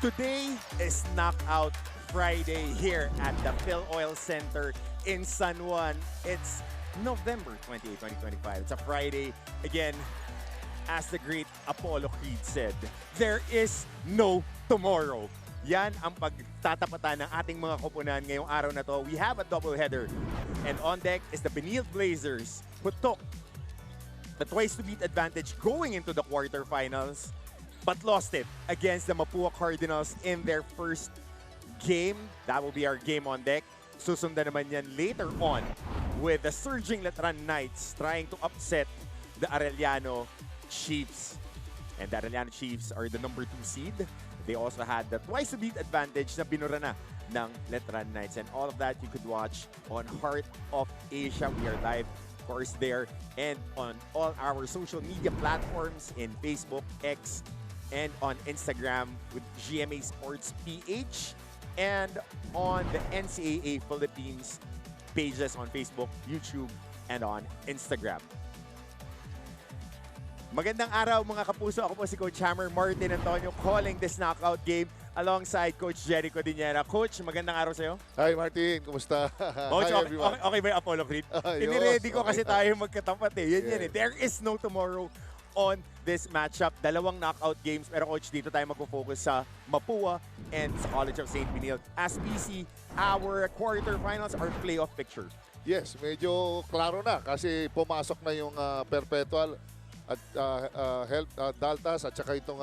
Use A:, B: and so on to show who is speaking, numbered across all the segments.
A: Today is Knockout Friday here at the Phil Oil Center in San Juan. It's November 28, 2025. It's a Friday. Again, as the great Apollo Creed said, there is no tomorrow. Yan ang pagtatapatan ng ating mga koponan ngayong araw na to. We have a doubleheader. And on deck is the Benilde Blazers who took the twice-to-beat advantage going into the quarterfinals but lost it against the Mapúa Cardinals in their first game. That will be our game on deck. Susundan naman yan later on with the surging Letran Knights trying to upset the Arellano Chiefs. And the Arellano Chiefs are the number 2 seed. They also had the twice-to-beat advantage na binura na ng Letran Knights. And all of that you could watch on Heart of Asia. We are live, of course, there and on all our social media platforms in Facebook, X, and on Instagram with GMA Sports PH and on the NCAA Philippines pages on Facebook, YouTube, and on Instagram. Magandang araw mga kapuso. Ako po si Coach Hammer Martin Antonio calling this knockout game alongside Coach Jericho Diniera. Coach, magandang araw sa'yo.
B: Hi Martin, kumusta?
A: Coach,
B: Hi everyone.
A: Okay ba yung Apollo Creed? Iniready ko kasi tayo magkatapat eh. Yan eh. There is no tomorrow on this matchup. Dalawang knockout games. Pero Coach, dito tayo mag-focus sa Mapúa and sa College of St. Benilde. As we see, our quarterfinals are playoff picture.
B: Yes, medyo klaro na kasi pumasok na yung Perpetual at Daltas at saka itong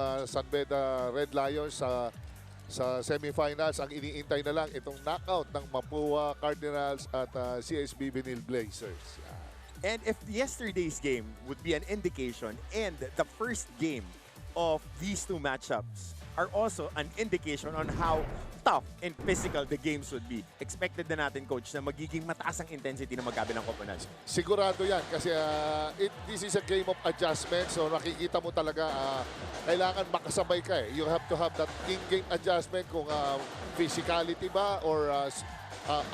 B: Beda Red Lions sa semifinals. Ang iniintay na lang itong knockout ng Mapúa Cardinals at CSB Benilde Blazers.
A: And if yesterday's game would be an indication and the first game of these two matchups are also an indication on how tough and physical the games would be. Expected na natin, Coach, na magiging mataas ang intensity ng magkabilang koponan.
B: Sigurado yan kasi this is a game of adjustment. So nakikita mo talaga kailangan makasabay ka eh. You have to have that in-game adjustment kung physicality ba or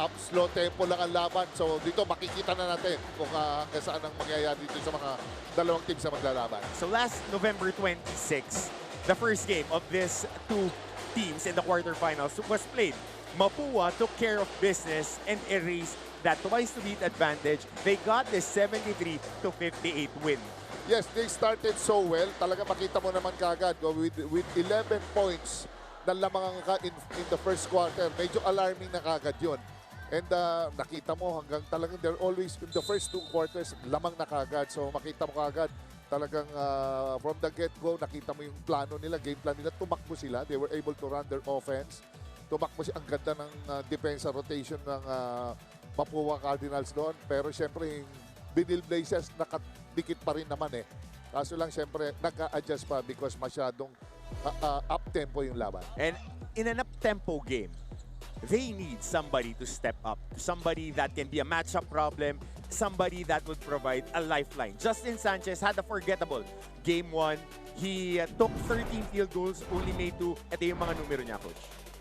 B: up slow tempo lang ang laban. So dito makikita na natin kung saan ang mangyayari dito sa mga dalawang teams na maglalaban.
A: So last November 26, the first game of this two teams in the quarterfinals was played. Mapúa took care of business and erased that twice-to-beat advantage. They got this 73-58 win.
B: Yes, they started so well. Talaga makita mo naman kagad with 11 points na lamang in the first quarter. Medyo alarming na kagad yun. And nakita mo hanggang talagang they're always in the first 2 quarters lamang na kagad. So makita mo kagad talagang from the get-go nakita mo yung plano nila, game plan nila. Tumakbo sila. They were able to run their offense. Tumakbo siya. Ang ganda ng defensive rotation ng Mapúa Cardinals doon. Pero syempre yung Benilde Blazers nakadikit pa rin naman eh. Kaso lang syempre nag-a-adjust pa because masyadong up-tempo yung laban.
A: And in an up-tempo game, they need somebody to step up. Somebody that can be a matchup problem. Somebody that would provide a lifeline. Justin Sanchez had a forgettable Game 1. He took 13 field goals, only made 2. Ito yung mga numero niya, Coach.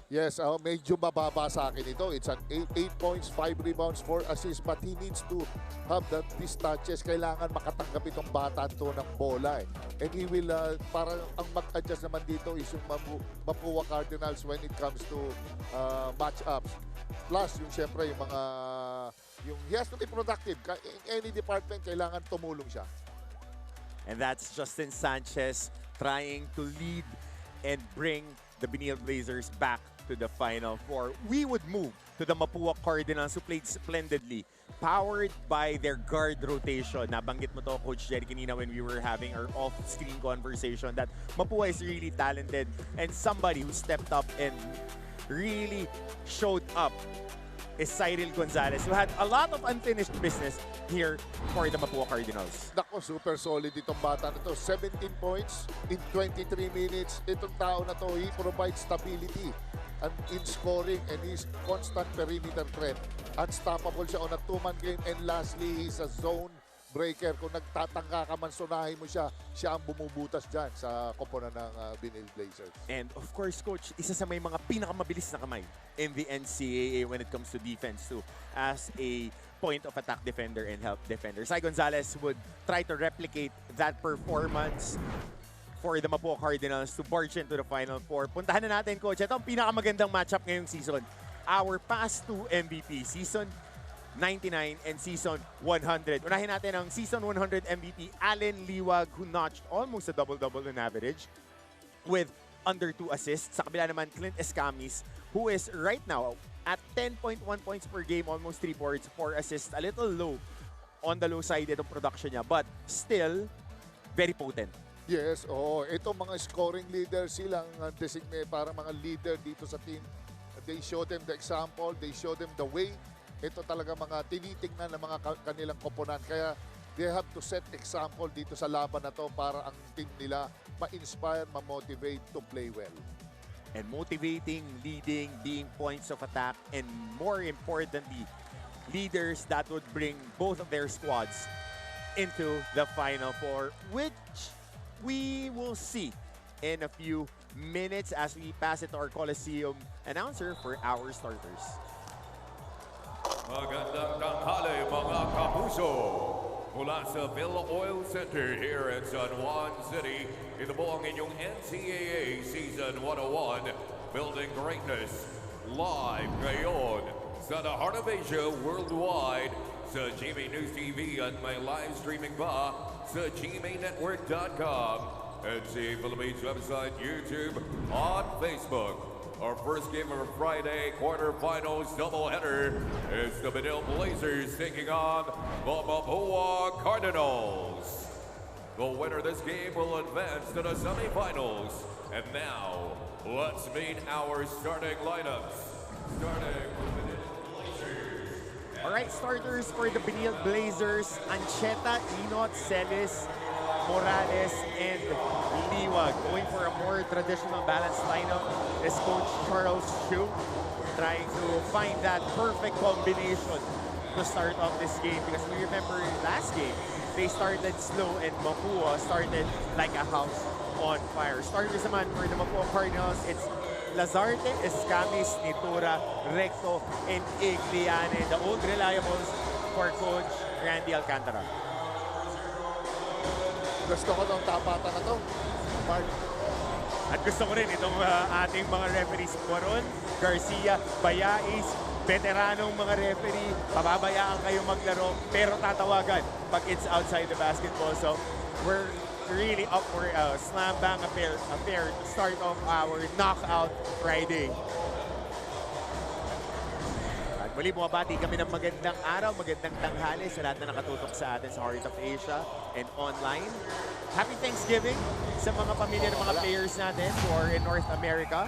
B: Yes, medyo mababa sa akin ito. It's an 8 points, 5 rebounds, 4 assists. But he needs to have these touches. Kailangan makatanggap itong bata to ng bola eh. And he will, parang ang mag-adjust naman dito is yung Mapúa Cardinals when it comes to match-ups. Plus, yung syempre, yung mga, he has to be productive. In any department, kailangan tumulong siya.
A: And that's Justin Sanchez trying to lead and bring the Benilde Blazers back to the Final Four. We would move to the Mapúa Cardinals who played splendidly, powered by their guard rotation. Nabanggit mo to, Coach Jerry, kanina when we were having our off-screen conversation that Mapúa is really talented and somebody who stepped up and really showed up is Cyril Gonzalez, who had a lot of unfinished business here for the Mapúa Cardinals.
B: Nako, super solid itong bata na to. 17 points in 23 minutes. Itong tao na to, he provides stability and in scoring and he's constant perimeter threat. Unstoppable siya on a 2-man game. And lastly, he's a zone breaker. Kung nagtatangka ka man, sunahin mo siya, siya ang bumubutas dyan sa koponan ng Benilde Blazers.
A: And of course, Coach, isa sa may mga pinakamabilis na kamay in the NCAA when it comes to defense too, as a point of attack defender and help defender. Cy Gonzalez would try to replicate that performance for the Mapúa Cardinals to barge into the Final Four. Puntahan na natin, Coach. Ito ang pinakamagandang matchup ngayong season. Our past two MVP, Season 99 and Season 100. Unahin natin ang Season 100 MVP, Allen Liwag, who notched almost a double-double on average with under 2 assists. Sa kabila naman, Clint Escamis, who is right now at 10.1 points per game, almost 3 boards, 4 assists. A little low, on the low side itong production niya, but still very potent.
B: Yes, ito mga scoring leader silang designate para mga leader dito sa team. They show them the example, they show them the way. Ito talaga mga tinitingnan ng mga kanilang koponan. Kaya they have to set example dito sa laban na to para ang team nila ma-inspire, ma-motivate to play well.
A: And motivating, leading, being points of attack, and more importantly, leaders that would bring both of their squads into the Final Four, which we will see in a few minutes as we pass it to our Coliseum announcer for our starters.
C: Magandang tanghali mga kapuso. Mula sa Villa Oil Center here in San Juan City, ito po ang inyong NCAA Season 101, Building Greatness, live ngayon sa the heart of Asia worldwide sa GMA News TV at may live streaming ba sa gmanetwork.com and sa Philippines website, YouTube, on Facebook. Our first game of Friday quarterfinals doubleheader is the Benilde Blazers taking on the Mapúa Cardinals. The winner of this game will advance to the semifinals. And now, let's meet our starting lineups. Starting with the Benilde Blazers.
A: All right, starters for the Benilde Blazers, Ancheta, Inot, Celis, Morales, and Liwag. Going for a more traditional balanced lineup is Coach Charles Chu, trying to find that perfect combination to start off this game. Because we remember last game, they started slow and Mapúa started like a house on fire. Starters naman for the Mapúa Cardinals, it's Lazarte, Escamis, Nitura, Recto, and Igliane, the old reliables for Coach Randy Alcantara.
B: Gusto ko ng tapatan na to, Mark.
A: At gusto ko rin itong ating mga referees, Cuaron, Garcia, Bayais, veteranong mga referee, pababayaan kayo maglaro, pero tatawagan pag it's outside the basketball. So we're really up for a slam bang affair to start off our Knockout Friday. At muli, bumabati kami ng magandang araw, magandang tanghali sa lahat na nakatutok sa atin sa Heart of Asia and online. Happy Thanksgiving sa mga pamilya ng mga players natin who are in North America.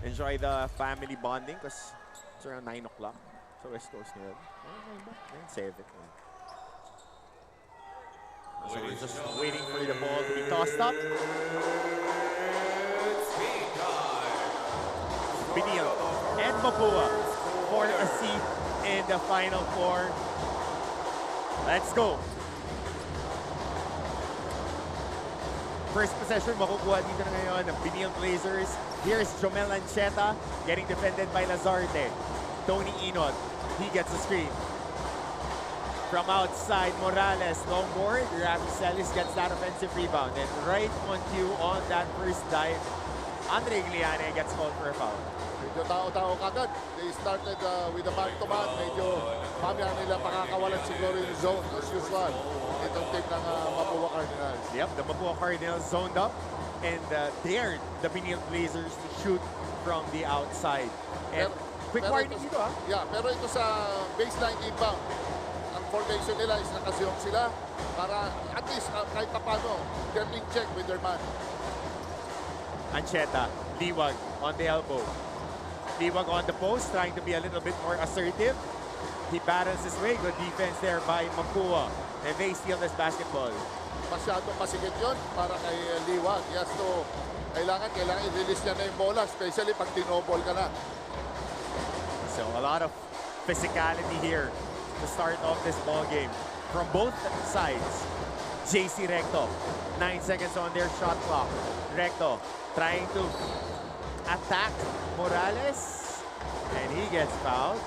A: Enjoy the family bonding because it's around 9 o'clock. So West Coast ngayon. 7. So we're just waiting for the ball to be tossed up. Benilde and Mapúa for a seat in the Final Four. Let's go. First possession makukuha dito na ngayon ng Benilde Blazers. Here's Jomel Ancheta getting defended by Lazarte. Tony Inot, he gets a screen. From outside, Morales, long board. Rafi Celis gets that offensive rebound. And right on cue on that first dive, Andre Igliane gets called for a foul.
B: Medyo tao-tao kagad. They started with a man-to-man. Medyo mamaya nila pakakawalan siguro yung zone as usual. Itong team ng Mapúa Cardinals.
A: Yep, the Mapúa Cardinals zoned up and dared the Benilde Blazers to shoot from the outside. And quick warning dito, ha?
B: Yeah, pero ito sa baseline inbound. Ang formation nila is nakazone sila para at least kahit papano, they're in check with their man.
A: Ancheta, Liwag on the elbow. Liwag on the post, trying to be a little bit more assertive. He battles his way. Good defense there by Mapúa. And they steal this basketball.
B: Masyadong masigit yun para kay Liwag. He has to, kailangan i-release niya na yung bola, especially pag tinobol ka na.
A: So a lot of physicality here to start off this ball game from both sides. JC Recto, 9 seconds on their shot clock. Recto trying to attack Morales, and he gets fouled.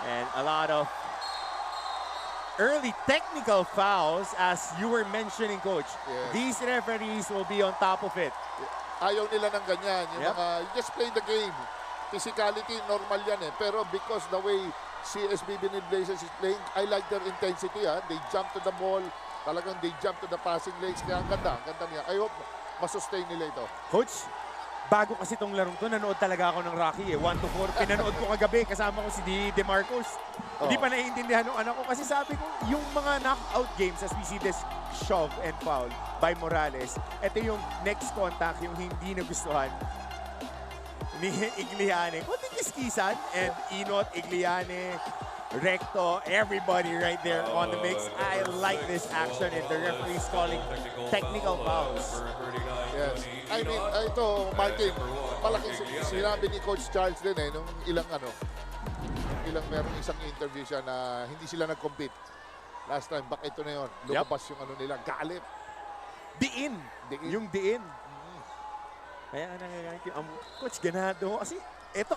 A: And a lot of early technical fouls, as you were mentioning, Coach.
B: Yes.
A: These referees will be on top of it.
B: Ayaw nila ng ganyan. Yung
A: Yep.
B: mga, you just play the game. Physicality, normal yan eh. Pero because the way CSB Benilde Blazers is playing, I like their intensity. Ha? They jump to the ball. Talagang they jump to the passing lanes. Kaya ang ganda niya. I hope masustain nila ito.
A: Coach, bago kasi itong larong to, nanood talaga ako ng Rocky eh. 1-4. Pinanood ko kagabi, kasama ko si DeMarcos. Hindi pa naiintindihan ng anak ko kasi sabi ko, yung mga knockout games, as we see this shove and foul by Morales, ito yung next contact, yung hindi nagustuhan ni Igliane. Kunting kiskisan, and Inot, Igliane, Recto, everybody right there on the mix. I like this action, and the referee's calling technical fouls.
B: Yes. I mean, ito, Martin, malaking sinabi ni Coach Charles din eh, nung ilang merong isang interview siya na hindi sila nag-compete. Last time, back ito na yun. Lumabas yung nila, galit.
A: Diin. Yung diin. Kaya Coach, ganado. Kasi eto,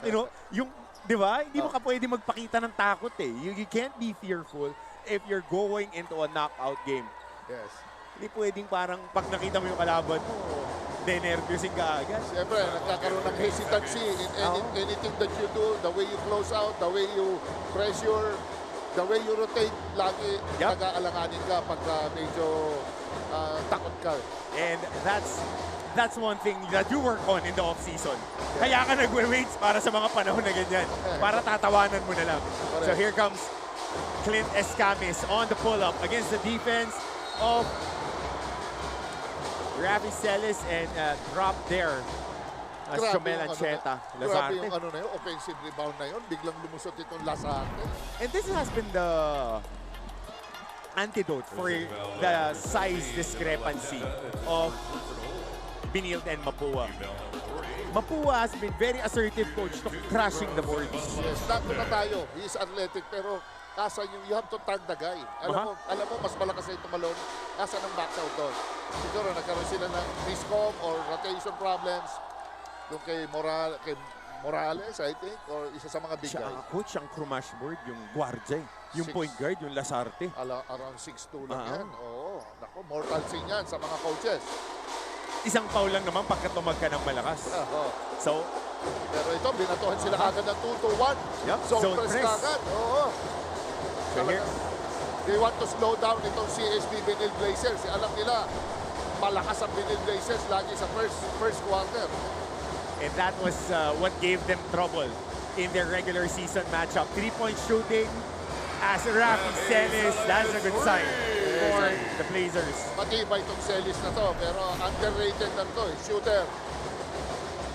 A: yung, di ba? Hindi mo ka pwede magpakita ng takot eh. You can't be fearful if you're going into a knockout game.
B: Yes.
A: Hindi pwedeng parang pag nakita mo yung kalaban mo, de-nervousin ka agad.
B: Siyempre, nagkakaroon ng hesitancy in anything that you do, the way you close out, the way you pressure, the way you rotate, lagi nag-aalanganin ka pagka medyo takot ka.
A: And that's one thing that you work on in the off-season. Kaya ka nagwe-weights para sa mga panahon na ganyan. Para tatawanan mo na lang. So here comes Clint Escamis on the pull-up against the defense of Rafi Celis, and drop there. Chomel Ancheta.
B: Grabe yung na yun, offensive rebound na yun. Biglang lumusot itong Lazarte.
A: And this has been the antidote for the size discrepancy of Benilde and Mapúa. Mapúa has been very assertive, Coach, to crashing the boards.
B: Yes, nato na tayo. He is athletic, pero kasa you have to tag the guy. Alam mo, mas malakas na itong Malone. Kasa ng box out doon. Siguro nagkaroon sila ng miscom or rotation problems. Doon kay Morales, I think, or isa sa mga big guys.
A: Coach, ang crumash board, yung guardia, yung point guard, yung Lazarte.
B: Around 6'2 lang yan. Oo, naku, mortal sin yan sa mga coaches.
A: Isang foul lang naman pagka tumag ka ng malakas. So,
B: pero ito, binatuhan sila agad ng 2-1.
A: Yep,
B: Zone press agad. Oo.
A: So here,
B: they want to slow down itong CSB Benilde Blazers. Alam nila, malakas ang Benilde Blazers lagi sa first quarter.
A: and that was what gave them trouble in their regular season matchup. 3-point shooting as Rafi Celis. That's a good sign for the Blazers.
B: Matibay itong Celis na to, pero underrated na to, shooter.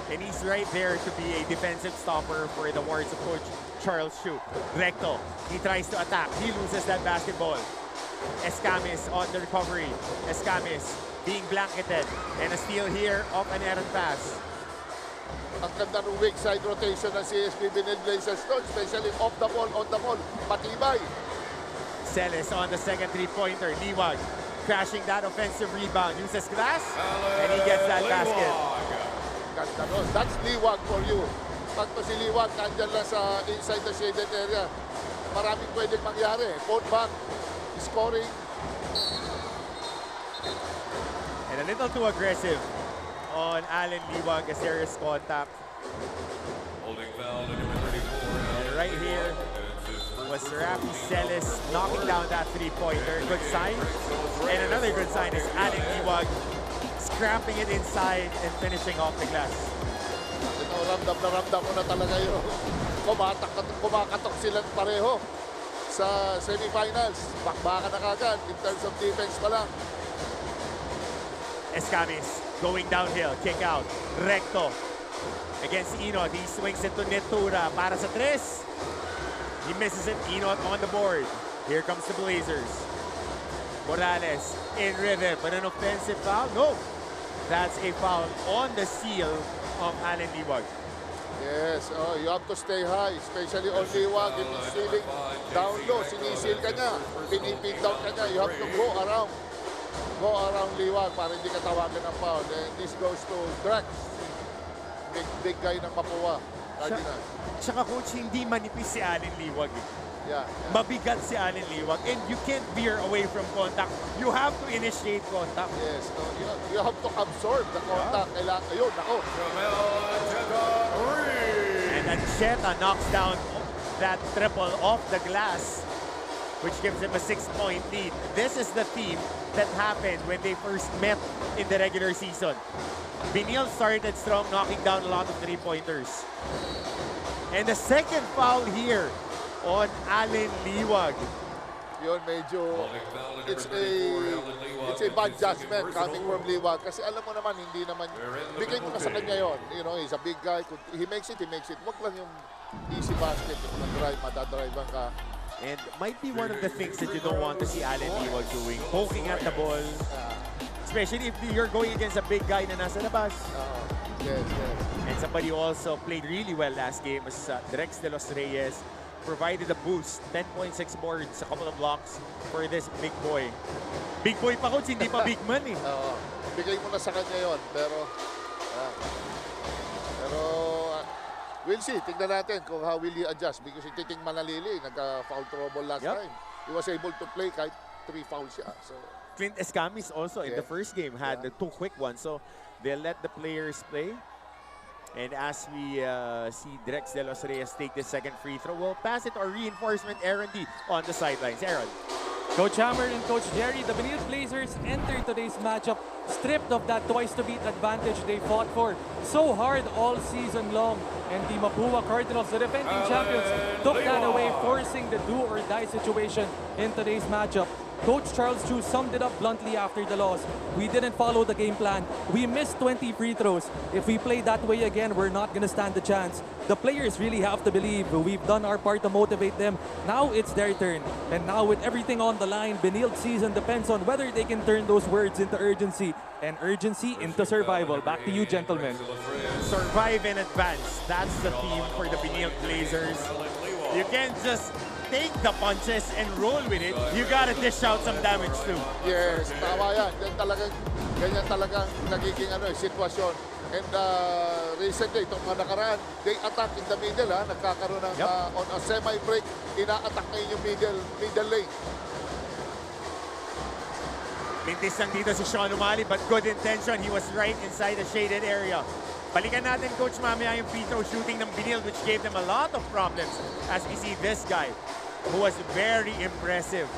A: And he's right there to be a defensive stopper for the Warriors of Coach Charles Shue. Recto, he tries to attack. He loses that basketball. Escamis on the recovery. Escamis being blanketed. And a steal here of an errant pass.
B: Ang ganda ng weak side rotation ng CSB Benilde Blazers to, especially off the ball, on the ball. Matibay.
A: Celis on the second three-pointer. Liwag crashing that offensive rebound. Uses glass, and he gets that basket.
B: Ganda nun. That's Liwag for you. Pag to si Liwag, nandyan lang sa inside the shaded area. Maraming pwedeng mangyari. Point back, scoring.
A: And a little too aggressive on Allen Liwag as there is contact.
C: Holding foul to number 34.
A: And right here was Rafi Celis knocking down that three-pointer. Good sign. And another good sign is Allen Liwag scrapping it inside and finishing off the glass.
B: Ito, ramdam mo na talaga yun. Kumakatok silang pareho sa semifinals. Bakbakan na kagad in terms of defense pa lang.
A: Escamis going downhill, kick out. Recto against Inot. He swings it to Netura para sa tres. He misses it. Inot on the board. Here comes the Blazers. Morales in rhythm, but an offensive foul? No. That's a foul on the seal of Allen Liwag.
B: Yes, you have to stay high, especially on Liwag. If he's stealing down low, sinisil ka niya, pinipin down ka niya. You have to go around Liwag para hindi ka tawagan ng foul. And this goes to Drex, big guy ng Mapúa.
A: Tsaka coach, hindi manipis si Allen Liwag. Mabigat si Allen Liwag. And you can't veer away from contact. You have to initiate contact.
B: Yes, no, you have to absorb the contact. Kailangan, ayun, ako.
A: And Ancheta knocks down that triple off the glass, which gives him a 6-point lead. This is the theme that happened when they first met in the regular season. Benilde started strong, knocking down a lot of three-pointers. And the second foul here on Allen Liwag.
B: Yun, medyo, it's a bad judgment coming from Liwag. Kasi alam mo naman, hindi naman, bigay mo na sa kanya yun. You know, he's a big guy. Kung he makes it, he makes it. Wag lang yung easy basket, yung nag-drive, madadrivean ka.
A: And might be one of the things that you don't want to see Allen Liwag doing. Poking at the ball. Especially if you're going against a big guy na nasa labas.
B: Yes.
A: And somebody who also played really well last game was Drex de los Reyes. Provided a boost, 10.6 boards, a couple of blocks for this big boy. Big boy pa, coach, hindi pa big man eh.
B: Bigay mo na sa kanya yun, pero we'll see. Tignan natin kung how will he adjust because Titing Manalili, nagka-foul trouble last time. He was able to play kahit 3 fouls siya. So,
A: Clint Escamis also in the first game had the 2 quick ones, so they'll let the players play. And as we see Drex de los Reyes take the second free throw, we'll pass it to our reinforcement, Aaron D, on the sidelines. Aaron.
D: Coach Hammer and Coach Jerry, the Benilde Blazers entered today's matchup stripped of that twice-to-beat advantage they fought for so hard all season long. And the Mapúa Cardinals, the defending champions, took that away, forcing the do-or-die situation in today's matchup. Coach Charles Chu summed it up bluntly after the loss. We didn't follow the game plan. We missed 20 free throws. If we play that way again, we're not going to stand a chance. The players really have to believe we've done our part to motivate them. Now it's their turn. And now with everything on the line, Benilde's season depends on whether they can turn those words into urgency and urgency into survival. Back to you, gentlemen.
A: Survive and advance. That's the theme for the Benilde Blazers. You can't just take the punches and roll with it. You gotta dish out some damage too.
B: yes, tama yan. Ganyan talagang nagiging sitwasyon. And recently, itong mga nakaraan, they attack in the middle. Nagkakaroon ng on a semi-break, ina-attack ngayon yung middle lane.
A: Mintis lang dito si Sean Umali, but good intention. He was right inside the shaded area. Balikan natin, Coach, mamaya yung free throw shooting ng Benilde, which gave them a lot of problems. As we see this guy, who was very impressive.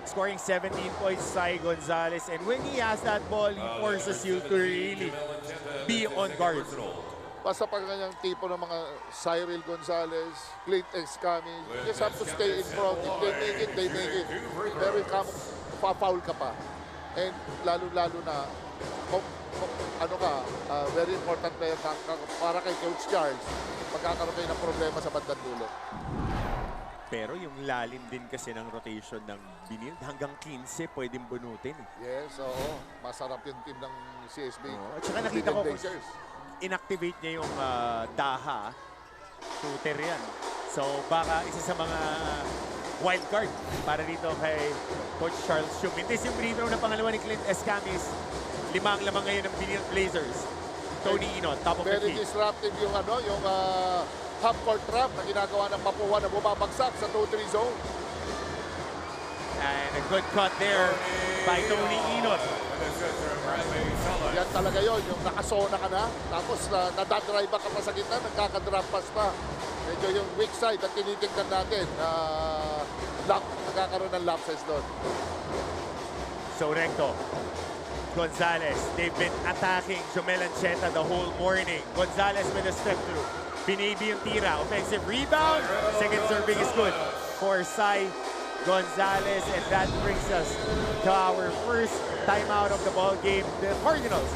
A: Scoring 17 points, Sai Gonzalez. And when he has that ball, he forces you to really be on guard.
B: Basta pag ganyang tipo ng mga Cyril Gonzalez, Clint Escamis, you just have to stay in front. If they make it, they make it. Pero pa-foul ka pa. And lalo-lalo na, very important player para kay Coach Charles, magkakaroon kayo ng problema sa bandang dulo.
A: Pero yung lalim din kasi ng rotation ng Benilde, hanggang 15 pwedeng bunutin.
B: Yes, oo. Masarap yung team ng CSB.
A: At saka nakita ko, inactivate niya yung Daha. Shooter yan. So baka isa sa mga wild card para dito kay Coach Charles Chu. Mintis yung free throw na pangalawa ni Clint Escamis. 5 ang lamang ngayon ng Benilde Blazers. Tony Inot, top of the key.
B: Very disruptive yung half-court trap na ginagawa ng Mapúa na bumabagsak sa 2-3 zone.
A: And a good cut there by Tony Inot.
B: Yan talaga yun, yung nakasona ka na, tapos nadadrive ka pa sa gitna, nagkakadrop pass pa. Medyo yung weak side at tinitignan natin na nagkakaroon ng lapses doon.
A: So recto. Gonzalez, they've been attacking Jomel Ancheta the whole morning. Gonzalez with a step through. Pinabi yung tira. Offensive rebound. Second serving is good for Sai Gonzalez. And that brings us to our first timeout of the ball game. The Cardinals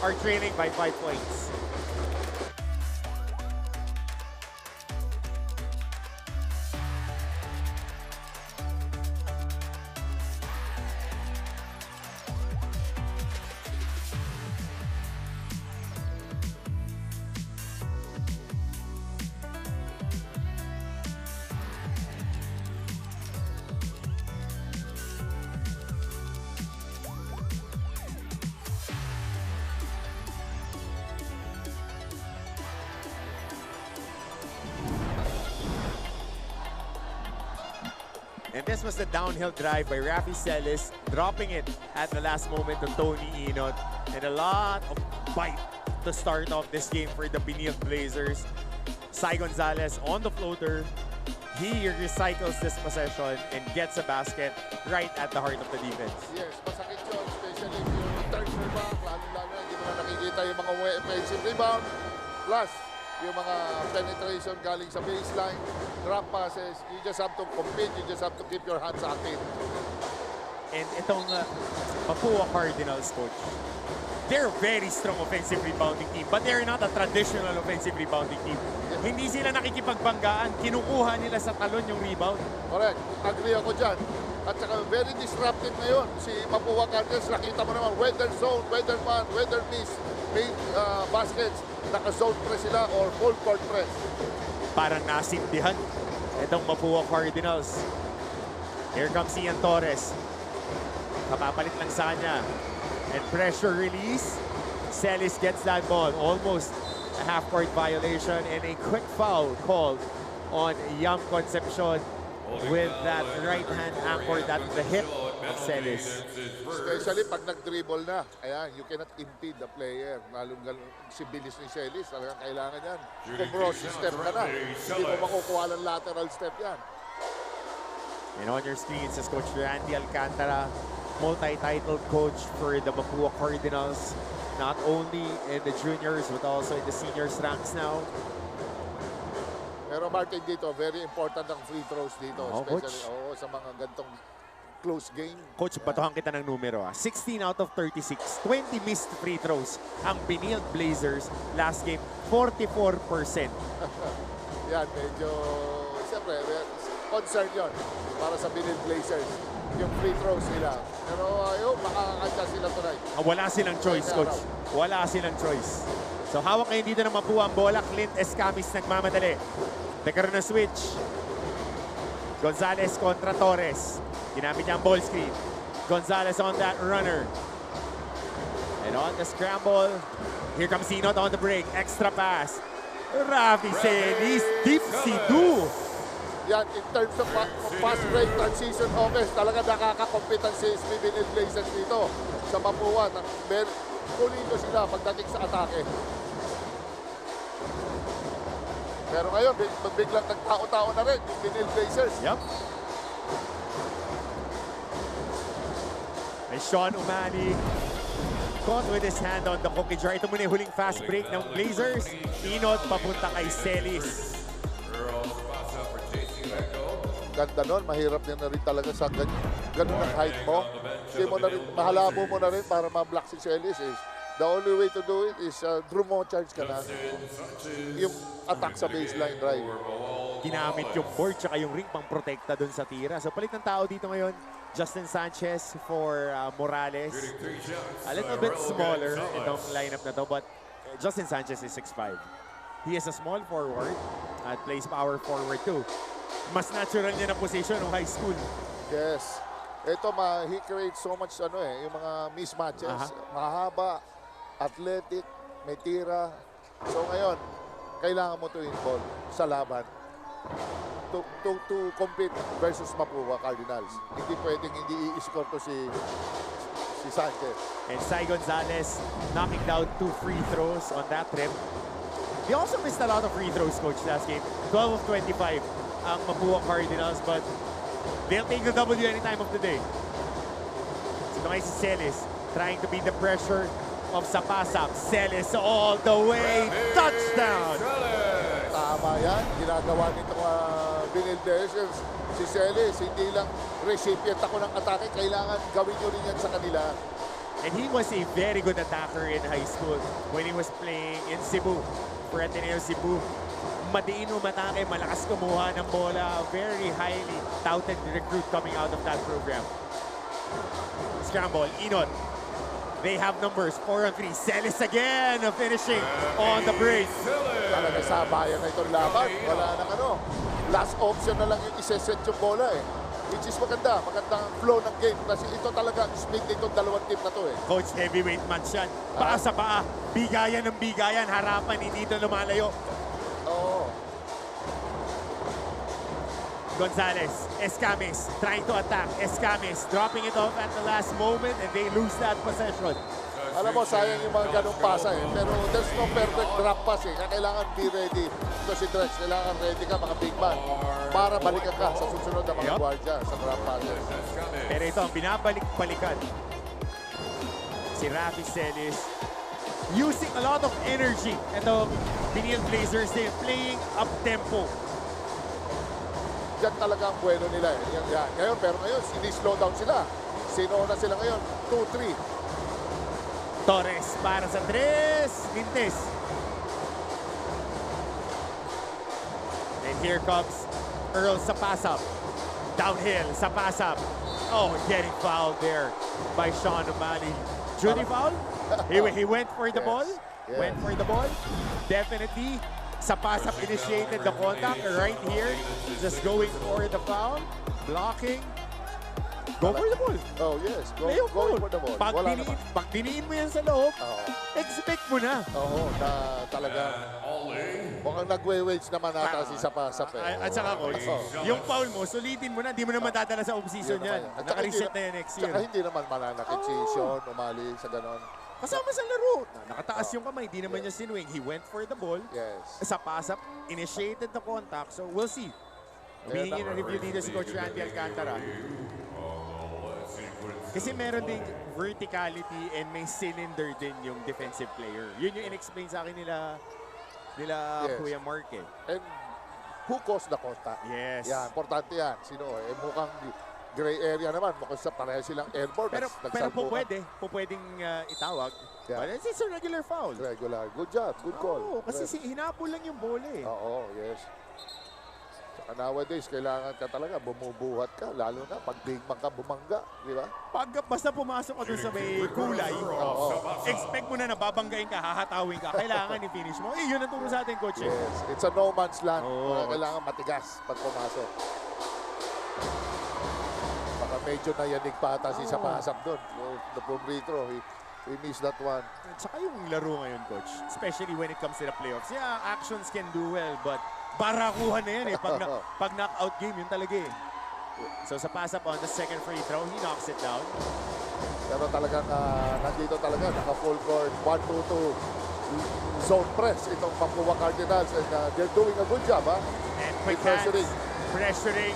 A: are trailing by 5 points. And this was the downhill drive by Rafi Celis, dropping it at the last moment to Tony Inot. And a lot of bite to start off this game for the Benilde Blazers. Sai Gonzalez on the floater. He recycles this possession and gets a basket right at the heart of the defense.
B: Yes, masakit yun, especially if yung return rebound, lalo-lalo hindi mo na nakikita yung mga offensive rebound. Plus, yung mga penetration galing sa baseline, drop passes, you just have to compete, you just have to keep your hands active.
A: And itong Mapúa Cardinals, coach, they're a very strong offensive rebounding team, but they're not a traditional offensive rebounding team. Hindi sila nakikipagbanggaan, kinukuha nila sa talon yung rebound.
B: Correct, agree ako dyan. At saka very disruptive ngayon si Mapúa Cardinals. Nakita mo naman, whether zone, whether man, whether miss, made baskets, naka-zone press sila or full court press.
A: Parang nasindihan itong Mapúa Cardinals. Here comes Ian Torres. Kapapalit lang sa kanya. And pressure release. Celis gets that ball. Almost a half-court violation and a quick foul called on Yam Concepcion with that right-hand anchored at the hip of Celis.
B: Especially pag nag-dribble na. Ayan, you cannot impede the player. Lalong si bilis ni Celis, talagang kailangan yan. Kung cross step ka na, hindi mo makukuha ng lateral step yan.
A: And on your screen says Coach Randy Alcantara, multi-titled coach for the Mapúa Cardinals, not only in the juniors but also in the seniors ranks now.
B: Pero Martin dito, very important ang free throws dito.
A: Oh,
B: especially sa mga gantong close game.
A: Coach, batuhan kita ng numero. 16 out of 36, 20 missed free throws. Ang Benilde Blazers last game, 44%.
B: Yan, medyo, siyempre, concern yun para sa Benilde Blazers. Yung free throws nila. Pero ayun, makakakadya sila tonight.
A: Wala silang choice, Coach. Wala silang choice. So hawak ngayon dito ng Mapúa ang bola. Clint Escamis nagmamadali. Nagkaroon ng switch. Gonzalez kontra Torres. Ginamit niya ang ball screen. Gonzalez on that runner. And on the scramble, here comes Inot on the break. Extra pass. Rafi Celis, deep Sidu.
B: Yan, in terms of fast break transition offense, talaga nakaka-compete ang CSP Benilde Blazers dito sa Mapúa. Pulido sila pagdating sa atake. Pero ngayon, biglang nagtao-tao na rin yung Benilde Blazers.
A: Yep. And Sean Umani caught with his hand on the cookie jar. Ito muna yung huling fast break ng Blazers. Inot papunta kay Celis.
B: Ganda nun, mahirap din na rin talaga sa ganun ang height mo. Hindi mo na rin, mahalabo mo na rin para ma-block si Celis. The only way to do it is draw mo charge ka na. Yung attack sa baseline drive.
A: Ginamit yung board tsaka yung ring pang protekta dun sa tira. So palit ng tao dito ngayon, Justin Sanchez for Morales. A little bit smaller itong lineup na to, but Justin Sanchez is 6'5". He is a small forward at plays power forward too. Mas natural niya na position ng high school.
B: Yes. Ito, he creates so much yung mga mismatches. Mahaba, athletic, may tira. So ngayon, kailangan mo to involve sa laban to compete versus Mapúa Cardinals. Hindi pwedeng hindi i-score to si Sanchez.
A: And Sai Gonzalez knocking down 2 free throws on that trip. They also missed a lot of free throws, Coach, last game. 12 of 25 ang Mapúa Cardinals, but they'll take the W any time of the day. So si Celis trying to beat the pressure of Sapasap. Celis all the way. Touchdown!
B: Tama yan. Ginagawa nito Benilde Blazers. Si Celis, hindi lang recipient ako ng atake. Kailangan gawin nyo rin yan sa kanila.
A: And he was a very good attacker in high school when he was playing in Cebu. For Ateneo Cebu. Matino matake, malakas kumuha ng bola. Very highly touted recruit coming out of that program. Scramble, Inot. They have numbers, 4-on-3. Celis again, finishing on the break.
B: Talaga sabayan na itong laban. Wala nang last option na lang yung iseset yung bola Which is maganda. Magandang flow ng game. Kasi ito talaga, split itong dalawang team na to
A: Coach, heavyweight match yan. Paa sa paa. Bigayan ng bigayan. Harapan, hindi ito lumalayo.
B: Oo.
A: Gonzalez, Escamis trying to attack. Escamis dropping it off at the last moment and they lose that possession.
B: Alam mo, sayang yung mga ganong pasa eh. Pero there's no perfect drop pass eh. Kailangan be ready. Ito si Drex, kailangan ready ka, mga big man. Para balikan ka sa susunod na mga guardia sa drop passes.
A: Pero ito, ang binabalik-balikan. Si Rafi Celis using a lot of energy. Ito, Benilde Blazers, they're playing up-tempo.
B: Diyan talaga ang bueno nila eh. Yan. Ngayon, pero ngayon, ini-slow down sila. Sino na sila ngayon? 2-3.
A: Torres para sa 3. Lintes. And here comes Earl sa pass-up. Downhill sa pass-up. Oh, getting fouled there by Sean O'Malley. Judy foul? He went for the ball.
B: Yes.
A: Went for the ball. Definitely. Sa pass-up initiated the contact right here. Just going for the foul. Blocking. Go for the ball.
B: Oh, yes. Going for the ball.
A: Pag diniin mo yan sa loob, expect mo na.
B: Oo, na talaga. Mukhang nagwe-wage naman nata si Sapasap eh.
A: At saka coach, yung foul mo, sulitin mo na. Hindi mo na matadala sa off-season yan. Naka-reset na yan next year.
B: Tsaka hindi naman mananakit si Sean O'Malley sa ganon.
A: Kasama sa laro. Nakataas yung kamay. Hindi naman niya sinwing. He went for the ball.
B: Yes.
A: Sa pass-up, initiated the contact. So we'll see. Humihingi na review dito si Coach Randy Alcantara. Kasi meron ding verticality and may cylinder din yung defensive player. Yun yung in-explain sa akin nila
B: Yes.
A: Kuya Mark eh.
B: And who caused the contact?
A: Yes.
B: Yan, importante yan. Sino? Eh, mukhang gray area naman. Mukhang sa pareho silang airborne.
A: Pero pwedeng itawag.
B: Yeah.
A: But it's a regular foul.
B: Regular. Good job. Good call.
A: Oo, kasi hinapol lang yung bola eh.
B: Oo, yes. Saka nowadays, kailangan ka talaga, bumubuhat ka. Lalo na pag big man ka bumangga. Di ba?
A: Basta pumasok ka dun sa may kulay, expect mo na nababanggain ka, hahatawin ka. Kailangan i-finish mo. Yun ang turo sa atin, Coach.
B: Yes. It's a no man's land.
A: Oh.
B: Kailangan matigas pag pumasok. Baka medyo nayanig pa ata si Sapasap doon. The free throw, he missed that one.
A: Saka yung laro ngayon, Coach, especially when it comes to the playoffs. Yeah, actions can do well, but barakuhan na yan eh. Pag knockout game, yun talaga eh. So sa pass up on the second free throw, he knocks it down.
B: Pero talagang nandito talaga, naka-full court, 1-2-2 zone press itong Mapúa Cardinals. And they're doing a good job, ha?
A: And quick pressuring.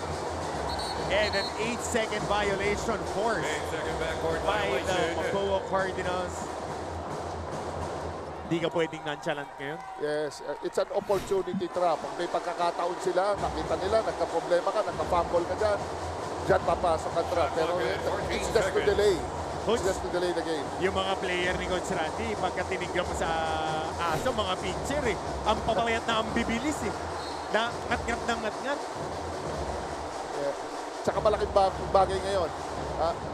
A: And an 8-second violation forced by the Mapúa Cardinals. Di ka pwedeng nonchalant ngayon.
B: Yes, it's an opportunity trap. Pag may pagkakataon sila, nakita nila, nagka-problema ka, nagka-fumble ka dyan, dyan papasok ang trap. Pero it's just to delay. It's just to delay the game.
A: Yung mga player ni Coach Randy, pagka tinigyan mo sa aso, mga pitcher eh, ang papayat na ang bibilis eh. Na ngat-ngat na ngat-ngat.
B: Yeah. Tsaka malaking bagay ngayon.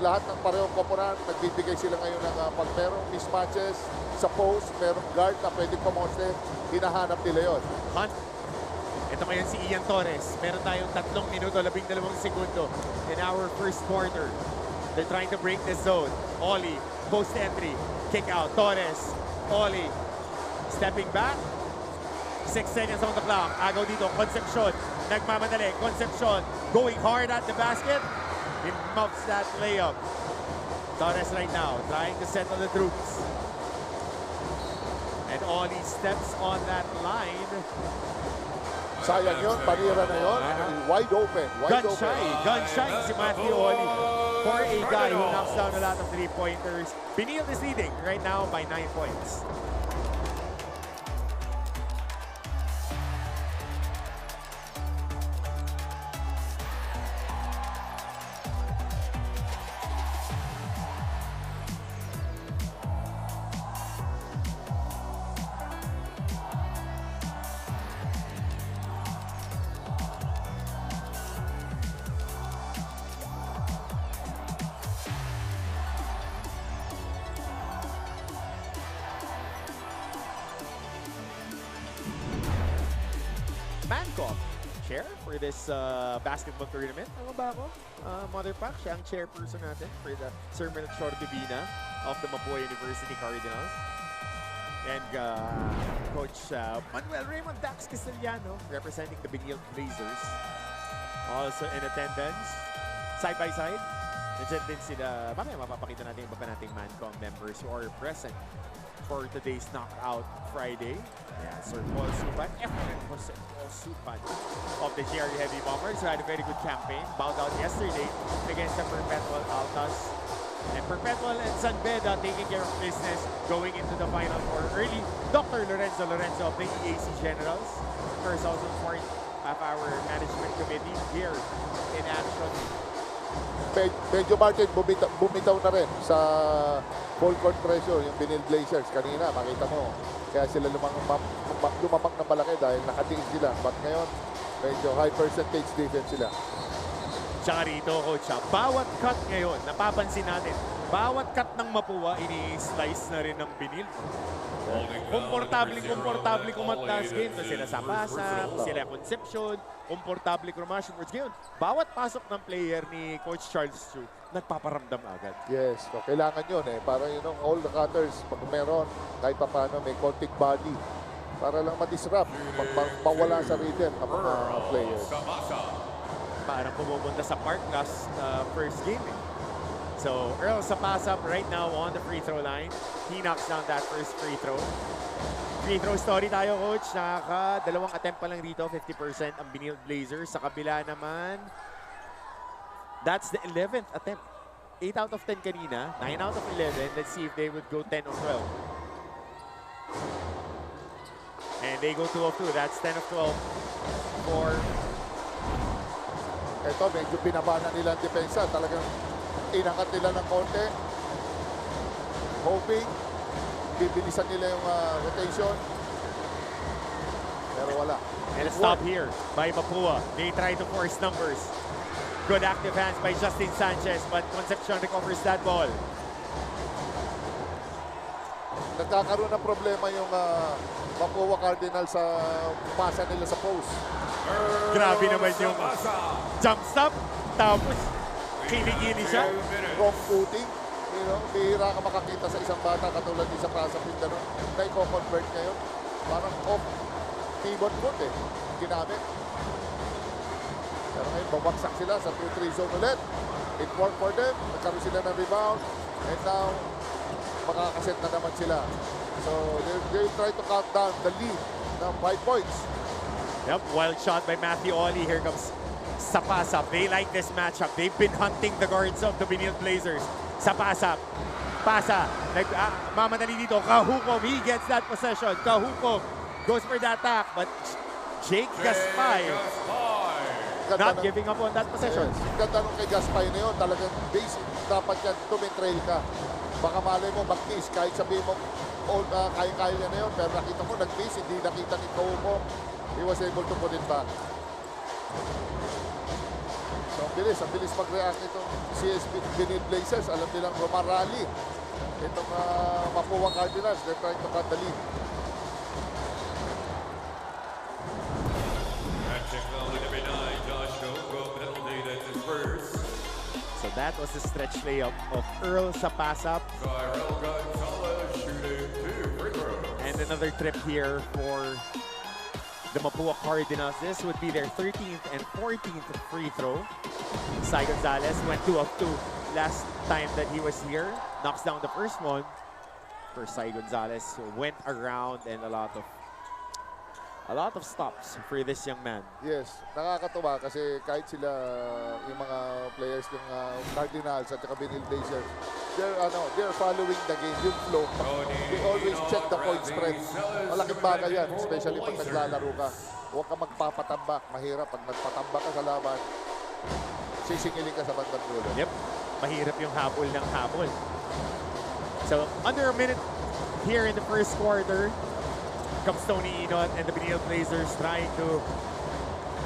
B: Lahat ng parehong koponan, nagbibigay sila ngayon ng pag merong mismatches sa post, merong guard na pwede pumonte, hinahanap nila yun.
A: Ito ngayon si Ian Torres. Meron tayong 3 minuto, 12 segundo in our first quarter. They're trying to break this zone. Oli, post entry, kick out. Torres, Oli, stepping back. 6 seconds on the clock. Agaw dito, Concepcion. Nagmamadali, Concepcion going hard at the basket. He muffs that layup. Torres right now trying to settle the troops. And Oli steps on that line.
B: Sayang yun, barira na yun. Wide open.
A: Gun shy si Matthew Oli for a guy who knocks down a lot of 3-pointers. Benilde is leading right now by 9 points. Mancop, chair for this basketball tournament. Ano ba ako? Mother Pack, siya ang chairperson natin for the Sermon at Short Beda of the Mapúa University Cardinals. And Coach Manuel Raymond Dax Castellano representing the Benilde Blazers. also in attendance. Side by side. Nandiyan din sila. Mamaya mapapakita natin yung iba pa nating Mancom members who are present for today's Knockout Friday. Yeah, Sir Paul Supan, Efren Jose Paul Supan of the GR Heavy Bombers who had a very good campaign. Bound out yesterday against the Perpetual Altas. And Perpetual and San Beda taking care of business going into the Final Four early. Dr. Lorenzo of the EAC Generals. First also part of our management committee here in action.
B: Medyo Martin, bumitaw na rin sa full court pressure yung Benilde Blazers. Kanina, makita mo, kaya sila lumamang na malaki dahil nakatiis sila. But ngayon, medyo high percentage defense sila.
A: Tsaka rito, Coach, bawat cut ngayon, napapansin natin, bawat cut ng Mapúa, ini-slice na rin ng Benilde. Komportable kumatas game. Sila sa pasap, sila Concepcion, komportable rush towards game. Bawat pasok ng player ni Coach Charles Chu, nagpaparamdam agad.
B: Yes, so kailangan yun eh. Para all the cutters, pag meron, kahit pa paano, may konting body. Para lang ma-disrupt, mawala sa rhythm ng mga players.
A: Parang pumupunta sa park last first game eh. So, Earl Sapasap right now on the free throw line. He knocks down that first free throw. Free throw story tayo, Coach. Dalawang attempt pa lang dito, 50% ang Benilde Blazers. Sa kabila naman, that's the 11th attempt. 8 out of 10 kanina, 9 out of 11. Let's see if they would go 10 or 12. And they go 2 of 2. That's 10 of 12 for...
B: Ito, medyo binaba na nila ang depensa. Talagang inangat nila ng konti. Hoping, bibilisan nila yung rotation. Pero wala.
A: And a stop here by Mapúa. They try to force numbers. Good active hands by Justin Sanchez, but Concepcion recovers that ball.
B: Nagkakaroon ng problema yung Mapúa Cardinals sa pasa nila sa post.
A: Grabe naman yung jump stop. Tapos, kinikini siya.
B: Wrong footing. You know, bihira ka makakita sa isang bata katulad ni sa pasa Pindano na i-convert ngayon. Parang off keyboard foot eh. Ginamit. Pero ngayon, babaksak sila sa 2-3 zone ulit. It worked for them. Nagkaroon sila ng rebound. And now, makakaset na naman sila. So, they try to cut down the lead ng 5 points.
A: Yep, wild shot by Matthew Oli. Here comes Sapasap. They like this matchup. They've been hunting the guards of the Benilde Blazers. Sapasap. Pasa. Mamadali dito. Kahukom. He gets that possession. Kahukom goes for the attack. But Jake Gaspay not giving up on that possession.
B: Yes. Ganda nung kay Gaspay na yun. Talagang basic. Dapat yan. Tumitrail ka. Baka malay mo mag-miss. Kahit sabihin mo kaya-kaya niya na yun. Pero nakita mo nag-miss. Hindi nakita ni Kahukom. He was able to put it back. So, ang bilis mag-react itong CSB Benilde Blazers. Alam nilang rumarally. Itong Mapúa Cardinals, they're trying to cut the lead.
A: So that was the stretch layup of Earl Sapasap. And another trip here for the Mapúa Cardinals. This would be their 13th and 14th free throw. Sai Gonzalez went 2 of 2 last time that he was here. Knocks down the first one. For Sai Gonzalez went around and a lot of stops for this young man.
B: Yes, nakakatuwa kasi kahit sila yung mga players ng Cardinals at saka Benilde Blazers, they're following the game, yung flow. They always check the point spread. Malaking bagay yan, especially pag naglalaro ka. Huwag ka magpapatambak. Mahirap pag nagpatambak ka sa laban, sisingilin ka sa bandang dulo.
A: Yep, mahirap yung habol ng habol. So, under a minute here in the first quarter, comes Tony Inot and the Benilde Blazers trying to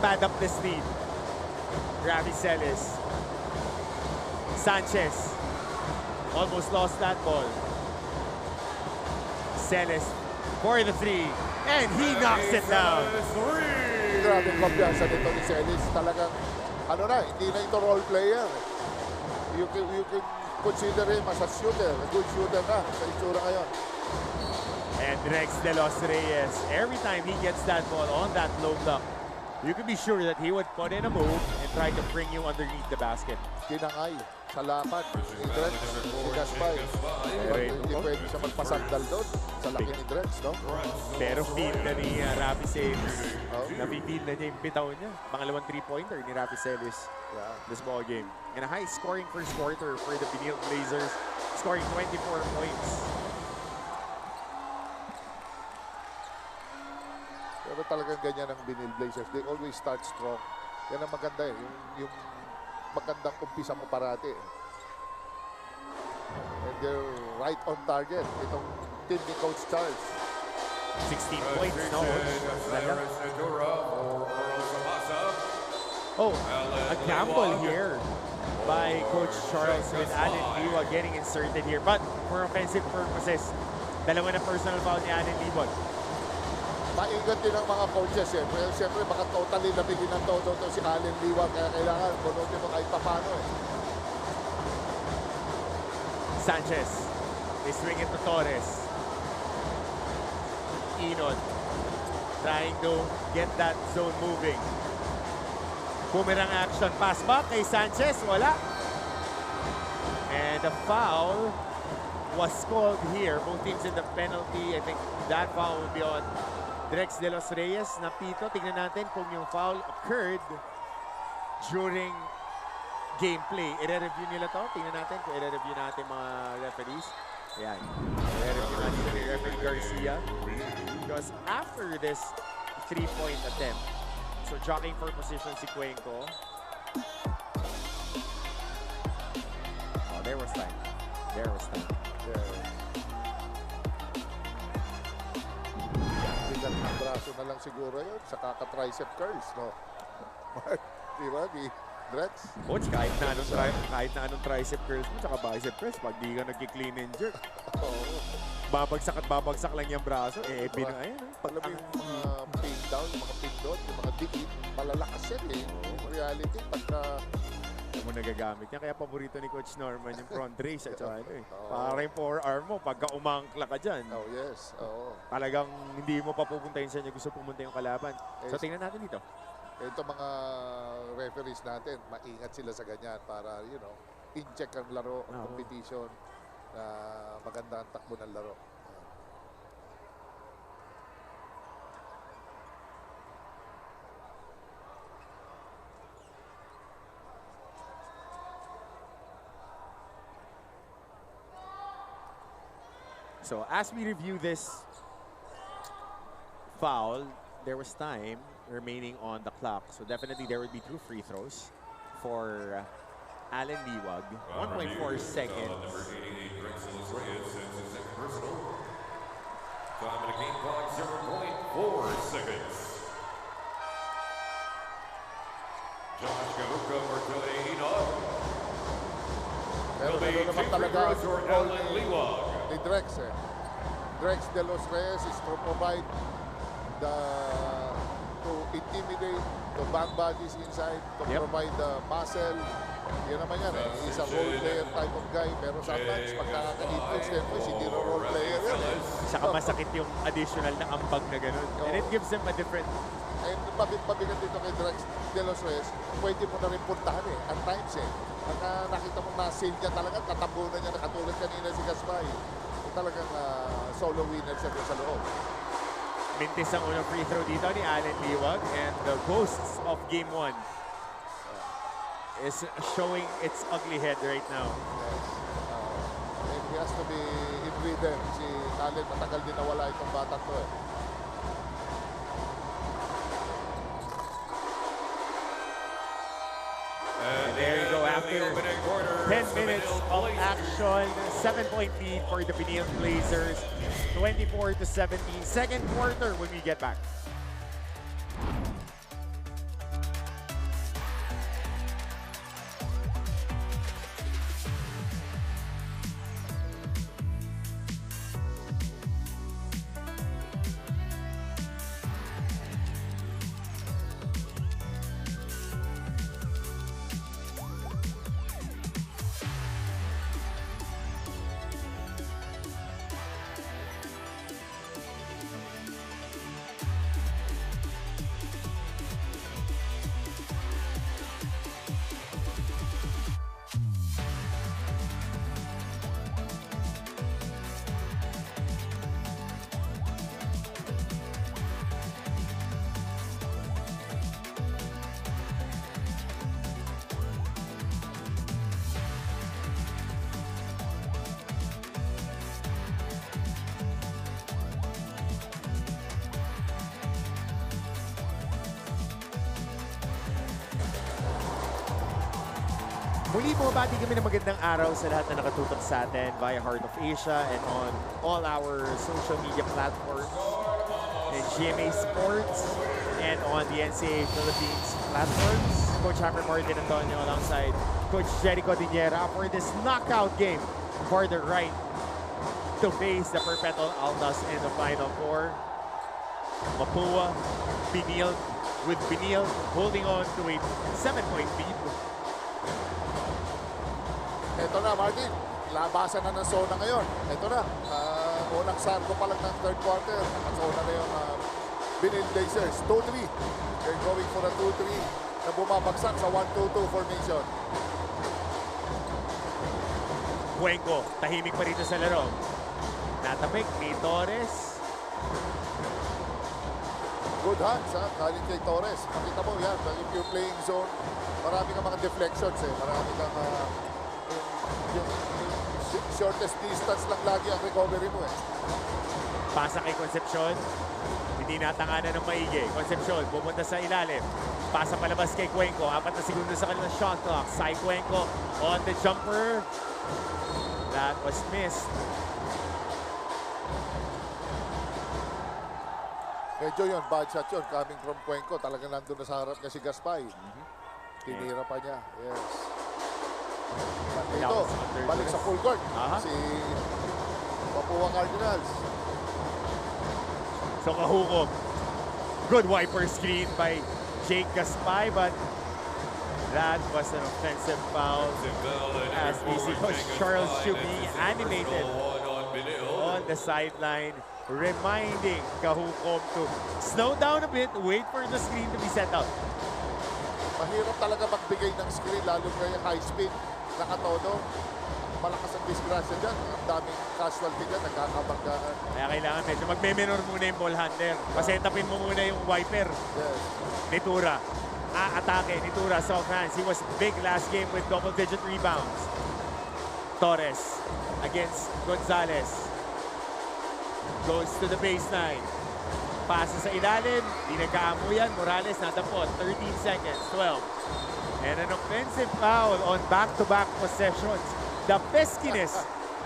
A: pad up this lead. Ravi Celis. Sanchez almost lost that ball. Celis for the 3, and he knocks it down.
B: Grabe kumpiyansa nito ni Celis. Talagang, hindi na ito role player. You can consider him as a shooter, a good shooter na sa itsura ngayon.
A: And Rex De Los Reyes, every time he gets that ball on that low block, you can be sure that he would put in a move and try to bring you underneath the basket.
B: Tinangay sa lapad. Ni Drex, si Gaspay. Hindi pwede siya magpasandal doon sa laki ni Drex, no?
A: Pero feel na ni Rafi Celis. Napipil na niya yung bitaw niya. Pangalawang 3-pointer ni Rafi Celis this ball game. And a high scoring first quarter for the Benilde Blazers, scoring 24 points.
B: Pero talagang ganyan ang Benilde Blazers. They always start strong. Yan ang maganda eh. Yung magandang umpisa mo parati. And they're right on target. Itong team ni Coach Charles.
A: 16 points, no? Oh, a gamble here by Coach Charles with Allen Liwag getting inserted here. But for offensive purposes, dalawa na personal foul ni Allen Liwag.
B: Maingat din ang mga coaches eh. Pero siyempre baka totally nabigin ng todo to si Allen Liwag. Kaya kailangan bunutin mo kahit papano eh.
A: Sanchez. They swing it to Torres. Inod trying to get that zone moving. Bumerang action. Pass back kay Sanchez. Wala. And the foul was called here. Both teams in the penalty. I think that foul will be on Drex de los Reyes. Napito. Tingnan natin kung yung foul occurred during gameplay. I-review nila to. Tingnan natin kung i-review natin mga referees. Ayan. I-review natin ni Referee Garcia. Because after this 3-point attempt, so jockeying for position si Cuenco. Oh, there was time. There was time.
B: Bigat ng braso na lang siguro yun sa kaka-tricep curls, no? Di ba? Di Drex?
A: Coach, kahit na anong tricep curls mo, tsaka bicep curls, pag di ka nag-clean and jerk, babagsak at babagsak lang yung braso, eh, ayan.
B: Alam mo yung mga pin down, yung mga pin down, yung mga dikit, malalakas yan eh. Reality, pagka...
A: Alam mo nagagamit niya, kaya paborito ni Coach Norman yung front race at saka ano eh. Para yung forearm mo, pagka umangkla ka dyan.
B: Oh, yes. Oo.
A: Talagang hindi mo pa pupuntahin sa inyo, gusto pumunta yung kalaban. So tingnan natin dito.
B: Ito mga referees natin, maingat sila sa ganyan para, you know, in-check ang laro, ang competition, na maganda ang takbo ng laro.
A: So as we review this foul, there was time remaining on the clock. So definitely there would be 2 free throws for Allen Liwag. 1.4 seconds.
C: Number 88, Drexel Reyes, sends his second personal. Time in the game clock, 0.4 seconds. Josh Garuka for Joey Enoch.
B: Pero
C: Will be
B: meron naman
C: 2 free
B: talaga
C: throws for Allen Liwag.
B: ni Drex eh. Drex de los Reyes is to provide to intimidate the bang bodies inside, to provide the muscle. Yan naman yan eh. He's a role player type of guy. Pero sometimes pagkaka-influence din mo, hindi na role player yan eh.
A: Saka masakit yung additional na ambag na ganun. And it gives them a different...
B: And pabigat dito kay Drex de los Reyes, pwede mo na rin puntahan eh. At times eh. Nakita mo na-seal niya talaga, tatabunan niya, nakatulad kanina si Gaspay. Talagang solo winner siya sa loob.
A: Mintis ang unang free throw dito ni Allen Liwag, and the ghosts of Game 1 is showing its ugly head right now.
B: Yes. And he has to be in rhythm. Si Allen, matagal din nawala itong batang to eh.
A: And there you go, after 10 minutes of action, 7-point lead for the Benilde Blazers, 24-17. Second quarter when we get back. Muli bumabati kami ng magandang araw sa lahat na nakatutok sa atin via Heart of Asia and on all our social media platforms and GMA Sports and on the NCAA Philippines platforms. Coach Hammer Martin Antonio alongside Coach Jericho Diniera for this knockout game for the right to face the Perpetual Altas in the Final Four. Mapúa, Benilde, with Benilde holding on to a 7-point lead.
B: Ito na, Martin. Labasan na ng zona ngayon. Ito na. Unang sarko pa lang ng third quarter. Zona na yung Benilde Blazers. 2-3. They're going for a 2-3 na bumabagsak sa 1-2-2 formation.
A: Cuenco, tahimik pa rito sa laro. Natabik ni Torres.
B: Good hands, ha? Galing kay Torres. Makita mo yan. If you're playing zone, marami kang mga deflections, eh. Marami kang yung shortest distance lang lagi ang recovery mo, eh.
A: Pasa kay Concepcion. Hindi natanganan ng maigi. Concepcion, pupunta sa ilalim. Pasa palabas kay Cuenco. 4 na segundo sa kanilang shot clock. Sai Cuenco on the jumper. That was missed.
B: Medyo yun, bad shot yun. Coming from Cuenco, talagang nandun na sa harap niya si Gaspay. Tinira pa niya. Yes. Dito, balik sa full court. Si Mapúa Cardinals.
A: So kahukom. Good wiper screen by Jake Gaspay, but that was an offensive foul as we see Coach Charles Chu being animated on the sideline, reminding Kahukom to slow down a bit, wait for the screen to be set up.
B: Mahirap talaga magbigay ng screen, lalo kaya high speed, nakatodo. Malakas ang disgrasya dyan. Ang daming casualty dyan, nagkakabanggaan.
A: Kaya kailangan medyo magme-menor muna yung ball handler. Pasetapin mo muna yung wiper.
B: Yes.
A: Nitura. Atake. Nitura, soft hands. He was big last game with double-digit rebounds. Torres against Gonzalez. Goes to the baseline. Pasa sa ilalim. Di nagkaamuyan. Morales natapot. 13 seconds. 12. And an offensive foul on back-to-back possessions. The peskiness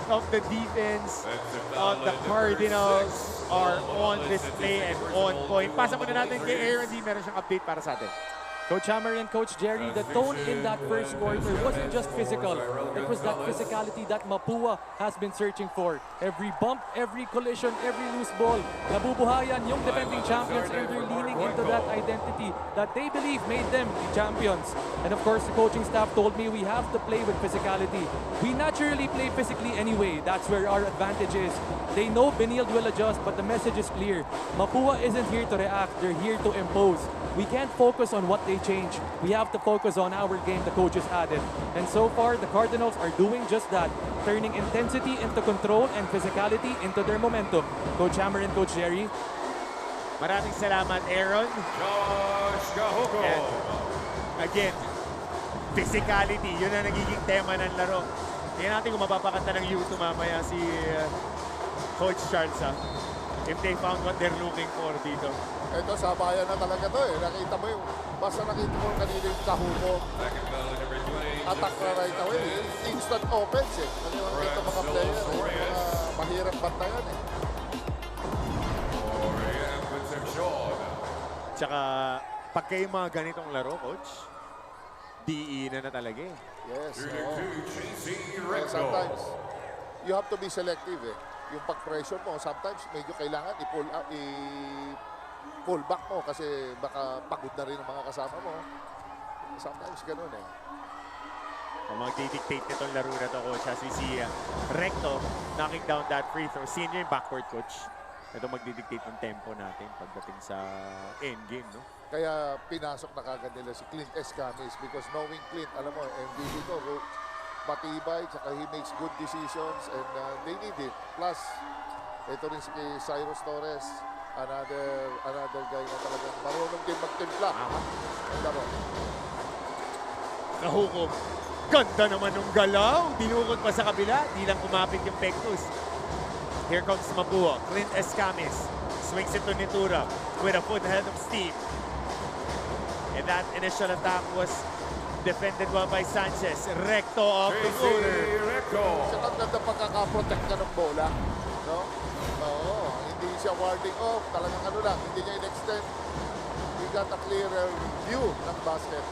A: of the defense of the Cardinals are on display and on point. Pasa muna natin kay Aaron D. Meron siyang update para sa atin.
D: Coach Hammer and Coach Jerry, the tone in that first quarter wasn't just physical. It was that physicality that Mapúa has been searching for. Every bump, every collision, every loose ball, nabubuhayan yung defending champions and they're leaning into that identity that they believe made them the champions. And of course, the coaching staff told me we have to play with physicality. We naturally play physically anyway. That's where our advantage is. They know Benilde will adjust, but the message is clear. Mapúa isn't here to react. They're here to impose. We can't focus on what they change. We have to focus on our game the coaches added. And so far, the Cardinals are doing just that, turning intensity into control and physicality into their momentum. Coach Hammer and Coach Jerry.
A: Maraming salamat, Aaron.
C: Josh Kahuko.
A: And again, physicality, yun ang nagiging tema ng laro. Tingnan natin kung mapapakanta ng YouTube mamaya si Coach Charles, if they found what they're looking for dito.
B: Ito, sabayan na talaga to, eh. Nakita mo yung, basta nakita mo kanina yung Kahuko. Attack na right away. Instant offense, eh. Ano yung ito mga player, eh. Mga mahirap bantayan, eh.
A: Tsaka, pag kayo mga ganitong laro, Coach, DE na talaga eh.
B: Yes, sometimes, you have to be selective, eh. Yung pag-pressure mo, sometimes medyo kailangan pull back mo kasi baka pagod na rin ang mga kasama mo. Sometimes ganun, eh.
A: Kung mag-dictate nitong laro na to, Coach, as we see Recto knocking down that free throw. Senior yung backcourt, Coach. Ito mag-dictate ng tempo natin pagdating sa endgame, no?
B: Kaya pinasok na kagad nila si Clint Escamis because knowing Clint, alam mo, MVP to, matibay, tsaka he makes good decisions and they need it. Plus, ito rin si Cyrus Torres, another guy na talagang marunong din magtimpla. Laro.
A: Kahukom. Ganda naman ng galaw. Dinukot pa sa kabila. Di lang kumapit yung Pectus. Here comes Mapúa. Clint Escamis swings it to Nitura with a foot head of steam. And that initial attack was Defended well by Sanchez. Recto off the
C: JC
A: floater.
C: Recto.
B: Siya ang ganda pagkakaprotect ka ng bola. No? Oo. Hindi siya warding off. Talagang ano lang. Hindi niya in-extend. He got a clearer view ng basket.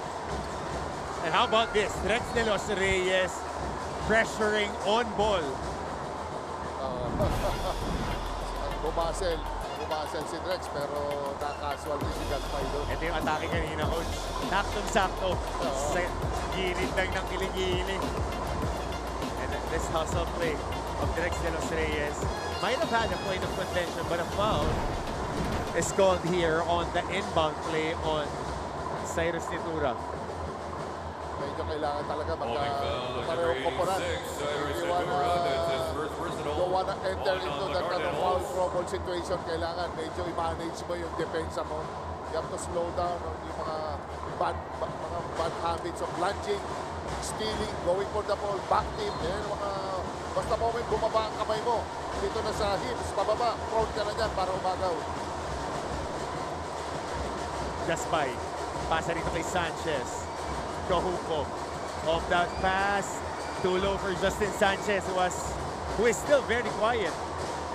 A: And how about this? Rex de los Reyes pressuring on ball. Bumasel si Drex pero na-casual din si Gaspay doon. Ito yung atake kanina, coach. Saktong-sakto. Sa gilid lang ng kilig-gilig. And this hustle play of Rex de los Reyes might have had a point of contention, but a foul is called here on the inbound play on Cyrus Nitura.
B: Medyo kailangan talaga
C: Holding foul,
B: parehong
C: number
B: koponan.
C: 86, Cyrus
B: Hindi
C: Nitura. That's his first personal.
B: don't wanna enter
C: on
B: into
C: the
B: that kind of foul
C: Cardinals.
B: trouble situation. Kailangan medyo i-manage mo yung depensa mo. You have to slow down on yung mga bad habits of lunging, stealing, going for the ball, back tip. Yan, basta moment bumaba ang kamay mo. Dito na sa hips, pababa. Prone ka na dyan para umagaw.
A: Gaspay. Pasa dito kay Sanchez. Kahuko. Off that pass. Too low for Justin Sanchez who is still very quiet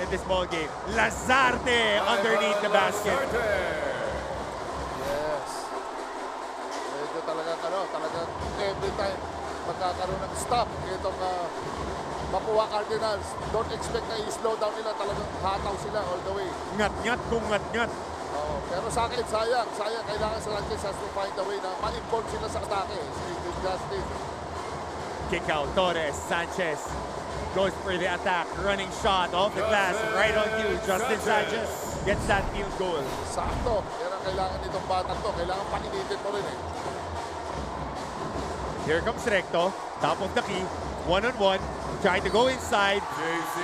A: in this ball game. Lazarte underneath the basket.
B: Yes. Medyo talagang every time magkakaroon ng stop itong Mapúa Cardinals. Don't expect na i-slow down nila. Talagang hataw sila all the way.
A: Ngat-ngat kung ngat-ngat.
B: Pero sa akin, sayang. Kailangan sa Sanchez has to find a way na ma-involve sila sa atake. Justin.
A: Kick out. Torres. Sanchez goes for the attack. Running shot off the glass. Right on cue. Justin Sanchez gets that field goal.
B: Sakto. Yan ang kailangan nitong batang to. Kailangan painitin mo rin eh.
A: Here comes Recto. Top of the key. One-on-one. Trying to go inside.
C: JC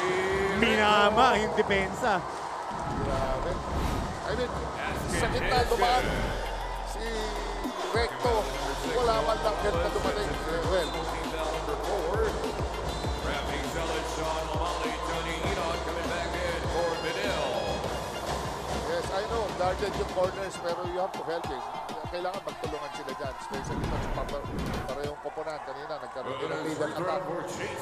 A: Minama yung depensa.
B: Grabe. I mean, sa gitna dumaan si Recto. Wala man lang head na dumating. Well,
C: number 4. Wrapping zealot Sean O'Malley, Tony Enoch coming back in for Benilde.
B: yes, I know. Guarded yung corners pero you have to help him. Kailangan magtulungan sila dyan. Especially pag parehong koponan kanina. Nagkaroon din ng legal attack.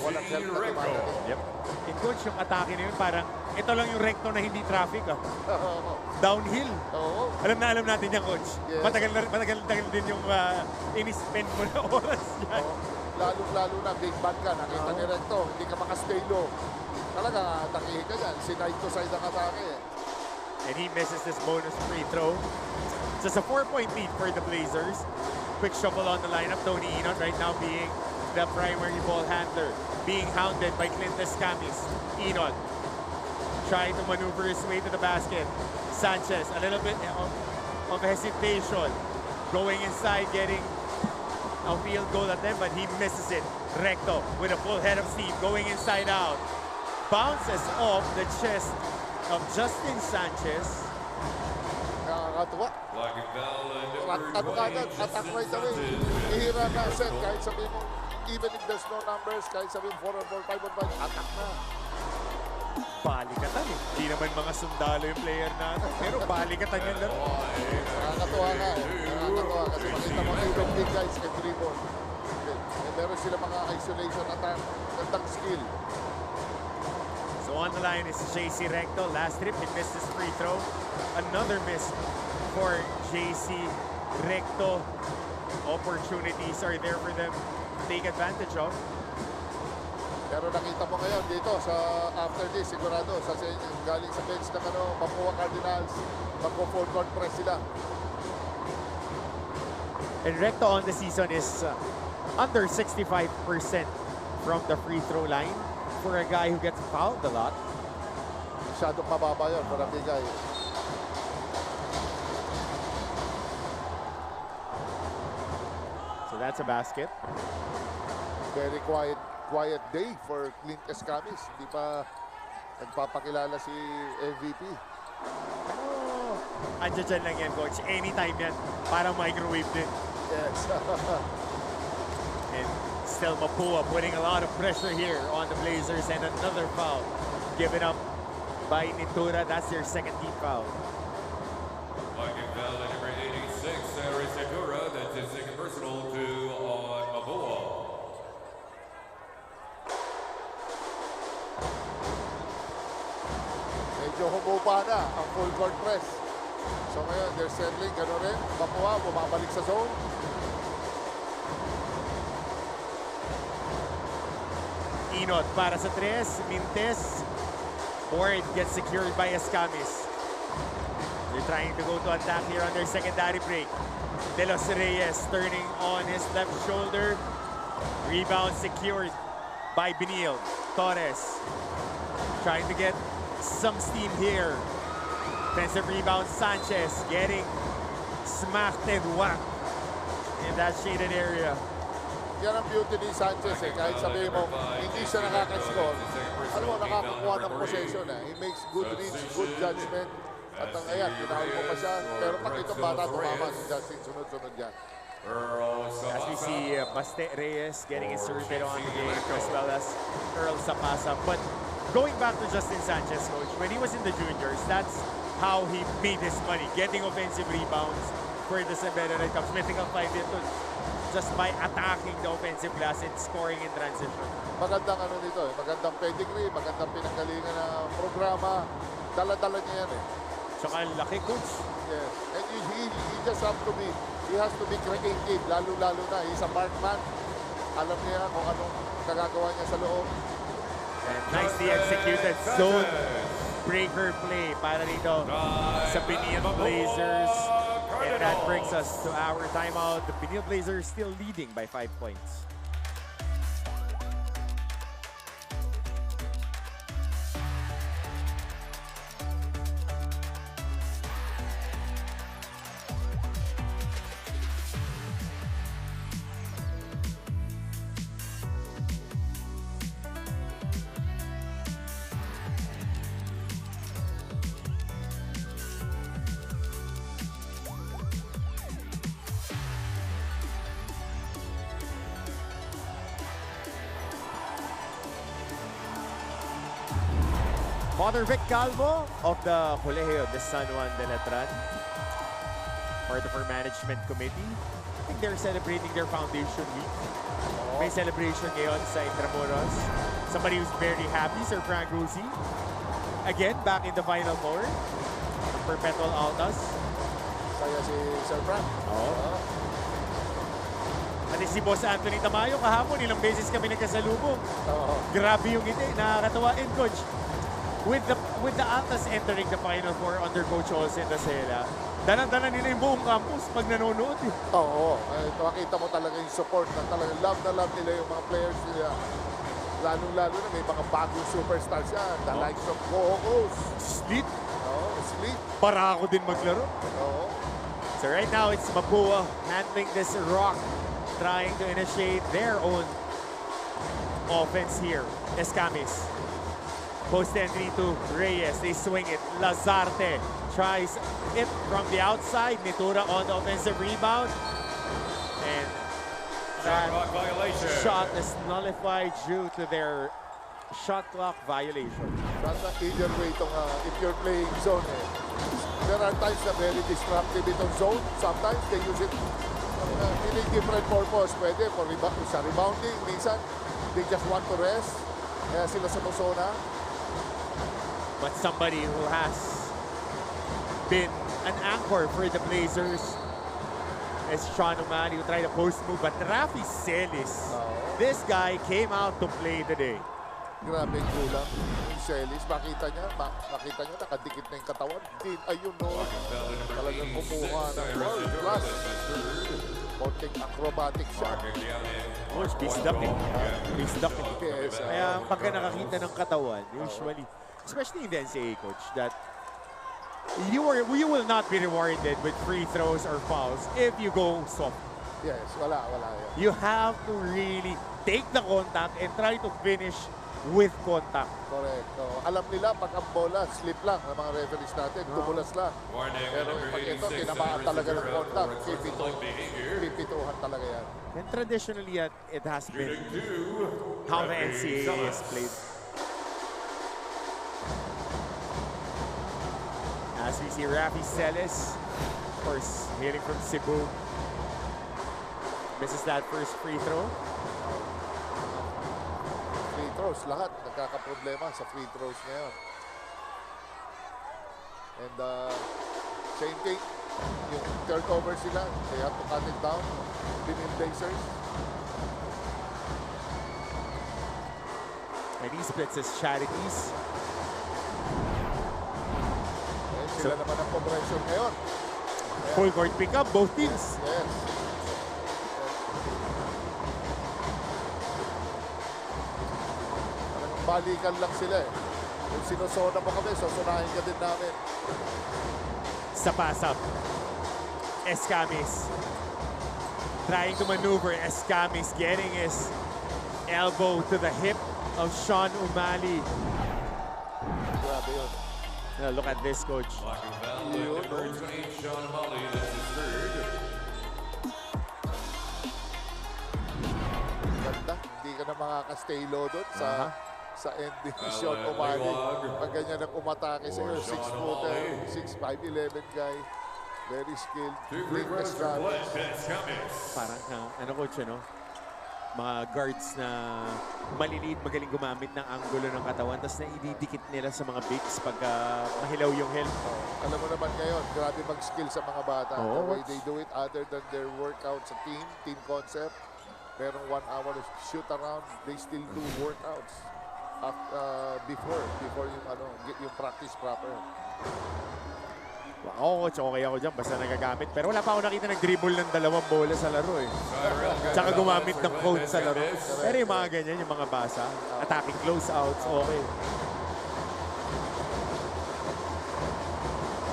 B: Walang help na dumadating.
A: Yep. In coach, yung atake na yun, parang ito lang yung Recto na hindi traffic. Downhill.
B: Oo.
A: Alam natin yan, coach.
B: Yes.
A: Matagal din yung in-spend mo na oras yan.
B: Lalo na big bad ka. Nakita ni Recto. Hindi ka makastay low. Talaga, atakihin ka dyan. Side to side ang atake.
A: And he misses this bonus free throw. Just a 4-point lead for the Blazers. Quick shuffle on the lineup. Tony Enoch right now being the primary ball handler. Being hounded by Clint Escamis. Enoch trying to maneuver his way to the basket. Sanchez, a little bit of hesitation. Going inside, getting a field goal at them, but he misses it. Recto with a full head of steam. Going inside out. Bounces off the chest of Justin Sanchez.
B: Nakakatuwa.
C: Blocking foul and number
B: Ano kagad,
C: 20,
B: attack
C: Justin
B: right away.
C: Sanchez.
B: Ihira na set, kahit sabihin mo, even if there's no numbers, kahit sabihin 4-on-4, 5-on-5, attack na.
A: Balikatan eh. Di naman mga sundalo yung player natin. Pero balikatan yun lang.
B: Nakakatuwa nga eh. Nakakatuwa kasi makita mo even big guys can dribble. Meron sila mga isolation attack, gandang skill.
A: So on the line is JC Recto. Last trip, he missed his free throw. Another miss for JC Recto. Opportunities are there for them to take advantage of.
B: Pero nakita mo ngayon dito sa after this, sigurado sa galing sa bench ng Mapúa Cardinals, magpo-full court press sila.
A: And Recto on the season is under 65% from the free throw line for a guy who gets fouled a lot.
B: Masyadong mababa yun para bigay.
A: So that's a basket.
B: Very quiet day for Clint Escamis. Hindi pa nagpapakilala si MVP.
A: Andiyan dyan lang yan, coach. Anytime yan. Parang microwave din.
B: Yes.
A: And still Mapúa putting a lot of pressure here on the Blazers, and another foul given up by Nitura. That's their second team foul.
C: Blocking foul at number 86, Cyrus Nitura. That's his second personal to
B: humupa na ang full court press. So ngayon, they're settling, gano'n rin. Mapúa, bumabalik sa zone.
A: Inot para sa 3, Mintes. Board gets secured by Escamis. They're trying to go to attack here on their secondary break. De Los Reyes turning on his left shoulder. Rebound secured by Benilde. Torres trying to get some steam here. Defensive rebound, Sanchez getting smacked and whacked in that shaded area.
B: Yan ang beauty ni Sanchez eh. Kahit sabihin mo, hindi siya nakaka-score. Ano mo, nakakakuha ng possession eh. He makes good reads, good judgment. At ang ayan, ginawin mo pa siya. Pero pag itong bata, tumama si Justin. Sunod-sunod yan.
A: As we see Baste Reyes getting inserted on the game as well as Earl Sapasa. But going back to Justin Sanchez, coach, when he was in the juniors, that's how he made his money. Getting offensive rebounds for the Beda that comes. Mythical 5 dito. Just by attacking the offensive glass and scoring in transition.
B: Magandang ano dito eh. Magandang pedigree, magandang pinanggalingan na programa. Dala-dala niya yan eh.
A: Tsaka laki, coach.
B: Yes. And he just have to be, he has to be creative. Lalo-lalo na. He's a markman. Alam niya kung anong nagagawa niya sa loob.
A: And nicely executed zone breaker play para dito sa Benilde Blazers. And that brings us to our timeout. The Benilde Blazers still leading by 5 points. Father Vic Calvo of the Colegio de San Juan de Letran, part of our management committee. I think they're celebrating their foundation week. May celebration ngayon sa Intramuros. Somebody who's very happy, Sir Frank Rusi. Again, back in the Final Four. Perpetual Altas.
B: Saya si Sir Frank.
A: At si Boss Anthony Tamayo kahapon, ilang beses kami nagkasalubong. Grabe yung ngiti, nakakatawa. And coach, with the Altas entering the Final Four under Coach Olsen Dasela, dala-dala nila yung buong campus pag nanonood.
B: Oo. Makita mo talaga yung support na talaga love na love nila yung mga players nila. Lalo-lalo na may mga bagong superstars yan. The likes of Go-Go's.
A: Sleep.
B: Sleep.
A: Para ako din maglaro. So right now, it's Mapúa handling this rock, trying to initiate their own offense here. Escamis. Post entry to Reyes. They swing it. Lazarte tries it from the outside. Mitura on the offensive rebound. And that shot is nullified due to their shot clock violation.
B: That's either way itong if you're playing zone eh. There are times na very disruptive itong zone. Sometimes they use it in a different purpose. Pwede for sa rebounding. Minsan, they just want to rest. Kaya sila sumusona.
A: But somebody who has been an anchor for the Blazers is Sean O'Malley, who tried a post move. But Rafi Celis, this guy came out to play today.
B: Grabe yung gulang. Yung Celis, makita niya, nakadikit na yung katawan. Ayun no, talagang kumuha ng world class. Konting acrobatic shot.
A: Coach, bisdak eh. Bisdak eh.
B: Yes,
A: Kaya pagka nakakita ng katawan, usually, especially in the NCAA, coach, that you will not be rewarded with free throws or fouls if you go soft.
B: Yes, wala yan.
A: You have to really take the contact and try to finish with contact.
B: Correct. Alam nila pag ang bola, slip lang ng mga referees natin, tumulas lang. Pero pag ito, tinamaan talaga ng contact, pipituhan talaga yan.
A: And traditionally, it has been how the NCAA is played. As we see Rafi Celis, of course, hitting from Cebu. Misses that first free throw.
B: Free throws, lahat nagkakaproblema sa free throws ngayon. And same thing, yung third over sila, they have to cut it down. Benilde Blazers.
A: And he splits his charities.
B: And sila naman ang compression ngayon.
A: Full court pickup, both teams.
B: Yes. Parang balikan lang sila eh. Kung sinusona mo kami, susunahin ka din namin.
A: Sa pass-up. Escamis. Trying to maneuver. Escamis getting his elbow to the hip of Sean Umali.
B: Grabe yun.
A: Now look at this, coach.
C: Number 20, Sean O'Malley, that's his third.
B: Ganda. Hindi ka na makakastay low doon sa Intermission Umali. Pag ganyan ang umatake sa iyo, 6-footer, 6'5", 11 guy. Very skilled. Fitness guy.
A: Parang, ano coach, ano? Mga guards na maliliit, magaling gumamit ng angulo ng katawan, tapos naididikit nila sa mga bigs pag mahilaw yung helm.
B: Alam mo naman ngayon, grabe mag-skill sa mga bata. The way they do it, other than their workout sa team concept, merong 1 hour of shoot around, they still do workouts before yung practice proper.
A: Oo, coach, okay ako dyan, basta nagagamit. Pero wala pa ako nakita nag-dribble ng 2 bola sa laro eh. Tsaka gumamit ng code sa laro. Pero yung mga ganyan, yung mga basa, attacking closeouts, okay.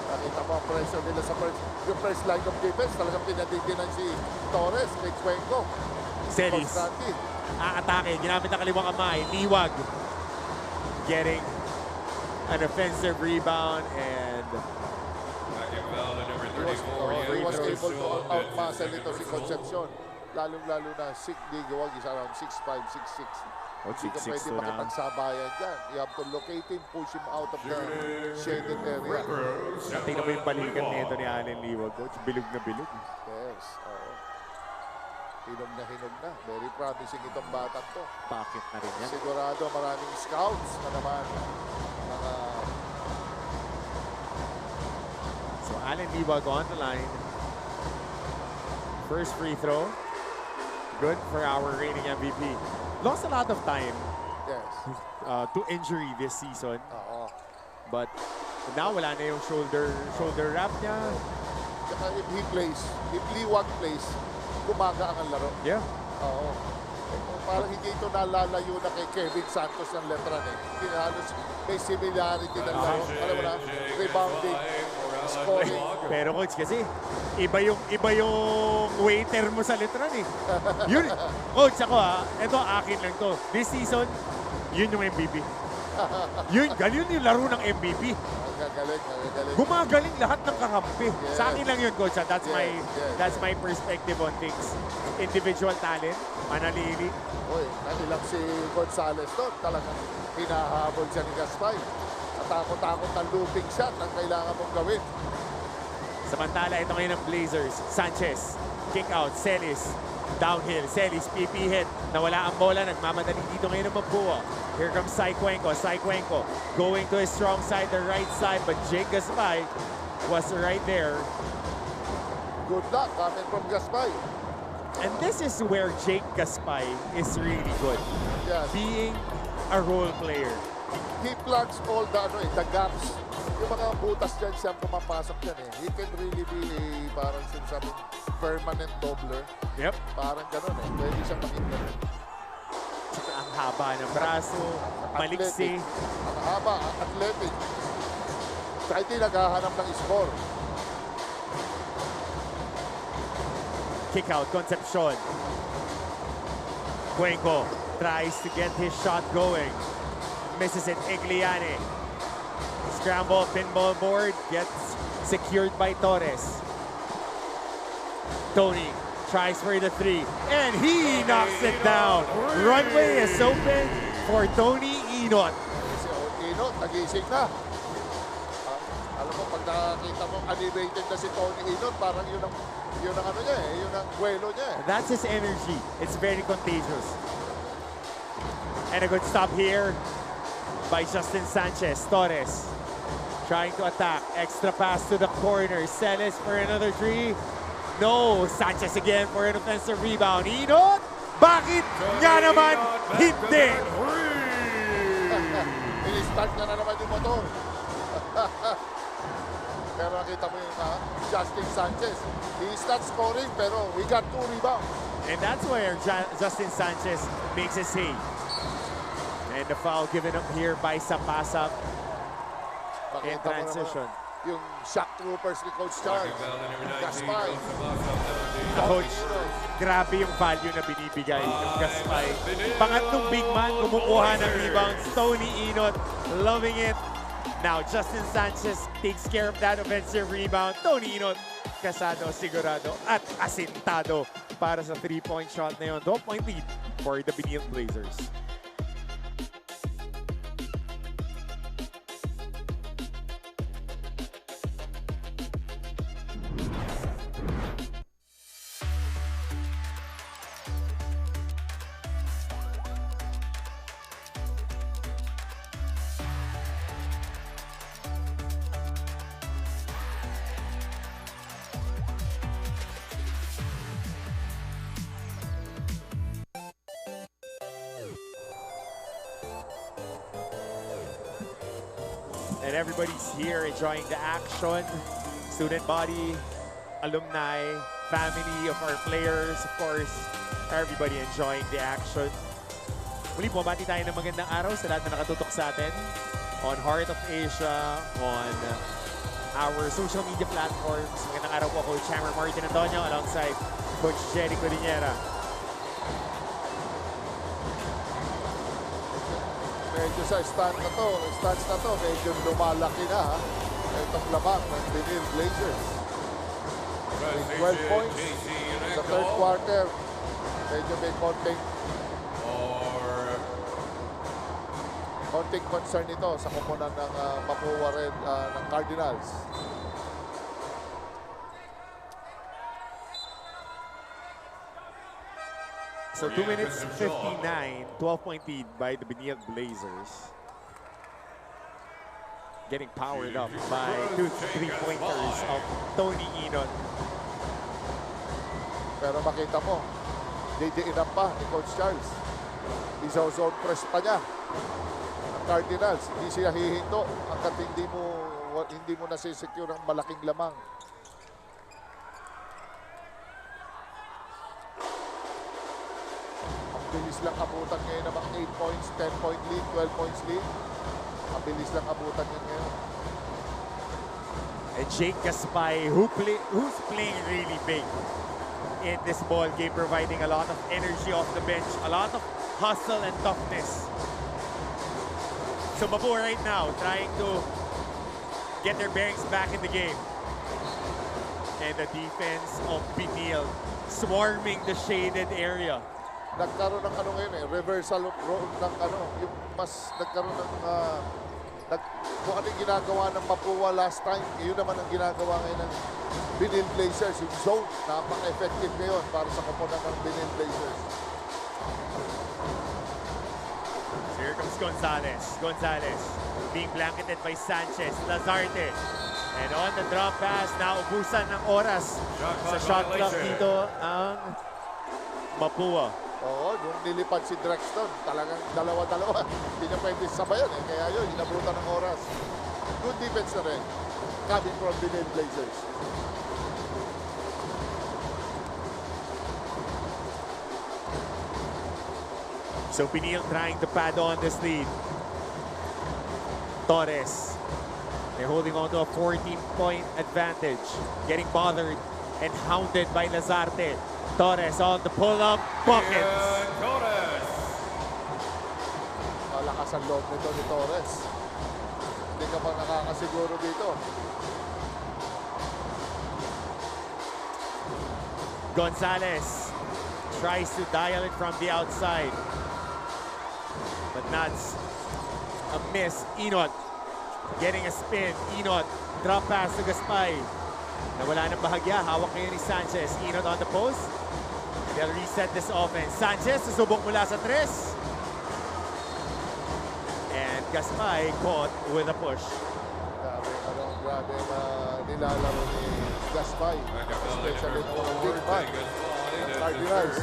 B: Nakita mo ang pressure nila sa yung first line of defense. Talagang pinadidinan si Torres, kay Cuenco.
A: Celis. Atake, ginamit ang kaliwang kamay. Liwag. Getting an offensive rebound and
B: he was able to outmuscle ito si Concepcion. Lalong-lalo na Liwag is around 6'5", 6'6". Hindi ka pwede makipagsabayan dyan. You have to locate him, push him out of the shaded area.
A: tingnan mo yung balikan nito ni Allen Liwag, coach. Bilog na bilog.
B: Yes, oo. Hinog na. Very promising itong batang to.
A: Bakit na rin yan?
B: Sigurado maraming scouts na naman.
A: So Allen Liwag on the line. First free throw. Good for our reigning MVP. Lost a lot of time
B: Yes.
A: to injury this season.
B: Oo.
A: But now wala na yung shoulder wrap niya.
B: Tsaka if Liwag plays, gumaga ang laro.
A: Yeah.
B: Oo. Parang hindi ito nalalayo na kay Kevin Santos ng Letran eh. Hindi halos may similarity ng laro. Alam mo na, rebounding, scoring.
A: Pero coach kasi iba yung waiter mo sa Letran eh. Yun, coach ako ito akin lang to. This season, yun yung MVP. Yun yung laro ng MVP.
B: Gagaling.
A: Gumagaling lahat ng kakampi.
B: Yes.
A: Sa akin lang yun, coach. That's
B: Yes.
A: my perspective on things. Individual talent, manalili.
B: Uy, nakilang si Gonzales doon. Talagang hinahabol siya ni Gaspay. Takot-takot ng looping shot ang kailangan mong gawin.
A: Samantala, ito ngayon ng Blazers. Sanchez, kick out, Celis, downhill, Celis, PP hit. Nawala ang bola, nagmamadali dito ngayon ng Mapúa. Here comes Sai Cuenco, going to his strong side, the right side, but Jake Gaspay was right there.
B: Good luck coming from Gaspay.
A: And this is where Jake Gaspay is really good.
B: Yes.
A: Being a role player.
B: He plugs all the gaps. Yung mga butas dyan siya pumapasok dyan eh. He can really be parang sinasabing permanent doubler.
A: Yep.
B: Parang ganun eh. Pwede siyang maging ganun.
A: Ang haba ng braso, maliksi.
B: Ang haba, athletic. Saka hindi naghahanap ng score.
A: Kick out, Concepcion. Cuenco tries to get his shot going. Misses it, Igliane. Scramble, pinball board, gets secured by Torres. Tony tries for the 3, and he knocks it down. Runway is open for Tony Inot.
B: Si Inot, nagising na. Alam mo, pag nakakita mo animated na si Tony Inot, parang yun ang ano niya eh, yun ang kwelo niya eh.
A: That's his energy. It's very contagious. And a good stop here by Justin Sanchez. Torres trying to attack. Extra pass to the corner. Celis for another three. No. Sanchez again for an offensive rebound. Inot! Bakit nga naman hindi?
B: Ini-start na naman yung motor. Pero nakita mo yung Justin Sanchez. He starts scoring pero we got 2 rebounds.
A: And that's where Justin Sanchez makes his hay. And the foul given up here by Sapasap in transition.
B: Yung shock troopers ni Coach Charles. Gaspay.
A: Coach, grabe yung value na binibigay ng Gaspay. Pangatlong big man, kumukuha ng rebounds. Tony Inot, loving it. Now, Justin Sanchez takes care of that offensive rebound. Tony Inot, kasado, sigurado, at asintado para sa 3-point shot na yun. 12-point lead for the Benilde Blazers. And everybody's here enjoying the action. Student body, alumni, family of our players, of course, everybody enjoying the action. Muli po, bati tayo ng magandang araw sa lahat na nakatutok sa atin on Heart of Asia, on our social media platforms. Magandang araw po, Coach Hammer Martin Antonio alongside Coach Jerry Codinera.
B: Medyo sa stance na to, medyo lumalaki na ha. Itong labang ng Benilde Blazers. 12 points sa third quarter. Medyo may konting concern ito sa koponan ng Mapúa rin ng Cardinals.
A: So 2 minutes 59, 12-point lead by the Benilde Blazers. Getting powered up by 2 3-pointers of Tony Inot.
B: Pero makita mo, didiinan pa ni Coach Charles. Iso-zone press pa niya. Ang Cardinals, hindi siya hihinto hanggat hindi mo nasisecure ang malaking lamang. Bilis lang abutan ngayon ng mga 8 points, 10-point lead, 12 points lead. Mabilis lang abutan yan ngayon.
A: And Jake Gaspay, who's playing really big in this ball game, providing a lot of energy off the bench, a lot of hustle and toughness. So Mapúa right now trying to get their bearings back in the game. And the defense of Benilde swarming the shaded area.
B: Nagkaroon ng ngayon reversal of role ng yung mas nagkaroon ng kung ano yung ginagawa ng Mapúa last time, yun naman ang ginagawa ngayon ng Benilde Blazers. Yung zone, napaka-effective ngayon para sa koponan ng Benilde Blazers.
A: So here comes Gonzalez. Gonzalez being blanketed by Sanchez, Lazarte. And on the drop pass, naubusan ng oras sa shot clock dito ang Mapúa.
B: Oo, nung nilipad si Drexton, talagang dalawa-dalawa. Hindi niya pwede sabayan kaya yun, inabutan ng oras. Good defense na rin, coming from the Benilde Blazers.
A: So Benilde trying to pad on this lead. Torres, they're holding on to a 14-point advantage. Getting bothered and hounded by Lazarte. Torres on the pull-up, buckets.
B: Malakas ang loob nito ni Torres. Hindi ka pa nakakasiguro dito.
A: Gonzalez tries to dial it from the outside. But that's a miss. Inot getting a spin. Inot, drop pass to Gaspay. Nawala ng bahagya. Hawak ngayon ni Sanchez. Inot on the post. They'll reset this offense. Sanchez, susubok mula sa 3. And Gaspay caught with a push.
B: grabe na nilalaro ni Gaspay. Especially ng big man ng Cardinals.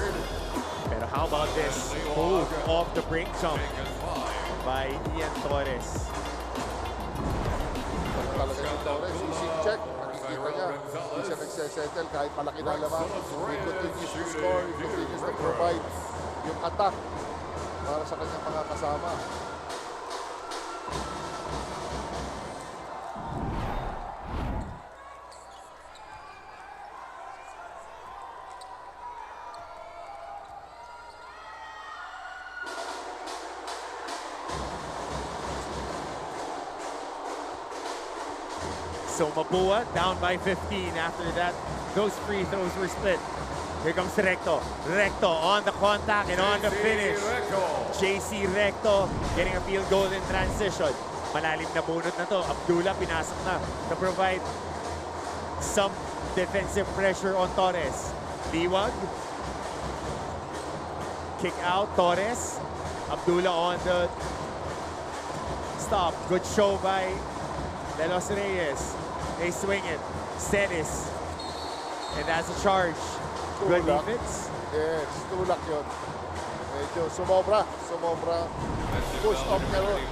A: Pero how about this move off the break jump by Ian Torres?
B: Talaga yung Torres, easy check. Nakikita niya, hindi siya nagsesettle kahit malaki na lamang. He continues to score, he continues to provide yung attack para sa kanyang mga kasama.
A: So Mapúa down by 15. After that, those free throws were split. Here comes Recto. Recto on the contact and on the finish. JC Recto getting a field goal in transition. Malalim na bunot na to. Abdullah pinasok na to provide some defensive pressure on Torres. Liwag. Kick out Torres. Abdullah on the stop. Good show by De Los Reyes. They swing it. Celis. And that's a charge. Good defense.
B: Yes, tulak yun. Medyo sumobra. Push off niya ron.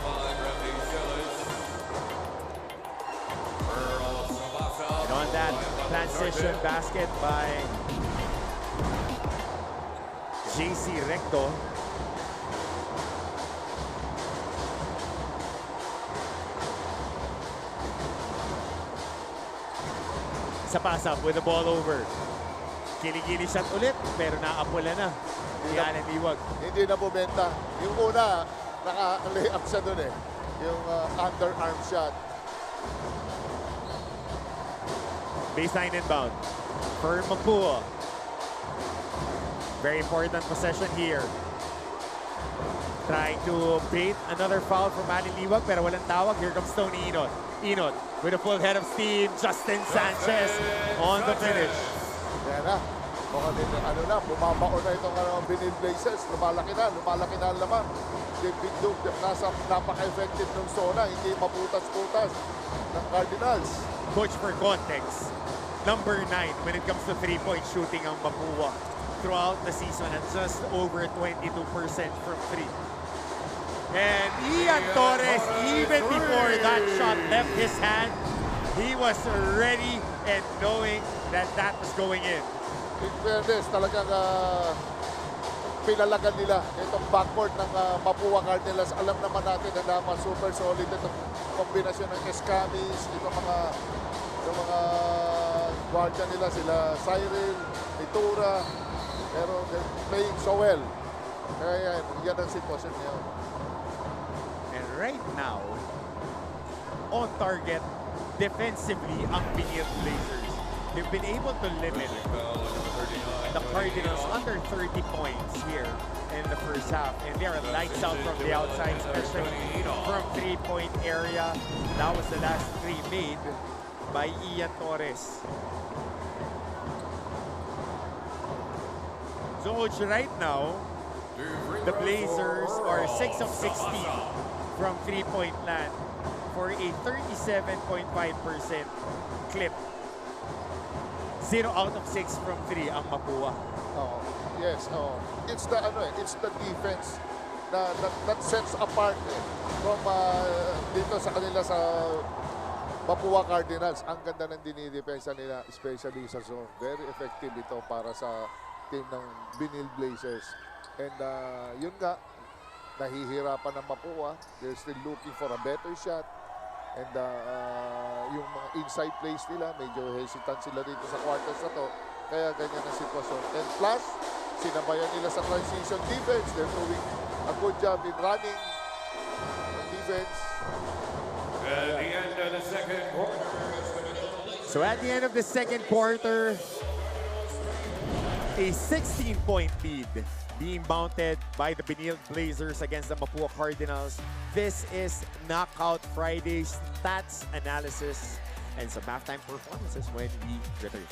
A: And on that transition basket by JC Recto. Sa pass up with the ball over. Kiligili shot ulit, pero naapula na. Yan ang Liwag.
B: Hindi na bumenta. Yung una, naka-layup siya dun eh. Yung underarm shot.
A: Baseline inbound for Mapúa. Very important possession here. Trying to bait another foul from Manny Liwag, pero walang tawag. Here comes Tony Inot. Inot with a full head of steam. Justin Sanchez on the finish.
B: Yan na. Mukhang din, bumabaon na itong Benilde Blazers. Lumalaki na ang laman. Napaka-effective ng zona. Hindi maputas-putas ng Cardinals.
A: Coach, for context, number 9 when it comes to three-point shooting ang Mapúa throughout the season at just over 22% from three. And Ian Torres, even before that shot left his hand, he was ready and knowing that that was going in.
B: In fairness, talagang pinalagan nila itong backcourt ng Mapúa Cardinals. Alam naman natin na dapat super solid itong kombinasyon ng Escamis, itong mga guardia nila, sila Cyril, Itura, pero they're playing so well. Kaya yan ang sitwasyon niya.
A: And right now, on target, defensively, ang Benilde Blazers. They've been able to limit the Cardinals under 30 points here in the first half. And they are lights out from the outside, especially from three-point area. That was the last three made by Ian Torres. So, right now, the Blazers are 6 of 16 from three-point land for a 37.5% clip. 0 out of 6 from 3 ang Mapúa.
B: Oh, yes, it's the defense that sets apart from dito sa kanila sa Mapúa Cardinals. Ang ganda ng dinidepensa nila, especially sa zone. Very effective ito para sa team ng Benilde Blazers. And yun nga, nahihirapan ng Mapúa. They're still looking for a better shot. And yung mga inside plays nila, medyo hesitant sila dito sa quarters na to. Kaya ganyan ang sitwasyon. And plus, sinabayan nila sa transition defense. They're doing a good job in running defense.
C: At the end of the second quarter.
A: So at the end of the second quarter, a 16-point lead being mounted by the Benilde Blazers against the Mapúa Cardinals. This is Knockout Friday stats analysis and some halftime performances when we return.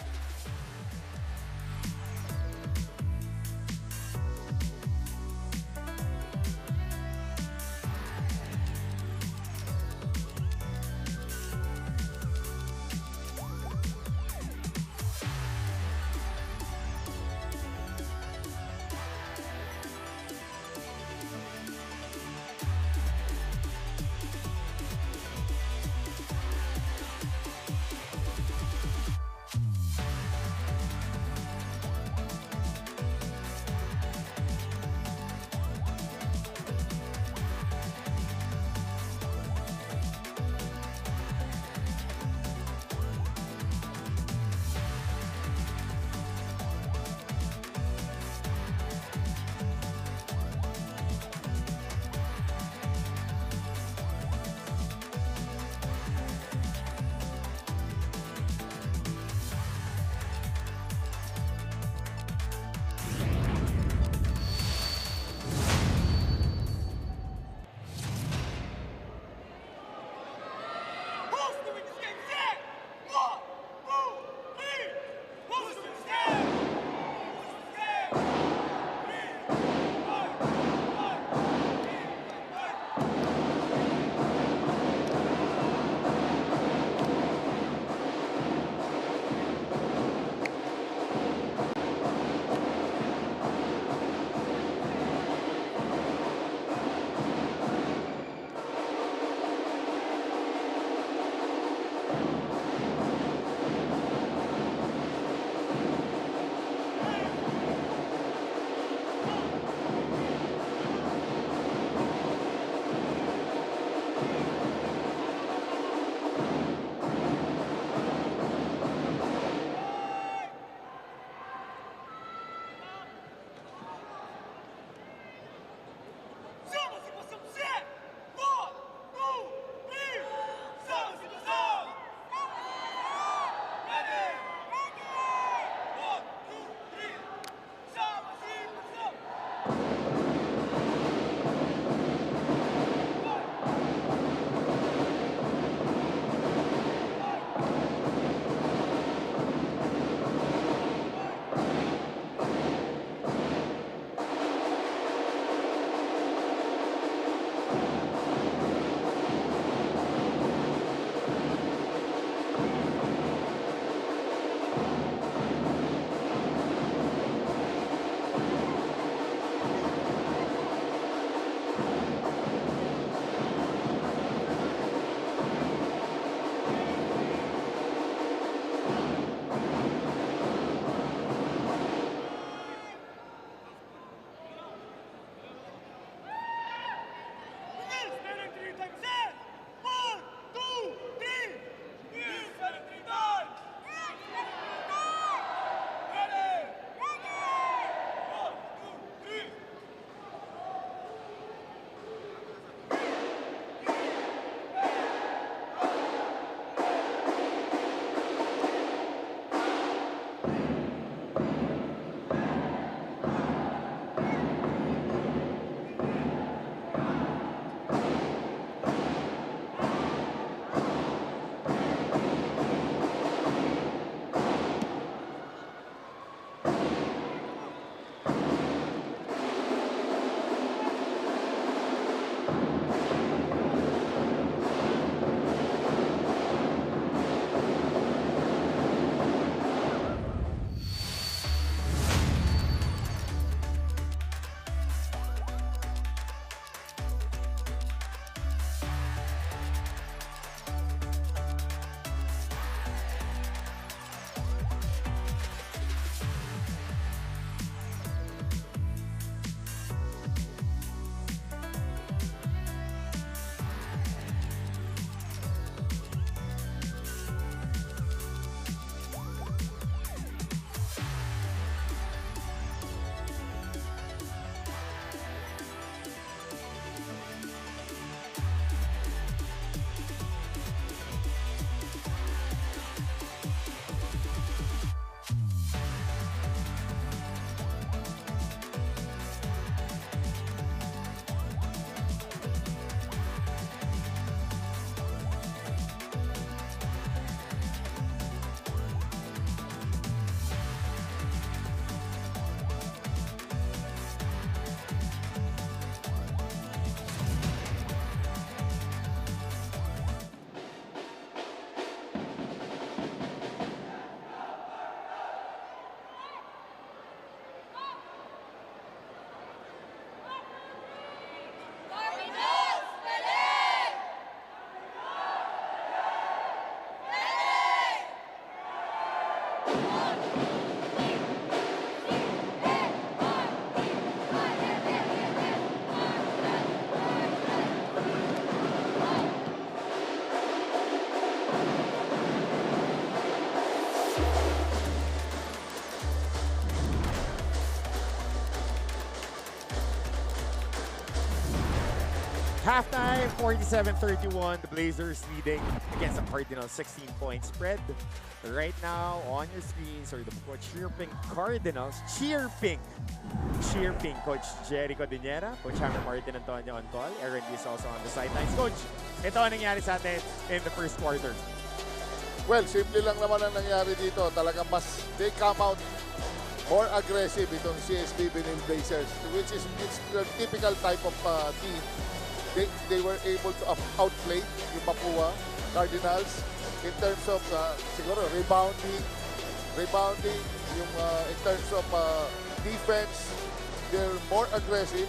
A: Halftime, 47-31. The Blazers leading against the Cardinals, 16-point spread. Right now, on your screens are the chirping Cardinals. Chirping Coach Jericho Dinera, Coach Hammer Martin Antonio on call. Aaron is also on the sidelines. Coach, ito ang nangyari sa atin in the first quarter.
B: Well, simple lang naman ang nangyari dito. Talagang mas they come out more aggressive itong CSB Benilde Blazers, which is it's the typical type of team. They were able to outplay yung Mapúa Cardinals in terms of siguro rebounding yung in terms of defense. They're more aggressive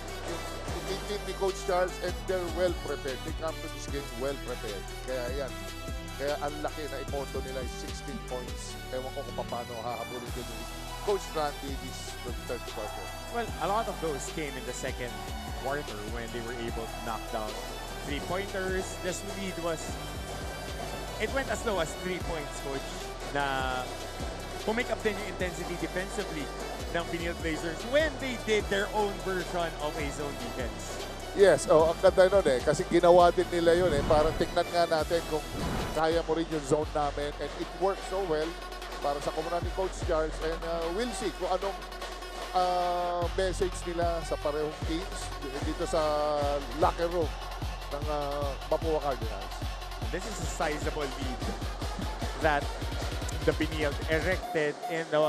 B: yung team ni Coach Charles, and they're well prepared. They come to this game well prepared. Kaya ang laki na ipondo nila is 16 points. Ewan ko kung paano hahabulin din ni Coach Randy this third quarter.
A: Well, a lot of those came in the second quarter when they were able to knock down three-pointers. This lead was, it went as low as 3 points, Coach, na pumake up din yung intensity defensively ng Benilde Blazers when they did their own version of a zone defense.
B: Yes, ang ganda nun kasi ginawa din nila yun Parang tignan nga natin kung kaya mo rin yung zone namin, and it worked so well para sa komunidad ni Coach Charles, and we'll see kung anong message nila sa parehong teams dito sa locker room ng Mapúa Cardinals.
A: This is a sizable lead that the Benilde erected in the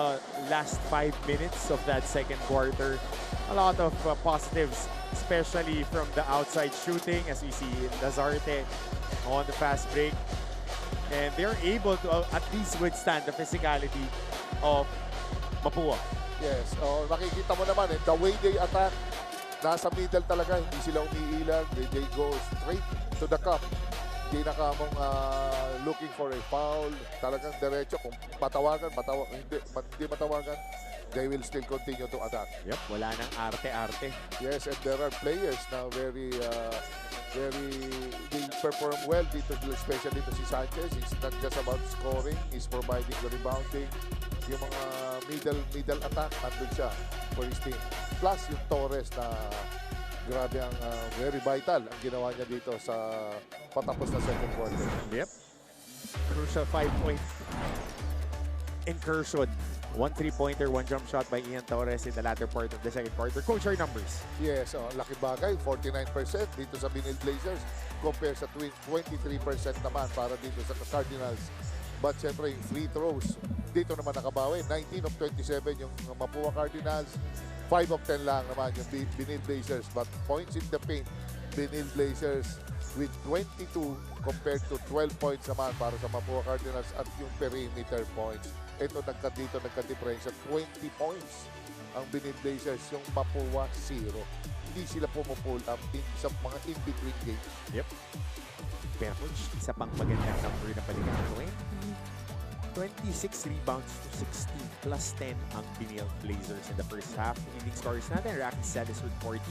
A: last 5 minutes of that second quarter. A lot of positives, especially from the outside shooting, as we see Lazarte on the fast break. And they're able to at least withstand the physicality of Mapúa.
B: Yes, nakikita mo naman the way they attack, nasa middle talaga, hindi sila umiilag, they go straight to the cup. Hindi na kamong looking for a foul, talagang diretso, kung matawagan, hindi matawagan, they will still continue to attack.
A: Yep, wala nang arte-arte.
B: Yes, and there are players na very they perform well dito, especially dito si Sanchez. It's not just about scoring, he's providing the rebounding. Yung mga middle attack, nandun siya for his team. Plus yung Torres na grabe ang very vital ang ginawa niya dito sa patapos na second quarter.
A: Yep. Crucial 5-point incursion. 1 3-pointer, 1 jump shot by Ian Torres in the latter part of the second quarter. Coach, our numbers.
B: Yes, laki bagay. 49% dito sa Benilde Blazers compared sa 23% naman para dito sa Cardinals. But syempre, yung free throws, dito naman nakabawi. 19 of 27 yung Mapúa Cardinals. 5 of 10 lang naman yung Benilde Blazers. But points in the paint, Benilde Blazers with 22 compared to 12 points naman para sa Mapúa Cardinals, at yung perimeter points. Ito nagka-differential 20 points ang Benilde Blazers, yung Mapúa 0. Hindi sila pumu-pull up sa mga in-between games.
A: Yep. Pero Coach, isa pang magandang number na balikan ko 26 rebounds to 16 plus 10 ang Benilde Blazers in the first half. Ending scores natin, Rocky Celis with 14,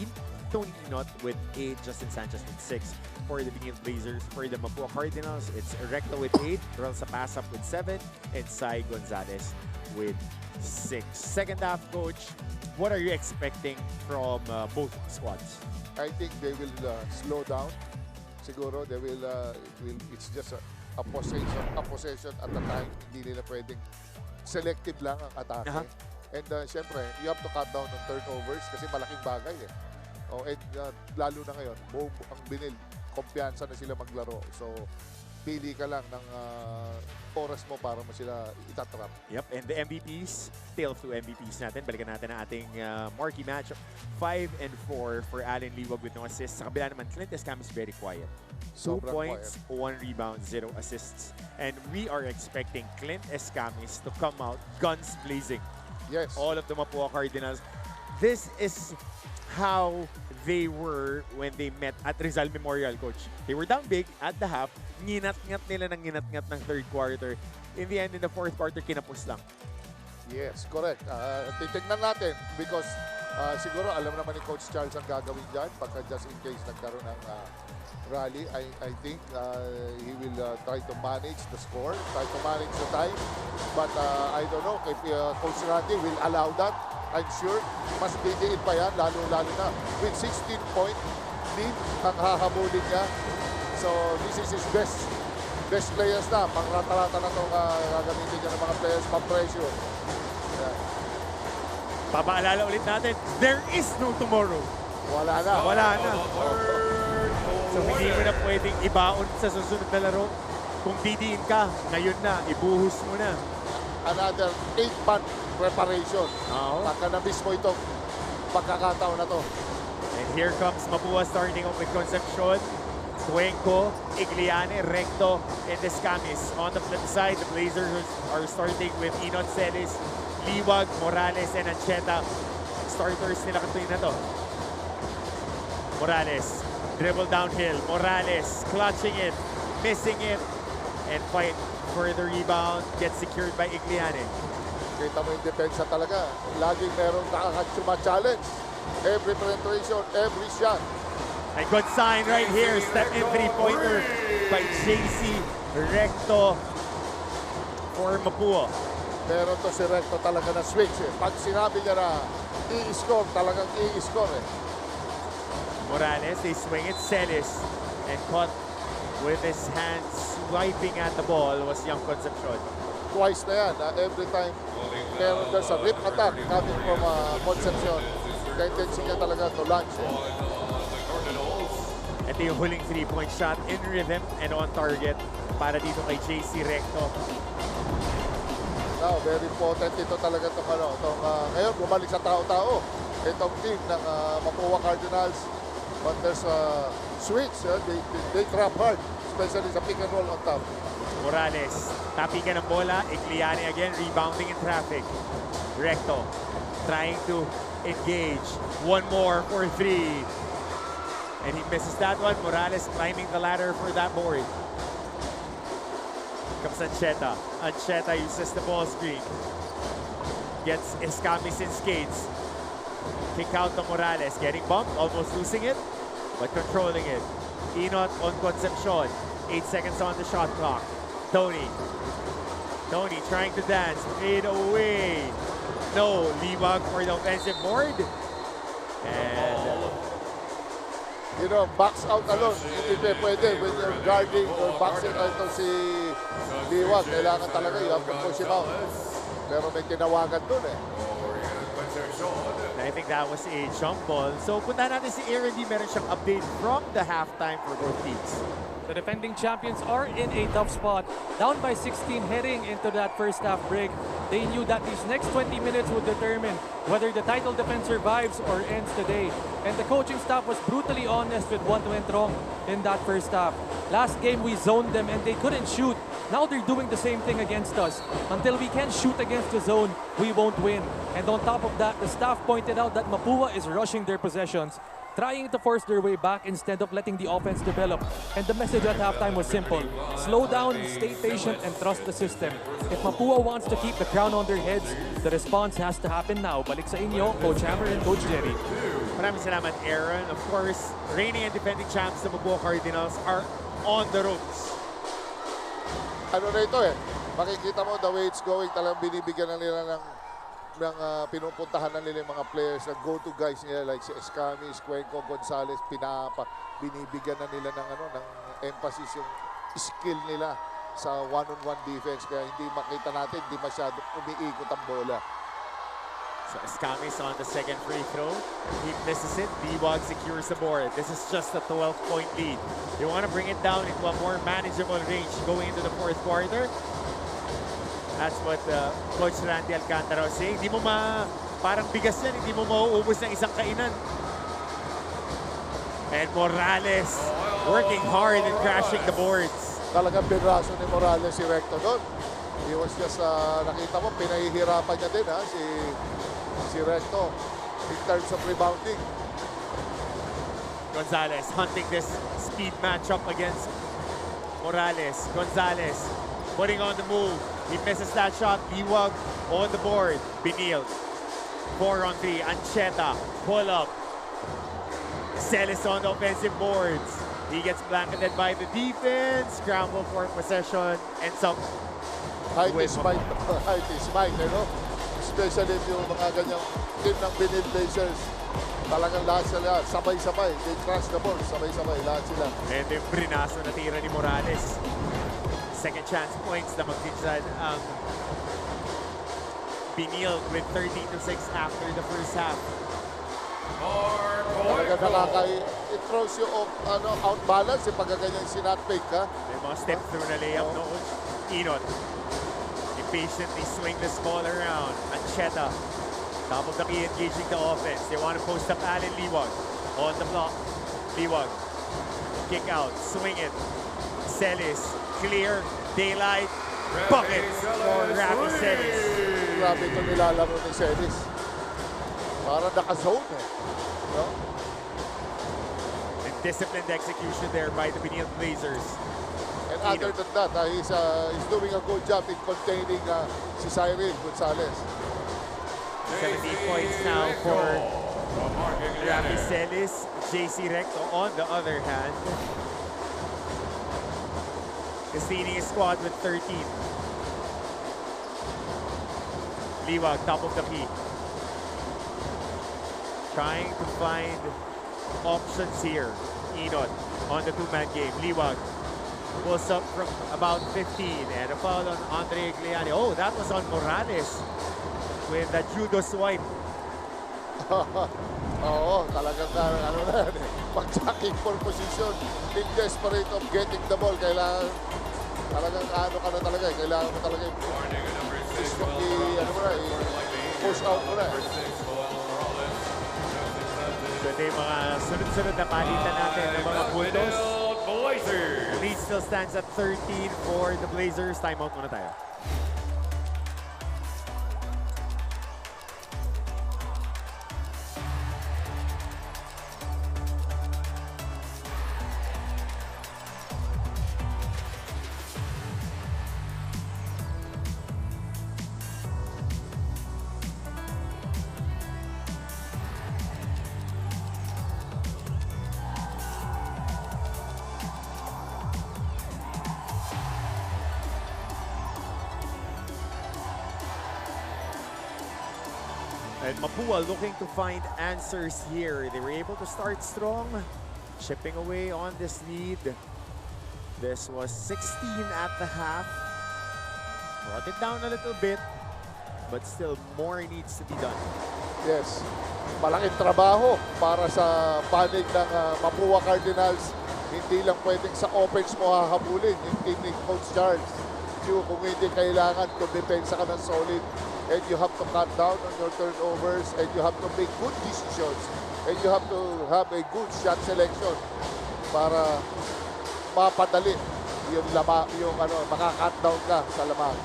A: Tony Inot with 8, Justin Sanchez with 6 for the Benilde Blazers. For the Mapúa Cardinals, it's Recto with 8, Rel Sapasap with 7, and Sai Gonzalez with 6. Second half, Coach, what are you expecting from both squads?
B: I think they will slow down. Siguro they will, it's just a possession at a time. Hindi nila pwedeng selective lang ang atake. And syempre, you have to cut down on turnovers kasi malaking bagay and lalo na ngayon, ang Benilde, kumpiyansa na sila maglaro. So, pili ka lang ng oras mo para mo sila itatrap.
A: Yep, and the MVPs, tail to MVPs natin. Balikan natin ang ating marquee match. 5 and 4 for Allen Liwag with no assists. Sa kabila naman, Clint Escam is very quiet. 2 points, 1 rebound, 0 assists. And we are expecting Clint Escamis to come out guns blazing.
B: Yes.
A: All of the Mapúa Cardinals. This is how they were when they met at Rizal Memorial, Coach. They were down big at the half. Nginat-ngat nila ng nginat-ngat ng third quarter. In the end, in the fourth quarter, kinapos lang.
B: Yes, correct. Titignan natin because siguro alam naman ni Coach Charles ang gagawin dyan pagka just in case nagkaroon ng rally. I think he will try to manage the score, try to manage the time. But I don't know if Coach Randy will allow that. I'm sure mas bigiin pa yan, lalo na with 16 points lead ang hahabulin niya. So this is his best players na. Pangrata-rata na itong gagamitin niya ng mga players, pa-pressure. Yeah.
A: Papaalala ulit natin, there is no tomorrow.
B: Wala na.
A: Wala na. So hindi mo na pwedeng ibaon sa susunod na laro. Kung didiin ka, ngayon na, ibuhos mo na.
B: Another 8-month preparation.
A: Oo.
B: Taka na mismo itong pagkakataon na to.
A: And here comes Mapúa starting off with Concepcion, Cuenco, Igliane, Recto, and Escamis. On the flip side, the Blazers are starting with Inot Celis, Liwag, Morales, and Ancheta. Starters nila katuloy na to. Morales, dribble downhill. Morales, clutching it, missing it, and fight for the rebound. Gets secured by Igliane.
B: Kita mo yung depensa talaga. Laging merong nakakachuma-challenge. Every penetration, every shot.
A: A good sign right here. Step in three-pointer by JC Recto for Mapúa.
B: Pero to si Recto talaga na switch. Pag sinabi niya na i-score, talagang i-score eh.
A: Morales, they swing it. Celis, and caught with his hands swiping at the ball was Young Concepcion.
B: Twice na yan. Every time meron there's a rip attack coming from Concepcion. Tendency niya talaga to launch eh.
A: Ito yung huling three-point shot in rhythm and on target para dito kay JC Recto.
B: Now, very important ito talaga itong ngayon bumalik sa tao-tao. Itong team ng Mapúa Cardinals. But there's a switch. They trap hard, especially sa pick and roll on top.
A: Morales, tapikan ng bola. Igliane again, rebounding in traffic. Recto, trying to engage. One more for three. And he misses that one. Morales climbing the ladder for that board. Comes Ancheta. Ancheta uses the ball screen. Gets Escamis in skates. Kick out to Morales. Getting bumped, almost losing it, but controlling it. Inot on Concepcion. 8 seconds on the shot clock. Tony trying to dance. Fade away. No, Liwag for the offensive board. And
B: box out alone. Hindi pwede when you're guarding or boxing out si Liwag. Kailangan talaga you have to push him out. Pero may tinawagan dun eh.
A: I think that was a jump ball. So puntahan natin si Aaron D. Meron siyang update from the halftime for both teams.
D: The defending champions are in a tough spot. Down by 16 heading into that first half break. They knew that these next 20 minutes would determine whether the title defense survives or ends today. And the coaching staff was brutally honest with what went wrong in that first half. Last game we zoned them and they couldn't shoot. Now they're doing the same thing against us. Until we can shoot against the zone, we won't win. And on top of that, the staff pointed out that Mapúa is rushing their possessions, trying to force their way back instead of letting the offense develop. And the message at halftime was simple. Slow down, stay patient, and trust the system. If Mapúa wants to keep the crown on their heads, the response has to happen now. Balik sa inyo, Coach Hammer and Coach Jerry.
A: Maraming salamat, Aaron. Of course, reigning and defending champs ng Mapúa Cardinals are on the ropes.
B: Ano na ito eh. Makikita mo the way it's going, talagang binibigyan na nila ng pinupuntahan na nila yung mga players na go-to guys nila like si Escamis, Cuenco, Gonzales, binibigyan na nila ng emphasis yung skill nila sa one-on-one defense. Kaya hindi makita natin, hindi masyado umiikot ang bola.
A: So Escamis on the second free throw. He misses it. Liwag secures the board. This is just a 12-point lead. They want to bring it down into a more manageable range going into the fourth quarter. That's what Coach Randy Alcantara was saying. Hindi mo parang bigas yan, hindi mo mauubos ng isang kainan. And Morales working hard and crashing the boards.
B: Talagang binaso ni Morales si Recto doon. He was just, nakita mo, pinahihirapan niya din si Recto in terms of rebounding.
A: Gonzales hunting this speed matchup against Morales. Gonzales putting on the move. He misses that shot. Liwag on the board. Benilde. 4-on-3. Ancheta. Pull up. Celis on the offensive boards. He gets blanketed by the defense. Scramble for possession. And some
B: Height is might, you know? especially yung mga ganyang team ng Benilde Blazers. Talagang lahat sila, sabay-sabay. They crush the ball, sabay-sabay, lahat sila.
A: Ito yung brinaso na tira ni Morales. Second chance points na magtitsan ang Benilde with 13-6 after the first half.
B: It throws you off, out balance pag ganyan sinatpake ka.
A: May mga step through na layup noon. Inot. He patiently swing this ball around. Ancheta. Top of the key, engaging the offense. They want to post up Allen Liwag. On the block. Liwag. Kick out. Swing it. Celis. Clear. Daylight. Bucket for Rafi Celis.
B: Grabe ito nilalaro ni Celis. Parang naka-zone eh. No?
A: And disciplined execution there by the Benilde Blazers.
B: And other than that, he's doing a good job in containing si Cyril Gonzalez.
A: 17 points now for Rafi Celis. JC Recto on the other hand is leading his squad with 13. Liwag, top of the key. Trying to find options here. Inot on the two-man game. Liwag pulls up from about 15 and a foul on Andre Igliani. Oh, that was on Morales with that judo swipe.
B: Oo, talagang pag-jacking for position, in desperate of getting the ball, kailangan talagang kailangan mo talaga push out mo na.
A: So ito yung mga sunod-sunod na palitan natin ng mga puntos. Lead still stands at 13 for the Blazers. Timeout muna tayo. And Mapúa looking to find answers here. They were able to start strong, chipping away on this lead. This was 16 at the half. Brought it down a little bit, but still more needs to be done.
B: Yes. Malaking trabaho para sa panig ng Mapúa Cardinals. Hindi lang pwedeng sa offense mo hahabulin yung team ni Coach Charles. Kung hindi kailangan, kung depensa ka ng solid, and you have to cut down on your turnovers, and you have to make good decisions, and you have to have a good shot selection para mapadali yung maka-cut down ka sa lamang.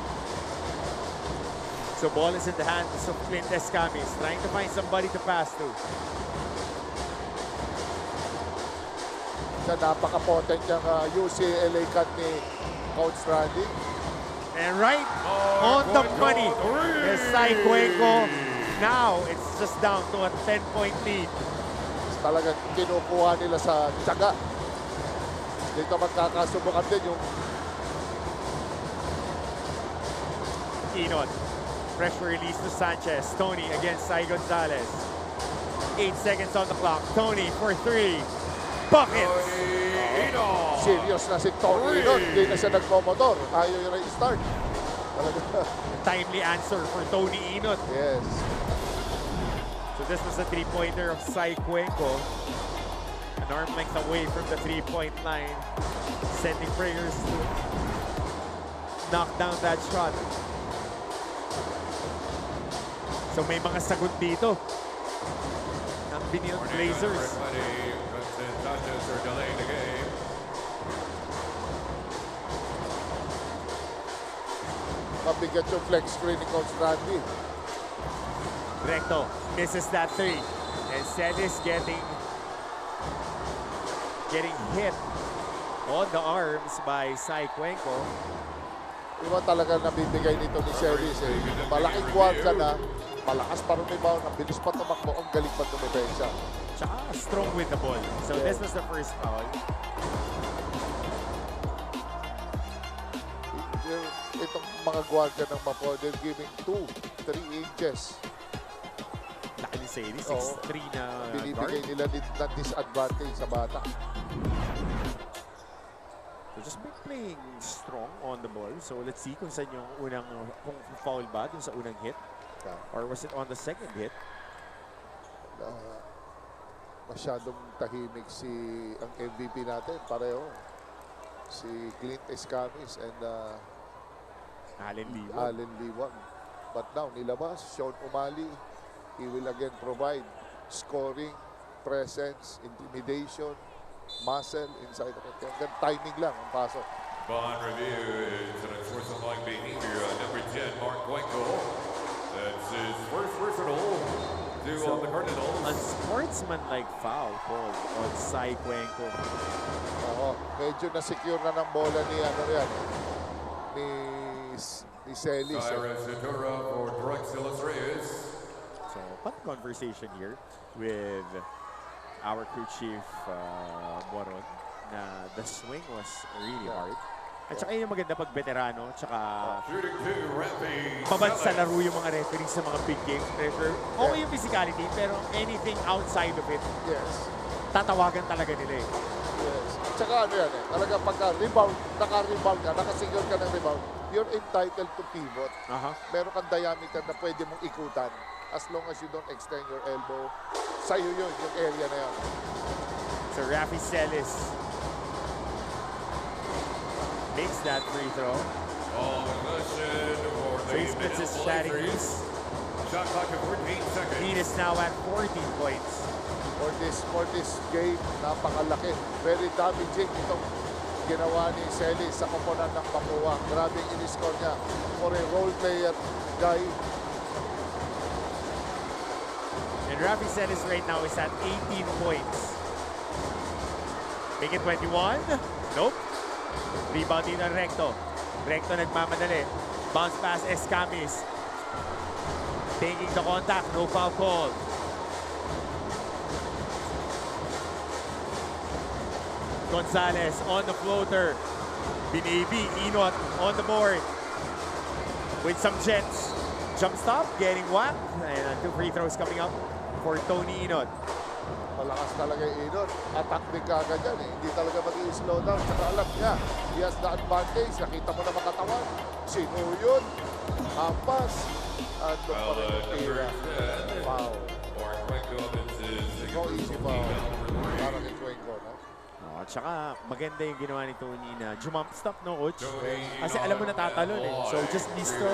A: So ball is in the hands of Clint Escamis, trying to find somebody to pass to.
B: Sa napaka-potent yung UCLA cut ni Coach Randy.
A: And right on the money is Sai Cuenco. Now it's just down to a 10-point lead.
B: Talagang kinukuha nila sa tiyaga. Dito magkakasubukan din yung
A: Inot. Pressure release to Sanchez. Tony against Sai Gonzalez. 8 seconds on the clock. Tony for 3. Buckets!
B: serious na si Tony Inot. Hindi na siya nagmomotor. Ayaw yung restart.
A: Timely answer for Tony Inot.
B: Yes.
A: So this was a three-pointer of Sai Cuenco. An arm length away from the three-point line. Sending prayers to knock down that shot. So may mga sagot dito ng Benilde Blazers.
B: Mabigat yung flex screen ni Coach Randy.
A: Recto misses that three. And Celis getting hit on the arms by Sai Cuenco.
B: Iba talaga nabibigay nito ni Celis. Malaking quad ka na, malakas pa rumibaw, ang bilis pa tumakbo, ang galing pa tumipensya.
A: Tsaka strong with the ball. So this was the first foul.
B: Itong mga guardia ng Mapúa, they're giving 2 3 inches.
A: Laki ni Sadie,
B: Oo.
A: 6'3" na
B: Binibigay
A: guard.
B: nila ng disadvantage sa bata.
A: So just been playing strong on the ball. So let's see kung saan yung unang, kung foul ba dun sa unang hit. Or was it on the second hit?
B: Masyadong tahimik ang MVP natin. Pareho. Si Clint Escamis and
A: Allen Liwag.
B: Allen Liwag. But now, nilabas, Sean Umali. He will again provide scoring, presence, intimidation, muscle inside the court. Hanggang timing lang ang pasok.
C: Bond review is an unsportsmanlike behavior on number 10, Mark Cuenco. That's his first personal on the Cardinals.
A: Unsportsmanlike foul called on Sai Cuenco.
B: Oo, medyo na-secure na ng bola ni Celis.
C: Cyrus Ventura for Drexel Reyes.
A: So, fun conversation here with our crew chief, Boron, na the swing was really hard. At saka yung maganda pag veterano, tsaka
C: Shooting two, Rafi.
A: babad sa laro yung mga referees sa mga big games. Okay yung physicality, pero anything outside of it,
B: Yes.
A: tatawagan talaga nila eh.
B: Yes. Tsaka talaga pagka-rebound, naka-rebound ka, naka-single ka ng rebound, you're entitled to pivot. Meron kang diameter na pwede mong ikutan. As long as you don't extend your elbow, sa'yo yun, yung area na yun.
A: So Rafi Celis makes that free throw.
C: All possession for
A: So
C: the
A: he splits his
C: Benilde
A: shotting
C: Blazers.
A: loose.
C: Shot clock at 14 seconds.
A: Lead is now at 14 points.
B: For this game, napakalaki. Very damaging itong ginawa ni Celis sa koponan ng Mapúa. Grabe yung in-score niya for a role player guy.
A: And Rafi Celis right now is at 18 points. Make it 21. Nope. Rebound dito ng Recto. Recto nagmamadali. Bounce pass Escamis. Taking the contact. No foul call. Gonzalez on the floater. Binibi, Inot on the board. With some jets. Jump stop, getting whacked. And 2 free throws coming up for Tony Inot.
B: Malakas talaga yung Inot. Attack din kagad yan eh. Hindi talaga mag-i-slow down. Saka alam niya, he has the advantage. Nakita mo na makatawan. Sino yun? Hampas. At doon pa rin yung tira. Wow.
C: Mark Cuenco is his
B: No easy foul. Para kay Cuenco, no?
A: At saka maganda yung ginawa ni Tony na jump stop, no, coach? Kasi alam mo natatalon eh. So just needs to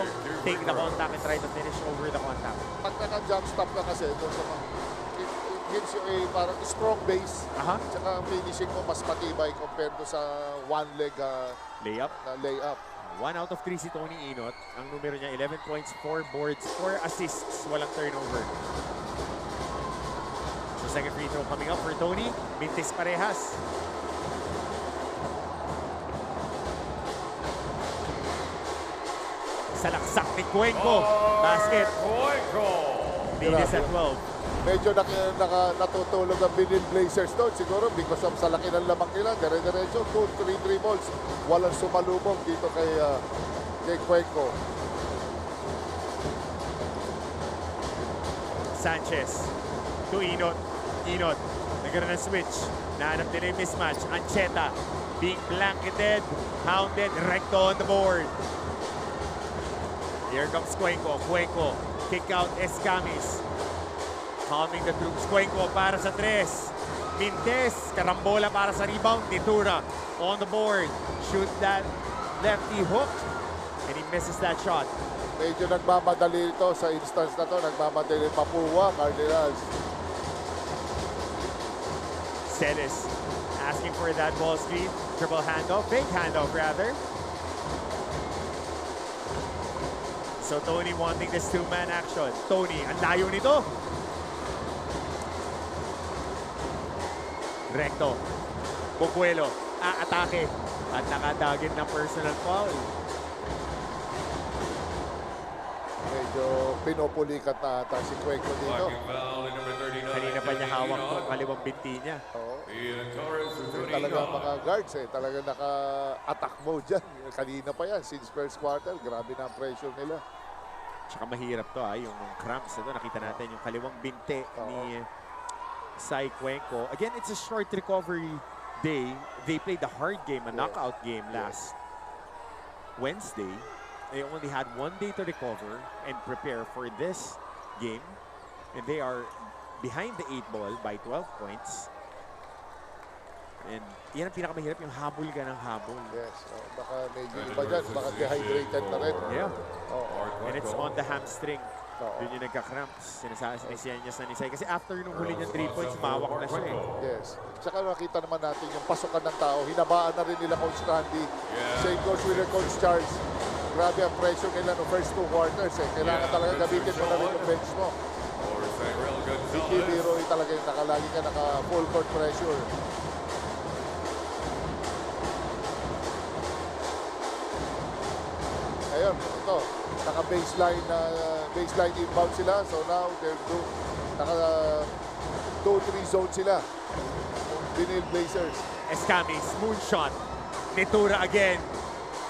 A: take the contact and try to finish over the contact.
B: Pag naka-jump stop ka kasi, doon sa it gives you a parang strong base. Tsaka ang finishing mo mas matibay compared to sa one leg
A: Layup.
B: na layup.
A: 1 out of 3 si Tony Inot. Ang numero niya, 11 points, 4 boards, 4 assists, walang turnover. So second free throw coming up for Tony. Mintis parehas. Salaksak ni Cuenco. Basket.
C: Cuenco.
A: Lead is at 12.
B: Medyo natutulog ang Benilde Blazers doon. Siguro because of sa laki ng lamang nila. Dire-diretso, 2-3 dribbles. Walang sumalubong dito kay Cuenco.
A: Sanchez to Inot. Inot. Nagkaroon ng switch. Nahanap nila yung mismatch. Ancheta being blanketed. Hounded. Recto on the board. Here comes Cuenco. Cuenco. Kick out Escamis. Calming the troops. Cuenco para sa 3. Mintes. Karambola para sa rebound. Nitura on the board. Shoot that lefty hook. And he misses that shot.
B: Medyo nagmamadali ito sa instance na to. Nagmamadali Mapúa, Cardinals.
A: Celis asking for that ball screen. Triple handoff. Big handoff rather. So Tony wanting this two-man action. Tony, ang layo nito. Recto. Bubuelo. Aatake. At nakadagin ng personal foul.
B: Medyo pinupulikat na ata si Cuenco dito.
C: Blocking foul in number 39.
A: Kanina pa niya hawak ng kaliwang binti niya.
B: Oo.
C: Ian Torres for Tony
B: Talaga
C: Inot.
B: mga guards eh. Talaga naka-attack mode dyan. Kanina pa yan. Since first quarter, grabe na ang pressure nila.
A: Tsaka mahirap to yung cramps ito. Nakita natin yung kaliwang binte ni Sai Cuenco. Again, it's a short recovery day. They played the hard game, a knockout game last Wednesday. They only had 1 day to recover and prepare for this game. And they are behind the 8 ball by 12 points. And yan ang pinakamahirap, yung habol ka ng habol.
B: Yes. Baka medyo iba dyan. Baka dehydrated na rin.
A: Yeah. And it's on the hamstring. Doon yung nagka-cramps. Sinisiyan niya sa Nisay. Kasi after nung huli niyang 3 points, mawak na siya eh.
B: Yes. Tsaka nakita naman natin yung pasukan ng tao. Hinabaan na rin nila Coach Randy. Same goes with Coach Charles. Grabe ang pressure nila no first 2 quarters eh. Kailangan talaga gamitin mo na rin yung bench mo. Hindi biro talaga yung nakalagi ka naka full court pressure. Ayun, ito. Naka-baseline inbound sila. So now, naka 2-3 zone sila. Benilde Blazers.
A: Escamis, moonshot. Nitura again.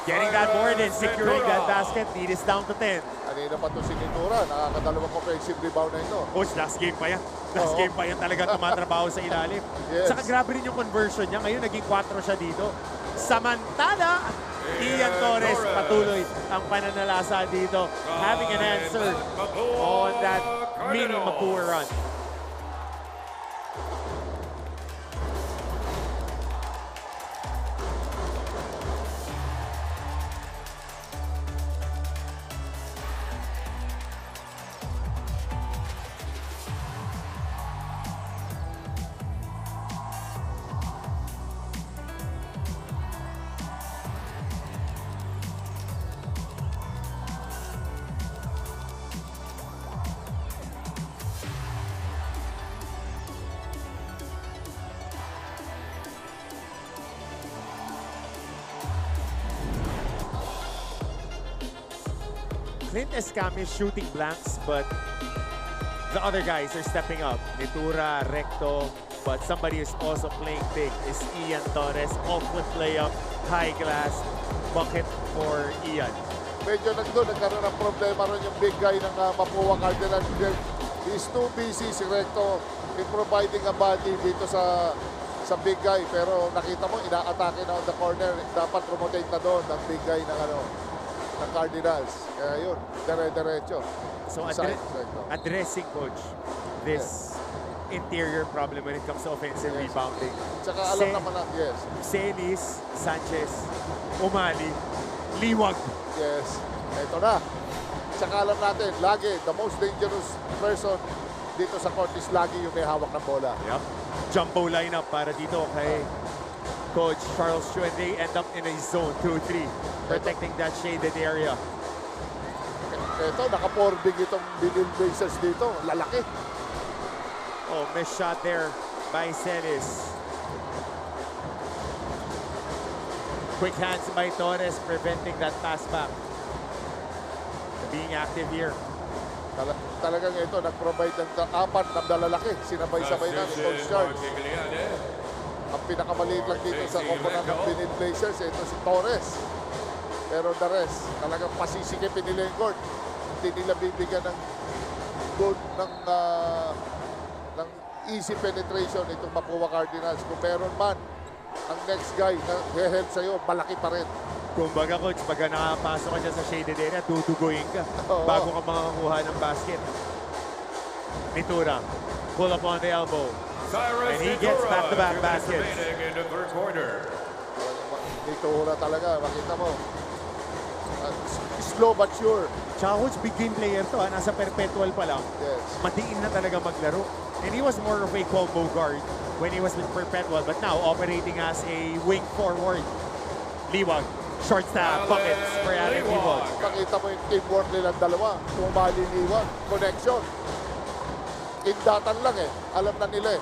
A: Getting that board and securing that basket. Lead is down to 10.
B: Kanina pa ito si Nitura. Nakakadalawang offensive rebound na ito.
A: Coach, last game pa yan. Last game pa yan talaga tumatrabaho sa ilalim.
B: Yes.
A: Saka grabe rin yung conversion niya. Ngayon, naging 4 siya dito. Samantala, Ian Torres patuloy ang pananalasa dito. Having an answer on that mini Mapúa run. Clint Escamis shooting blanks, but the other guys are stepping up. Nitura, Recto, but somebody is also playing big is Ian Torres. Off-foot layup, high glass, bucket for Ian.
B: Medyo nagkaroon ng problema ron yung big guy ng Mapúa Cardinals. He's too busy si Recto in providing a body dito sa big guy. Pero nakita mo, ina-atake na on the corner. Dapat rotate na doon ng big guy ng ng Cardinals. Kaya yun, dire-diretso.
A: So addressing, coach, this interior problem when it comes to offensive rebounding.
B: Tsaka alam naman na,
A: Celis, Sanchez, Umali, Liwag.
B: Yes, ito na. Tsaka alam natin, lagi, the most dangerous person dito sa court is lagi yung may hawak ng bola.
A: Yep. Jumbo lineup para dito kay Coach Charles Chu, and they end up in a zone 2-3, protecting that shaded area.
B: Ito, naka-forbig itong Benilde Blazers dito. Lalaki.
A: Oh, missed shot there by Celis. Quick hands by Torres, preventing that pass back. Being active here.
B: Talagang ito, nag-provide ng 4 na lalaki. Sinabay-sabay na ni Coach Charles. Ang pinakamaliit lang dito sa component ng Benilde Blazers, ito si Torres. Pero the rest, talagang pasisikipin nila yung court. Hindi nila bibigyan ng easy penetration itong Mapúa Cardinals. Kung meron man, ang next guy na help sa'yo, malaki pa rin.
A: Kumbaga, Coach, pagka nakapasok ka dyan sa shaded area, tutuguin ka bago ka makakakuha ng basket. Nitura, pull up on the elbow. And he gets back-to-back baskets.
B: Nitura talaga, makita mo. Slow but sure.
A: Tsaka, Coach, big game player to. Nasa perpetual pa lang.
B: Yes.
A: Matiin na talaga maglaro. And he was more of a combo guard when he was with perpetual, but now operating as a wing forward. Liwag, short staff, buckets for Allen Liwag.
B: Makita mo yung teamwork nilang dalawa. Tumali Liwag, connection. Indatan lang Alam na nila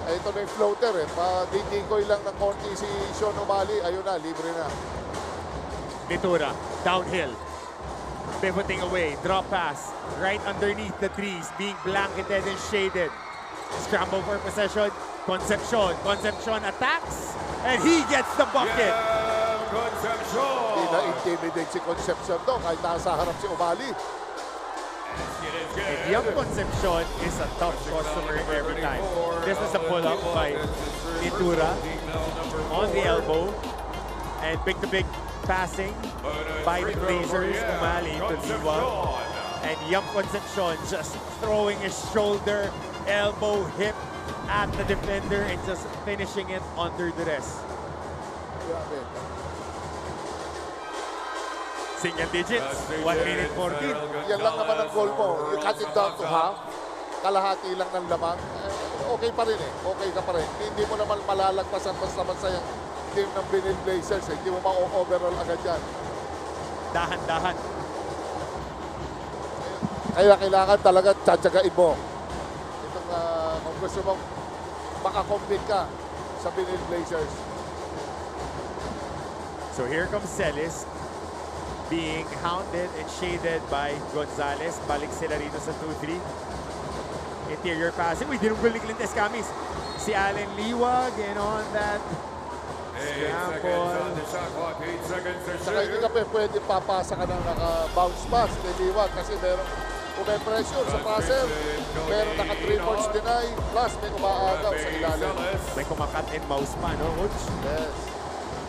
B: Ito na yung floater Didikoy lang ng konti si Sean Umali. Ayun na, libre na.
A: Nitura, downhill. Pivoting away, drop pass. Right underneath the trees, being blanketed and shaded. Scramble for possession. Concepcion attacks. And he gets the bucket.
B: Hindi na-intimidate si Concepcion doon kahit nasa harap si Umali.
A: And Young Concepcion is a tough customer every time. This is a pull-up by Itura on the elbow. And big-to-big passing by the Blazers, Umali to Liwag. And Young Concepcion just throwing his shoulder, elbow, hip at the defender and just finishing it under duress.
B: Grabe.
A: Single digits, 1 minute 14.
B: Yan lang naman ang goal mo. You cut it down to half. Kalahati lang ng lamang. Okay pa rin eh. Okay ka pa rin. Hindi mo naman malalagpasan basta-basta yung team ng Benilde Blazers. Hindi mo ma-overall agad yan.
A: Dahan-dahan.
B: Kaya kailangan talaga tsatsagain mo. Itong kung gusto mong makakompete ka sa Benilde Blazers.
A: So here comes Celis being hounded and shaded by Gonzalez. Balik sila rito sa 2-3. Interior passing. Uy, dinunggol ni Clint Escamis. Si Allen Liwag and on that scramble.
B: Saka hindi ka pwede papasa ka ng naka-bounce pass kay Liwag kasi meron pressure sa passer. Meron naka 3-points deny plus may umaagaw sa ilalim.
A: May kumakat and mouse pa, no, Coach?
B: Yes.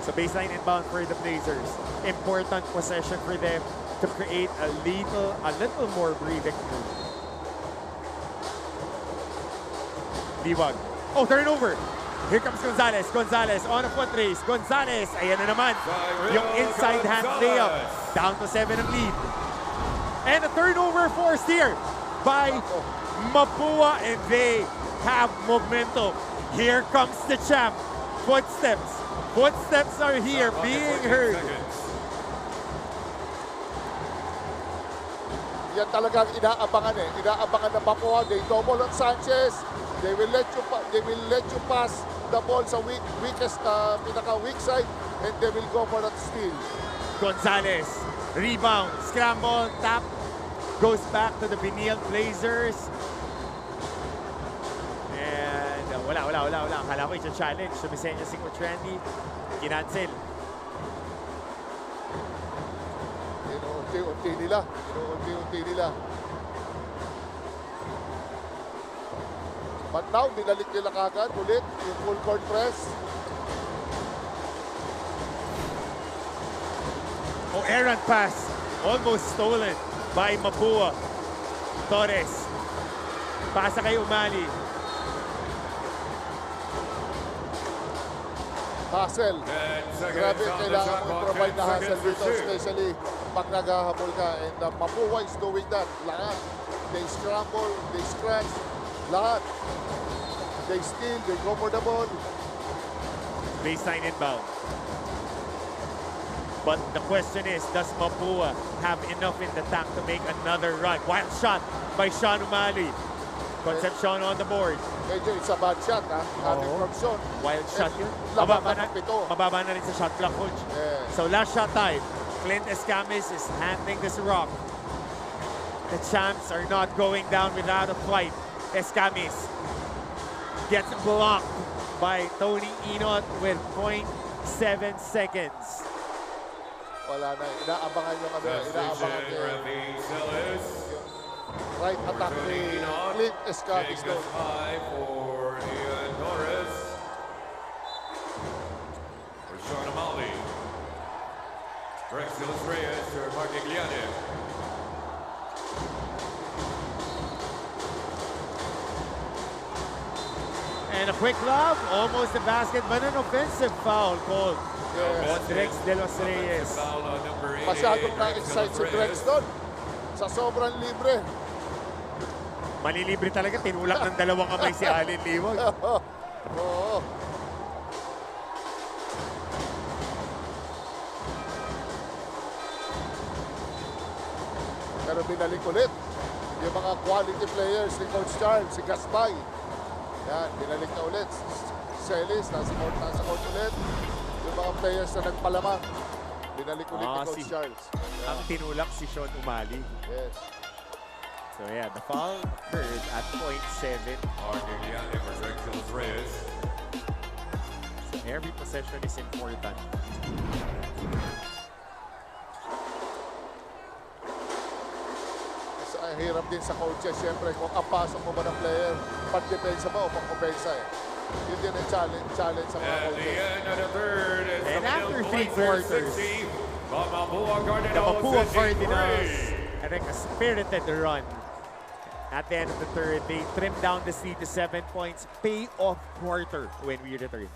A: So baseline inbound for the Blazers. Important possession for them to create a little more breathing room. Liwag. Oh, turnover. Here comes Gonzalez. Gonzalez on a foot race. Gonzalez, ayan na naman. Yung inside hand layup. Down to 7 ang lead. And a turnover forced here by Mapúa, and they have momentum. Here comes the champ. Footsteps. Footsteps are here being heard.
B: Yan talagang inaabangan eh. Inaabangan ng Mapúa. They double on Sanchez. They will let you pass the ball sa weakest pinaka-weak side and they will go for that steal.
A: Gonzalez, rebound, scramble, tap, goes back to the Benilde Blazers. And wala. Akala ko i-challenge. Sumisenya si Coach Randy. Kinancel.
B: Inuunti-unti nila. But now, binalik nila kagad ulit yung full court press.
A: Oh, errant pass. Almost stolen by Mapúa. Torres. Pasa kay Umali.
B: Hassel. Grabe, kailangan mo i-provide na hassle dito, especially pag naghahabol ka. And Mapúa is doing that. Lahat. They scramble, they scratch. Lahat. They steal, they go for the ball.
A: Baseline inbound. But the question is, does Mapúa have enough in the tank to make another run? Wild shot by Sean Umali. Concepcion on the board.
B: Medyo it's a bad shot, ha? Coming from Sean.
A: Wild shot yun. Mababa na rin sa shot clock, Coach.
B: Yeah.
A: So last shot time, Clint Escamis is handling this rock. The champs are not going down without a fight. Escamis gets blocked by Tony Inot with 0.7 seconds.
B: Wala na. Inaabangan yung inaabangan yung right attack ni Clint Escamis doon.
C: For Ian Torres. For Sean Umali. Rexels Reyes or Martigliane.
A: And a quick lob, almost a basket, but an offensive foul called on Drex de los Reyes.
B: Masyadong na-excite si Drex doon. Sa sobrang libre.
A: Malilibre talaga, tinulak ng dalawang kamay si Allen Liwag.
B: Oo. Pero binalik ulit yung mga quality players ni Coach Charles, si Gaspay. Yan, binalik na ulit. Celis, nasa court ulit. Yung mga players na nagpalamang. Binalik ulit ni Coach Charles.
A: Ang tinulak si Sean Umali.
B: Yes.
A: So yeah, the foul occurred at 0.7.
C: Martigliane for Rexels Reyes.
A: So every possession is important.
B: So I hirap din sa coaches. Siyempre, kung apasok mo ba ng player, pag-depensa ba o pang-opensa eh. Yun din ang challenge sa mga
C: At the
B: coaches.
C: end of the third, it's
A: And
C: the
A: after
C: Benilde
A: three
C: Blazers
A: quarters,
C: 60, the Mapúa
A: The
C: Cardinals
A: Mapúa
C: 63.
A: Cardinals, I think a spirited run. At the end of the third, they trimmed down the lead to 7 points. Pay-off quarter when we return.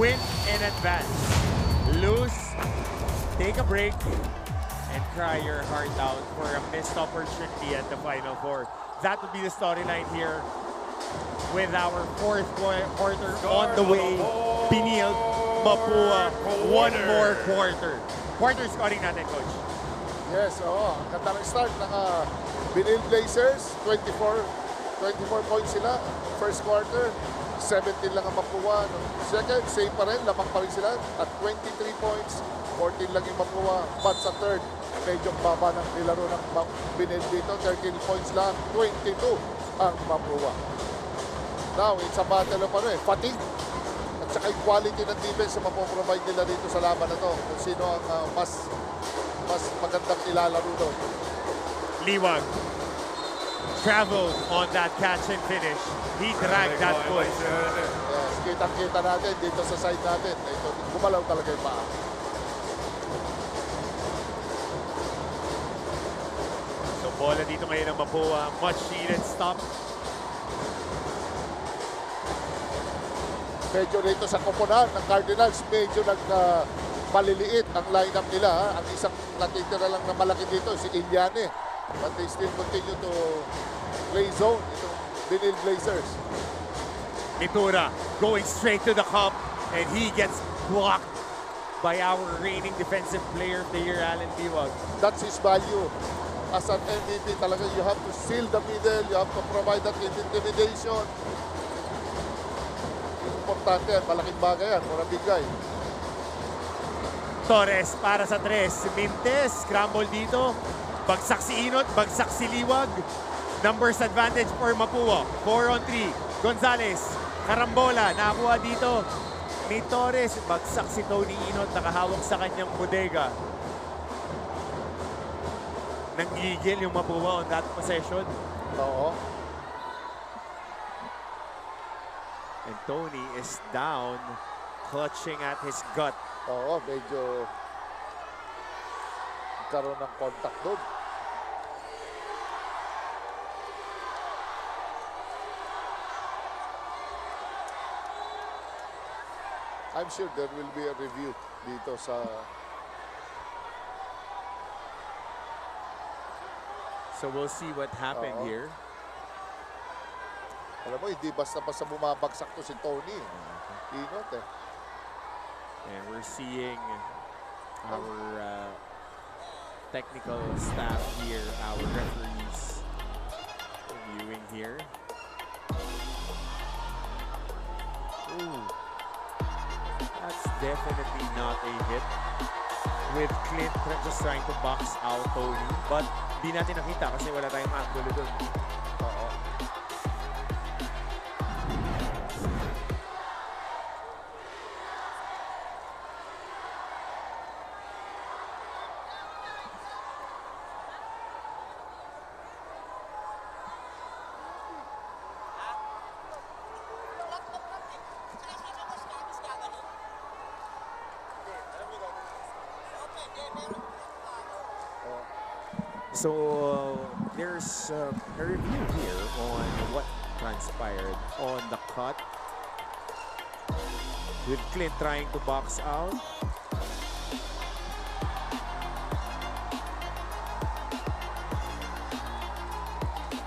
A: Win in advance. Lose, take a break, and cry your heart out for a missed opportunity at the Final Four. That would be the storyline here with our fourth quarter on the way. Benilde, Mapúa, one more quarter. Quarter scoring natin, Coach.
B: Yes, oo. Ang ganda ng start ng Benilde Blazers. 24 points sila. First quarter, 17 lang ang Mapúa. Second, same pa rin. Lamang pa rin sila. At 23 points, 14 lang yung Mapúa. But sa third, medyo baba ng nilaro ng Benilde dito. 13 points lang, 22 ang Mapúa. Now, it's a battle of fatigue. At saka yung quality ng defense na mapoprovide nila dito sa laban na to. Kung sino ang mas magandang ilalaro doon.
A: Liwag traveled on that catch and finish. He dragged that foot.
B: Yes, kitang-kita natin dito sa side natin. Ito, gumalaw talaga yung paa.
A: So bola dito ngayon ng Mapúa. Much needed stop.
B: Medyo dito sa koponan ng Cardinals, medyo paliliit ang lineup nila. Ang isang natitira lang na malaki dito, si Ilyane. But they still continue to play zone, itong Benilde Blazers.
A: Mitura going straight to the cup, and he gets blocked by our reigning defensive player of the year, Alan Liwag.
B: That's his value. As an MVP talaga, you have to seal the middle, you have to provide that intimidation. Importante yan, malaking bagay yan, muna bigay.
A: Torres para sa 3. Mintes, scramble dito. Bagsak si Inot, bagsak si Liwag. Numbers advantage for Mapúa. 4-on-3. Gonzalez, karambola, nakakuha dito ni Torres. Bagsak si Tony Inot, nakahawak sa kanyang bodega. Nanggigil yung Mapúa on that possession.
B: Oo.
A: And Tony is down, clutching at his gut.
B: Oo, medyo karoon ng contact doon. I'm sure there will be a review dito sa
A: So we'll see what happened here.
B: alam mo, hindi basta-basta bumabagsak to si Tony. Inot eh.
A: And we're seeing our technical staff here, our referees reviewing here. Ooh, that's definitely not a hit. With Clint just trying to box out Tony. But di natin nakita kasi wala tayong angulo doon.
B: Oo.
A: So there's a review here on what transpired on the cut, with Clint trying to box out.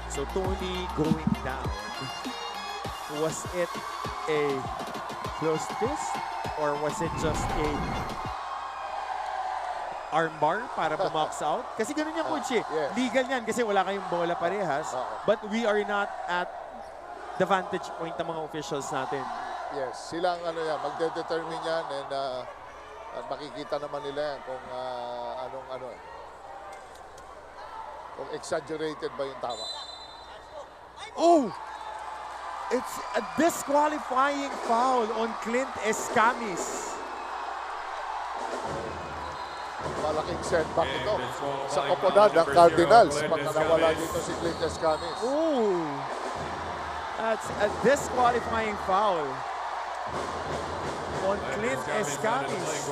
A: So Tony going down. Was it a close fist or was it just a armbar para bumax out? Kasi ganun yung coach eh.
B: Yes.
A: Legal yan kasi wala kayong bola parehas. But we are not at the vantage point ng mga officials natin.
B: Yes, silang magde-determine yan and makikita naman nila yan kung kung exaggerated ba yung tama.
A: Oh! It's a disqualifying foul on Clint Escamis.
B: Malaking setback ito sa koponan ng Cardinals pag nawala dito si Clint Escamis.
A: Oh! That's a disqualifying foul on Clint Escamis.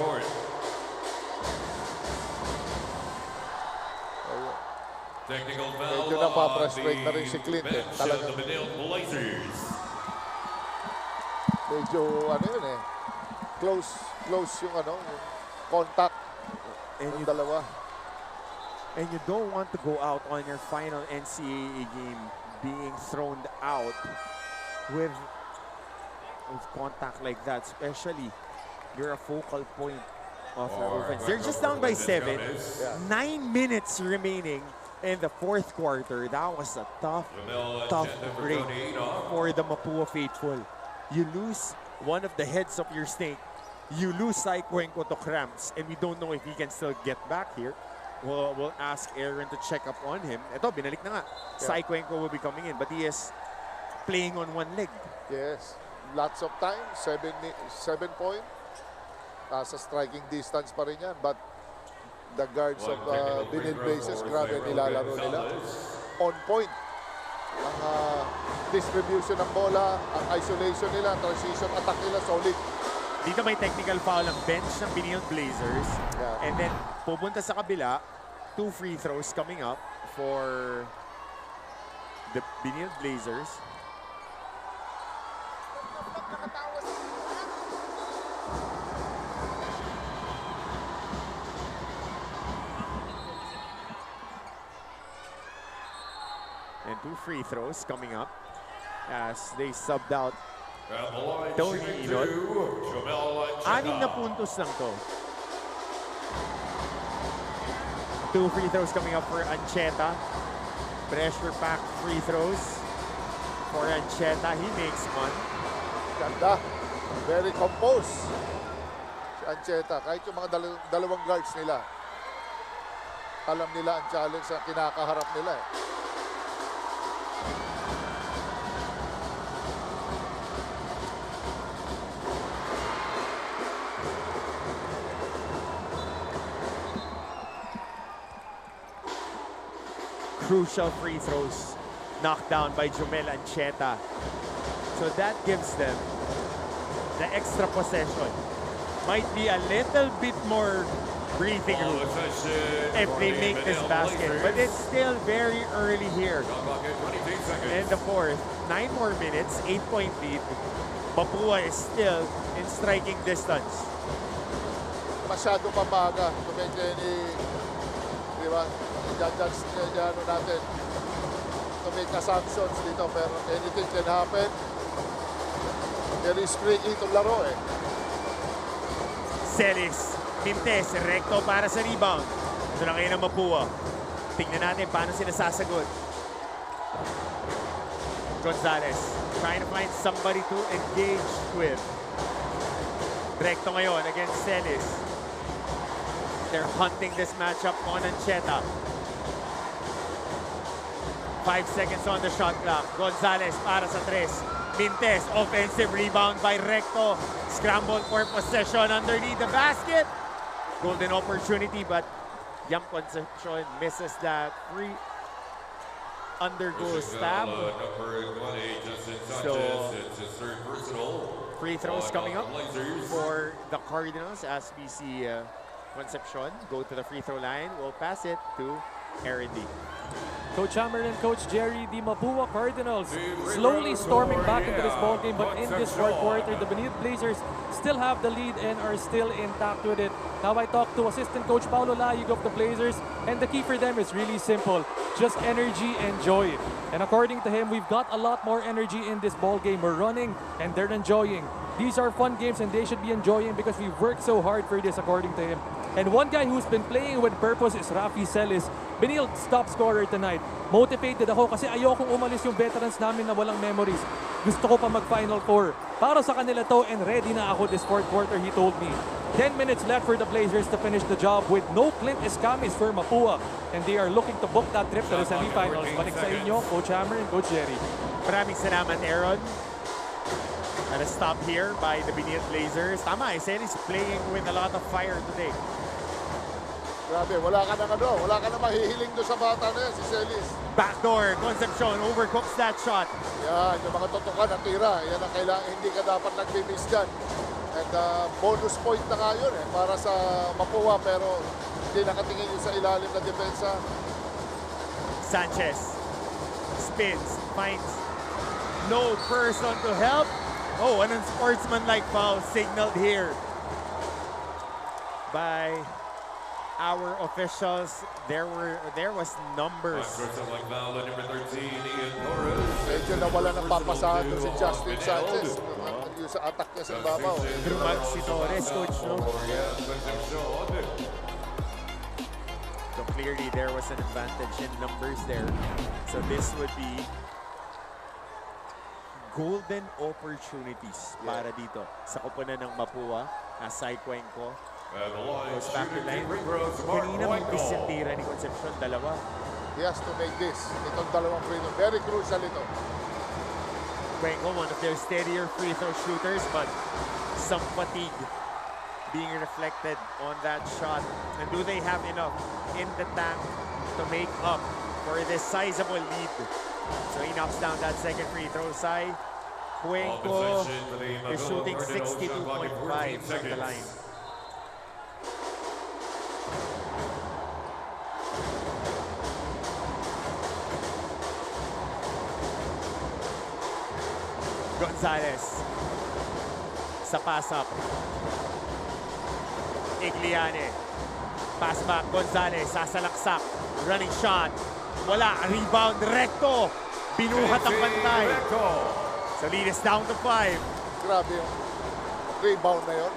B: Medyo napaprfrustrate na rin si Clint eh. Talagang medyo close yung yung contact ng dalawa.
A: And you don't want to go out on your final NCAA game being thrown out with contact like that, especially you're a focal point of your offense. They're just down by 7. 9 minutes remaining in the fourth quarter. That was a tough break for the Mapúa faithful. You lose one of the heads of your snake. You lose Saikuenko to cramps, and we don't know if he can still get back here. We'll ask Aaron to check up on him. Ito, binalik na nga. Saikuenko will be coming in, but he is playing on one leg.
B: Yes. Lots of time. 7 point. Nasa striking distance pa rin yan. But the guards of Benilde Blazers, grabe nilalaro nila. On point. Ang distribution ng bola, ang isolation nila, transition attack nila, solid.
A: Dito may technical foul ang bench ng Benilde Blazers. And then, pupunta sa kabila, 2 free throws coming up for the Benilde Blazers. And 2 free throws coming up as they subbed out Tony Inot. 6 na puntos lang to. 2 free throws coming up for Ancheta. Pressure pack free throws for Ancheta. He makes one.
B: Ganda. Very composed. Si Ancheta. Kahit yung mga dalawang guards nila, alam nila ang challenge na kinakaharap nila eh.
A: Crucial free throws knocked down by Jomel Ancheta. So that gives them the extra possession. Might be a little bit more breathing room if they make this basket. But it's still very early here. In the fourth, 9 more minutes, 8-point lead. Mapúa is still in striking distance.
B: Masyado papaga. Tumeke ni, di ba? Judge natin to make assumptions dito, pero anything can happen. Very streaky itong laro eh.
A: Celis, Mintes, recto para sa rebound. Ito na ngayon ang Mapúa. Tingnan natin paano sila sasagot. Gonzalez trying to find somebody to engage with. Recto ngayon against Celis. They're hunting this matchup on Ancheta. 5 seconds on the shot clock. Gonzalez para sa 3. Mintes, offensive rebound by Recto. Scramble for possession underneath the basket. Golden opportunity, but Yam Concepcion misses that free. Undergoes stab. So, free throws coming up for the Cardinals as we see Concepcion go to the free throw line. We'll pass it to R&D.
D: Coach Hammer and Coach Jerry, the Mapúa Cardinals slowly storming back into this ball game, but in this fourth quarter, the Benilde Blazers still have the lead and are still intact with it. Now I talked to assistant coach Paulo Layig of the Blazers, and the key for them is really simple, just energy and joy. And according to him, we've got a lot more energy in this ball game. We're running and they're enjoying. These are fun games and they should be enjoying because we've worked so hard for this, according to him. And one guy who's been playing with purpose is Rafi Celis, Benilde's top scorer tonight. Motivated ako kasi ayokong umalis yung veterans namin na walang memories. Gusto ko pa mag-Final Four. Para sa kanila to and ready na ako this fourth quarter, he told me. 10 minutes left for the Blazers to finish the job with no Clint Escamis for Mapúa. And they are looking to book that trip to the semifinals. Balik sa inyo, Coach Hammer and Coach Jerry.
A: Maraming salamat, Aaron. And a stop here by the Benilde Blazers. Tama, Celis playing with a lot of fire today.
B: Grabe, wala ka na mahihiling doon sa bata na yan, si Celis.
A: Backdoor, Concepcion overcooks that shot.
B: Yan, yung mga tutukan na tira, yan ang kailangan, hindi ka dapat nag-miss dyan. And bonus point na nga yun para sa Mapúa, pero hindi nakatingin yun sa ilalim na depensa.
A: Sanchez spins, finds no person to help. Oh, an unsportsmanlike foul signaled here by our officials. There was numbers.
B: Medyo nawala ng papasahan doon si Justin Sanchez. Yung sa attack niya sa babaw.
A: Drumag si Torres, coach, no? So clearly there was an advantage in numbers there. So this would be golden opportunities para dito sa koponan ng Mapúa. Asay Cuenco goes back to line. Kanina may disentira ni Concepcion, dalawa.
B: He has to make this. Itong dalawang free throw. Very crucial ito.
A: Cuenco, one of their steadier free throw shooters, but some fatigue being reflected on that shot. And do they have enough in the tank to make up for this sizable lead? So he knocks down that second free throw. Sai Cuenco is shooting 62.5 from the line. Gonzalez sa pass-up. Igliane. Pass back. Gonzalez sasalaksak. Running shot. Wala. Rebound. Recto. Binuhat ang pantay. So lead is down to 5.
B: Grabe yung rebound na yun.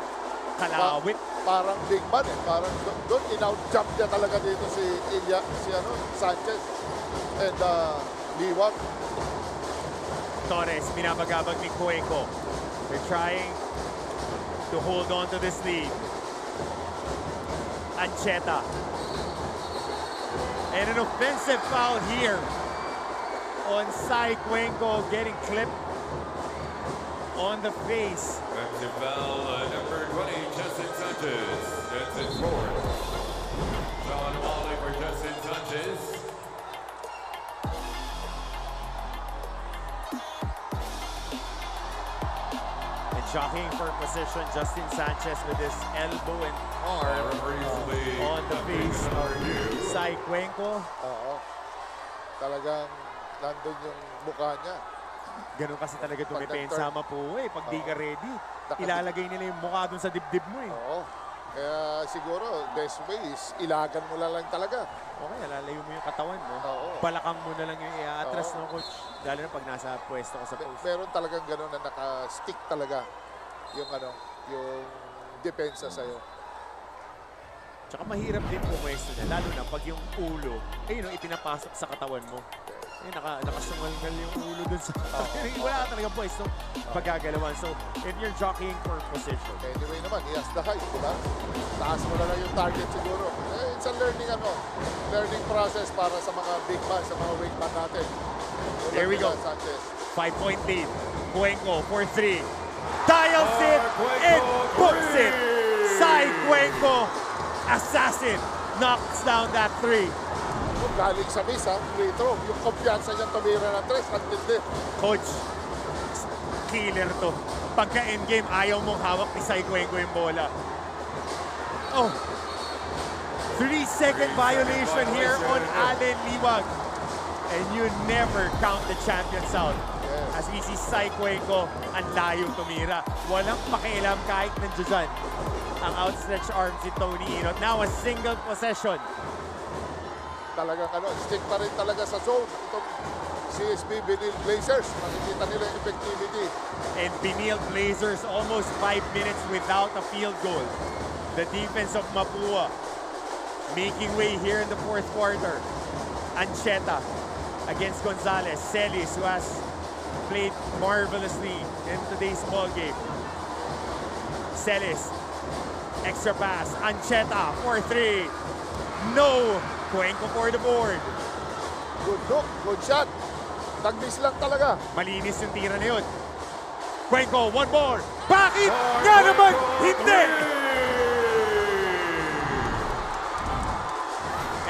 A: Kalawit.
B: Parang big man Parang doon in-out-jump niya talaga dito si Sanchez. And Liwag.
A: Torres, binabagabag ni Cuenco. They're trying to hold on to this lead. Ancheta. And an offensive foul here on Sai Cuenco, getting clipped on the face.
C: Offensive foul, number 20, Justin Sanchez. That's his fourth. John Wally for Justin Sanchez.
A: Jockeying for position, Justin Sanchez with his elbow and arm on the face of Sai Cuenco.
B: Oo. Talagang nandun yung mukha niya.
A: Ganun kasi talaga tumipensa Mapúa Pag di ka ready, ilalagay nila yung mukha dun sa dibdib mo
B: Oo. Kaya siguro, best way is ilagan mo lang talaga.
A: Okay, lalayo mo yung katawan mo.
B: Oo.
A: Balakang mo na lang yung i-atras ng coach. Lalo na pag nasa pwesto ka sa post.
B: Meron talagang ganun na naka-stick talaga yung yung depensa sa'yo.
A: Tsaka mahirap din pumwesto na, lalo na pag yung ulo, ipinapasok sa katawan mo. Nakasungal-ngal yung ulo dun sa wala ka talagang pwesto paggagalawan. So, if you're jockeying for position.
B: Anyway naman, he has the height, diba? Taas mo na lang yung target siguro. It's a learning process para sa mga big man, sa mga wingman natin.
A: There we go.
B: Sanchez.
A: 5-point lead. Cuenco for 3. Dials it and books it. Sai Cuenco, assassin, knocks down that 3.
B: Galing sa miss, free throw. Yung kumpiyansa niya tumira ng 3, ang tindi.
A: Coach, killer to. Pagka-endgame, ayaw mong hawak ni Sai Cuenco yung bola. Oh, 3-second violation here on Allen Liwag. And you never count the champions out.
B: Yes.
A: As we see Sai Cuenco, ang layo tumira. Walang pakialam kahit nandiyan ang outstretched arms si Tony Inot. Now a single possession.
B: Talagang stick pa rin talaga sa zone. Itong CSB Benilde Blazers. Makikita nila yung effectivity.
A: And Benilde Blazers almost 5 minutes without a field goal. The defense of Mapúa making way here in the fourth quarter. Ancheta against Gonzalez. Celis, who has played marvelously in today's ball game. Celis, extra pass. Ancheta for 3. No. Cuenco for the board.
B: Good look, good shot. Taglis lang talaga.
A: Malinis yung tira na yun. Cuenco, one more. Bakit nga naman hindi?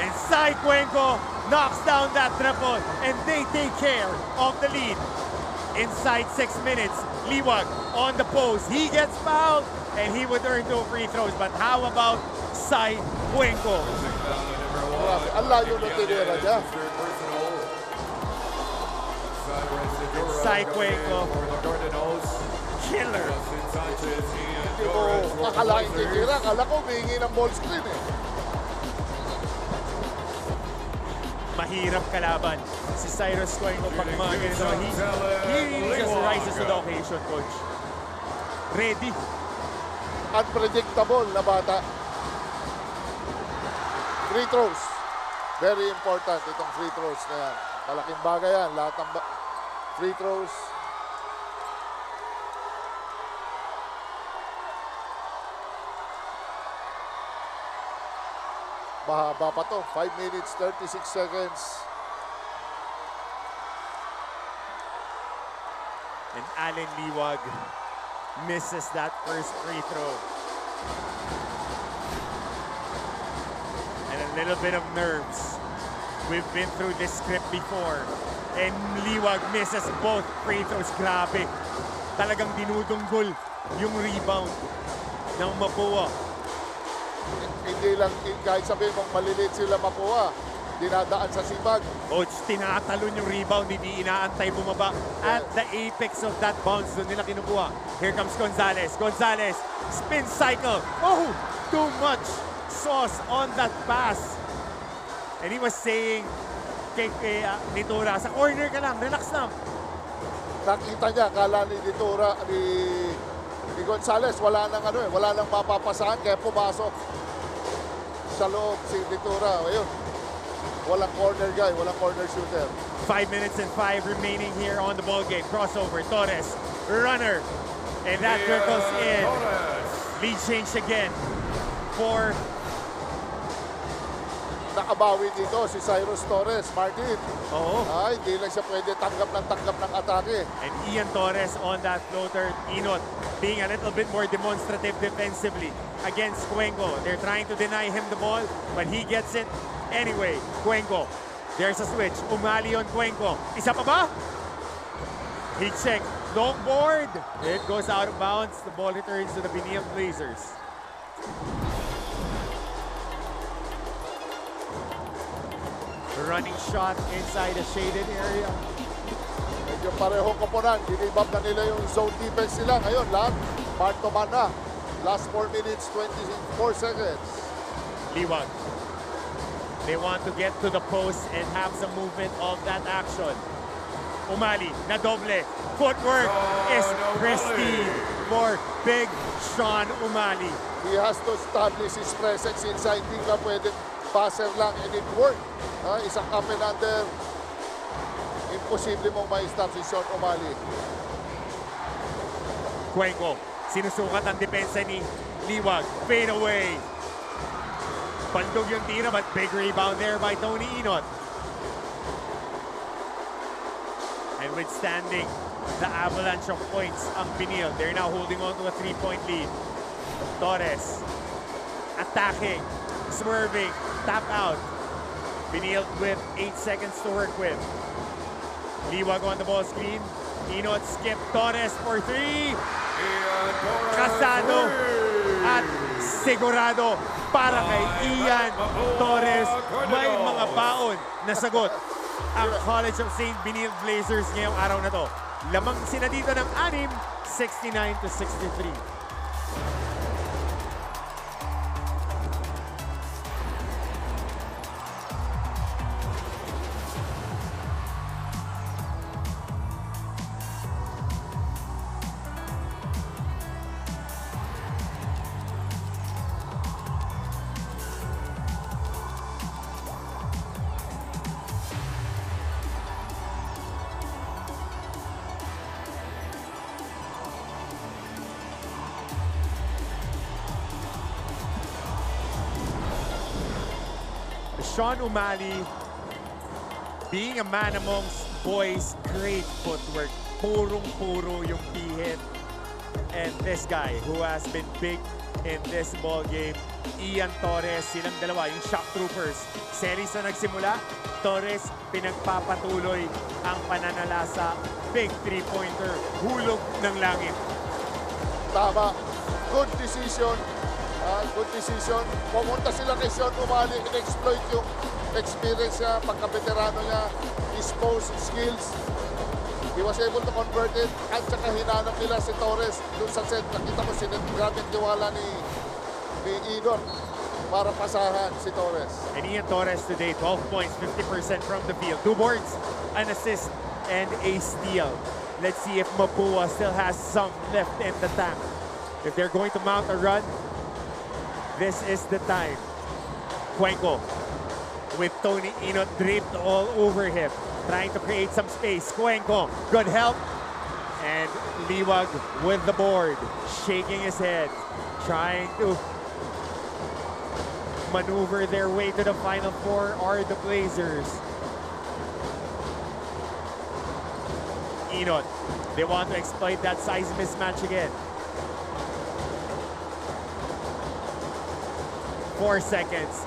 A: And Sai Cuenco knocks down that triple and they take care of the lead. Inside 6 minutes, Liwag on the post. He gets fouled and he would earn 2 free throws. But how about Sai Cuenco?
B: Grabe, ang layo ng tinira niya.
A: Sai Cuenco, killer.
B: Hindi mo makalain tinira. Kala ko humingi ng ball screen eh.
A: Mahirap kalaban si Cyrus Cuenco pag mga ganito. He really just rises to the occasion, coach. Ready.
B: Unpredictable na bata. Free throws. Very important itong free throws na yan. Malaking bagay yan. Lahat ng free throws. Mahaba pa to. 5 minutes, 36 seconds.
A: And Allen Liwag misses that first free throw. And a little bit of nerves. We've been through this script before. And Liwag misses both free throws. Grabe. Talagang dinudunggol yung rebound ng Mapúa.
B: Hindi lang, kahit sabihin mong malilit sila Mapúa, dinadaan sa sibag.
A: Coach, tinatalon yung rebound, hindi inaantay bumaba. At the apex of that bounce, doon nila kinukuha. Here comes Gonzalez. Gonzalez, spin cycle. Oh, too much sauce on that pass. And he was saying kay Nitura, sa corner ka lang, relax lang.
B: Nakita niya, akala ni Ditura, ni Gonzalez, wala nang mapapasahan, kaya pumasok sa loob si Ditura. Ayun, walang corner guy, walang corner shooter.
A: 5 minutes and 5 remaining here on the ball game. Crossover, Torres, runner, and that trickles in. Lead change again for
B: nakabawi dito si Cyrus Torres, Martin.
A: Oo.
B: Ay, hindi lang siya pwede tanggap ng atake.
A: And Ian Torres on that floater. Inot being a little bit more demonstrative defensively against Cuenco. They're trying to deny him the ball, but he gets it anyway. Cuenco. There's a switch. Umali on Cuenco. Isa pa ba? He checked. Long board. It goes out of bounds. The ball returns to the Benilde Blazers. Running shot inside a shaded area.
B: Medyo pareho koponan. Dinibab na nila yung zone defense nila. Ngayon, lahat man-to-man na. Last 4 minutes, 24 seconds.
A: Liwag. They want to get to the post and have some movement of that action. Umali, na doble. Footwork is pristine for Big Sean Umali.
B: He has to establish his presence inside. Hindi ka pwedeng passer lang and it worked. Isang up and under. Imposible mong ma-stop si Sean Umali.
A: Cuenco, sinusukat ang depensa ni Liwag. Fade away. Bandog yung tira, but big rebound there by Tony Inot. And withstanding the avalanche of points ang Benilde. They're now holding on to a 3-point lead. Torres, attacking, swerving, tap out. Benilde with 8 seconds to work with. Liwag on the ball screen. Inot skip. Torres for 3. Kasado at sigurado para kay Ian Torres. May mga baon na sagot ang College of St. Benilde Blazers ngayong araw na to. Lamang sila dito ng 6, 69-63. Sean O'Malley, being a man amongst boys, great footwork. Purong-puro yung pihit. And this guy who has been big in this ball game, Ian Torres, silang dalawa, yung shock troopers. Series na nagsimula, Torres pinagpapatuloy ang pananalasa. Big three-pointer, hulog ng langit.
B: Tama. Good decision. Good decision. Pumunta sila kay Sean O'Malley, in-exploit yung experience niya, pagka-veterano niya, his post skills. He was able to convert it at saka hinanap nila si Torres doon sa set. Nakita mo, grabe ang tiwala ni Idol para pasahan si Torres.
A: And Ian Torres today, 12 points, 50% from the field. 2 boards, an assist, and a steal. Let's see if Mapúa still has some left in the tank. If they're going to mount a run, this is the time. Cuenco with Tony Inot draped all over him, trying to create some space. Cuenco, good help. And Liwag with the board, shaking his head, trying to maneuver their way to the Final Four are the Blazers. Inot, they want to exploit that size mismatch again. 4 seconds.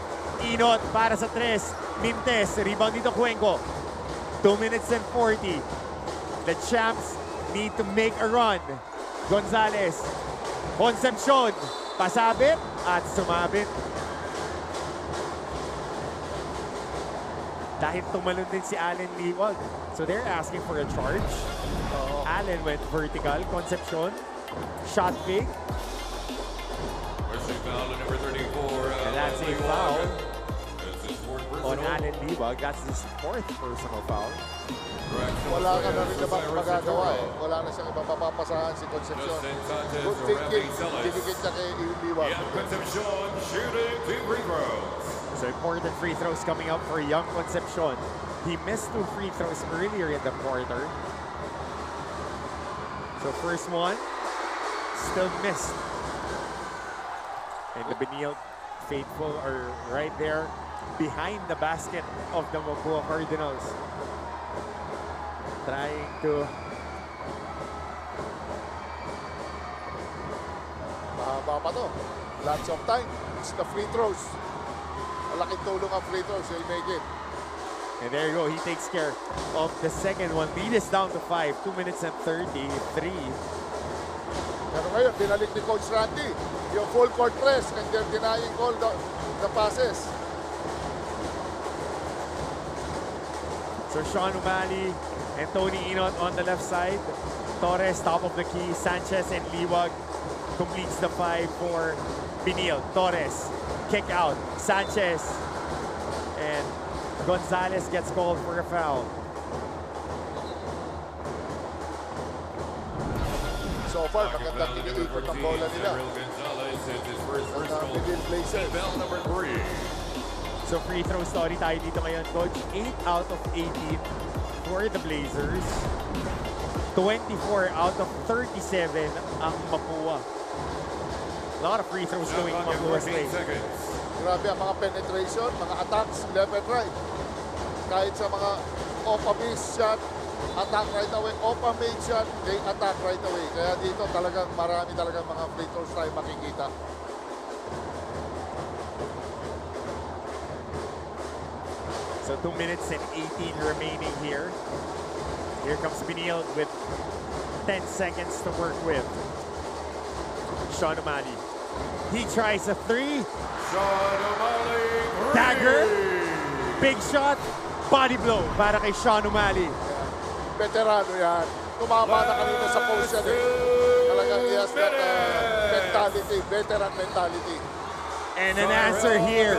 A: Inot para sa 3. Mintes. Rebound dito Cuenco. 2 minutes and 40. The champs need to make a run. Gonzalez. Concepcion. Pasabit at sumabit. Dahil tumalon din si Allen Liwag. So they're asking for a charge. Allen went vertical. Concepcion. Shot fake.
C: Number 34,
A: and that's a foul on Allen Liwag. That's his 4th personal foul.
B: Wala ka na rin naman magagawa eh. Wala na siyang ipapapasahan si Concepcion. Good thinking, dinigit niya kay Liwag.
C: Concepcion shooting 2 free throws.
A: So important free throws coming up for young Concepcion. He missed 2 free throws earlier in the quarter. So first one, still missed. And the Benilde faithful are right there behind the basket of the Mapúa Cardinals. Trying to...
B: Mahaba pa to. Lots of time. It's the free throws. Malaking tulong ang free throws. He'll make it.
A: And there you go. He takes care of the second one. Lead is down to 5. 2 minutes and 33.
B: Pero ngayon, binalik ni Coach Randy yung full court press and they're denying all the passes.
A: So Sean O'Malley and Tony Inot on the left side. Torres, top of the key. Sanchez and Liwag completes the 5 for Benilde. Torres, kick out. Sanchez and Gonzalez gets called for a foul.
B: So far, magandang iniikot ang bola nila. Benilde Blazers.
C: Number 3.
A: So free throw story tayo dito ngayon, Coach. 8 out of 18 for the Blazers. 24 out of 37 ang Mapúa. A lot of free throws going Mapúa's way.
B: Grabe ang mga penetration, mga attacks, left and right. Kahit sa mga off-a-miss shot, attack right away. Off-a-made shot, they attack right away. Kaya dito talagang marami talagang mga free throws tayo makikita.
A: So 2 minutes and 18 remaining here. Here comes Benilde with 10 seconds to work with. Sean O'Malley He tries a three.
C: Sean O'Malley.
A: Dagger. Big shot. Body blow para kay Sean O'Malley.
B: Veterano yan. Tumama na kanina sa post yan eh. Talagang he has that mentality, veteran mentality.
A: And an answer here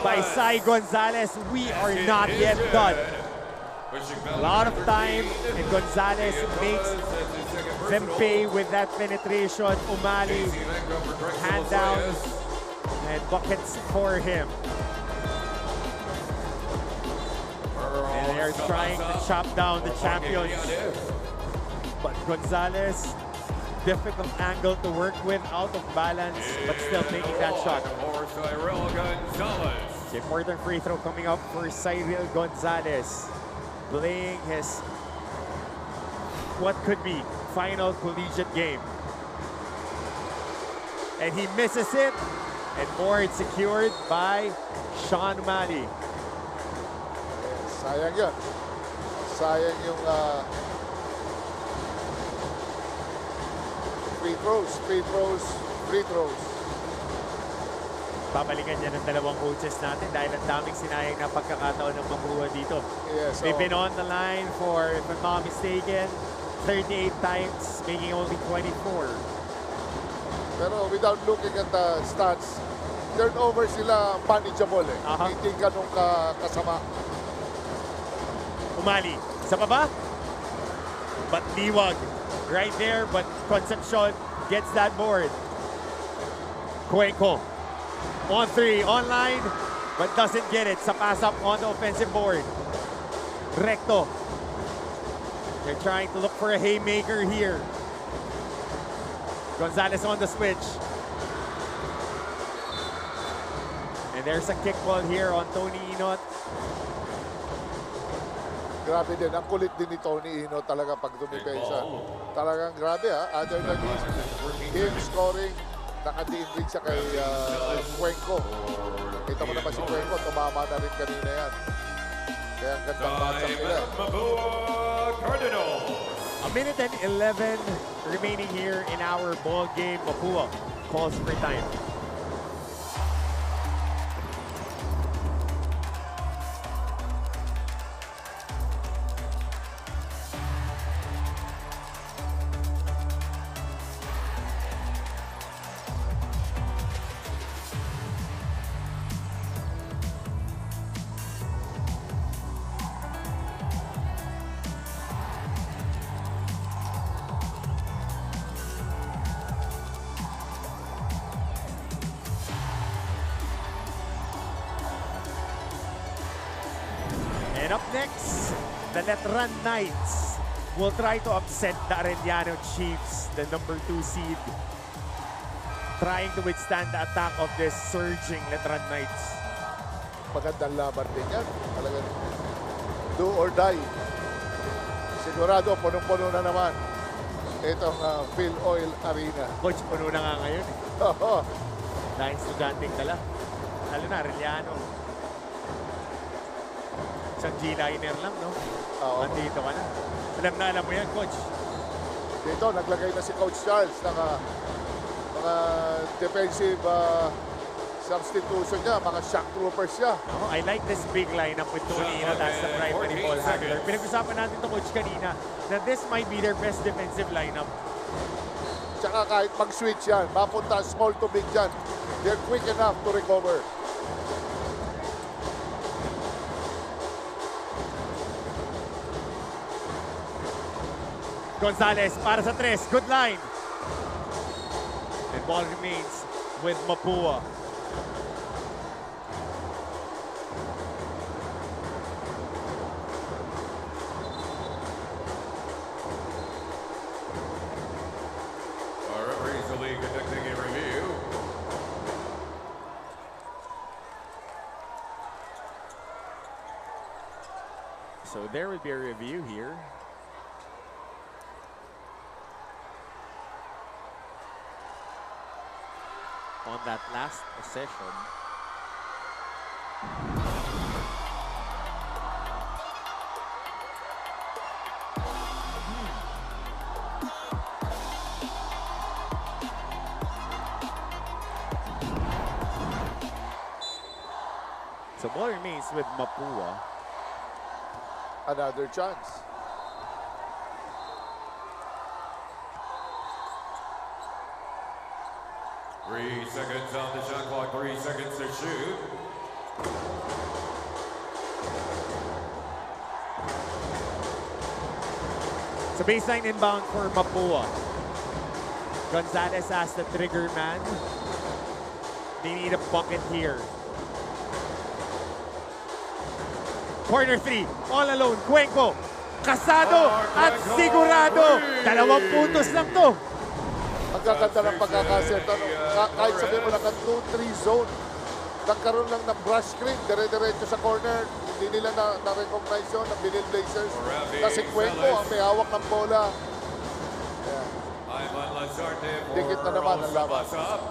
A: by Sai Gonzalez. We are not yet done. A lot of time, and Gonzalez makes them pay with that penetration. O'Malley, hand down, and buckets for him. And they're trying to chop down the champions. But Gonzalez, difficult angle to work with, out of balance, but still taking that shot. Important free throw coming up for Cyril Gonzalez, playing his what could be final collegiate game. And he misses it, and board secured by Sean O'Malley.
B: Sayang yun. Sayang yung free throws.
A: Babalikan niya ng dalawang coaches natin dahil ang daming sinayang na pagkakataon ng Mapúa dito.
B: Yes,
A: They've been on the line for, if I'm not mistaken, 38 times, making only 24.
B: Pero without looking at the stats, turnover sila manageable eh. Hindi ganun kasama.
A: O'Malley, sa baba. But Liwag, right there, but Concepcion gets that board. Cuenco, on three, online, but doesn't get it. Sa pass up on the offensive board. Recto. They're trying to look for a haymaker here. Gonzalez on the switch. And there's a kickball here on Tony Inot.
B: Grabe din. Ang kulit din ni Tony Inot talaga pag dumipensya. Talagang grabe ha. Other than him scoring, nakadiin din siya kay Cuenco. Kita mo naman si Cuenco, tumama na rin kanina yan. Kaya ang gandang matchup nila.
A: A minute and 11 remaining here in our ball game. Mapúa calls for time. And up next, the Letran Knights will try to upset the Arellano Chiefs, the number 2 seed, trying to withstand the attack of this surging Letran Knights.
B: Magandang laban din yan. Talagang do or die. Sigurado, punong-puno na naman itong Phil Oil Arena.
A: Coach, puno na nga ngayon.
B: Oo.
A: Dahil estudyanteng dala. Lalo na, Arellano. Isang G-liner lang, no?
B: Oo.
A: Nandito ka na. Alam mo yan, Coach.
B: Dito, naglagay na si Coach Charles ng mga defensive substitution niya, mga shock troopers niya.
A: No, I like this big lineup with Tony Inot as the primary ball handler. Pinag-usapan natin to, Coach, kanina, that this might be their best defensive lineup.
B: Tsaka kahit mag-switch yan, mapunta small to big yan, they're quick enough to recover.
A: Gonzalez para sa 3. Good line. And ball remains with Mapúa.
C: Our referees will be conducting a review.
A: So there will be a review here. On that last possession. ball remains with Mapúa.
B: Another chance.
C: Three seconds on the shot clock, 3 seconds to shoot.
A: So baseline inbound for Mapúa. Gonzalez as the trigger man. They need a bucket here. Corner 3, all alone, Cuenco. Kasado at sigurado. 2 puntos lang to.
B: Ang gaganda ng pagkakaset. Kahit sabihin mo lang ang 2-3 zone, nagkaroon lang ng brush screen, dire-diretso sa corner. Hindi nila na-recognize yun ng Benilde Blazers. Kasi Cuenco ang may hawak ng bola. Dikit na naman ang laban.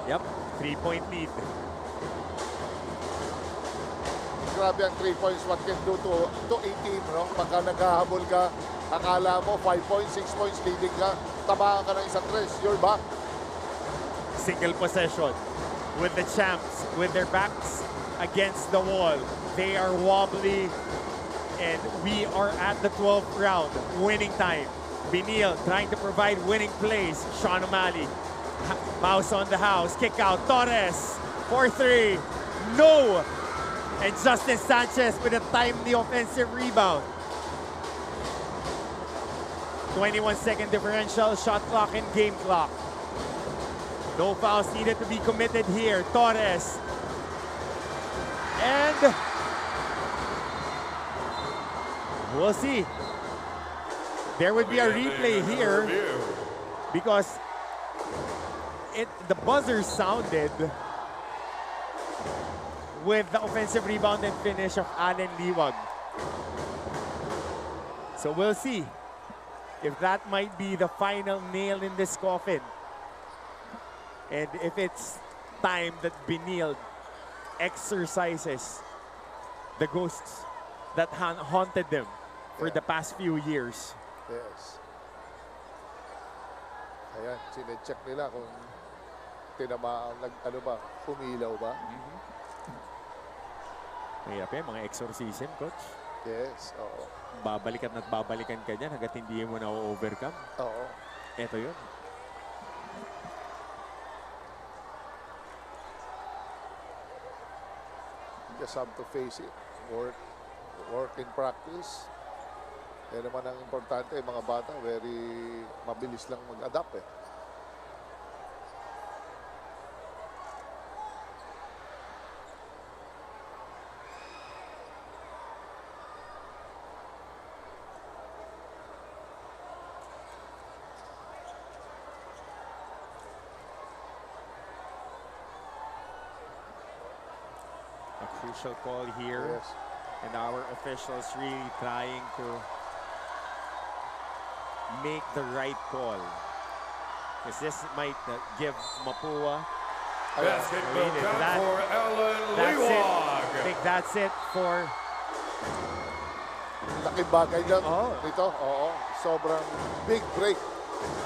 A: Yep, 3-point lead.
B: Grabe ang 3 points, what can do to a team, no? Pagka naghahabol ka, akala mo 5 points, 6 points leading ka, tamaan ka ng isang tres, you're back.
A: Single possession with the champs, with their backs against the wall. They are wobbly, and we are at the 12th round, winning time. Benilde trying to provide winning plays. Sean O'Malley, mouse on the house, kick out, Torres, 4-3, no! And Justin Sanchez with a timely offensive rebound. 21-second differential, shot clock and game clock. No fouls needed to be committed here. Torres. And we'll see. There would be a replay here because the buzzer sounded with the offensive rebound and finish of Allen Liwag. So we'll see if that might be the final nail in this coffin. And if it's time that Benilde exercises the ghosts that haunted them for the past few years.
B: Yes. Ayan, sinecheck nila kung tinamaan, ano ba, pumilaw ba?
A: Mahirap yan, mga exorcism, coach.
B: Yes, oo.
A: Babalikan at babalikan ka dyan hanggat hindi mo na-overcome.
B: Oo.
A: Ito yun.
B: Just have to face it. Work in practice. Yan naman ang importante, mga bata, very mabilis lang mag-adapt eh.
A: A crucial call here.
B: Yes.
A: And our officials really trying to make the right call. Because this might give Mapúa.
C: Basketball count for Allen Liwag.
A: I think that's it for...
B: Laking bagay dyan.
A: Oo.
B: Dito, oo. Sobrang big break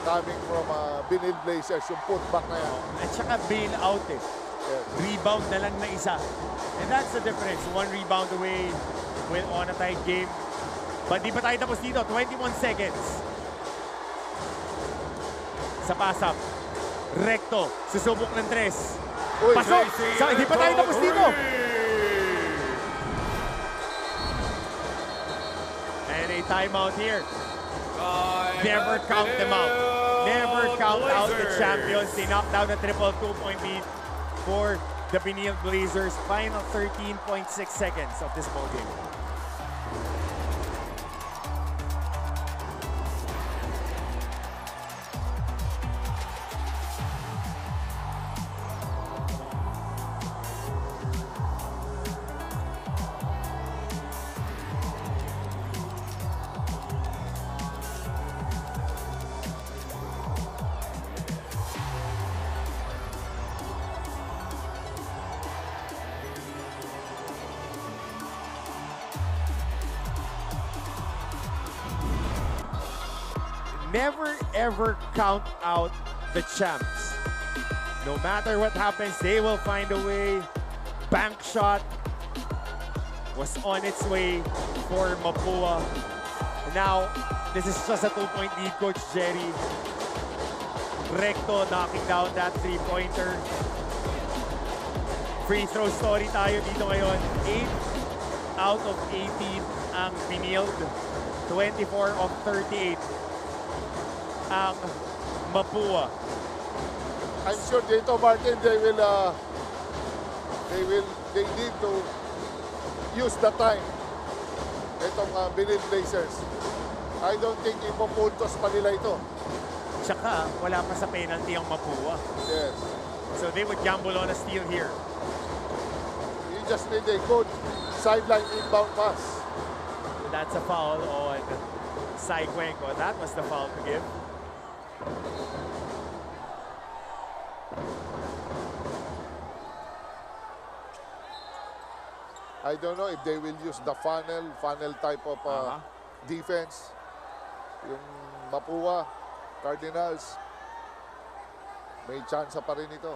B: coming from Benilde Blazers, yung putback na yan.
A: At saka bail out eh.
B: Yes.
A: Rebound na lang na isa. And that's the difference. 1 rebound away with on a tight game. But di pa tayo tapos dito. 21 seconds. Sa pass-up. Recto. Susubok ng 3.
B: Uy,
A: Pasok! Di pa tayo tapos dito. And a timeout here. Never count them out. Never count out the champions. They knocked down a triple 2-point lead for the Benilde Blazers. Final 13.6 seconds of this ball game. Never ever count out the champs. No matter what happens, they will find a way. Bank shot. was on its way for Mapúa. Now, this is just a 2-point lead, Coach Jerry. Recto knocking down that 3-pointer. Free throw story tayo dito ngayon. 8 out of 18 ang Benilde. 24 of 38 ang Mapúa.
B: I'm sure dito, Martin, they need to use the time. Itong Benilde Blazers. I don't think ipupuntos pa nila ito.
A: Tsaka, wala pa sa penalty ang Mapúa.
B: Yes.
A: So they would gamble on a steal here.
B: You just need a good sideline inbound pass.
A: That's a foul on Sai Cuenco. That was the foul to give.
B: I don't know if they will use the funnel type of defense. Yung Mapúa, Cardinals, may chance pa rin ito.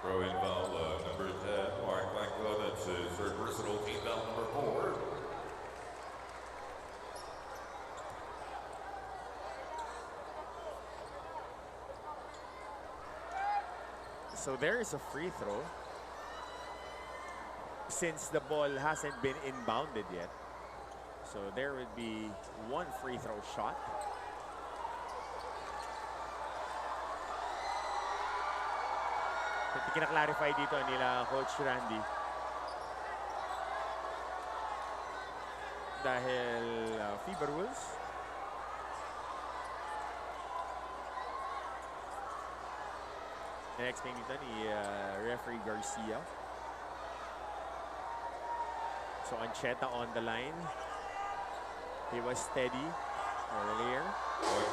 C: Throwing foul, number 10, Mark Blanco. That's his third personal team foul, number 4.
A: So there is a free throw. Since the ball hasn't been inbounded yet. So there would be one free throw shot. Kina-clarify dito nila Coach Randy. Dahil FIBA rules. Na-explain dito ni referee Garcia. So Ancheta on the line. He was steady earlier.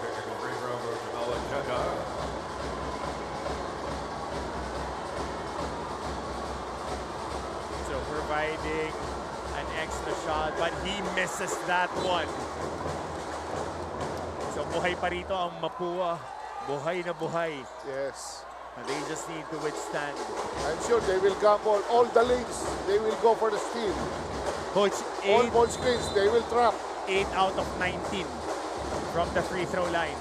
C: Technical free throw goes to Ancheta.
A: So providing an extra shot, but he misses that one. So buhay pa rito ang Mapúa. Buhay na buhay.
B: Yes.
A: And they just need to withstand.
B: I'm sure they will gamble all the lanes. They will go for the steal.
A: Coach,
B: All ball screens, they will trap.
A: 8 out of 19 from the free throw line.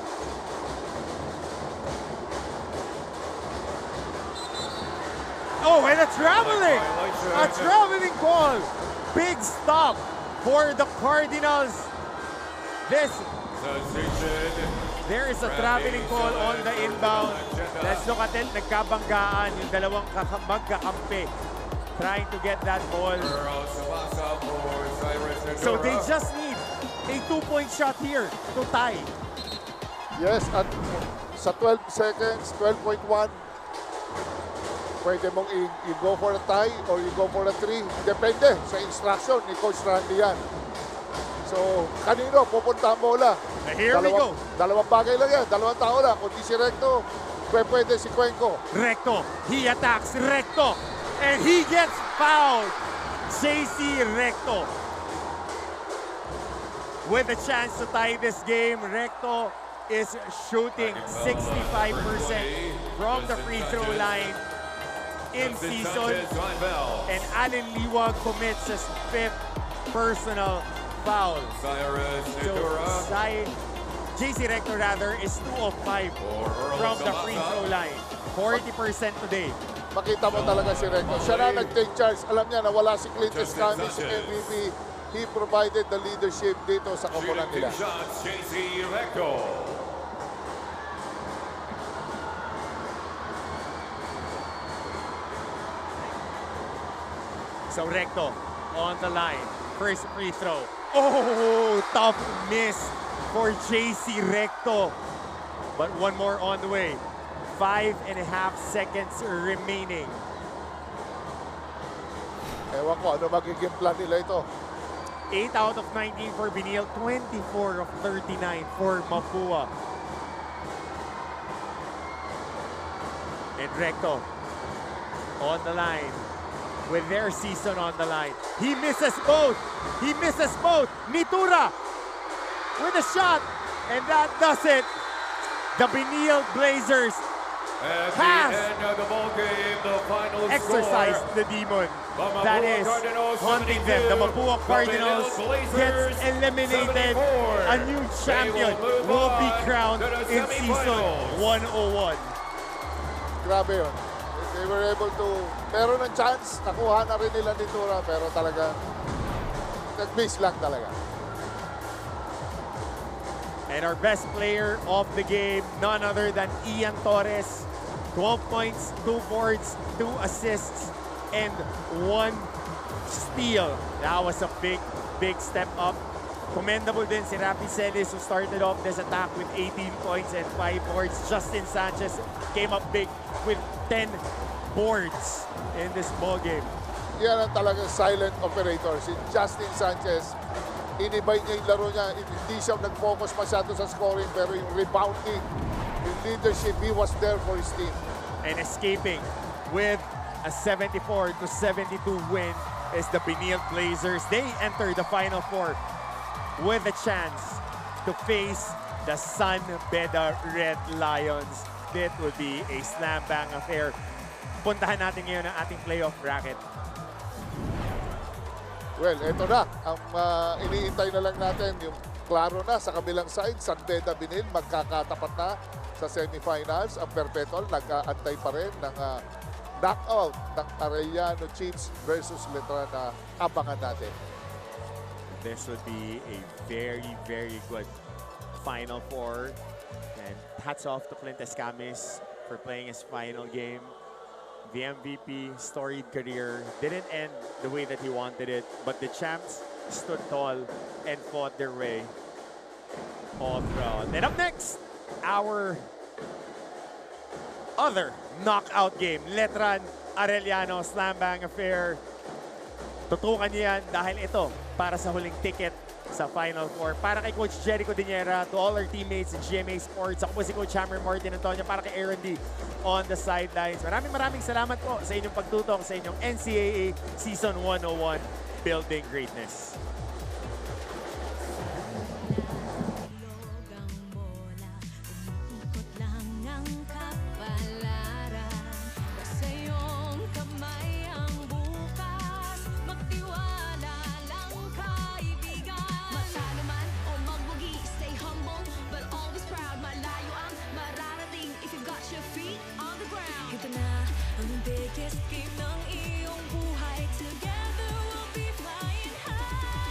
A: Oh, and a traveling call. Big stop for the Cardinals. There is a traveling call on the inbound. Let's look at it. Nagkabanggaan yung dalawang magkakampi trying to get that ball. So they just need a 2-point shot here to tie.
B: Yes, at sa 12 seconds, 12.1, pwede mong i-go for a tie or you go for a 3. Depende sa instruction ni Coach Randy yan. So, kanino pupunta ang bola?
A: Here we go.
B: Dalawang bagay lang yan. Dalawang tao lang. Kung di si Recto, pwede si Cuenco.
A: Recto. He attacks Recto. And he gets fouled. JC Recto. With a chance to tie this game, Recto is shooting 65% from the free throw line in season. And Allen Liwag commits his 5th personal foul. So JC Recto rather is 2 of 5 from the free throw line. 40% today.
B: Makita mo talaga si Recto. Siya na nag-take charge. Alam niya na wala si Clint Escami, si MVP. He provided the leadership dito sa koponan nila.
C: JC Recto.
A: So Recto on the line. First free throw. Oh, tough miss for JC Recto. But one more on the way. 5.5 seconds remaining.
B: Ewan ko ano magiging plan nila ito.
A: 8 out of 19 for Benilde, 24 of 39 for Mapúa. And Recto on the line with their season on the line. He misses both. He misses both. Nitura with a shot. And that does it. The Benilde Blazers
C: At
A: has
C: the end of the ball game, the final
A: exercised
C: score,
A: the demon
C: the Mapúa
A: that is
C: Cardinals
A: haunting
C: 72,
A: them. The Mapúa
C: the
A: Cardinals
C: Benilde Blazers
A: gets eliminated.
C: 74.
A: A new champion
C: They
A: will be
C: on
A: crowned
C: to the
A: in season
C: semifinals.
A: 101.
B: Grabe yun. They were able to, meron ng chance, nakuha na rin nila ni Tura, pero talaga, nag-miss lang talaga.
A: And our best player of the game, none other than Ian Torres. 12 points, 2 boards, 2 assists, and 1 steal. That was a big, big step up. Commendable din si Rafi Celis, who started off this attack with 18 points and 5 boards. Justin Sanchez came up big with 10 boards in this ball game.
B: Yan ang talagang silent operator. Si Justin Sanchez, inibay niya yung laro niya. Hindi siya nag-focus masyado sa scoring, pero yung rebounding, yung leadership, he was there for his team.
A: And escaping with a 74-72 win is the Benilde Blazers. They enter the Final Four with a chance to face the San Beda Red Lions. That would be a slam bang affair. Puntahan natin ngayon ang ating playoff bracket.
B: Well, eto na. Ang iniintay na lang natin, yung klaro na sa kabilang side, San Beda Benilde, magkakatapat na sa semifinals. Ang Perpetual, nag-aantay pa rin ng knockout ng Arellano Chiefs versus Letran na abangan natin.
A: This would be a very, very good Final Four. And hats off to Clint Escamis for playing his final game. The MVP, storied career, didn't end the way that he wanted it, but the champs stood tall and fought their way all throughout. And up next, our other knockout game, Letran Arellano Slam Bang Affair. Tutukan niyo yan dahil ito para sa huling ticket sa Final Four. Para kay Coach Jericho Diniera, to all our teammates in GMA Sports. Ako po si Coach Hammer Martin Antonio para kay Aaron D on the sidelines. Maraming salamat po sa inyong pagtutok sa inyong NCAA Season 101 Building Greatness.
E: Biggest game ng iyong buhay. Together we'll be flying high.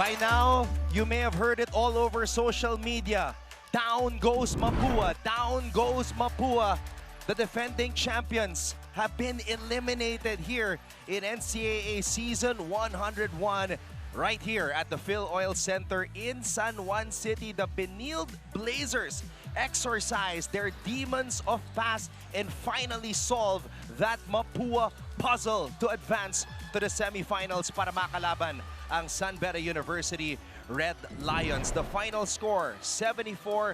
E: By now, you may have heard it all over social media. Down goes Mapúa, down goes Mapúa. The defending champions have been eliminated here in NCAA Season 101 right here at the Phil Oil Center in San Juan City. The Benilde Blazers exorcise their demons of past and finally solve that Mapúa puzzle to advance to the semifinals para makalaban ang Beda University Red Lions. The final score, 74-72.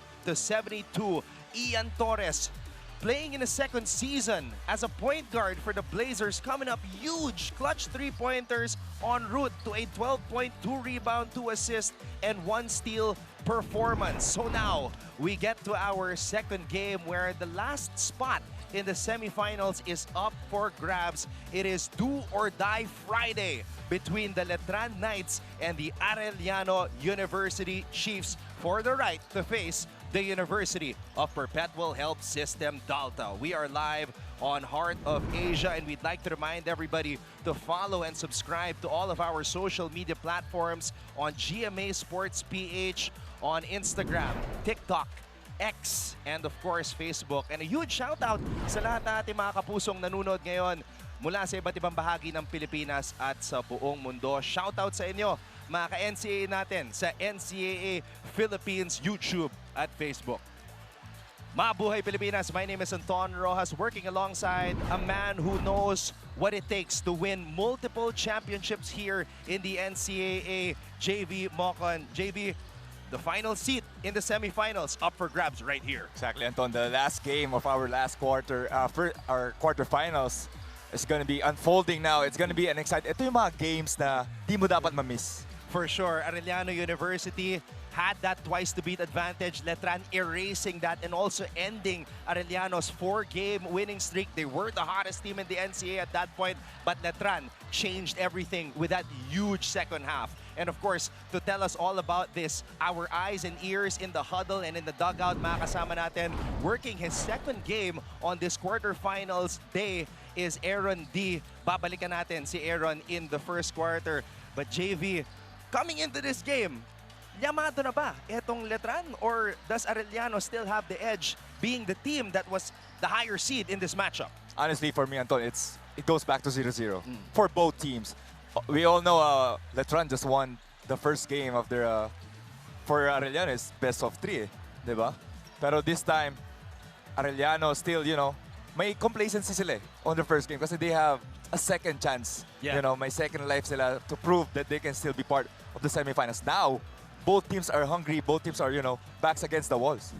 E: Ian Torres playing in a second season as a point guard for the Blazers, coming up huge clutch three-pointers en route to a 12.2 rebound, 2 assist, and 1 steal performance. So now we get to our second game where the last spot in the semifinals is up for grabs. It is do or die Friday between the Letran Knights and the Arellano University Chiefs for the right to face the University of Perpetual Health System Delta. We are live on Heart of Asia, and we'd like to remind everybody to follow and subscribe to all of our social media platforms on GMA Sports PH, on Instagram, TikTok, X, and of course, Facebook. And a huge shout out sa lahat ng ating mga kapusong nanonood ngayon mula sa iba't ibang bahagi ng Pilipinas at sa buong mundo. Shout out sa inyo, mga ka-NCAA natin sa NCAA Philippines YouTube at Facebook. Mabuhay Pilipinas, my name is Anton Rojas, working alongside a man who knows what it takes to win multiple championships here in the NCAA, JV Mocon. JV, the final seat in the semifinals up for grabs right here.
F: Exactly, Anton. The last game of our last quarter, for our quarterfinals, is going to be unfolding now. It's going to be an exciting. Ito yung mga games na di mo dapat ma-miss.
E: For sure, Arellano University had that twice-to-beat advantage. Letran erasing that and also ending Arellano's 4-game winning streak. They were the hottest team in the NCAA at that point, but Letran changed everything with that huge second half. And of course, to tell us all about this, our eyes and ears in the huddle and in the dugout, mga kasama natin, working his second game on this quarterfinals day is Aaron D. Babalikan natin si Aaron in the first quarter. But JV, coming into this game, yamado na ba etong Letran, or does Arellano still have the edge being the team that was the higher seed in this matchup?
F: Honestly, for me, Anton, it goes back to 0-0 for both teams. We all know Letran just won the first game of their for Arellano is best of 3, diba? Pero this time, Arellano still, may complacency sila on the first game kasi they have a second chance.
E: Yeah.
F: May second life sila to prove that they can still be part of the semifinals. Now, both teams are hungry. Both teams are, backs against the walls.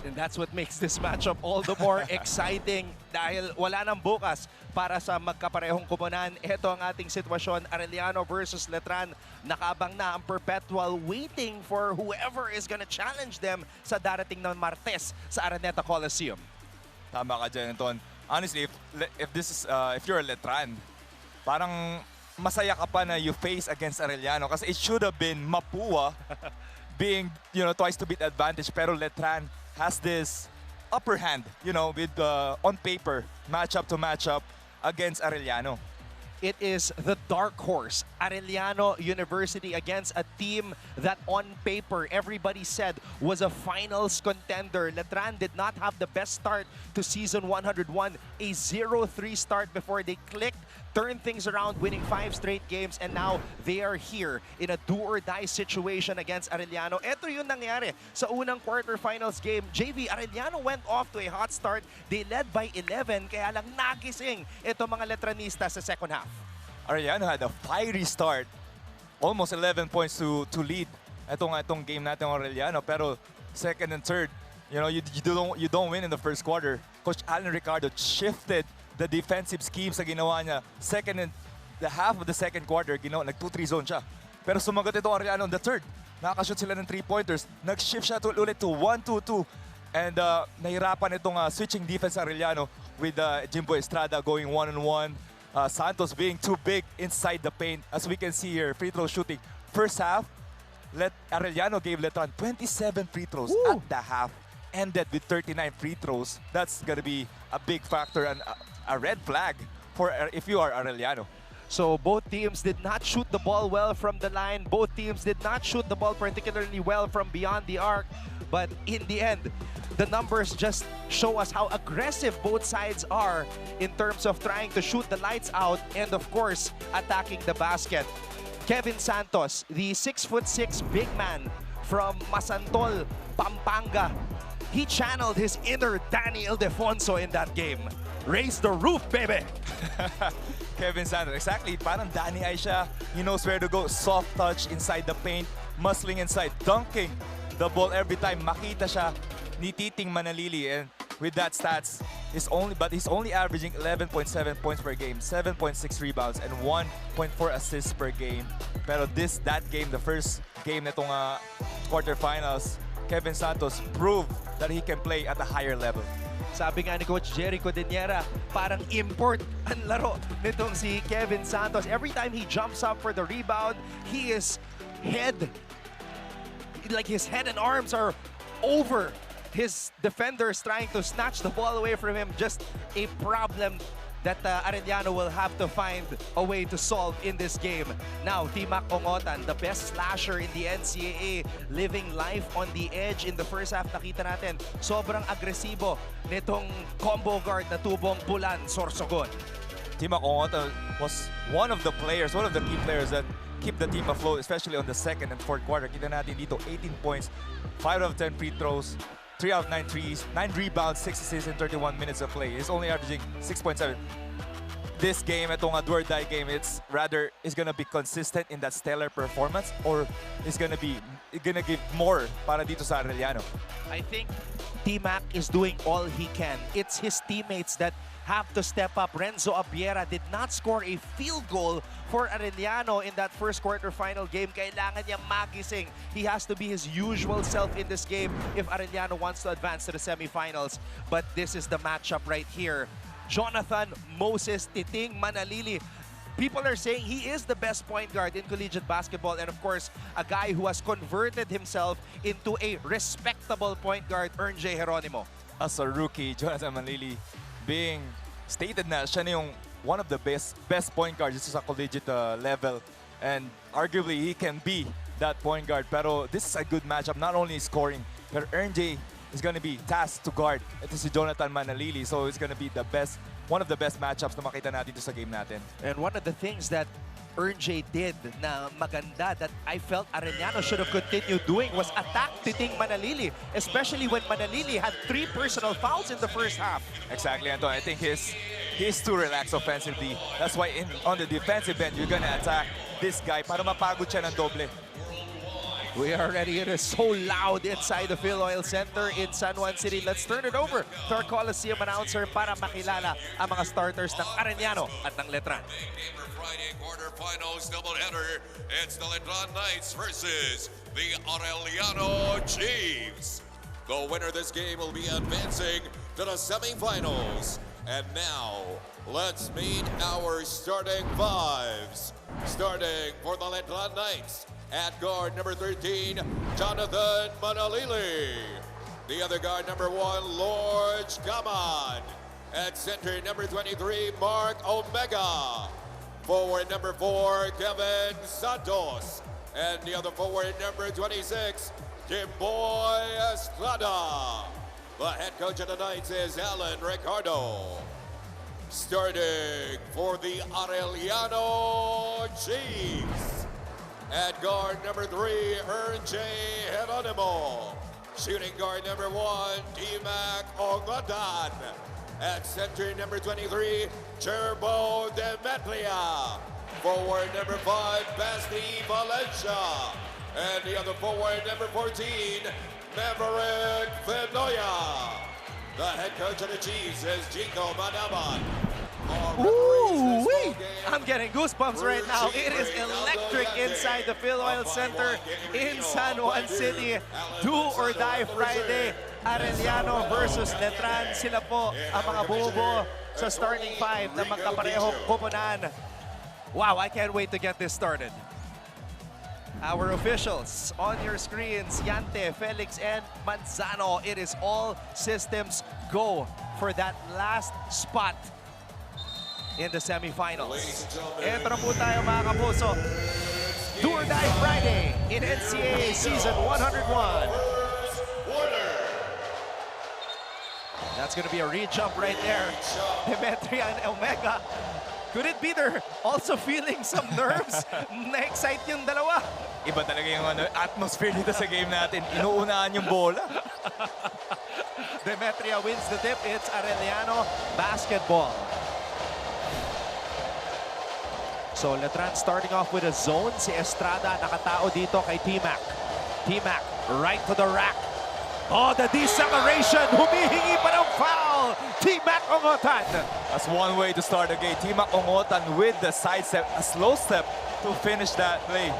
E: And that's what makes this matchup all the more exciting dahil wala nang bukas para sa magkaparehong kupunan. Ito ang ating sitwasyon, Arellano versus Letran. Nakabang na ang Perpetual, waiting for whoever is gonna challenge them sa darating na Martes sa Araneta Coliseum.
F: Tama ka dyan, Anton. Honestly, if you're a Letran, parang masaya ka pa na you face against Arellano kasi it should have been Mapúa being, twice to beat advantage, pero Letran has this upper hand, with on paper, matchup to matchup against Arellano.
E: It is the dark horse, Arellano University, against a team that on paper everybody said was a finals contender. Letran did not have the best start to season 101, a 0-3 start before they clicked, turned things around, winning 5 straight games, and now they are here in a do-or-die situation against Arellano. Ito yung nangyari sa unang quarterfinals game. JV, Arellano went off to a hot start. They led by 11, kaya lang nagising ito mga Letranista sa second half.
F: Arellano had a fiery start, almost 11 points to lead itong game natin ng Arellano, pero second and third, you don't win in the first quarter. Coach Alan Ricardo shifted the defensive scheme sa ginawa niya. Second and the half of the second quarter, nag-2-3 zone siya. Pero sumagot itong Arellano on the third. Nakakashoot sila ng 3-pointers. Nag-shift siya ulit to 1-2-2. And nahirapan itong switching defense sa Arellano with Jimbo Estrada going one-on-one. Santos being too big inside the paint. As we can see here, free throw shooting. First half, Arellano gave Letran 27 free throws at the half. Ended with 39 free throws. That's going to be a big factor and a red flag for if you are Arellano.
E: So both teams did not shoot the ball well from the line. Both teams did not shoot the ball particularly well from beyond the arc. But in the end, the numbers just show us how aggressive both sides are in terms of trying to shoot the lights out and, of course, attacking the basket. Kevin Santos, the 6'6" big man from Masantol, Pampanga, he channeled his inner Danny Ildefonso in that game. Raise the roof, baby!
F: Kevin Santos, exactly. Parang Danny ay siya. He knows where to go. Soft touch inside the paint, muscling inside, dunking the ball every time. Makita siya ni Titing Manalili, and with that stats, he's only averaging 11.7 points per game, 7.6 rebounds, and 1.4 assists per game. Pero that game, the first game nitong quarterfinals, Kevin Santos proved that he can play at a higher level.
E: Sabi nga ni Coach Jerry Codeniera, parang import ang laro nitong si Kevin Santos. Every time he jumps up for the rebound, his head and arms are over his defenders trying to snatch the ball away from him. Just a problem that Arellano will have to find a way to solve in this game. Now, Timac Ongotan, the best slasher in the NCAA, living life on the edge in the first half. Nakita natin, sobrang agresibo nitong combo guard na tubong Bulan Sorsogon.
F: Timac Ongotan was one of the key players that keep the team afloat, especially on the second and fourth quarter. Kita natin dito, 18 points, 5 out of 10 free throws, 3 out of 9 threes, 9 rebounds, 6 assists in 31 minutes of play. He's only averaging 6.7. This game, itong do or die game, it's gonna be consistent in that stellar performance, or it's gonna give more para dito sa Arellano.
E: I think T-Mac is doing all he can. It's his teammates that have to step up. Renzo Abiera did not score a field goal for Arellano in that first quarterfinal game. Kailangan niya magising. He has to be his usual self in this game if Arellano wants to advance to the semifinals. But this is the matchup right here. Jonathan Moses Titing Manalili. People are saying he is the best point guard in collegiate basketball, and of course, a guy who has converted himself into a respectable point guard, Ern J. Geronimo.
F: As a rookie, Jonathan Manalili being stated na siya na yung one of the best point guards sa collegiate level, and arguably he can be that point guard. Pero this is a good matchup, not only scoring, but Ern J is going to be tasked to guard ito si Jonathan Manalili, so it's going to be one of the best matchups na makita natin dito sa game natin.
E: And one of the things that Ern J did na maganda that I felt Arellano should have continued doing was attack Titing Manalili, especially when Manalili had 3 personal fouls in the first half.
F: Exactly, Anton. I think he's too relaxed offensively. That's why on the defensive end, you're gonna attack this guy para mapagod siya ng doble.
E: We are ready. It is so loud inside the Phil Oil Center in San Juan City. Let's turn it over to our Coliseum announcer para makilala ang mga starters ng Arellano at ng Letran.
C: Friday quarterfinals doubleheader. It's the Letran Knights versus the Arellano Chiefs. The winner of this game will be advancing to the semifinals. And now, let's meet our starting fives. Starting for the Letran Knights, at guard number 13, Jonathan Manalili. The other guard number 1, Lord Gaman. At center number 23, Mark Omega. Forward number 4, Kevin Santos. And the other forward number 26, Jimboy Estrada. The head coach of the Knights is Alan Ricardo. Starting for the Arellano Chiefs. At guard number 3, Ern J. Geronimo. Shooting guard number 1, Timac Ongotan. At center number 23, Cherbo Demetria. Forward number 5, Basti Valencia. And the other forward number 14, Maverick Fenoya. The head coach of the Chiefs is Chico Manaman.
E: Ooh-wee! I'm getting goosebumps right now. It is electric inside the Phil Oil Center in San Juan City. Do or die Friday. Arellano versus Letran. Sila po ang mga bubo sa starting 5 na magkaparehong koponan. Wow, I can't wait to get this started. Our officials on your screens, Yante, Felix, and Manzano. It is all systems go for that last spot in the semifinals. Ito na po tayo mga kapuso. Do or Die Friday in NCAA Season 101. That's going to be a reach up right there. Demetria and Omega. Could it be they're also feeling some nerves? Na-excite yung dalawa.
F: Iba talaga yung atmosphere dito sa game natin. Inuunaan yung bola.
E: Demetria wins the tip. It's Arellano basketball. So Letran starting off with a zone. Si Estrada nakatao dito kay T-Mac. T-Mac right to the rack. Oh, the deceleration. Humihingi pa ng foul. T-Mac Ongotan.
F: That's one way to start the game. T-Mac Ongotan with the side step, a slow step to finish that play.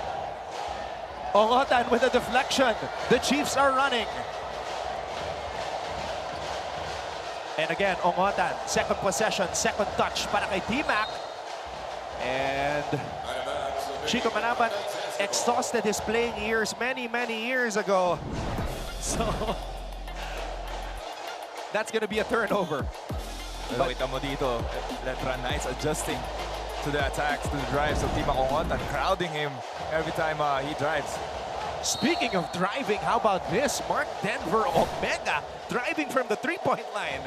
E: Ongotan with a deflection. The Chiefs are running. And again, Ongotan, second possession, second touch para kay T-Mac. And Chico Manabat exhausted his playing years many years ago. So that's going to be a turnover.
F: Pero kita mo dito, Letran Knights adjusting to the attacks, to the drives of T-Mac Ongotan, crowding him every time he drives.
E: Speaking of driving, how about this? Mark Denver Omega driving from the three-point line.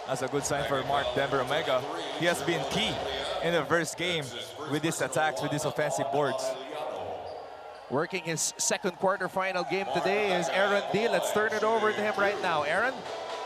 F: That's a good sign for Mark Denver Omega. He has been key in the first game with his attacks, with his offensive boards.
E: Working his second quarterfinal game today is Aaron D. Let's turn it over to him right now. Aaron?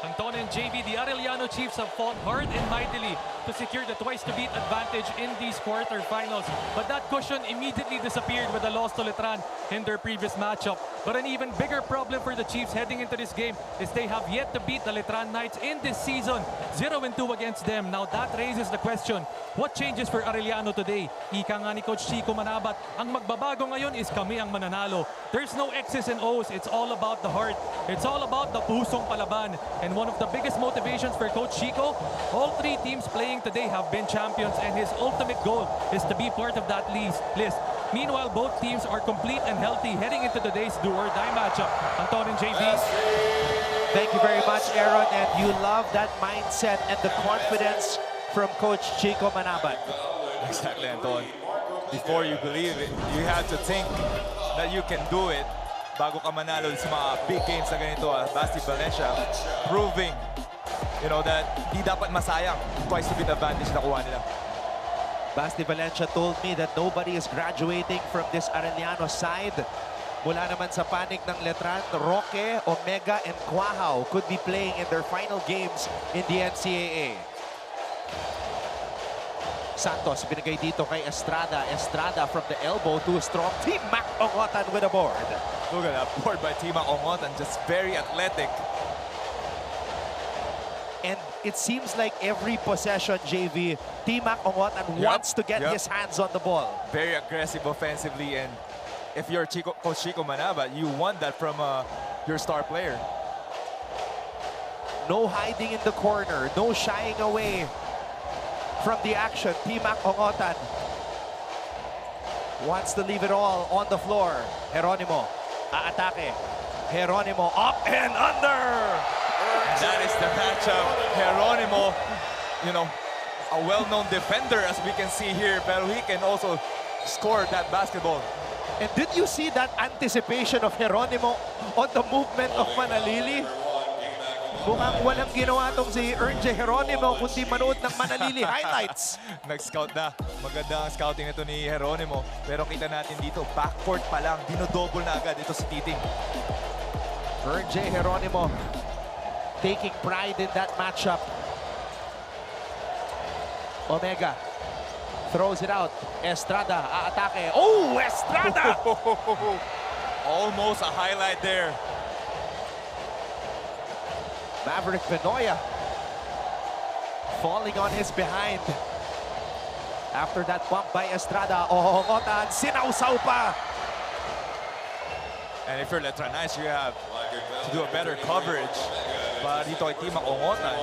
D: Anton and JV, the Arellano Chiefs have fought hard and mightily to secure the twice-to-beat advantage in these quarterfinals. But that cushion immediately disappeared with a loss to Letran in their previous matchup. But an even bigger problem for the Chiefs heading into this game is they have yet to beat the Letran Knights in this season. 0-2 against them. Now that raises the question, what changes for Arellano today? Ika nga ni Coach Chico Manabat, ang magbabago ngayon is kami ang mananalo. There's no X's and O's. It's all about the heart. It's all about the pusong palaban. And one of the biggest motivations for Coach Chico, all three teams playing today have been champions, and his ultimate goal is to be part of that list. Meanwhile, both teams are complete and healthy heading into today's do or die matchup. Anton and JV.
E: Thank you very much, Aaron, and you love that mindset and the confidence from Coach Chico Manabat.
F: Exactly, Anton. Before you believe it, you have to think that you can do it. Bago ka manalo sa mga big games na ganito, Basti Valencia proving, you know, that di dapat masayang twice to beat advantage na kuha nila.
E: Basti Valencia told me that nobody is graduating from this Arellano side. Mula naman sa panig ng Letran, Roque, Omega, and Quahao could be playing in their final games in the NCAA. Santos binigay dito kay Estrada. Estrada from the elbow to a strong T-Mac Ongotan with a board.
F: Look at that board by T-Mac Ongotan, just very athletic.
E: And it seems like every possession, JV, T-Mac Ongotan wants to get his hands on the ball.
F: Very aggressive offensively, and if you're Coach Chico Manabat, you want that from your star player.
E: No hiding in the corner, no shying away from the action. T-Mac Ongotan wants to leave it all on the floor. Geronimo, aatake. Geronimo, up and under!
F: That is the matchup. Geronimo, you know, a well-known defender as we can see here, but he can also score that basketball.
E: And did you see that anticipation of Geronimo on the movement of Manalili? Mukhang walang ginawa tong si Ernje Geronimo kundi manood ng Manalili highlights.
F: Nag-scout na. Maganda ang scouting nito ni Geronimo. Pero kita natin dito, backcourt pa lang, dinodouble na agad ito si Titing.
E: Ernje Geronimo taking pride in that matchup. Omega throws it out. Estrada, aatake. Oh, Estrada!
F: Almost a highlight there.
E: Maverick Benoya falling on his behind. After that bump by Estrada, Ongotan, sinausaw pa.
F: And if you're Letran Knights, you have to do a better coverage. But dito kay T-Mac Ongotan,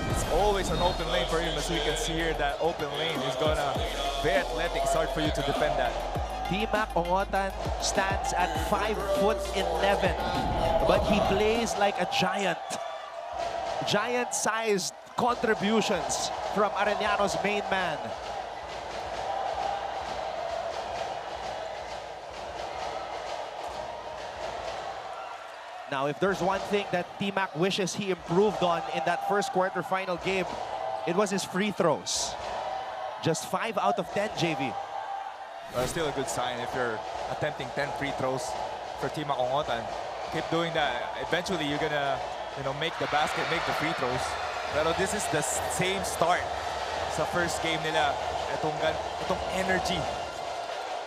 F: it's always an open lane for him. As we can see here, that open lane is gonna be athletic. It's hard for you to defend that.
E: T-Mac Ongotan stands at 5'11", but he plays like a giant. Giant-sized contributions from Arellano's main man. Now, if there's one thing that T-Mac wishes he improved on in that first quarterfinal game, it was his free throws. Just 5 out of 10, JV.
F: Well, still a good sign if you're attempting 10 free throws for Team Makongotan. Keep doing that. Eventually, you're gonna, make the basket, make the free throws. Pero this is the same start sa first game nila. Itong energy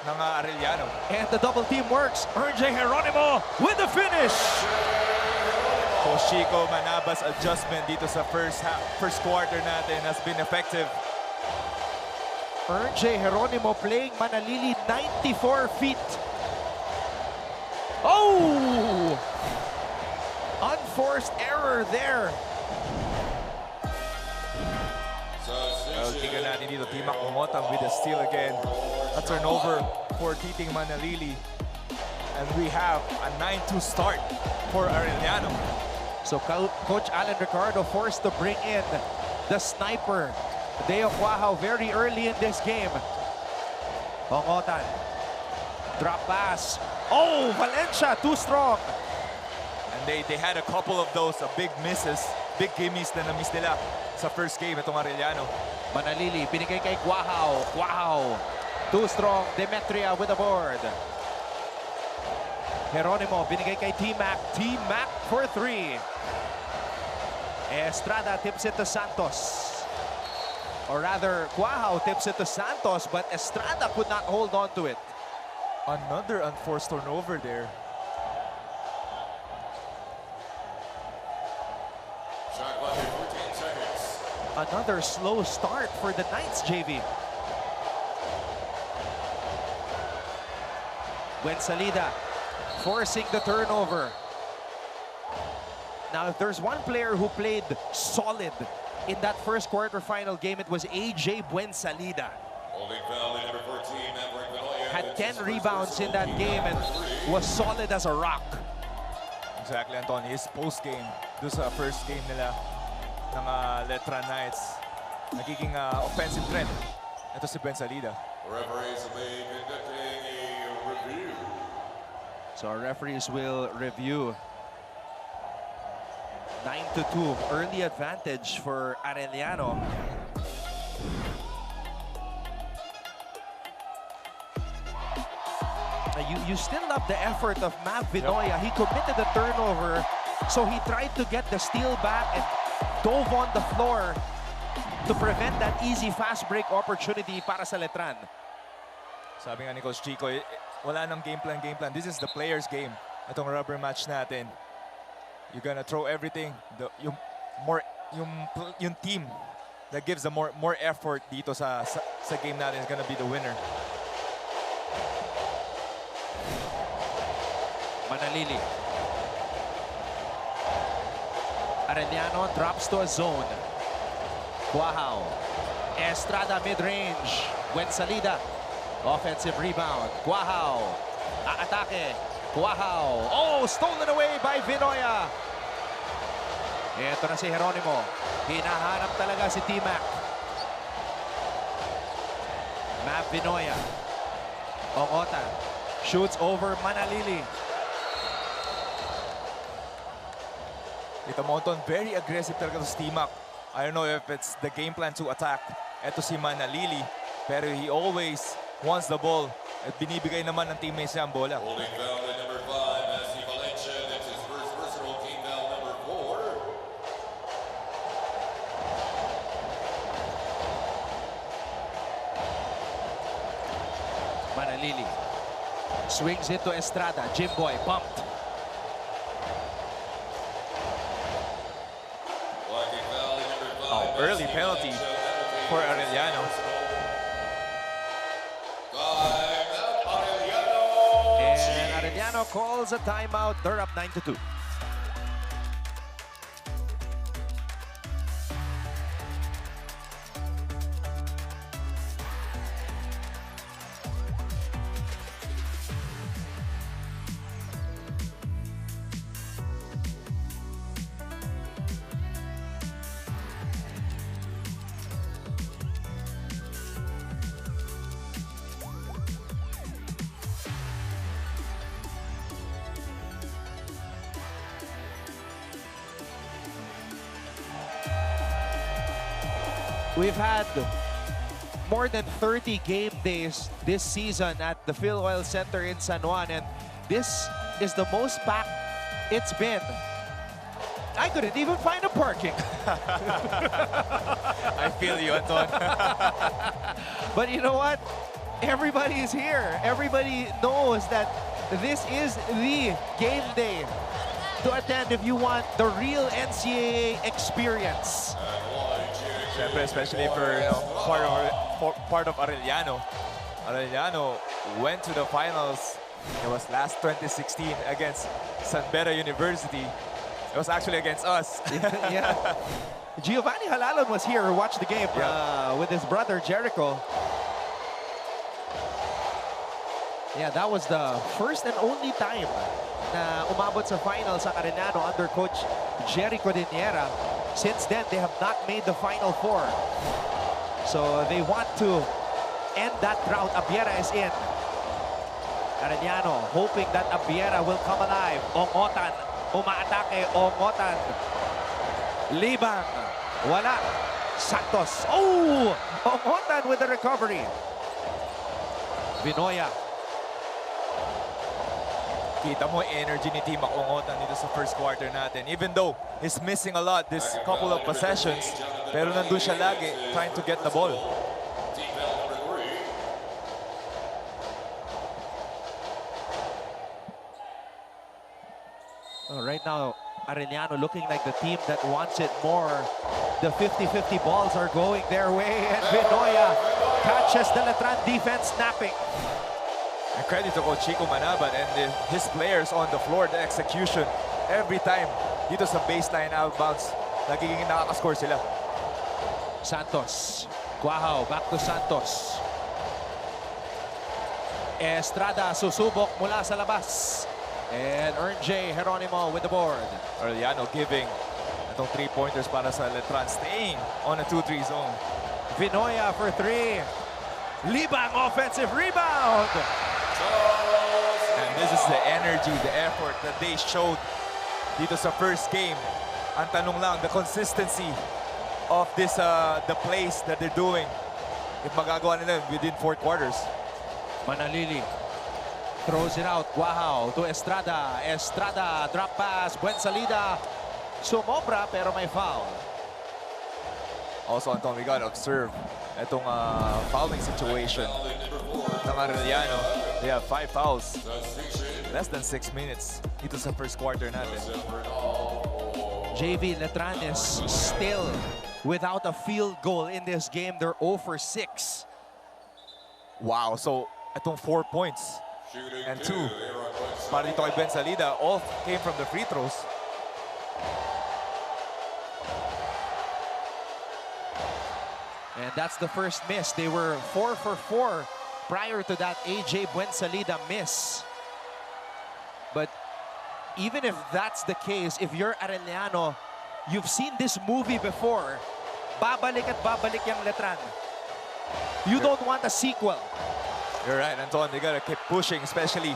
F: ng Arellano.
E: And the double team works. RJ Geronimo with the finish.
F: Toshiko Manaba's adjustment dito sa first quarter natin has been effective.
E: RJ Geronimo playing Manalili 94 feet. Oh! Unforced error there.
F: Well, tingnan natin dito, Team Makongotan with a steal again. A turnover for Titing Manalili. And we have a 9-2 start for Arellano.
E: So Coach Alan Ricardo forced to bring in the sniper, Deo Quahao, very early in this game. Kongotan. Drop pass. Oh, Valencia, too strong.
F: And they had a couple of those big misses, big gimmies na na-miss nila sa first game itong Arellano.
E: Manalili, binigay kay Quahao. Quahao, too strong. Demetria with the board. Geronimo, binigay kay T-Mac. T-Mac for 3. Estrada tips it to Santos. Or rather, Quahao tips it to Santos, but Estrada could not hold on to it.
F: Another unforced turnover there.
C: Shot clock at 14 seconds.
E: Another slow start for the Knights, JV. Salida forcing the turnover. Now, if there's one player who played solid in that first quarterfinal game, it was AJ Buensalida.
C: Holding foul number 14, Maverick Vinoya.
E: Had 10 rebounds in that game and was solid as a rock.
F: Exactly, Anton. His post-game, doon sa first game nila ng Letran Knights, nagiging offensive threat. Ito si Buensalida.
C: Referees will be conducting a review.
E: So our referees will review. 9-2, early advantage for Arellano. You still love the effort of Mav Vinoya. He committed the turnover, so he tried to get the steal back and dove on the floor to prevent that easy fast break opportunity para sa Letran.
F: Sabi nga ni Coach Chico, wala nang game plan. This is the players' game. Itong rubber match natin. You're gonna throw everything. Yung team that gives the more effort dito sa game natin is gonna be the winner.
E: Manalili. Arellano drops to a zone. Quahao. Estrada mid-range. Buensalida. Offensive rebound. Quahao. Aatake. Quahao. Oh, stolen away by Vinoya. Ito na si Geronimo. Hinahanap talaga si T-Mac. Mav Vinoya. Kongotan. Shoots over Manalili.
F: Ito Monton, very aggressive talaga to si T-Mac. I don't know if it's the game plan to attack. Ito si Manalili. Pero he always wants the ball. At binibigay naman ng teammates niya ang bola.
C: Holding foul at number 5, Messi Valencia. That's his first personal team foul, number 4.
E: Manalili. Swings it to Estrada. Jimboy bumped.
F: Early penalty for Arellano.
E: And Arellano calls a timeout. They're up 9-2. we've had more than 30 game days this season at the Phil Oil Center in San Juan, and this is the most packed it's been. I couldn't even find a parking.
F: I feel you, Anton.
E: But you know what? Everybody is here. Everybody knows that this is the game day to attend if you want the real NCAA experience.
F: Siyempre, especially for part of Arellano. Arellano went to the finals. It was last 2016 against Beda University. It was actually against us.
E: Yeah. Giovanni Halalon was here, watched the game with his brother Jericho. Yeah, that was the first and only time na umabot sa finals ang Arellano under coach Jericho Diniera. Since then, they have not made the Final Four. So they want to end that drought. Abiera is in. Arellano hoping that Abiera will come alive. Ongotan, umaatake. Ongotan. Libang. Wala. Santos. Oh! Ongotan with the recovery. Vinoya.
F: Kita mo energy ni Team Makungotan dito sa first quarter natin. Even though he's missing a lot this couple of possessions, pero nandun siya lagi trying to get the ball.
E: Right now, Arellano looking like the team that wants it more. The 50-50 balls are going their way, and Vinoya catches the Letran defense snapping.
F: And credit to Coach Chico Manaban and his players on the floor, the execution. Every time dito sa baseline outbounds, nagiging nakakascore sila.
E: Santos. Guahaw, back to Santos. Estrada susubok mula sa labas. And J. Geronimo with the board.
F: Arellano giving itong 3-pointers para sa Letran, staying on a 2-3 zone.
E: Vinoya for 3. Libang offensive rebound.
F: And this is the energy, the effort that they showed dito sa first game. Ang tanong lang, the consistency of this, the plays that they're doing. If magagawa nila within 4 quarters.
E: Manalili throws it out. Guahaw to Estrada. Estrada, drop pass. Buen salida. Sumobra pero may foul.
F: Also, Anton, we gotta observe itong fouling situation ng Arellano. They have 5 fouls. Less than 6 minutes dito sa first quarter natin.
E: JV Letran is still without a field goal in this game. They're 0 for 6.
F: Wow, so itong 4 points and 2 para dito kay Ben Salida, all came from the free throws.
E: And that's the first miss. They were 4 for 4 prior to that AJ Buensalida miss. But even if that's the case, if you're Arellano, you've seen this movie before. Babalik at babalik yung Letran. You don't want a sequel.
F: You're right, Anton. They gotta keep pushing, especially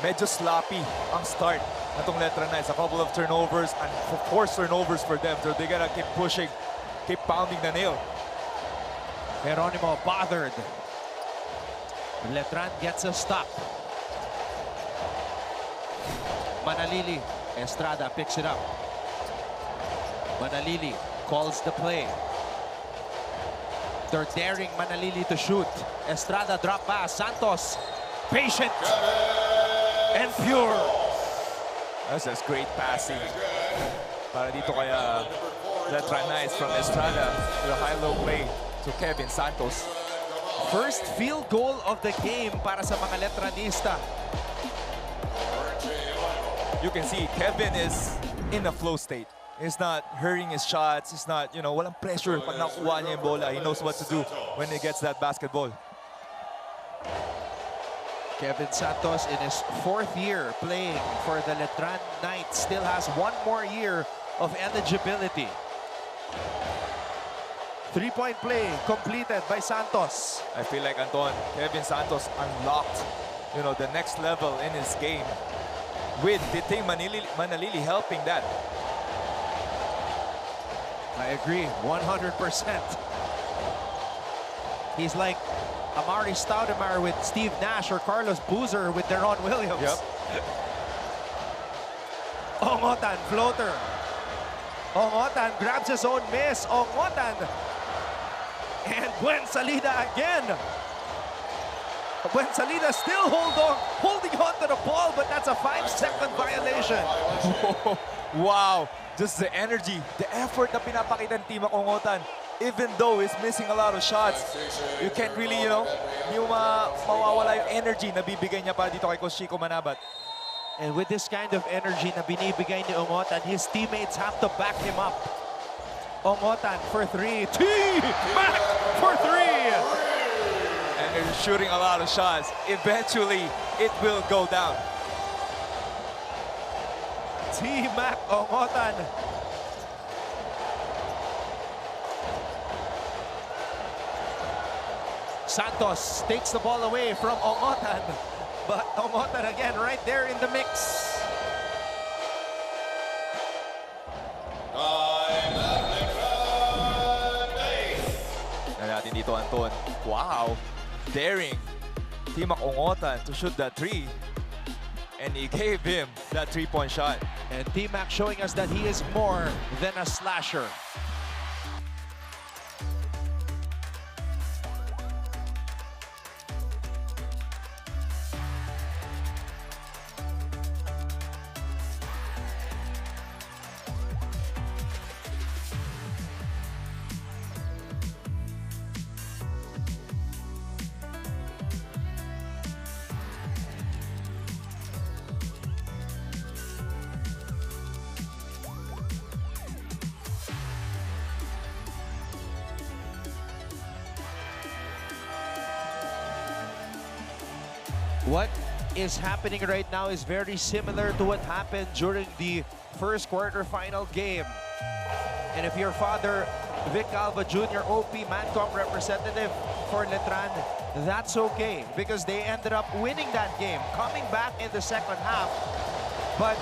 F: medyo sloppy ang start natong Letran Knights. A couple of turnovers and 4 turnovers for them. So they gotta keep pushing, keep pounding the nail.
E: Geronimo bothered. Letran gets a stop. Manalili. Estrada picks it up. Manalili calls the play. They're daring Manalili to shoot. Estrada drop pass. Santos patient and pure.
F: That's just great passing. Para dito kaya Letran Knights from Estrada to the high-low play to Kevin Santos.
E: First field goal of the game para sa mga Letranista.
F: You can see Kevin is in a flow state. He's not hurrying his shots. He's not, you know, walang pressure pag nakuha niya yung bola. He knows what to do when he gets that basketball.
E: Kevin Santos in his 4th year playing for the Letran Knights still has 1 more year of eligibility. 3-point play completed by Santos.
F: I feel like, Anton, Kevin Santos unlocked, you know, the next level in his game with Titing Manalili helping that.
E: I agree, 100%. He's like Amari Stoudemire with Steve Nash or Carlos Boozer with Deron Williams.
F: Yep.
E: Ongotan, floater. Ongotan grabs his own miss. Ongotan. And Buen Salida again. Buen Salida still holding on to the ball, but that's a 5-second violation.
F: Wow, just the energy, the effort na pinapakita ng Team Ongotan. Even though he's missing a lot of shots, you can't really, you know, hindi mo mawawala yung energy na bibigay niya para dito kay Coach Chico Manabat.
E: And with this kind of energy na binibigay ni Ongotan, his teammates have to back him up. Ongotan for 3. Mac for 3.
F: And they're shooting a lot of shots. Eventually, it will go down.
E: Mac Ongotan. Santos takes the ball away from Ongotan. But Ongotan again right there in the mix.
F: Na natin dito, Anton. Wow. Daring Team Ongotan to shoot that 3. And he gave him that 3-point shot.
E: And T-Mac showing us that he is more than a slasher. What is happening right now is very similar to what happened during the first quarterfinal game. And if your father, Vic Alva Jr., OP Mancom representative for Letran, that's okay because they ended up winning that game, coming back in the second half. But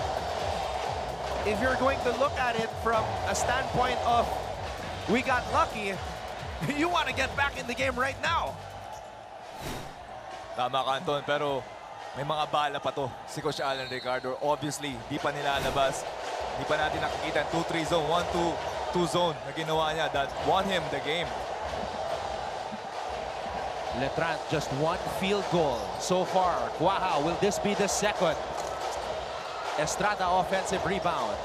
E: if you're going to look at it from a standpoint of we got lucky, you want to get back in the game right now.
F: Tama ka, Anton, pero may mga bala pa to si Coach Alan Ricardo. Obviously, di pa nilalabas. Di pa natin nakikita 2-3 zone, 1-2 zone na ginawa niya that won him the game.
E: Letran just 1 field goal so far. Wow, will this be the second? Estrada offensive rebound.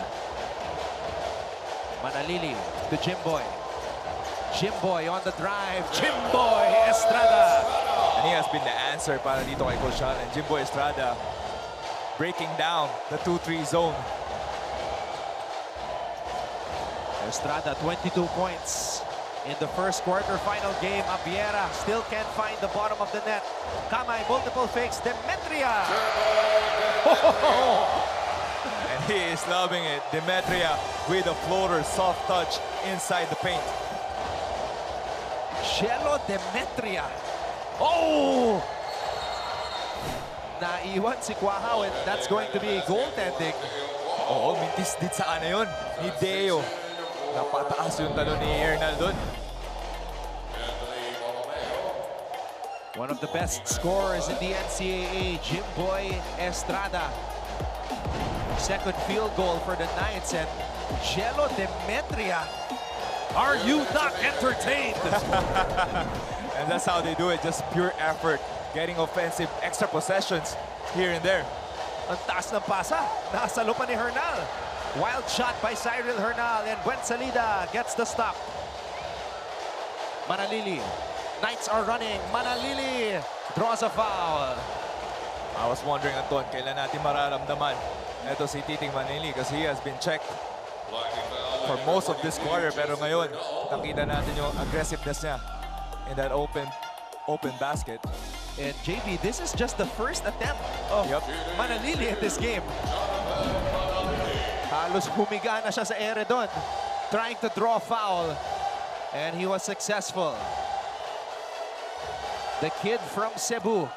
E: Manalili to Jimboy. Jimboy on the drive. Jimboy Estrada.
F: And he has been the answer para dito kay Coach Alan. Jimboy Estrada breaking down the 2-3 zone.
E: Estrada 22 points in the first quarterfinal game. Abiera still can't find the bottom of the net. Kamay, multiple fakes. Demetria.
F: And he is loving it. Demetria with a floater, soft touch inside the paint.
E: Cielo Demetria. Oh! Naiwan si Quahao, and that's going to be goaltending.
F: Oo, mintis din sa ano yun, ni Deo. Napataas yung talon ni Ernal doon.
E: One of the best scorers in the NCAA, Jimboy Estrada. Second field goal for the Knights, and Cielo Demetria. Are you not entertained?
F: And that's how they do it, just pure effort. Getting offensive extra possessions here and there.
E: Ang taas ng pasa. Nakasalo pa ni Hernal. Wild shot by Cyril Hernal, and Buen Salida gets the stop. Manalili. Knights are running. Manalili draws a foul.
F: I was wondering, Anton, kailan natin mararamdaman ito si Titing Manili kasi he has been checked for most of this quarter, pero ngayon nakita natin yung aggressiveness niya in that open basket.
E: And JB, this is just the first attempt of Manalili in this game. Halos humiga na siya sa ere doon, trying to draw a foul, and he was successful. The kid from Cebu,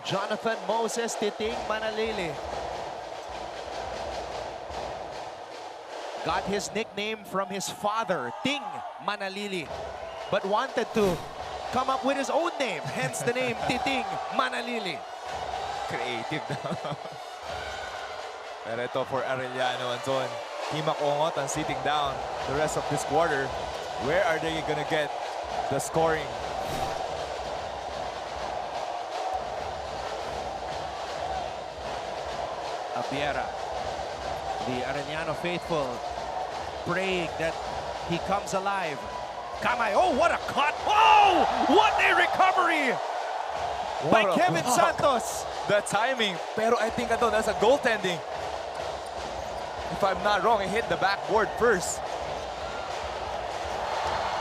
E: Jonathan Moses Titing Manalili, got his nickname from his father, Ting Manalili. but wanted to come up with his own name, hence the name Titing Manalili.
F: Creative na. Pero ito for Arellano, Anton. Team Makongot and sitting down the rest of this quarter. Where are they gonna get the scoring?
E: Abiera, the Arellano faithful, praying that he comes alive. Kamay, oh, what a cut! Oh, what a recovery by
F: What a
E: Kevin
F: block.
E: Santos.
F: The timing. Pero I think Anton, that's a goaltending. If I'm not wrong, he hit the backboard first.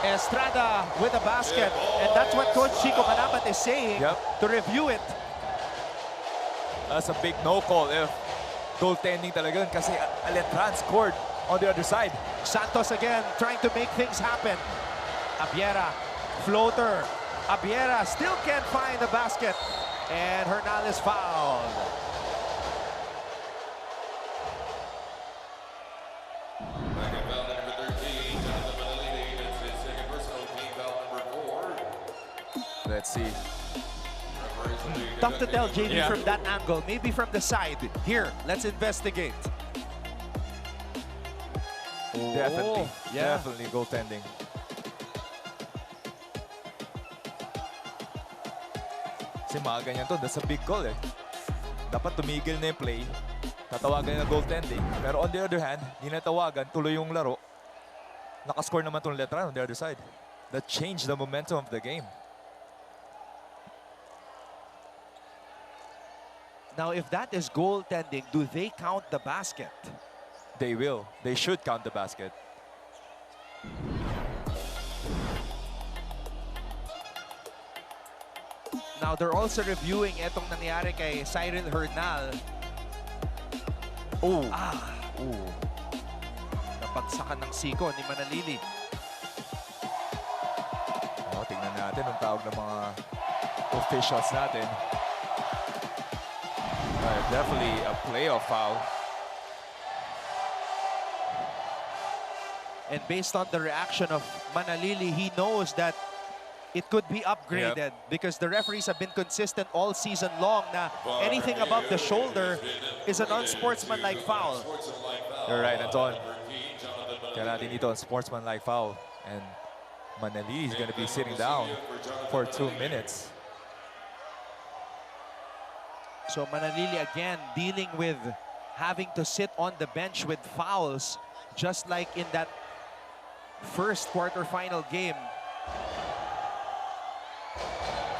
E: Estrada with a basket, and that's what Coach Chico Manabat is saying to review it.
F: That's a big no call if goaltending talaga yun kasi Letran scored on the other side.
E: Santos again trying to make things happen. Abiera, floater. Abiera still can't find the basket, and Hernal is fouled.
C: Second foul, number 13, Jonathan Benilde. That's his second personal, team foul number 4.
F: Let's see.
E: Tough to tell, JD, from that angle. Maybe from the side. Here, let's investigate.
F: Definitely.
E: Yeah.
F: Definitely goaltending. Kasi mga ganyan to, that's a big goal eh. Dapat tumigil na yung play, tatawagan na goaltending. Pero on the other hand, hindi natawagan, tuloy yung laro. Nakascore naman tong Letran on the other side. That changed the momentum of the game.
E: Now, if that is goaltending, do they count the basket?
F: They will. They should count the basket.
E: Now, they're also reviewing itong nangyari kay Cyril Hernal.
F: Oh.
E: Ooh. Napagsakan ng siko ni Manalili.
F: Oh, tingnan natin ang tawag ng mga officials natin. Definitely a playoff foul.
E: And based on the reaction of Manalili, he knows that it could be upgraded because the referees have been consistent all season long na anything above the shoulder is an unsportsmanlike foul.
F: You're right, Anton. Kaya natin dito ang sportsmanlike foul. And Manalili is going to be sitting down for 2 minutes.
E: So Manalili again dealing with having to sit on the bench with fouls, just like in that first quarterfinal game.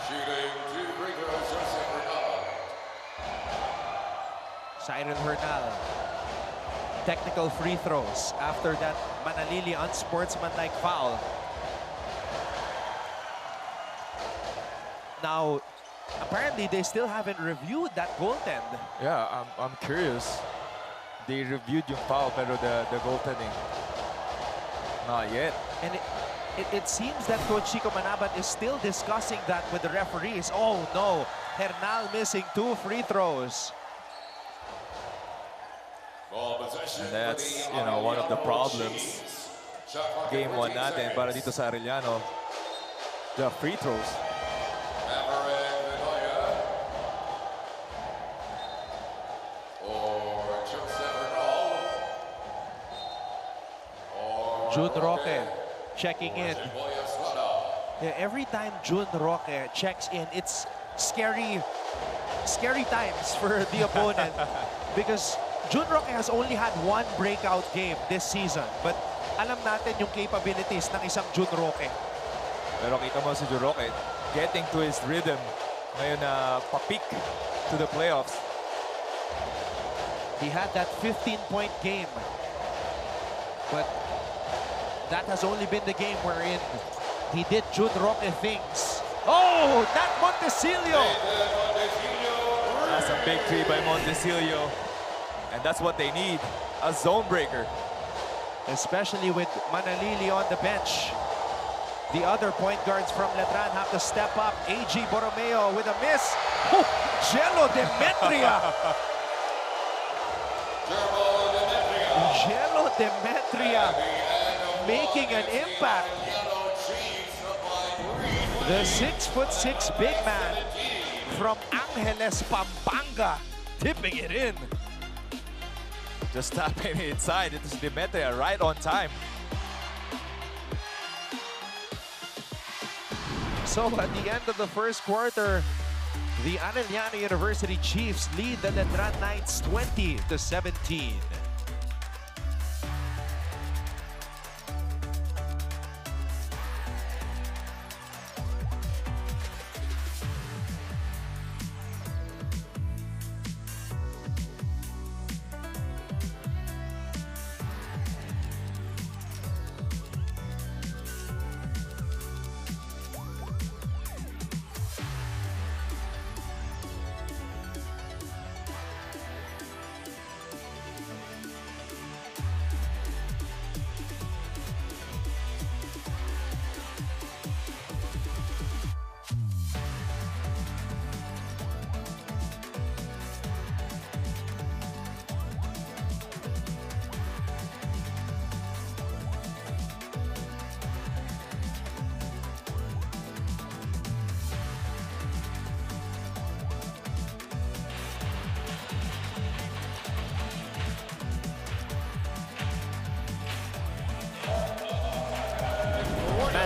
C: Shooting 2 free throws, Joseph Hernal.
E: Cyril Hernal. Technical free throws after that Manalili unsportsmanlike foul. Now, apparently they still haven't reviewed that goaltend.
F: Yeah, I'm curious. They reviewed yung foul pero the goaltending, not yet.
E: And it seems that Coach Chico Manabat is still discussing that with the referees. Oh no, Hernal missing 2 free throws.
F: And that's, you know, one of the problems. Game 1 natin para dito sa Arellano. The free throws.
E: Jun Roque checking in. Yeah, every time Jun Roque checks in, it's scary times for the opponent because Jun Roque has only had 1 breakout game this season, but alam natin yung capabilities ng isang Jun Roque.
F: Pero kita mo si Jun Roque getting to his rhythm ngayon na papik to the playoffs.
E: He had that 15-point game, but that has only been the game wherein he did Jun Roque things. Oh, not Montesilio!
F: That's a big 3 by Montesilio. And that's what they need, a zone breaker.
E: Especially with Manalili on the bench. The other point guards from Letran have to step up. A.G. Borromeo with a miss. Oh, Gelo Demetria. Gelo Demetria making an impact. The 6'6" big man from Angeles, Pampanga, tipping it in.
F: Just tapping it inside. It is Demetria right on time.
E: So at the end of the first quarter, the Arellano University Chiefs lead the Letran Knights 20-17.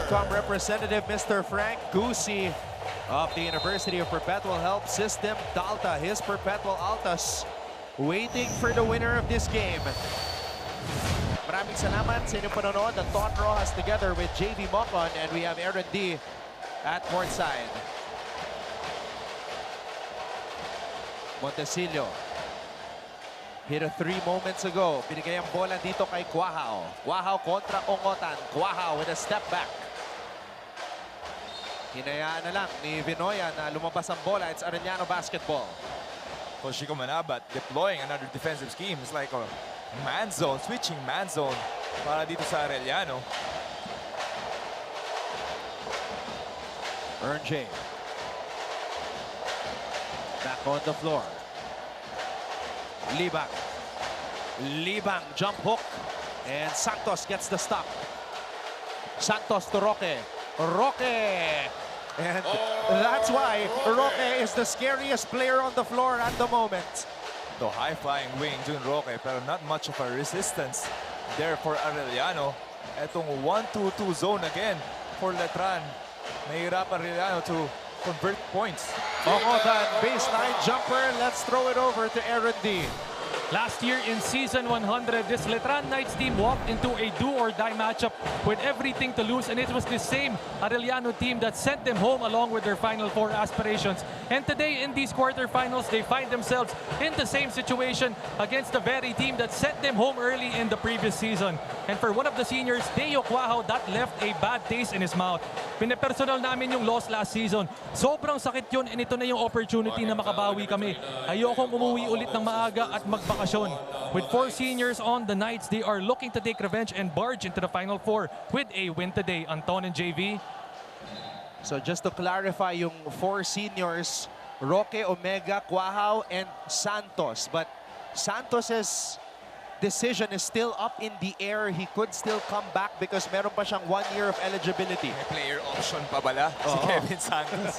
E: Mancom representative Mr. Frank Gusi of the University of Perpetual Help System, Dalta, his Perpetual Altas, waiting for the winner of this game. Maraming salamat sa inyong panonood. The Thought Rojas together with JV Mocon, and we have Aaron D at courtside. Montecillo hit a 3 moments ago. Binigay ang bola dito kay Quahao. Quahao kontra Ongotan. Quahao with a step back. Hinayaan na lang ni Vinoya na lumabas ang bola. It's Arellano basketball.
F: Coach Chico Manabat deploying another defensive scheme. It's like a man zone, switching man zone para dito sa Arellano.
E: J. Back on the floor. Libang. Libang, jump hook. And Santos gets the stop. Santos to Roque. Roque! And that's why Roque is the scariest player on the floor at the moment.
F: The high-flying wing, Jun Roque, pero not much of a resistance there for Arellano. Etong 1-2-2 zone again for Letran. Nahihirap Arellano to convert points.
E: Ongotan, baseline jumper. Let's throw it over to Aaron D.
D: Last year in Season 100, this Letran Knights team walked into a do-or-die matchup with everything to lose, and it was the same Arellano team that sent them home along with their Final Four aspirations. And today in these quarterfinals, they find themselves in the same situation against the very team that sent them home early in the previous season. And for one of the seniors, Teo Quahao, that left a bad taste in his mouth. Pinepersonal namin yung loss last season. Sobrang sakit yun, and ito na yung opportunity na makabawi kami. Ayokong umuwi ulit ng maaga at magbakasyon. With 4 seniors on the Knights, they are looking to take revenge and barge into the Final Four with a win today. Anton and JV.
E: So just to clarify, yung 4 seniors, Roque, Omega, Quahao, and Santos. But Santos's decision is still up in the air. He could still come back because meron pa siyang 1 year of eligibility.
F: May player option pa bala si Kevin Santos.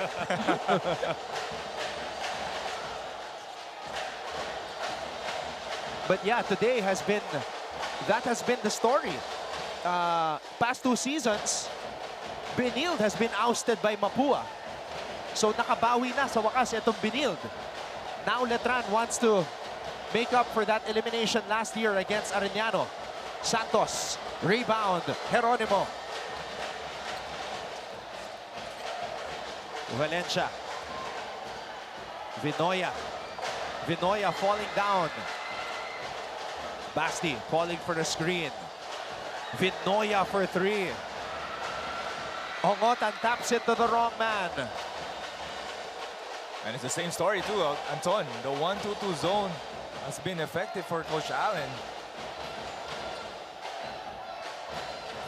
E: But yeah, today has been the story. Past 2 seasons, Benilde has been ousted by Mapúa. So nakabawi na sa wakas itong Benilde. Now Letran wants to make up for that elimination last year against Arellano. Santos, rebound, Geronimo. Valencia. Vinoya. Vinoya falling down. Basti calling for the screen. Vinoya for 3. Ongotan taps it to the wrong man.
F: And it's the same story too, Anton. The 1-2-2 zone has been effective for Coach Allen.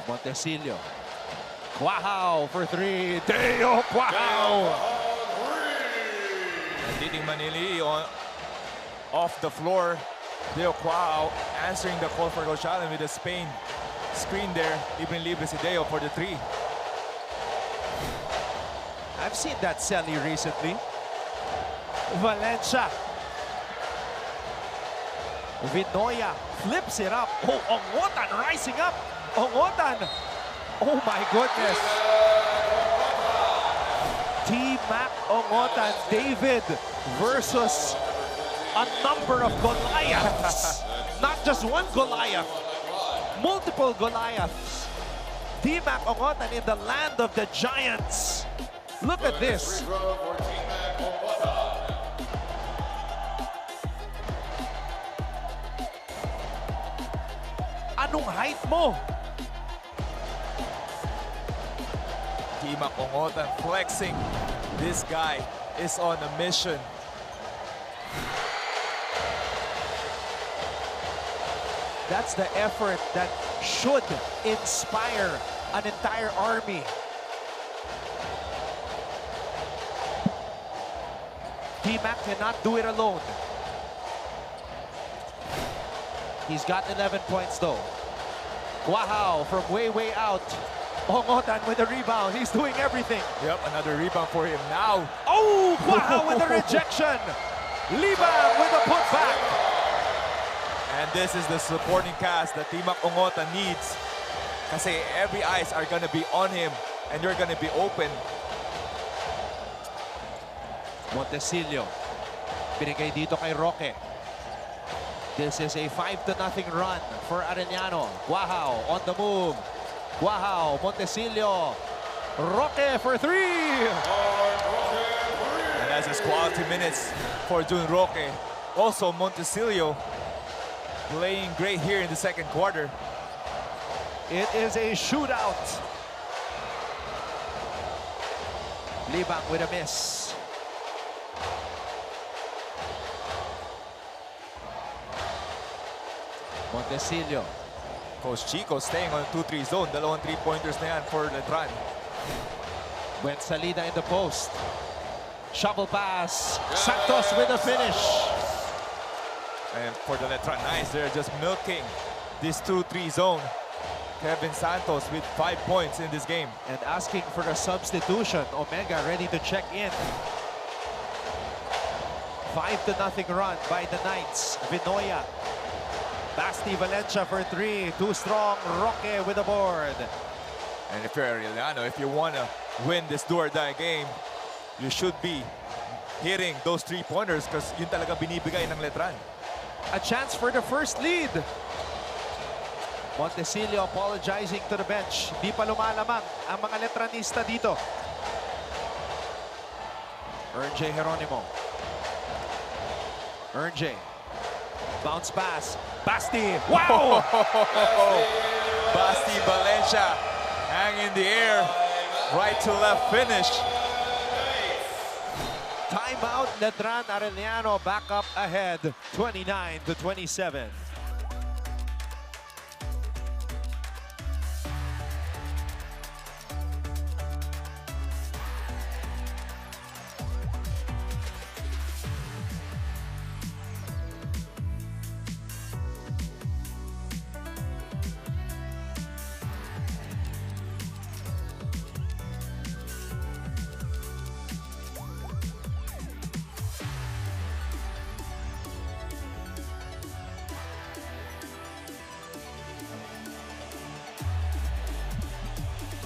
E: Montecillo. Quahao for 3. Teo Quahao.
F: And Diding Manili off the floor. Teo Quahao answering the call for Coach Allen with a Spain screen there. Even libre si Deo for the 3.
E: I've seen that Selly recently. Valencia. Vinoya flips it up. Oh, Ongotan rising up. Ongotan. Oh my goodness. T-Mac Ongotan David versus a number of Goliaths. Not just one Goliath. Multiple Goliaths. T-Mac Ongotan in the land of the giants. Look at this. Anong height mo?
F: T-Mac Ongotan flexing. This guy is on a mission.
E: That's the effort that should inspire an entire army. T-Mac cannot do it alone. He's got 11 points though. Wow, from way out. Ongotan with the rebound. He's doing everything.
F: Yep, another rebound for him now.
E: Oh, wow with the rejection. Libang with the putback.
F: And this is the supporting cast that T-Mac Ongotan needs. Kasi every eyes are gonna be on him and you're gonna be open.
E: Montesillo. Binigay dito kay Roque. This is a 5-0 run for Arellano. Guahao on the move. Guahao, Montesillo. Roque for three.
F: And that's his quality minutes for Jun Roque. Also Montesillo playing great here in the second quarter.
E: It is a shootout. Libang with a miss. Montesillo.
F: Coach Chico staying on 2-3 zone. Dalawang 3-pointers na yan for Letran.
E: Went Salida in the post. Shovel pass. Santos with a finish.
F: And for the Letran Knights, they're just milking this 2-3 zone. Kevin Santos with 5 points in this game.
E: And asking for a substitution. Omega ready to check in. 5-0 run by the Knights. Vinoya. Basti Valencia for three. Too strong. Roque with the board.
F: And if you're Arellano, if you want to win this do-or-die game, you should be hitting those 3-pointers because yun talaga binibigay ng Letran.
E: A chance for the first lead. Montesillo apologizing to the bench. Di pa lumalamang ang mga Letranista dito. Ernje Geronimo. Ernje. Bounce pass. Basti. Wow!
F: Basti Valencia hang in the air. Right to left finish.
E: Timeout. Letran Arellano back up ahead. 29-27.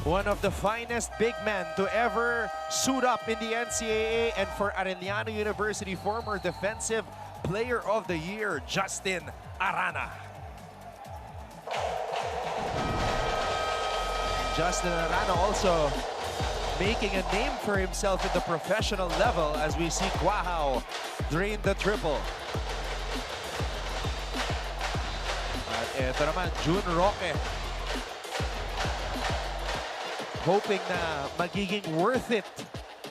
E: One of the finest big men to ever suit up in the NCAA, and for Arellano University, former Defensive Player of the Year, Justin Arana. Justin Arana also making a name for himself at the professional level as we see Guahao drain the triple. At eto naman, Jun Roque. Hoping na magiging worth it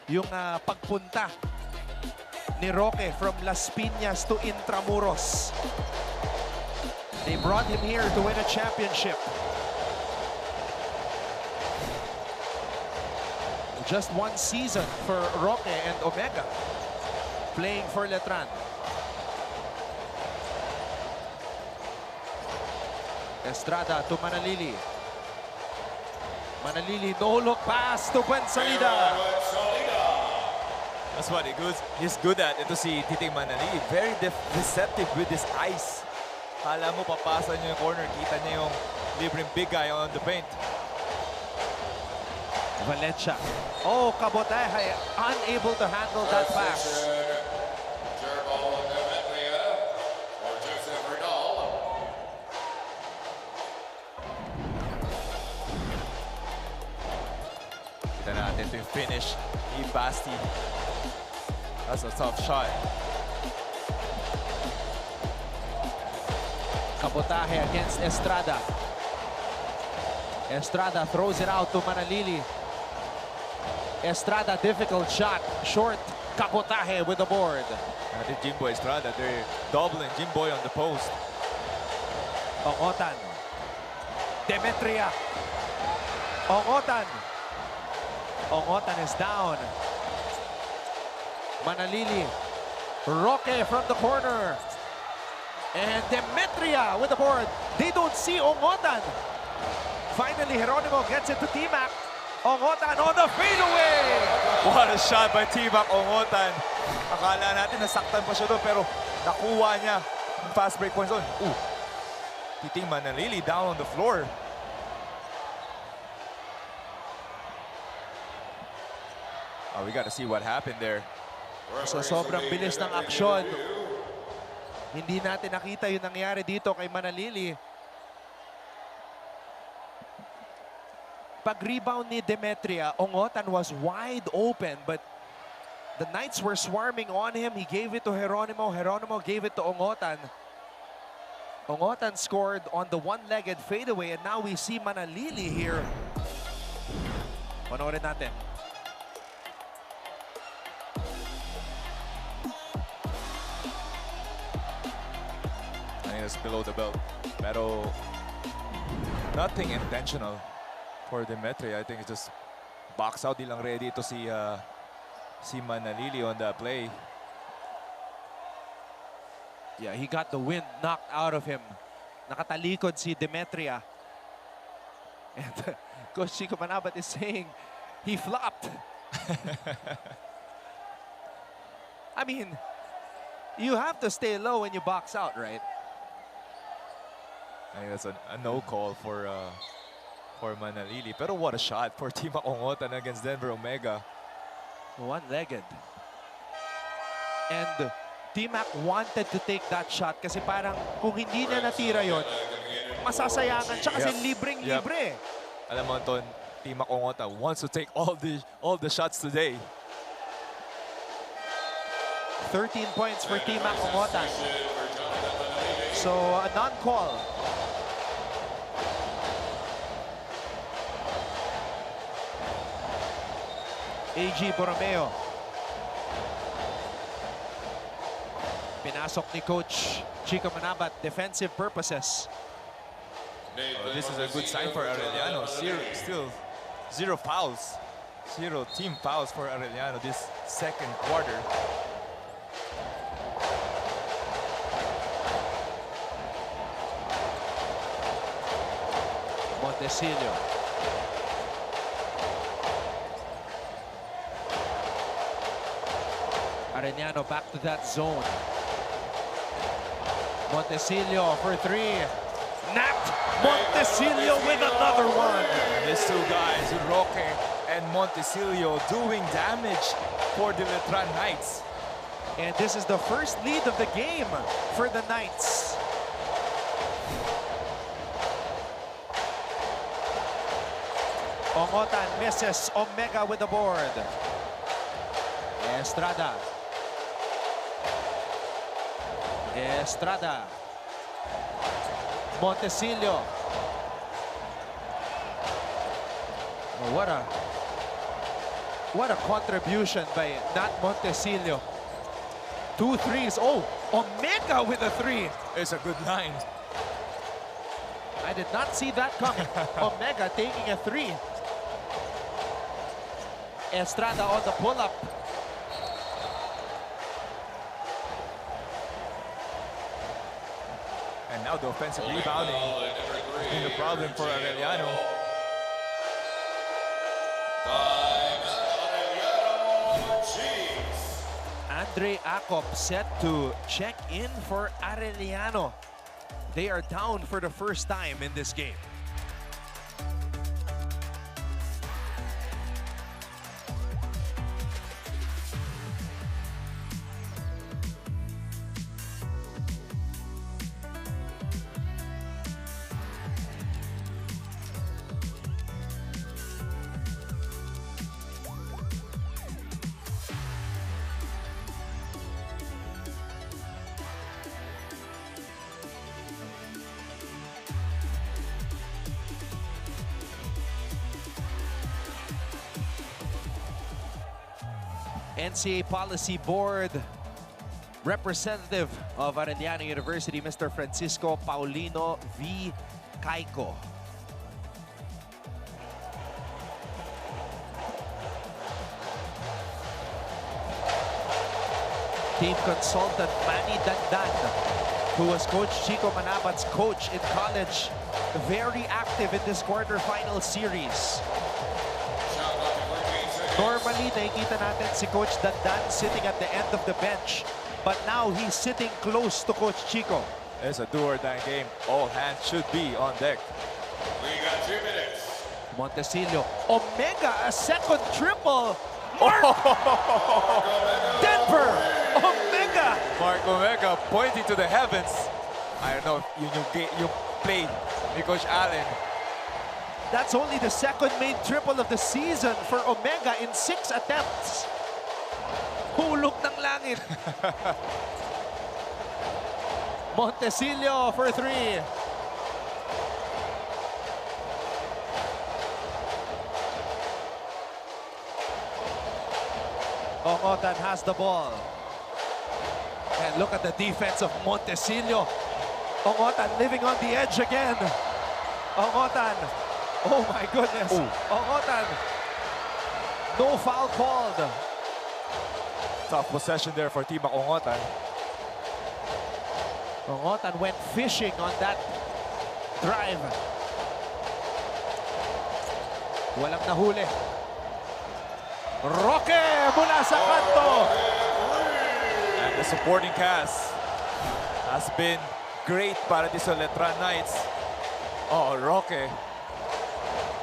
E: yung pagpunta ni Roque from Las Piñas to Intramuros. They brought him here to win a championship. Just one season for Roque and Omega playing for Letran. Estrada to Manalili. Manalili, no-look pass to Buensalida.
F: That's what he's good at. Ito si Titing Manali. Very deceptive with his eyes. Kala mo papasa niyo yung corner. Kita niya yung libreng big guy on the paint.
E: Valencia. Oh, Kabotahe unable to handle that pass.
F: Kita natin ito yung finish ni Basti. That's a tough shot.
E: Kabotahe against Estrada. Estrada throws it out to Manalili. Estrada, difficult shot. Short. Kabotahe with the board.
F: I think Jimboy Estrada, they're doubling Jimboy on the post.
E: Ongotan. Demetria. Ongotan. Ongotan is down. Manalili. Roque from the corner. And Demetria with the board. They don't see Ongotan. Finally, Geronimo gets it to T-Mac. Ongotan on the fadeaway.
F: What a shot by T-Mac Ongotan. Akala natin nasaktan pa siya doon, pero nakuha niya yung fast break points doon. Titing Manalili down on the floor. Oh, we got to see what happened there.
E: Sa sobrang bilis ng aksyon, hindi natin nakita yung nangyari dito kay Manalili. Pag-rebound ni Demetria, Ongotan was wide open, but the Knights were swarming on him. He gave it to Geronimo. Geronimo gave it to Ongotan. Ongotan scored on the one-legged fadeaway, and now we see Manalili here. Panoorin natin.
F: I think it's below the belt. Pero nothing intentional for Demetria. I think it's just box out. Di lang ready ito si Manalili on that play.
E: Yeah, he got the wind knocked out of him. Nakatalikod si Demetria. And Coach Chico Manabat is saying he flopped. I mean, you have to stay low when you box out, right?
F: I think that's a no call for Manalili. Pero what a shot for Team Ongotan against Denver Omega.
E: One-legged. And T-Mac wanted to take that shot kasi parang kung hindi na natira yon, masasayangan siya kasi libreng-libre.
F: Alam mo, Anton, Team Ongotan wants to take all the shots today.
E: 13 points for Team Ongotan. So, a non-call. AG Borromeo. Pinasok ni Coach Chico Manabat, defensive purposes.
F: This is a good sign for Arellano. Still 0 fouls. 0 team fouls for Arellano this second quarter.
E: Montecillo. Arellano back to that zone. Montecillo for three. Napped. Montecillo with another one.
F: These two guys, Roque and Montecillo, doing damage for the Letran Knights.
E: And this is the first lead of the game for the Knights. Ongotan misses. Omega with the board. Estrada. Estrada. Montecillo. Oh, what a contribution by Nat Montecillo. 2 threes. Oh, Omega with a three.
F: It's a good line.
E: I did not see that coming. Omega taking a three. Estrada on the pull-up.
F: And now the offensive rebounding has been a problem for Arellano.
E: Andre Acop set to check in for Arellano. They are down for the first time in this game. NCAA Policy Board representative of Arellano University, Mr. Francisco Paulino V. Caico. Team consultant Manny Dandan, who was Coach Chico Manabat's coach in college, very active in this quarterfinal series. Normally, nakikita natin si Coach Dandan sitting at the end of the bench. But now, he's sitting close to Coach Chico.
F: It's a do-or-die game. All hands should be on deck.
C: We got 2 minutes.
E: Montecillo. Omega, a second triple. Mark Denver. Omega.
F: Mark Omega pointing to the heavens. I don't know if you played with Coach Allen.
E: That's only the second main triple of the season for Omega in 6 attempts. Hulog ng langit. Montecillo for 3. Ongotan has the ball. And look at the defense of Montecillo. Ongotan living on the edge again. Ongotan. Oh my goodness. Ongotan. No foul called.
F: Tough possession there for Team Ongotan.
E: Ongotan went fishing on that drive. Walang nahuli. Roque mula sa kanto.
F: And the supporting cast has been great para dito sa Letran Knights. Oh, Roque.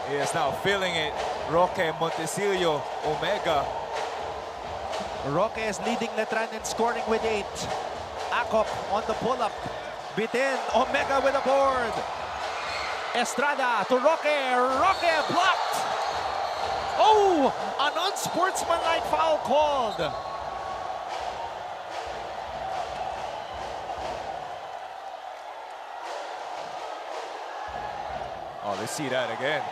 F: He is now feeling it. Roque, Montecillo, Omega.
E: Roque is leading Letran in scoring with 8. Acop on the pull-up. Bitin, Omega with a board. Estrada to Roque. Roque blocked. Oh, an unsportsmanlike foul called.
F: Oh, let's see that again.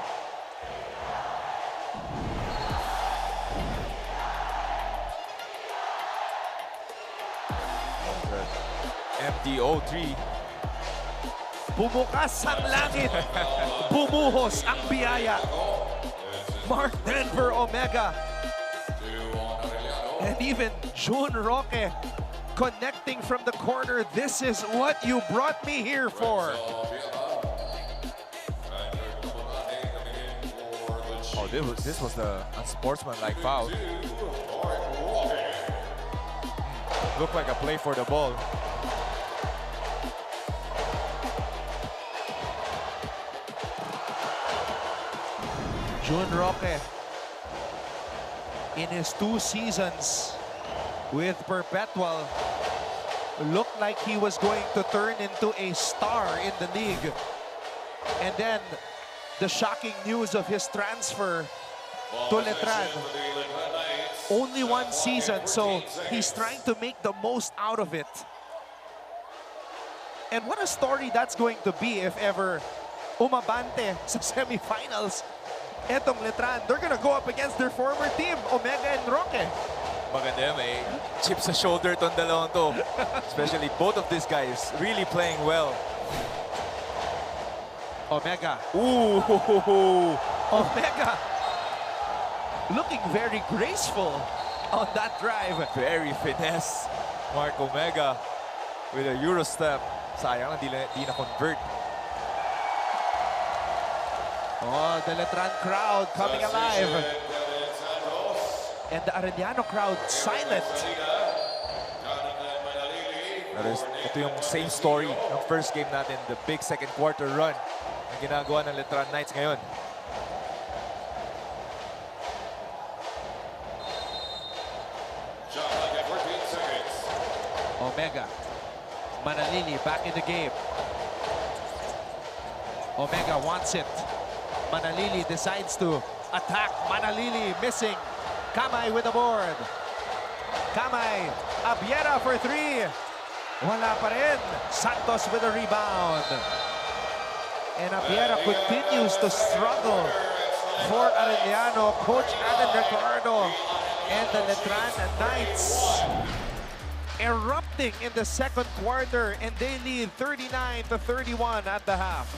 F: MDO3.
E: Bumukas ang langit. Bumuhos ang biyaya. Mark Denver Omega. And even June Roque connecting from the corner. This is what you brought me here for.
F: Oh, this was the unsportsmanlike foul. Looked like a play for the ball.
E: June Roque, in his 2 seasons with Perpetual, looked like he was going to turn into a star in the league. And then the shocking news of his transfer to Letran. Only 1 season, so he's trying to make the most out of it. And what a story that's going to be if ever umabante sa semifinals. Etong Letran, they're gonna go up against their former team, Omega and Roque.
F: Maganda, may chip sa shoulder tong dalawang to. Especially both of these guys really playing well.
E: Omega.
F: Ooh.
E: Omega looking very graceful on that drive.
F: Very finesse. Mark Omega with a Euro step. Sayang, di na convert.
E: Oh, the Letran crowd coming alive. And the Arellano crowd silent.
F: Pero ito yung same story ng first game natin, the big second quarter run na ginagawa ng Letran Knights ngayon.
C: Shot clock at 14 seconds.
G: Omega. Manalili back in the game. Omega wants it. Manalili decides to attack. Manalili missing. Kamay with the board. Kamay. Abiera for three. Wala pa rin. Santos with a rebound. And Abiera continues to struggle for Arellano. Coach Alan Ricardo and the Letran Knights erupting in the second quarter, and they lead 39-31 at the half.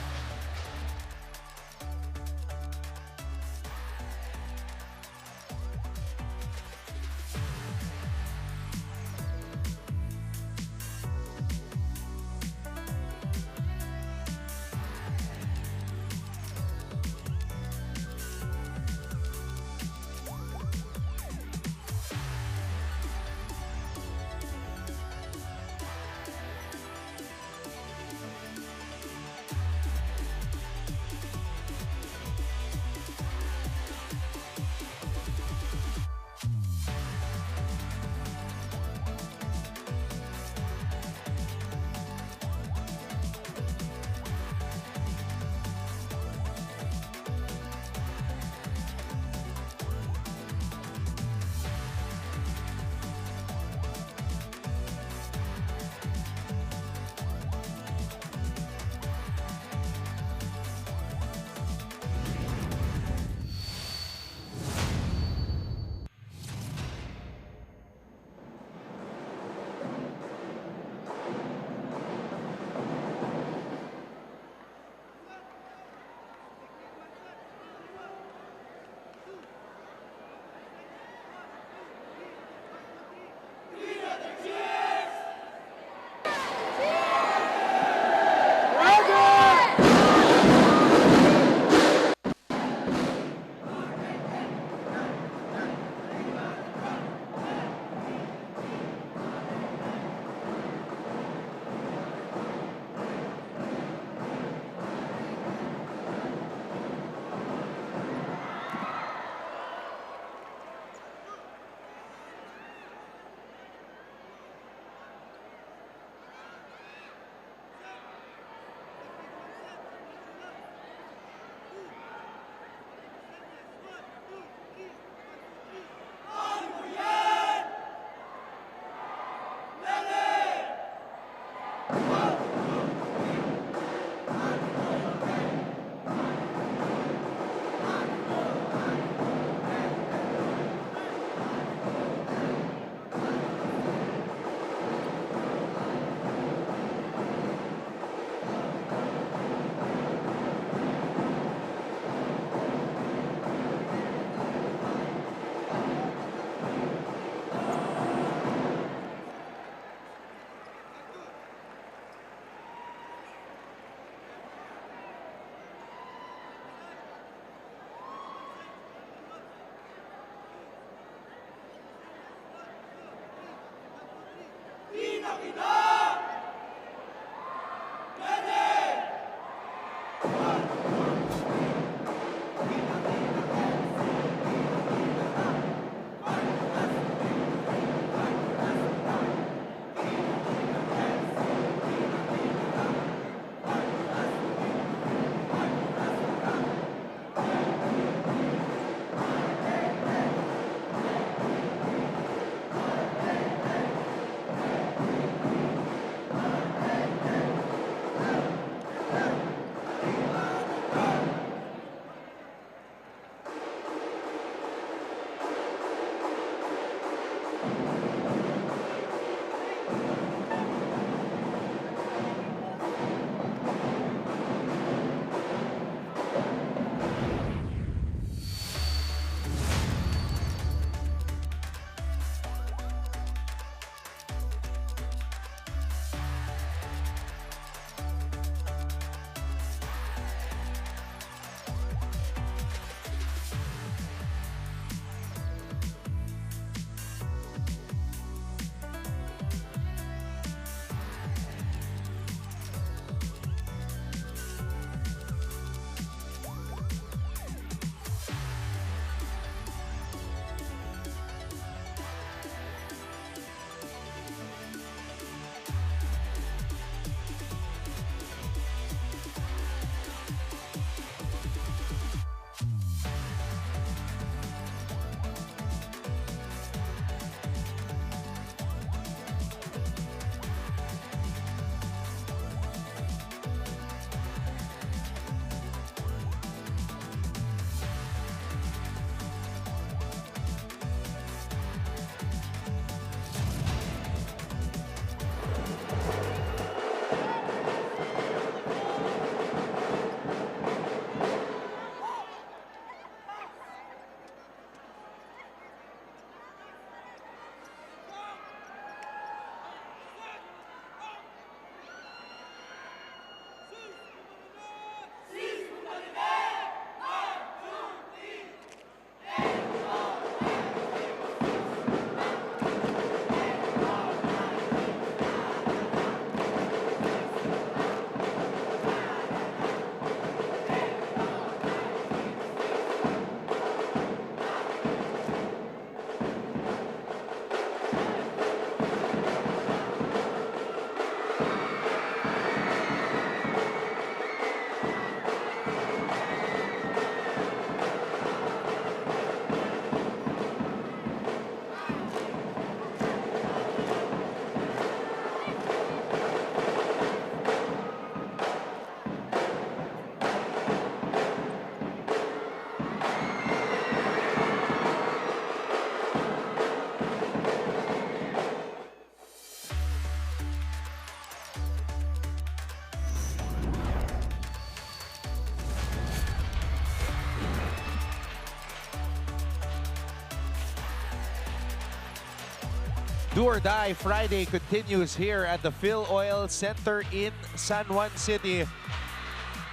G: Do or Die Friday continues here at the Phil Oil Center in San Juan City.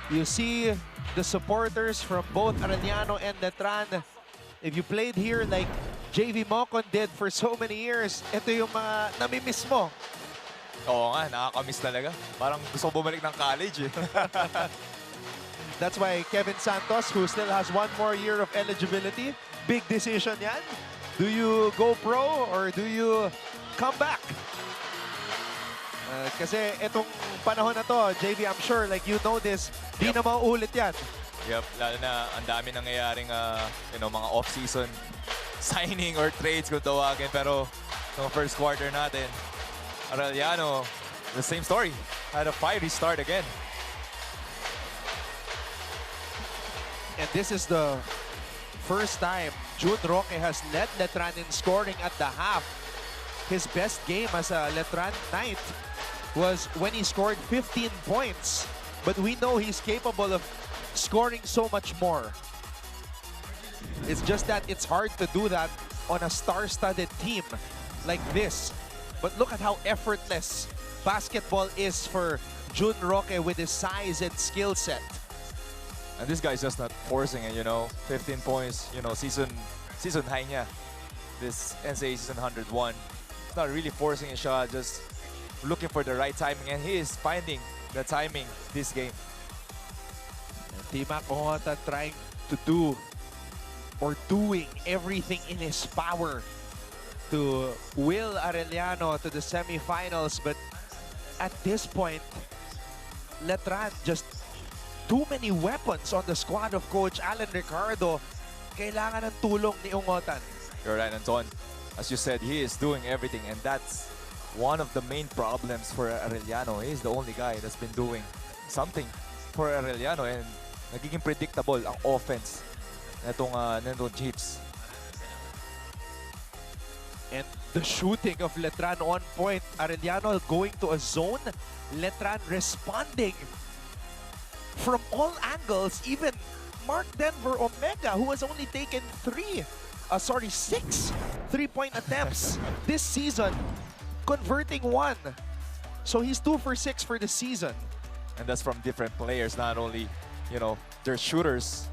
G: You see the supporters from both Arellano and Letran. If you played here like JV Mocon did for so many years, ito yung mga namimiss mo.
F: Oo nga, nakakamiss talaga. Parang gusto ko bumalik ng college eh.
G: That's why Kevin Santos, who still has one more year of eligibility, big decision yan. Do you go pro or do you come back? Kasi itong panahon na to, JV, I'm sure, like you know this, di na mauulit yan.
F: Yep, lalo na ang dami nangyayaring mga off-season signing or trades kung tawagin. Pero yung first quarter natin, Arellano, the same story. Had a fiery start again.
G: And this is the first time Jun Roque has led Letran in scoring at the half. His best game as a Letran Knight was when he scored 15 points. But we know he's capable of scoring so much more. It's just that it's hard to do that on a star-studded team like this. But look at how effortless basketball is for Jun Roque with his size and skill set.
F: And this guy's just not forcing it, 15 points, season high niya. This NCAA season 101. He's not really forcing a shot, just looking for the right timing. And he is finding the timing this game.
G: Timac Ongota trying to do or doing everything in his power to will Arellano to the semifinals. But at this point, Letran just too many weapons on the squad of Coach Alan Ricardo. Kailangan ng tulong ni Ongotan.
F: You're right, Anton. As you said, he is doing everything, and that's one of the main problems for Arellano. He's the only guy that's been doing something for Arellano, and nagiging predictable ang offense nitong Chiefs.
G: And the shooting of Letran on point. Arellano going to a zone. Letran responding from all angles. Even Mark Denver Omega, who has only taken 6 three-point attempts this season, converting 1. So he's 2 for 6 for the season.
F: And that's from different players, not only, their shooters.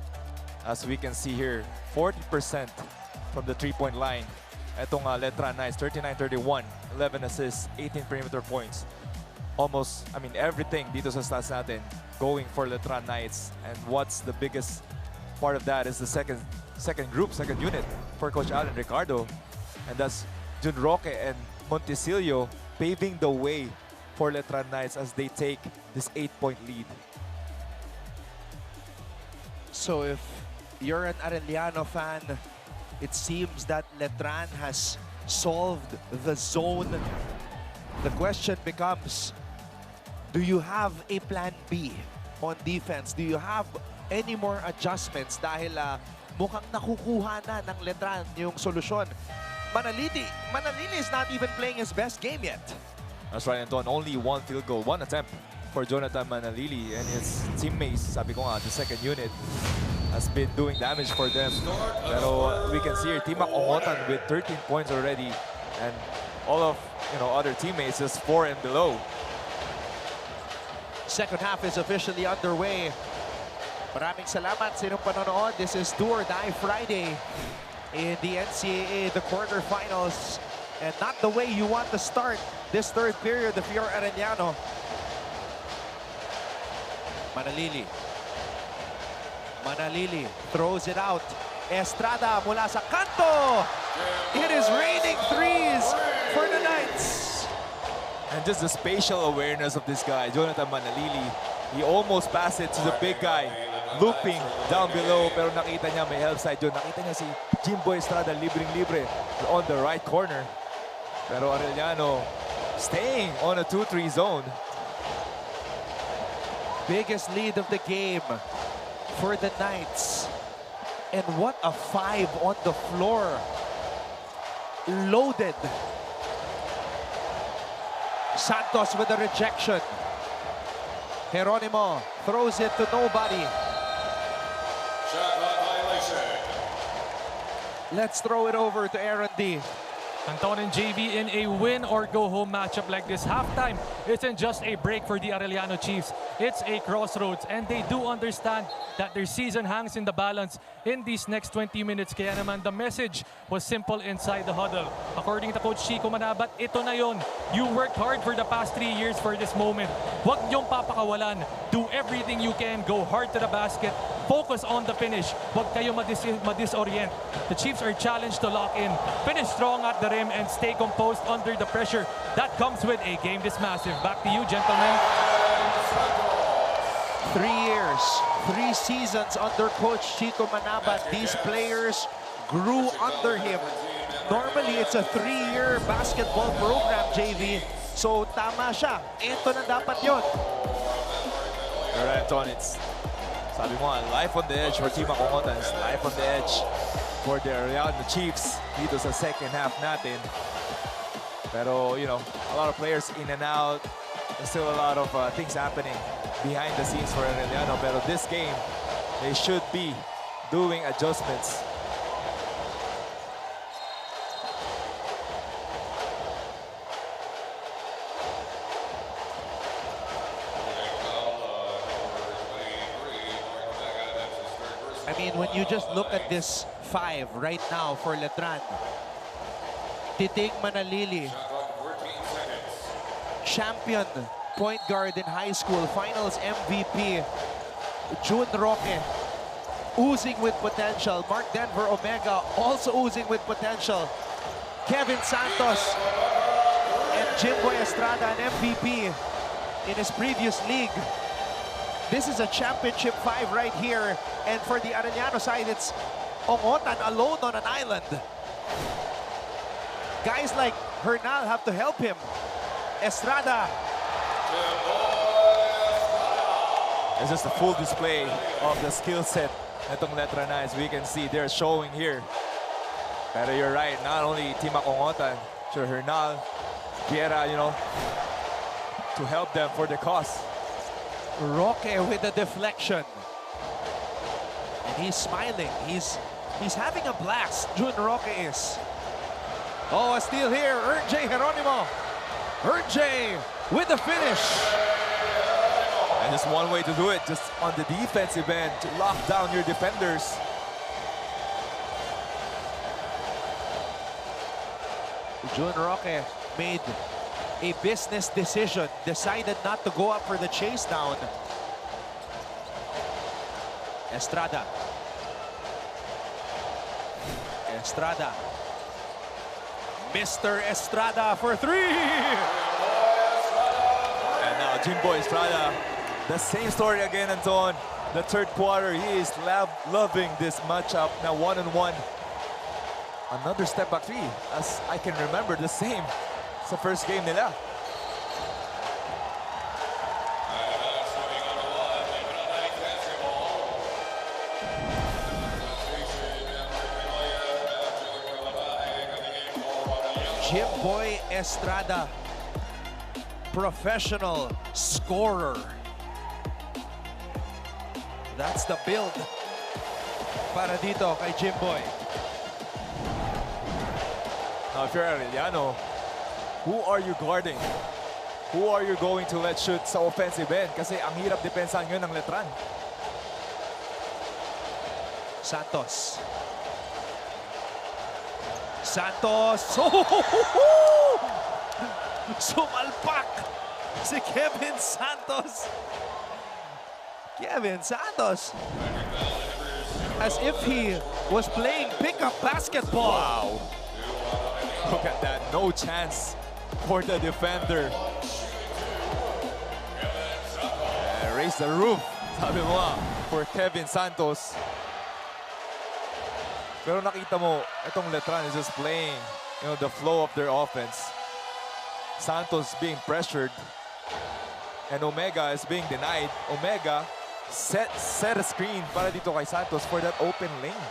F: As we can see here, 40% from the three-point line. Etong Letran Knights, 39-31, 11 assists, 18 perimeter points. Almost, everything dito sa stats natin going for Letran Knights. And what's the biggest part of that is the second unit for Coach Alan Ricardo. And that's Jun Roque and Montecillo paving the way for Letran Knights as they take this 8-point lead.
G: So if you're an Arellano fan, it seems that Letran has solved the zone. The question becomes, do you have a plan B on defense? Do you have any more adjustments? Dahil mukhang nakukuha na ng Letran yung solusyon. Manalili is not even playing his best game yet.
F: That's right, Anton. Only one field goal, one attempt for Jonathan Manalili and his teammates. Sabi ko nga, the second unit has been doing damage for them. Pero we can see here, Timac Ongotan with 13 points already, and all of other teammates just 4 and below.
G: Second half is officially underway. Maraming salamat sa inyong panonood. This is Do or Die Friday in the NCAA, the quarterfinals. And not the way you want to start this third period if you're Arellano. Manalili throws it out. Estrada mula sa kanto. It is raining threes for the Knights.
F: And just the spatial awareness of this guy, Jonathan Manalili. He almost passed it to the big guy, looping down below. Pero nakita niya may help side yun. Nakita niya si Jimbo Estrada libreng-libre on the right corner. Pero Arellano staying on a 2-3 zone.
G: Biggest lead of the game for the Knights. And what a 5 on the floor. Loaded. Santos with a rejection. Geronimo throws it to nobody.
C: Shot clock violation.
G: Let's throw it over to Aaron D.
D: Anton and JV in a win-or-go-home matchup like this. Halftime isn't just a break for the Arellano Chiefs. It's a crossroads, and they do understand that their season hangs in the balance in these next 20 minutes. Kaya naman, the message was simple inside the huddle. According to Coach Chico Manabat, ito na yon. You worked hard for the past 3 years for this moment. Huwag niyong papakawalan. Do everything you can. Go hard to the basket. Focus on the finish. Huwag kayo madisorient. The Chiefs are challenged to lock in. Finish strong at the rim and stay composed under the pressure that comes with a game this massive. Back to you, gentlemen.
G: 3 years, 3 seasons under Coach Chico Manabat. These players grew under him. Normally, it's a 3-year basketball program, JV. So, tama siya. Ito na dapat yun.
F: Alright, Anton, it's sabi mo, life on the edge for Team Makungotan. It's life on the edge for the Arellano Chiefs dito sa second half natin. Pero, you know, a lot of players in and out. There's still a lot of things happening behind the scenes for Arellano. Pero this game, they should be doing adjustments.
G: I mean, when you just look at this 5 right now for Letran, Titig Manalili, champion point guard in high school, finals MVP, June Roque, oozing with potential. Mark Denver Omega, also oozing with potential. Kevin Santos and Jimboy Estrada, an MVP in his previous league. This is a championship 5 right here. And for the Arellano side, it's Ongotan alone on an island. Guys like Hernal have to help him. Estrada.
F: It's just a full display of the skill set itong Letran, as we can see they're showing here. Pero you're right, not only Team Makungotan, sure Hernal, Beda, you know, to help them for the cause.
G: Roque with the deflection. And he's smiling. He's having a blast. June Roque is. Oh, a steal here. RJ Geronimo. RJ with the finish.
F: And just one way to do it, just on the defensive end, to lock down your defenders.
G: June Roque made a business decision, decided not to go up for the chase down. Estrada. Estrada. Mr. Estrada for 3!
F: And now Jimboy Estrada, the same story again, Anton. The third quarter, he is loving this matchup. Now 1-on-1. Another step back 3, as I can remember, the same. It's the first game nila.
G: Jimboy Estrada, professional scorer. That's the build para dito kay Jimboy.
F: Now if you're Arellano, who are you guarding? Who are you going to let shoot sa offensive end? Kasi ang hirap depensahan yun ng Letran.
G: Santos. Santos. Sumalpak si Kevin Santos. Kevin Santos. As if he was playing pickup basketball.
F: Wow. Look at that. No chance for the defender. Raise the roof, sabi mo, for Kevin Santos. Pero nakita mo, itong Letran is just playing, you know, the flow of their offense. Santos being pressured, and Omega is being denied. Omega set a screen para dito kay Santos for that open lane.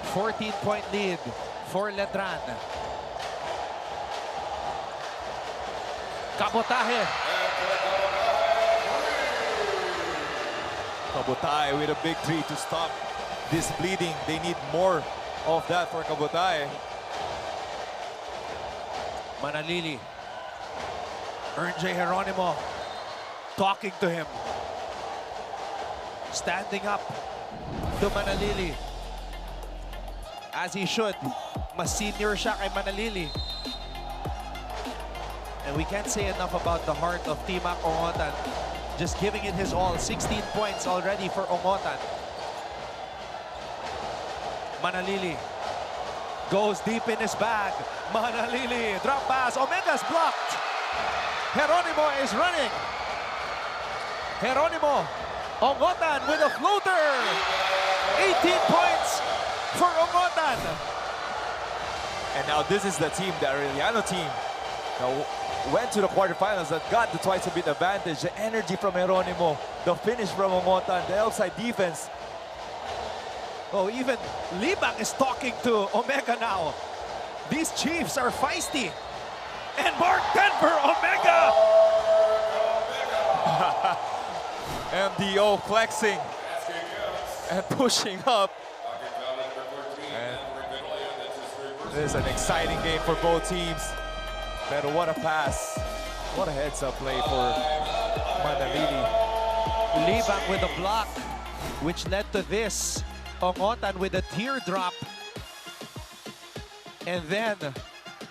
G: A 14-point lead for Letran. Kabotahe.
F: Kabutay with a big three to stop this bleeding. They need more of that for Kabutay.
G: Manalili. J. Geronimo talking to him. Standing up to Manalili. As he should. Mas senior siya kay Manalili. And we can't say enough about the heart of Timac Ongotan. Just giving it his all. 16 points already for Ongotan. Manalili goes deep in his bag. Manalili, drop pass. Omega's blocked. Geronimo is running. Geronimo. Ongotan with a floater. 18 points for Ongotan.
F: And now this is the team, the Arellano team, that went to the quarterfinals, that got the twice a bit advantage. The energy from Geronimo, the finish from Ongotan, the outside defense.
G: Oh, even Libang is talking to Omega now. These Chiefs are feisty. And Mark Denver, Omega!
F: MDO flexing and pushing up. And this is an exciting game for both teams. But what a pass. What a heads-up play for Manalili.
G: Libang with a block, which led to this. Ongotan with a teardrop. And then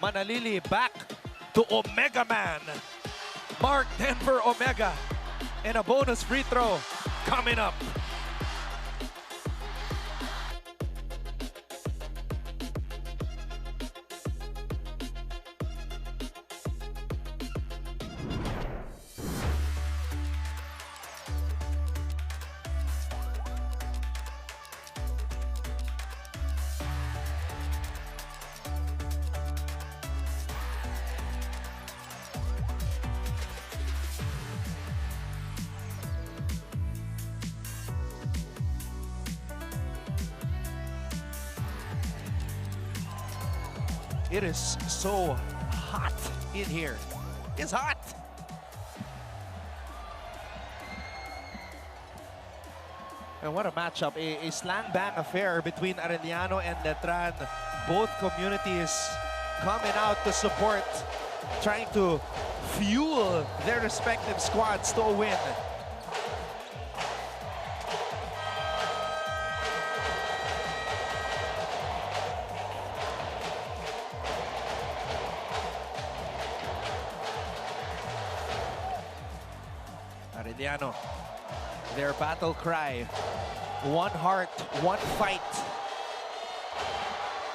G: Manalili back to Omega Man. Mark Denver Omega. And a bonus free throw coming up. It is so hot in here. It's hot. And what a matchup. A slang bang affair between Arellano and Letran. Both communities coming out to support, trying to fuel their respective squads to a win. Arellano, their battle cry, one heart, one fight.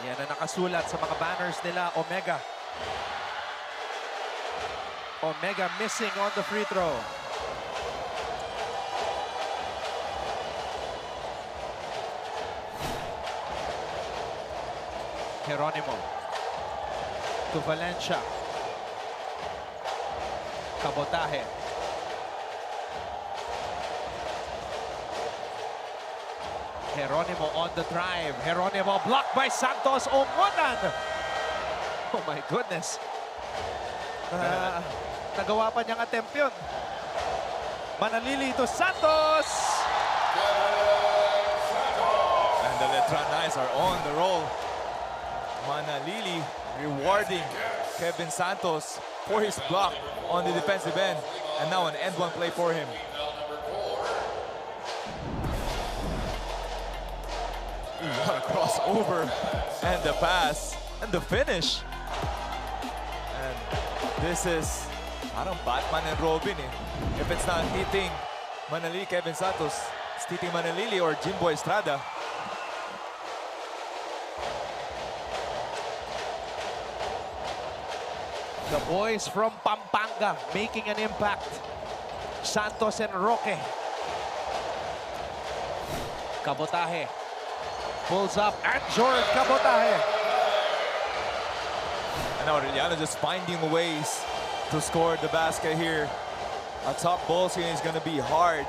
G: Yan ang nakasulat sa mga banners nila, Omega. Omega missing on the free throw. Geronimo to Valencia. Cabotaje. Geronimo on the drive. Geronimo blocked by Santos. Ongotan. Oh my goodness. Nagawa pa niyang attempt yun. Manalili to Santos.
F: And the Letran Knights are on the roll. Manalili rewarding Kevin Santos for his block on the defensive end. And now an end one play for him. What a crossover, and the pass, and the finish. And this is parang Batman and Robin eh. If it's not hitting Manalili, Kevin Santos, it's hitting Manalili or Jimbo Estrada.
G: The boys from Pampanga making an impact. Santos and Roque. Cabotaje. Pulls up and George Cabotaje.
F: And now Arellano just finding ways to score the basket here. A top ball screen is going to be hard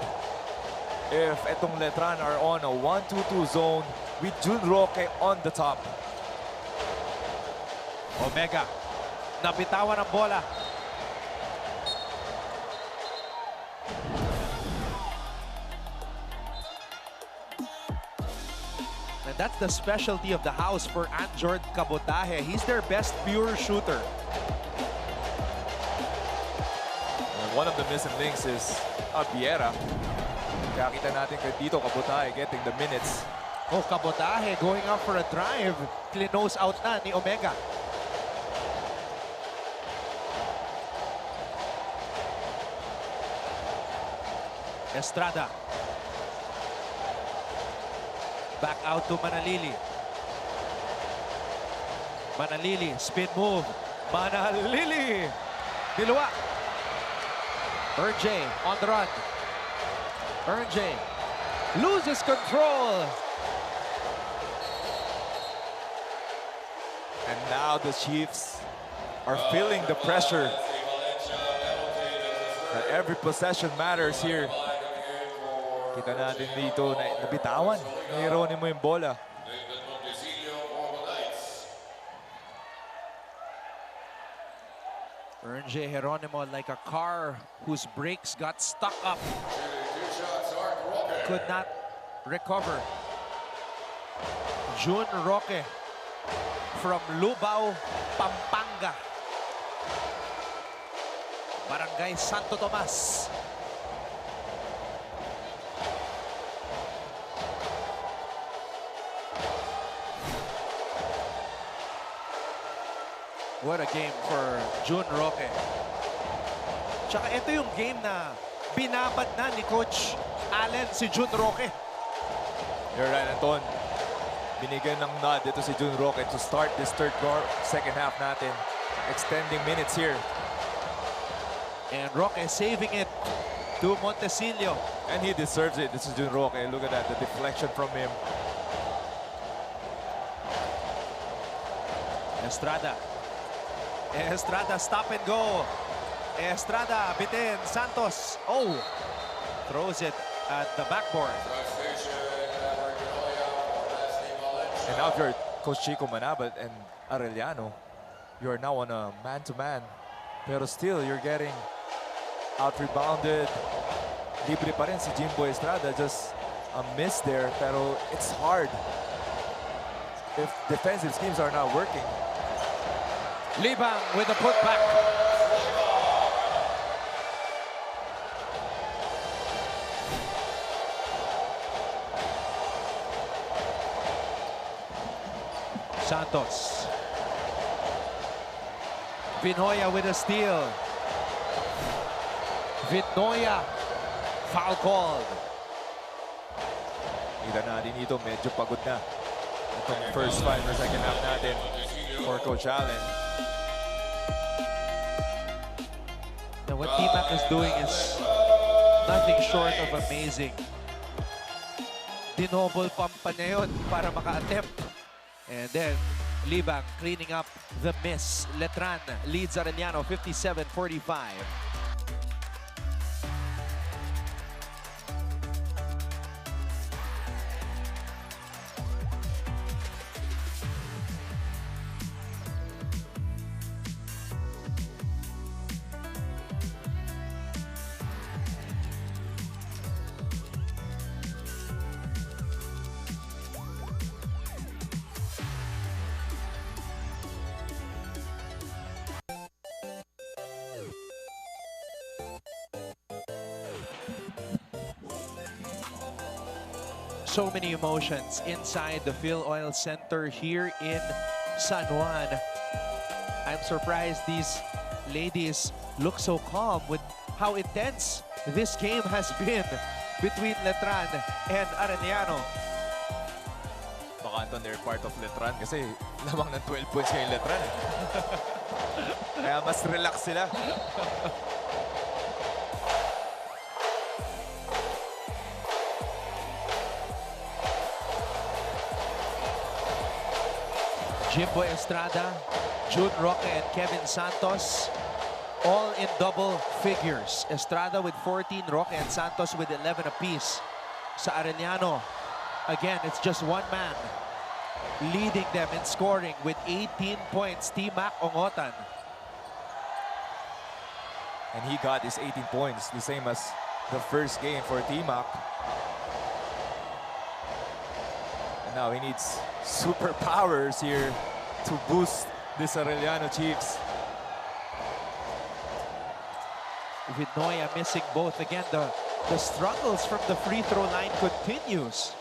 F: if etong Letran are on a 1-2-2 zone with Jun Roque on the top.
G: Omega, nabitawan ang bola. That's the specialty of the house for Anjord Cabotaje. He's their best pure shooter.
F: And one of the missing links is Beda. Kakita natin kay dito Cabotaje getting the minutes.
G: Oh, Cabotaje going up for a drive. Clinose out na ni Omega. Estrada. Back out to Manalili. Manalili, spin move. Manalili! Diluwa. RJ on the run. RJ loses control.
F: And now the Chiefs are feeling the pressure that every possession matters here. Kita natin dito na nabitawan ni Jeronimo yung bola.
G: RJ Jeronimo like a car whose brakes got stuck up. Could not recover. Jun Roque from Lubao, Pampanga. Barangay Santo Tomas. What a game for Jun Roque. Tsaka ito yung game na binabad na ni Coach Allen si Jun Roque.
F: You're right, Anton. Binigyan ng nod dito si Jun Roque to start this second half natin. Extending minutes here.
G: And Roque saving it to Montecillo.
F: And he deserves it. This is Jun Roque. Look at that, the deflection from him.
G: Estrada. Estrada, stop and go. Estrada, bitin. Santos. Oh, throws it at the backboard.
F: And now if you're Coach Chico Manabat and Arellano, you are now on a man-to-man. Pero still, you're getting out-rebounded. Libre pa rin si Jimbo Estrada. Just a miss there. Pero it's hard if defensive schemes are not working.
G: Libang with the putback. Santos. Vinoya with a steal. Vinoya. Foul called.
F: Kita natin dito, medyo pagod na. Itong first 5 or second half natin for Coach Allen.
G: And what T-Mac is doing is nothing short of amazing. Dinobol pampa niya yun para maka-attempt. And then, Libang cleaning up the miss. Letran leads Arellano 57-45. So many emotions inside the Phil Oil Center here in San Juan. I'm surprised these ladies look so calm with how intense this game has been between Letran and Arellano.
F: Baka Anton, they're part of Letran kasi lamang ng 12 points kay Letran. Kaya mas relax sila.
G: Jimbo Estrada, Jun Roque, and Kevin Santos, all in double figures. Estrada with 14, Roque and Santos with 11 apiece. Sa Arellano, again, it's just one man leading them in scoring with 18 points, T-Mac Ongotan.
F: And he got his 18 points, the same as the first game for T-Mac. Now he needs superpowers here to boost this Arellano Chiefs.
G: Vinoya missing both. Again, the struggles from the free throw line continues.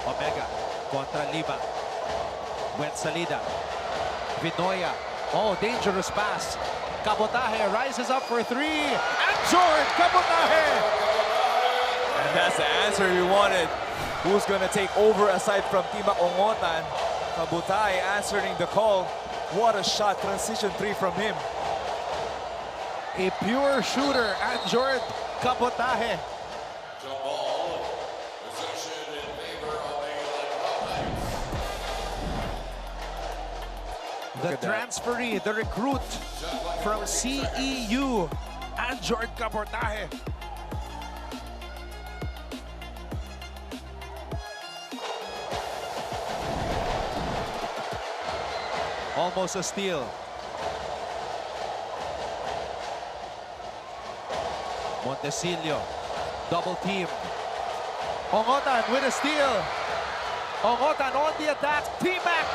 G: Omega contra Liba. Salida. Vinoya. Oh, dangerous pass. Cabotaje rises up for three. And Jordan Cabotaje!
F: And that's the answer we wanted. Who's gonna take over aside from Timac Ongotan? Cabotaje answering the call. What a shot, transition three from him.
G: A pure shooter, and Jordan Cabotaje.
C: Jump ball. Possession in favor of the Letran.
G: The transferee, the recruit from CEU, and Jordan Cabotaje. Almost a steal. Montecillo, double team. Ongotan with a steal. Ongotan on the attack. T-Mac.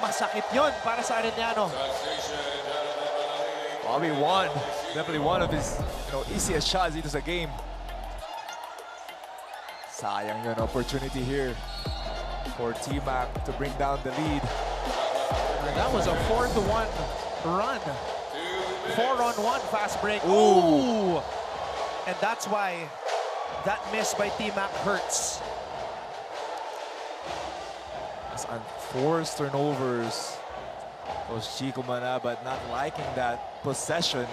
G: Masakit yun para sa Arellano.
F: Bobby won. Definitely one of his easiest shots into the game. Sayang yun, opportunity here for T-Mac to bring down the lead.
G: And that was a 4-1 run. 4-on-1 fast break.
F: Ooh.
G: And that's why that miss by T-Mac hurts.
F: It's unforced turnovers. Coach Chico Manabat not liking that possession.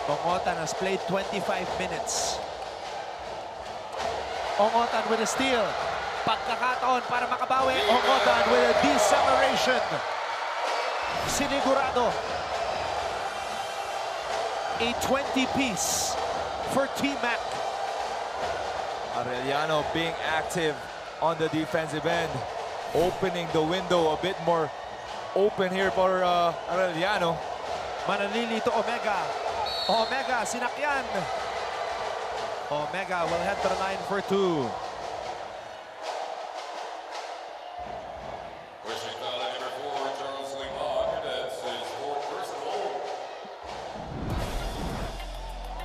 G: Ongotan has played 25 minutes. Ongotan with a steal. Pagkakataon para makabawi. Ongotan with a deceleration. Sinigurado. A 20-piece for T-Mac.
F: Arellano being active on the defensive end, opening the window a bit more open here for Arellano.
G: Manalili to Omega. Omega, sinakyan. Omega will head to the line for two.
C: Wishing foul number 4, Charles Limon. That's his 4th personal.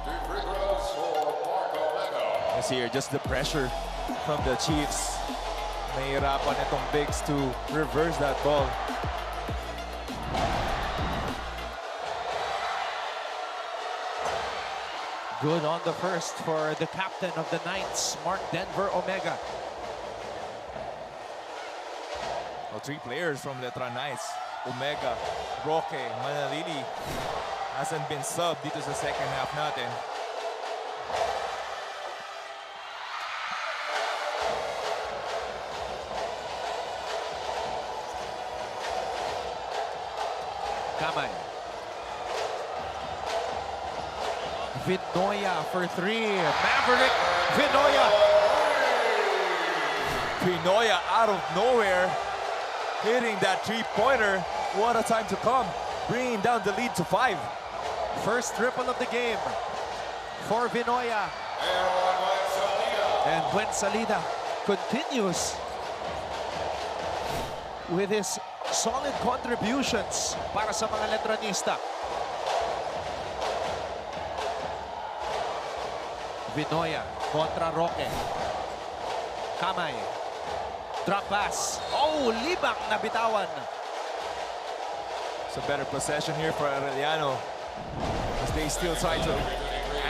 C: 2 free throws for Mark Omega.
F: This here, just the pressure from the Chiefs. Nahihirapan itong bigs to reverse that ball.
G: Good on the first for the captain of the Knights, Mark Denver Omega.
F: Well, 3 players from Letran Knights. Omega, Roque, Manalili hasn't been subbed dito sa second half natin.
G: Kamay. Vinoya for 3. Maverick Vinoya.
F: Vinoya out of nowhere, hitting that 3-pointer. What a time to come, bringing down the lead to 5.
G: First triple of the game for Vinoya. And Salida continues with his solid contributions para sa mga Letranista. Vinoya contra Roque. Kamay. Drop pass. Oh, libak na bitawan.
F: It's a better possession here for Arellano as they still try to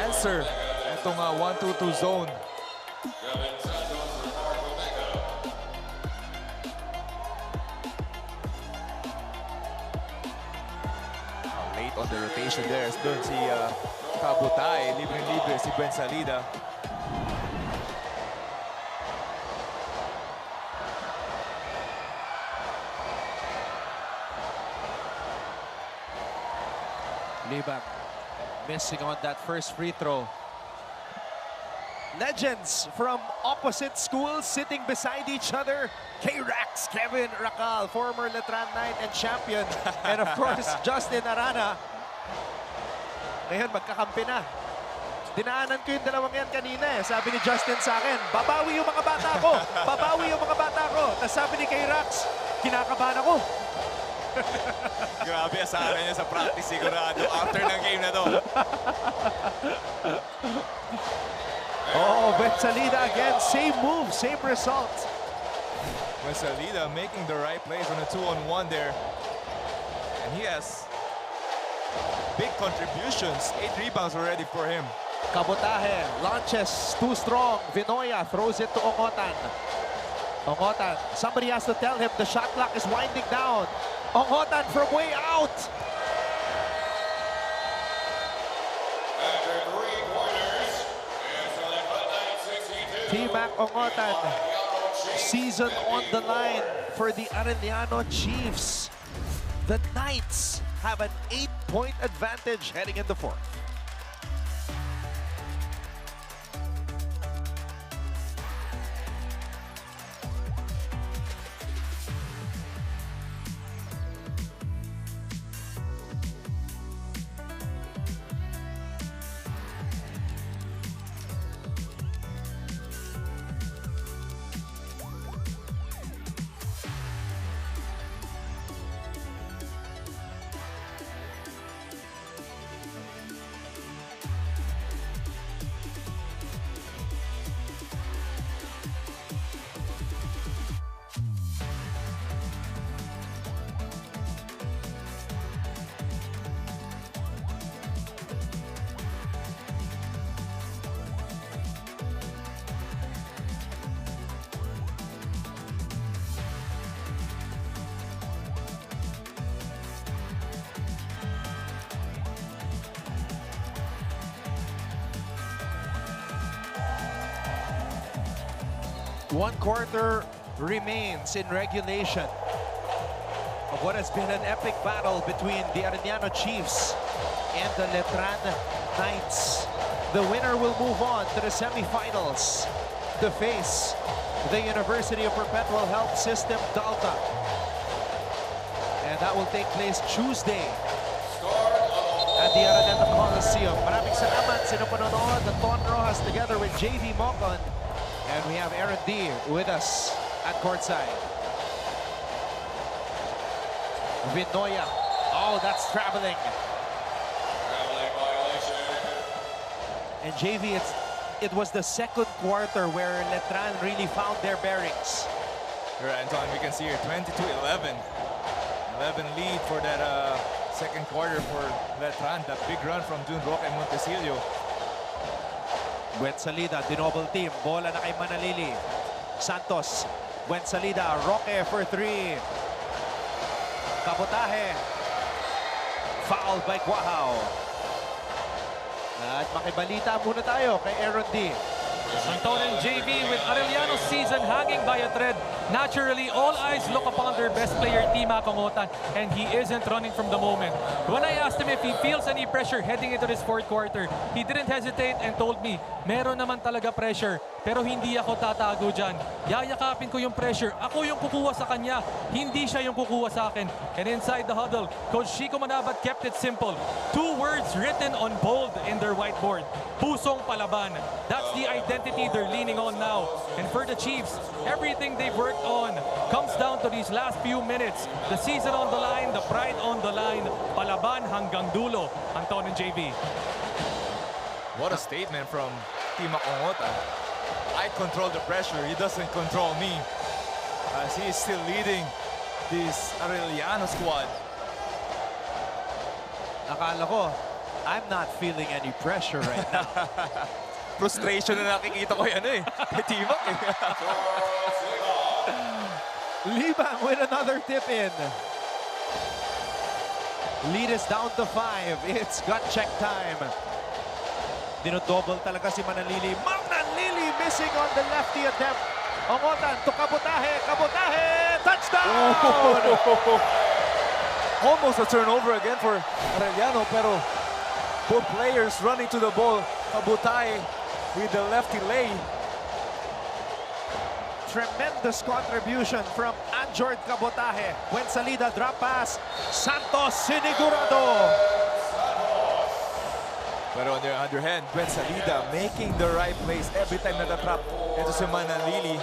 F: answer itong 1-2-2 zone. Late on the rotation there. Doon si Cabotaje, libre-libre si Salida.
G: Libak missing on that first free throw. legends from opposite schools sitting beside each other. K-Rax, Kevin Racal, former Letran Knight and champion. And of course, Justin Arana. Ngayon, magkakampi na. Dinaanan ko yung dalawang yan kanina eh. Sabi ni Justin sa akin, babawi yung mga bata ko. Babawi yung mga bata ko. Tapos sabi ni K-Rax, kinakabahan ako.
F: Grabe, asahan niya sa practice sigurado after ng game na to.
G: Oh, Betsalida again. Same move, same result.
F: Betsalida making the right plays on a 2-on-1 there. And he has big contributions. 8 rebounds already for him.
G: Kabotahe launches too strong. Vinoya throws it to Ongotan. Ongotan, somebody has to tell him the shot clock is winding down. Ongotan from way out.
C: After 3 quarters,
G: T-Mac Ongotan, season on the line for the Arellano Chiefs. The Knights have an 8-point advantage heading in the fourth. One quarter remains in regulation of what has been an epic battle between the Arellano Chiefs and the Letran Knights. The winner will move on to the semifinals to face the University of Perpetual Health System Delta. And that will take place Tuesday at the Arellano Coliseum. Maraming salamat sa panonood. The Ton Rojas together with JV Mocon. And we have Aaron D with us at courtside. Vinoya. Oh, that's traveling.
C: traveling violation.
G: And JV, it was the second quarter where Letran really found their bearings.
F: Right, Anton, we can see here 22-11. 11 lead for that second quarter for Letran. That big run from Jun Roque and Montesilio.
G: Buensalida, dinouble team. Bola na kay Manalili. Santos. Buensalida, Roque for 3. Kabotahe. Foul by Guahao. At makibalita muna tayo kay Aaron D.
D: Anton and JV with Arellano's season hanging by a thread. Naturally, all eyes look upon their best player, Tima Kongotan, and he isn't running from the moment. When I asked him if he feels any pressure heading into this fourth quarter, he didn't hesitate and told me, meron naman talaga pressure, pero hindi ako tatago dyan. Yayakapin ko yung pressure. Ako yung kukuha sa kanya, hindi siya yung kukuha sa akin. And inside the huddle, Coach Chico Manabat kept it simple. 2 words written on bold in their whiteboard. Pusong palaban. That's the identity they're leaning on now. And for the Chiefs, everything they've worked on comes down to these last few minutes. The season on the line, the pride on the line. Palaban hanggang dulo. Anton and JV.
F: What a statement from Tima Kongotan. I control the pressure, he doesn't control me. As he is still leading this Arellano squad.
G: Akala ko, I'm not feeling any pressure right now.
F: Frustration na nakikita ko yan eh. Kay Timac eh.
G: Libang with another tip-in. Lead is down to 5. It's gut check time. Dinodouble talaga si Manalili. Manalili missing on the lefty attempt. Ongotan to Kabotahe. Kabotahe! Touchdown!
F: Almost a turnover again for Arellano, pero both players running to the ball. Kabotahe with the lefty lay.
G: Tremendous contribution from Anjord Cabotaje. When Salida drop pass, Santos sinigurado.
F: Pero on the other hand, Gwen Salida making the right plays every time natatrap. Ito si Manalili.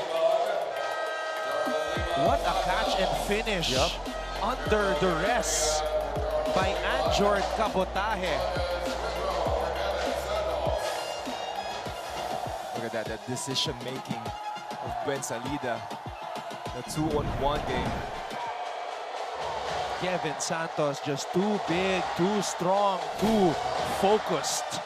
G: What a catch and finish under duress by Anjord Cabotaje.
F: Look at that, the decision making of Gwen Salida. The 2-on-1 game.
G: Kevin Santos just too big, too strong, too focused.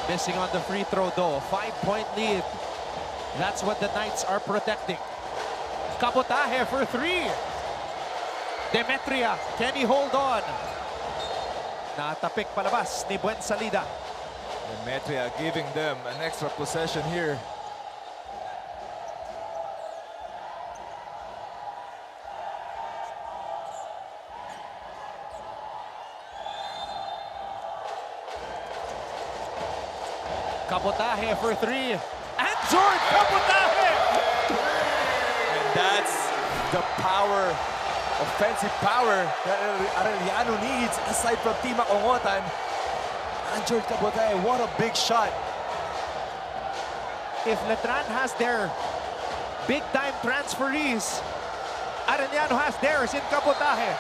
G: Missing on the free throw though. 5-point lead. That's what the Knights are protecting. Cabotaje for 3. Demetria, can he hold on? Natapik palabas ni Buen Salida.
F: Demetria giving them an extra possession here.
G: Cabotaje for 3. Anjord Cabotaje!
F: And that's the power, offensive power that Arellano needs aside from Tima Ongotan. Anjord Cabotaje, what a big shot.
G: If Letran has their big-time transferees, Arellano has theirs in Cabotaje.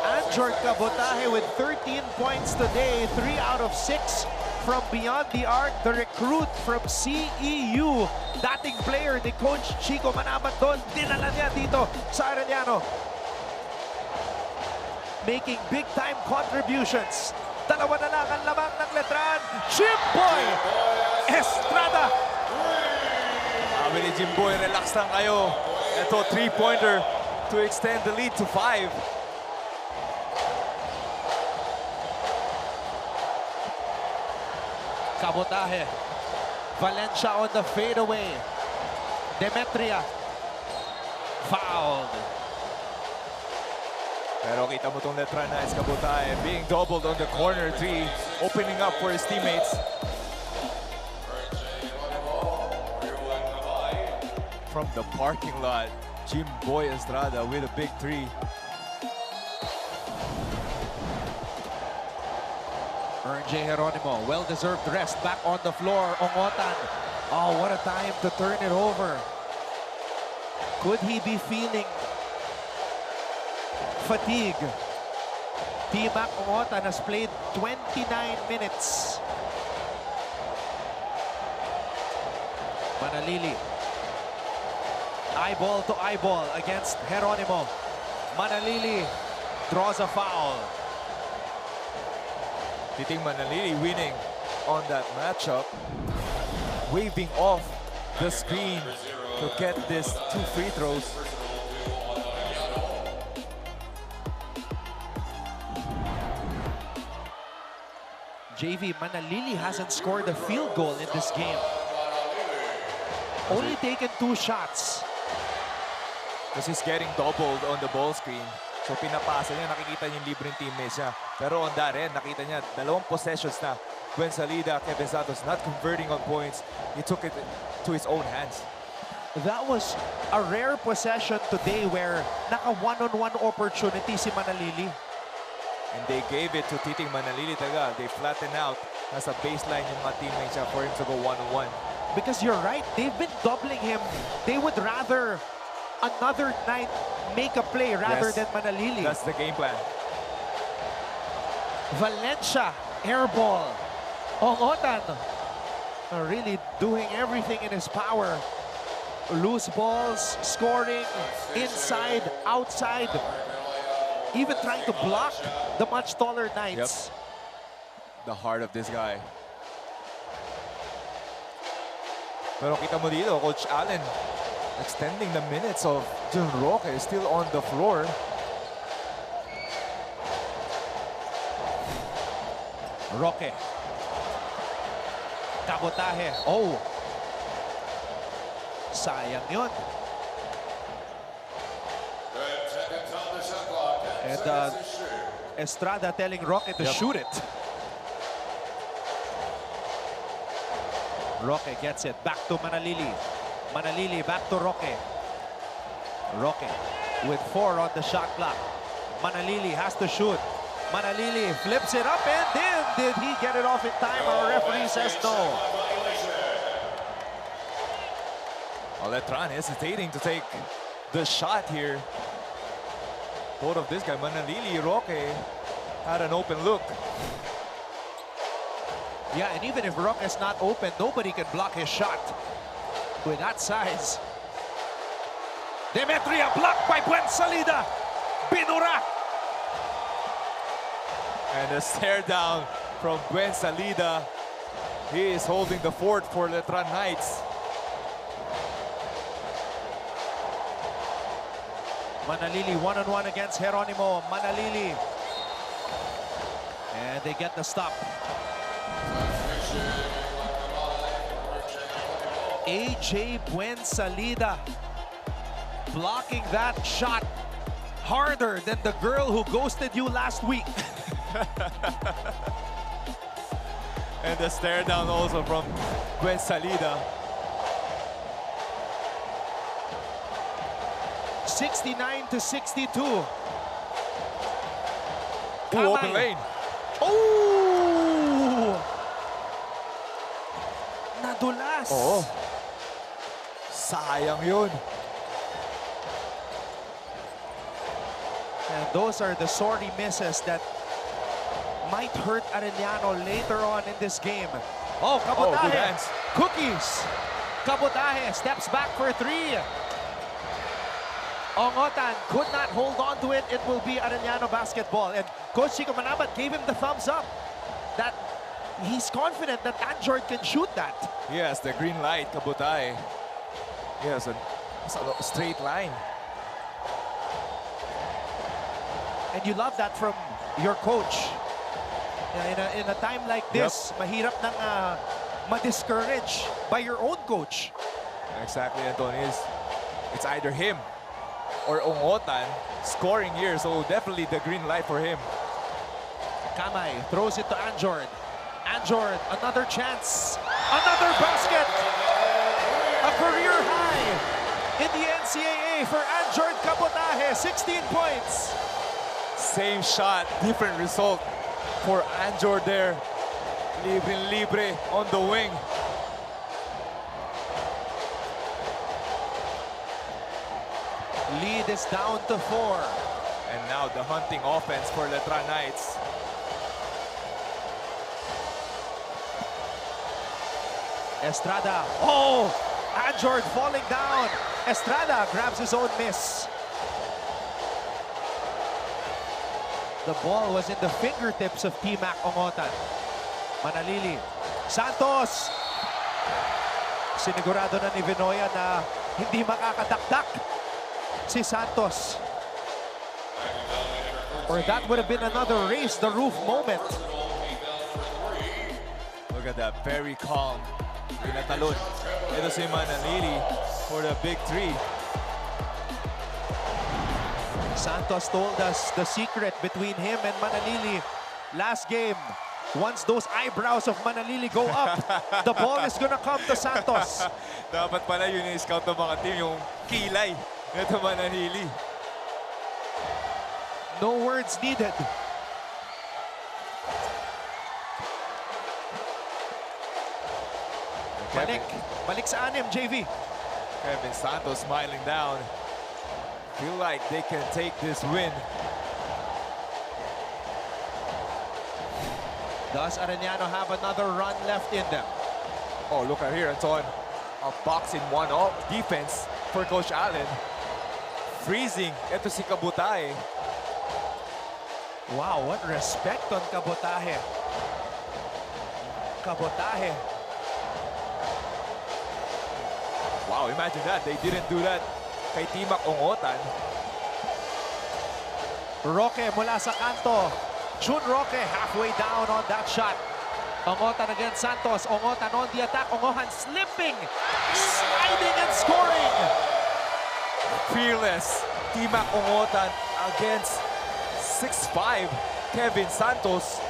G: Anjord Cabotaje with 13 points today, 3 out of 6 from beyond the arc. The recruit from CEU, dating player ni Coach Chico Manabat doon, dinala niya dito sa Arellano. Making big-time contributions. Dalawa na lang ang lamang ng Letran. Jimboy Estrada.
F: Sabi ni Jimboy, relax lang kayo. Ito, 3-pointer to extend the lead to 5.
G: Cabotaje. Valencia on the fadeaway. Demetria. Fouled.
F: Pero kita mo tong Letran na Cabotaje being doubled on the corner 3, opening up for his teammates. From the parking lot, Jimboy Estrada with a big 3.
G: J. Geronimo, well-deserved rest back on the floor. Ongotan. Oh, what a time to turn it over. Could he be feeling fatigue? T-Mac Ongotan has played 29 minutes. Manalili. Eyeball to eyeball against Geronimo. Manalili draws a foul.
F: Titing Manalili winning on that matchup, waving off the screen to get this 2 free throws.
G: JV, Manalili hasn't scored a field goal in this game. Only taken 2 shots.
F: Because he's getting doubled on the ball screen. So pinapasa niya, nakikita niya yung libreng teammates niya. Pero on that end, nakita niya, 2 possessions na. Gwen Salida, Kevin Santos not converting on points. He took it to his own hands.
G: That was a rare possession today where naka one-on-one opportunity si Manalili.
F: And they gave it to Titing Manalili taga. They flattened out. Nasa baseline yung mga teammates niya for him to go one-on-one.
G: Because you're right, they've been doubling him. They would rather another night make a play rather than Manalili.
F: That's the game plan.
G: Valencia, air ball. Ongotan really doing everything in his power. Loose balls, scoring, inside, outside. Even trying to block the much taller Knights.
F: The heart of this guy. Pero kita mo dito, Coach Allen extending the minutes of Jun Roque is still on the floor.
G: Roque. Cabotaje. Oh. Sayang yun. And Estrada telling Roque to shoot it. Roque gets it back to Manalili. Manalili back to Roque. Roque with 4 on the shot clock. Manalili has to shoot. Manalili flips it up and in. Did he get it off in time? Our referee says no.
F: Letran hesitating to take the shot here. Both of this guy, Manalili, Roque, had an open look.
G: Yeah, and even if Roque is not open, nobody can block his shot with that size. Demetria blocked by Buen Salida. Binura.
F: And a stare down from Buen Salida. He is holding the fort for Letran Knights.
G: Manalili one-on-one against Geronimo. Manalili. And they get the stop. AJ Buen Salida blocking that shot harder than the girl who ghosted you last week.
F: And the stare down also from Buen Salida.
G: 69-62.
F: Open lane.
G: Oh! Nadulas.
F: Oo. Sayang yun.
G: And those are the sorry misses that might hurt Arellano later on in this game. Oh,
F: good
G: Kabotahe.
F: hands.
G: Cookies. Kabotahe steps back for 3. Ongotan could not hold on to it. It will be Arellano basketball. And Coach Chico Manabat gave him the thumbs up that he's confident that Anjord can shoot that.
F: Yes, the green light, Kabotahe. Yes, it's a straight line.
G: And you love that from your coach. In a time like this, mahirap nang ma-discourage by your own coach.
F: Exactly, Antonio. It's either him or Ongotan scoring here, so definitely the green light for him.
G: Kamay throws it to Anjord. Anjord, another chance. Another basket. A career high in the NCAA for Anjord Kabotahe. 16 points.
F: Same shot, different result for Anjord there. Libre on the wing.
G: Lead is down to 4.
F: And now the hunting offense for Letran Knights.
G: Estrada. Oh! Anjord falling down. Estrada grabs his own miss. The ball was in the fingertips of T-Mac Ongotan. Manalili. Santos. Sinigurado na ni Vinoya na hindi makakadakdak si Santos. Or that would have been another raise the roof moment.
F: Look at that, very calm. Pinatalon. Ito si Manalili for the big 3.
G: Santos told us the secret between him and Manalili last game. Once those eyebrows of Manalili go up, the ball is gonna come to Santos.
F: Dapat pala yun yung scout ng mga team, yung kilay. Ito Manalili.
G: No words needed. Balik sa anim, JV.
F: Kevin Santos smiling down. Feel like they can take this win.
G: Does Arellano have another run left in them?
F: Oh, look at here, Anton. A boxing one-off defense for Coach Allen. Freezing. Ito si Kabotahe.
G: Wow, what respect on Kabotahe. Kabotahe.
F: Wow, imagine that. They didn't do that kay T-Mac Ongotan.
G: Roque mula sa kanto. Jun Roque halfway down on that shot. Ongotan against Santos. Ongotan on the attack. Ongotan slipping, sliding and scoring.
F: Fearless. T-Mac Ongotan against 6'5", Kevin Santos.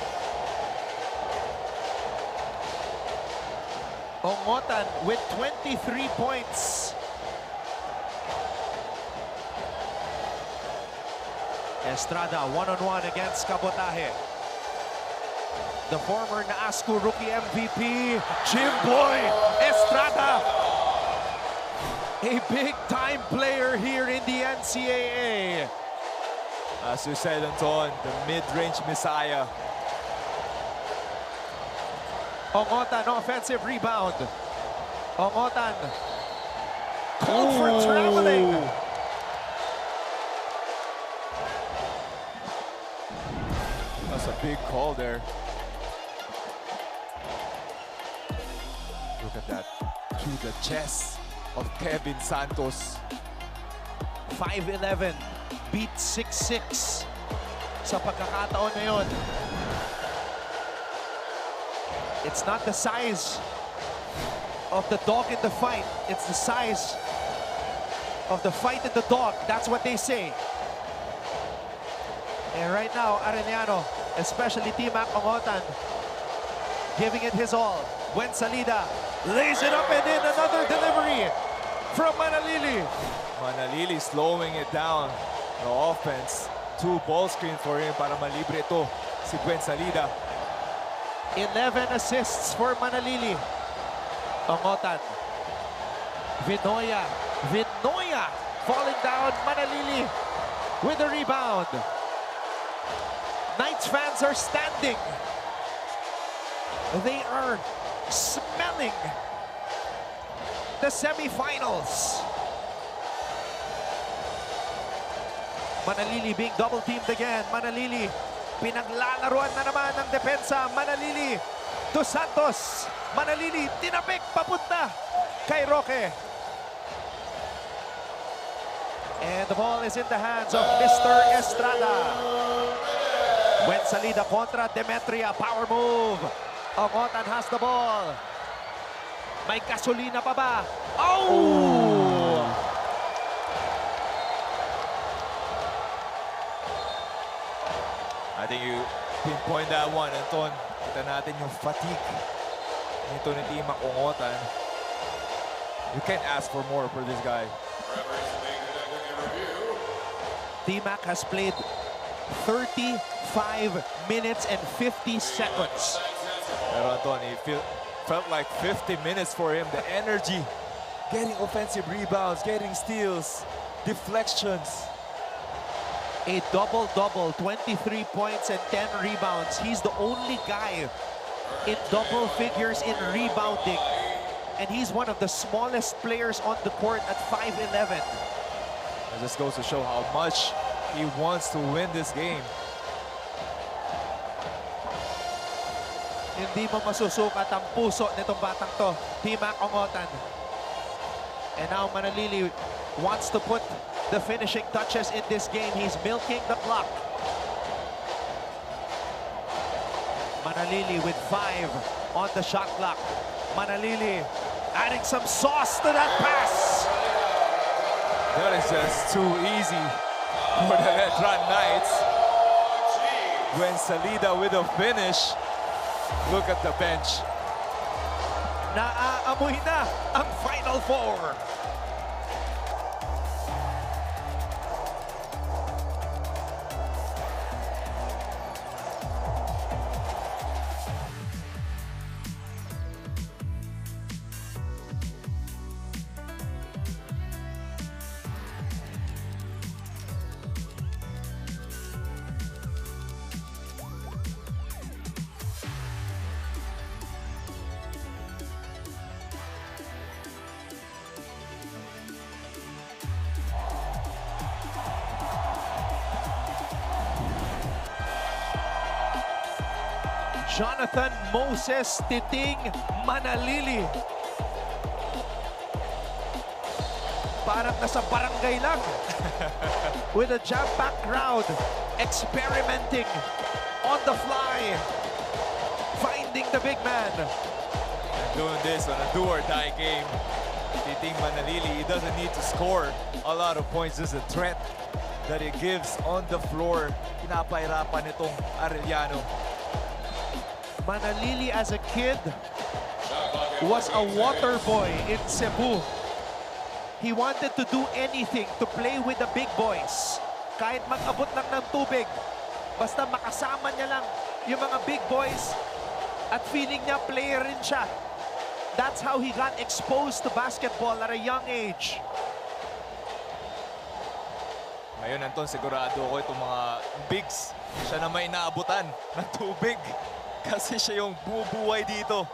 G: Ongotan with 23 points. Estrada one-on-one against Cabotaje. The former NASCO rookie MVP, Jimboy Estrada. A big-time player here in the NCAA.
F: As you said, Anton, the mid-range messiah.
G: Ongotan, offensive rebound. Ongotan called for traveling.
F: That's a big call there. Look at that. Through the chest of Kevin Santos.
G: 5'11", beat 6'6". Sa pagkakataon na yun. It's not the size of the dog in the fight. It's the size of the fight in the dog. That's what they say. And right now, Arellano, especially T-Mac Ongotan, giving it his all. When Salida lays it up and in another delivery from Manalili.
F: Manalili slowing it down. The offense. 2 ball screens for him para malibre ito si Gwen Salida.
G: 11 assists for Manalili. Ongotan. Vinoya falling down. Manalili with the rebound. Knights fans are standing. They are smelling the semifinals. Manalili being double-teamed again. Manalili, pinaglalaruan na naman ng depensa. Manalili to Santos. Manalili, tinapik, papunta kay Roque. And the ball is in the hands of Mr. Estrada. When Salida contra Demetria, power move. Ongotan has the ball. May gasolina pa ba? Oh!
F: I think you pinpoint that one, Anton. Kita natin yung fatigue nito ni T-Mac Ongotan. You can't ask for more for this guy.
G: T-Mac has played 35 minutes and 50 seconds.
F: Pero Anton, it felt like 50 minutes for him. The energy, getting offensive rebounds, getting steals, deflections.
G: A double-double, 23 points and 10 rebounds. He's the only guy in double figures in rebounding. And he's one of the smallest players on the court at 5'11".
F: It just goes to show how much he wants to win this game.
G: Hindi mo masusukat ang puso nitong batang to, T-Mac Ongotan. And now Manalili wants to put the finishing touches in this game. He's milking the clock. Manalili with 5 on the shot clock. Manalili adding some sauce to that pass.
F: That is just too easy for the Letran Knights. When Salida with a finish, look at the bench.
G: Naaamoy na ang Final Four. Jonathan Moses Titing Manalili. Parang nasa barangay lang. With a jam-packed crowd, experimenting on the fly, finding the big man.
F: And doing this on a do-or-die game. Titing Manalili, he doesn't need to score a lot of points, just a threat that he gives on the floor, pinapahirapan itong Arellano.
G: Manalili as a kid was a water boy in Cebu. He wanted to do anything to play with the big boys. Kahit mag-abot lang ng tubig, basta makasama niya lang yung mga big boys at feeling niya player rin siya. That's how he got exposed to basketball at a young age.
F: Ngayon, Anton, sigurado ko itong mga bigs, siya na may naabutan ng tubig kasi siya yung bumubuhay dito.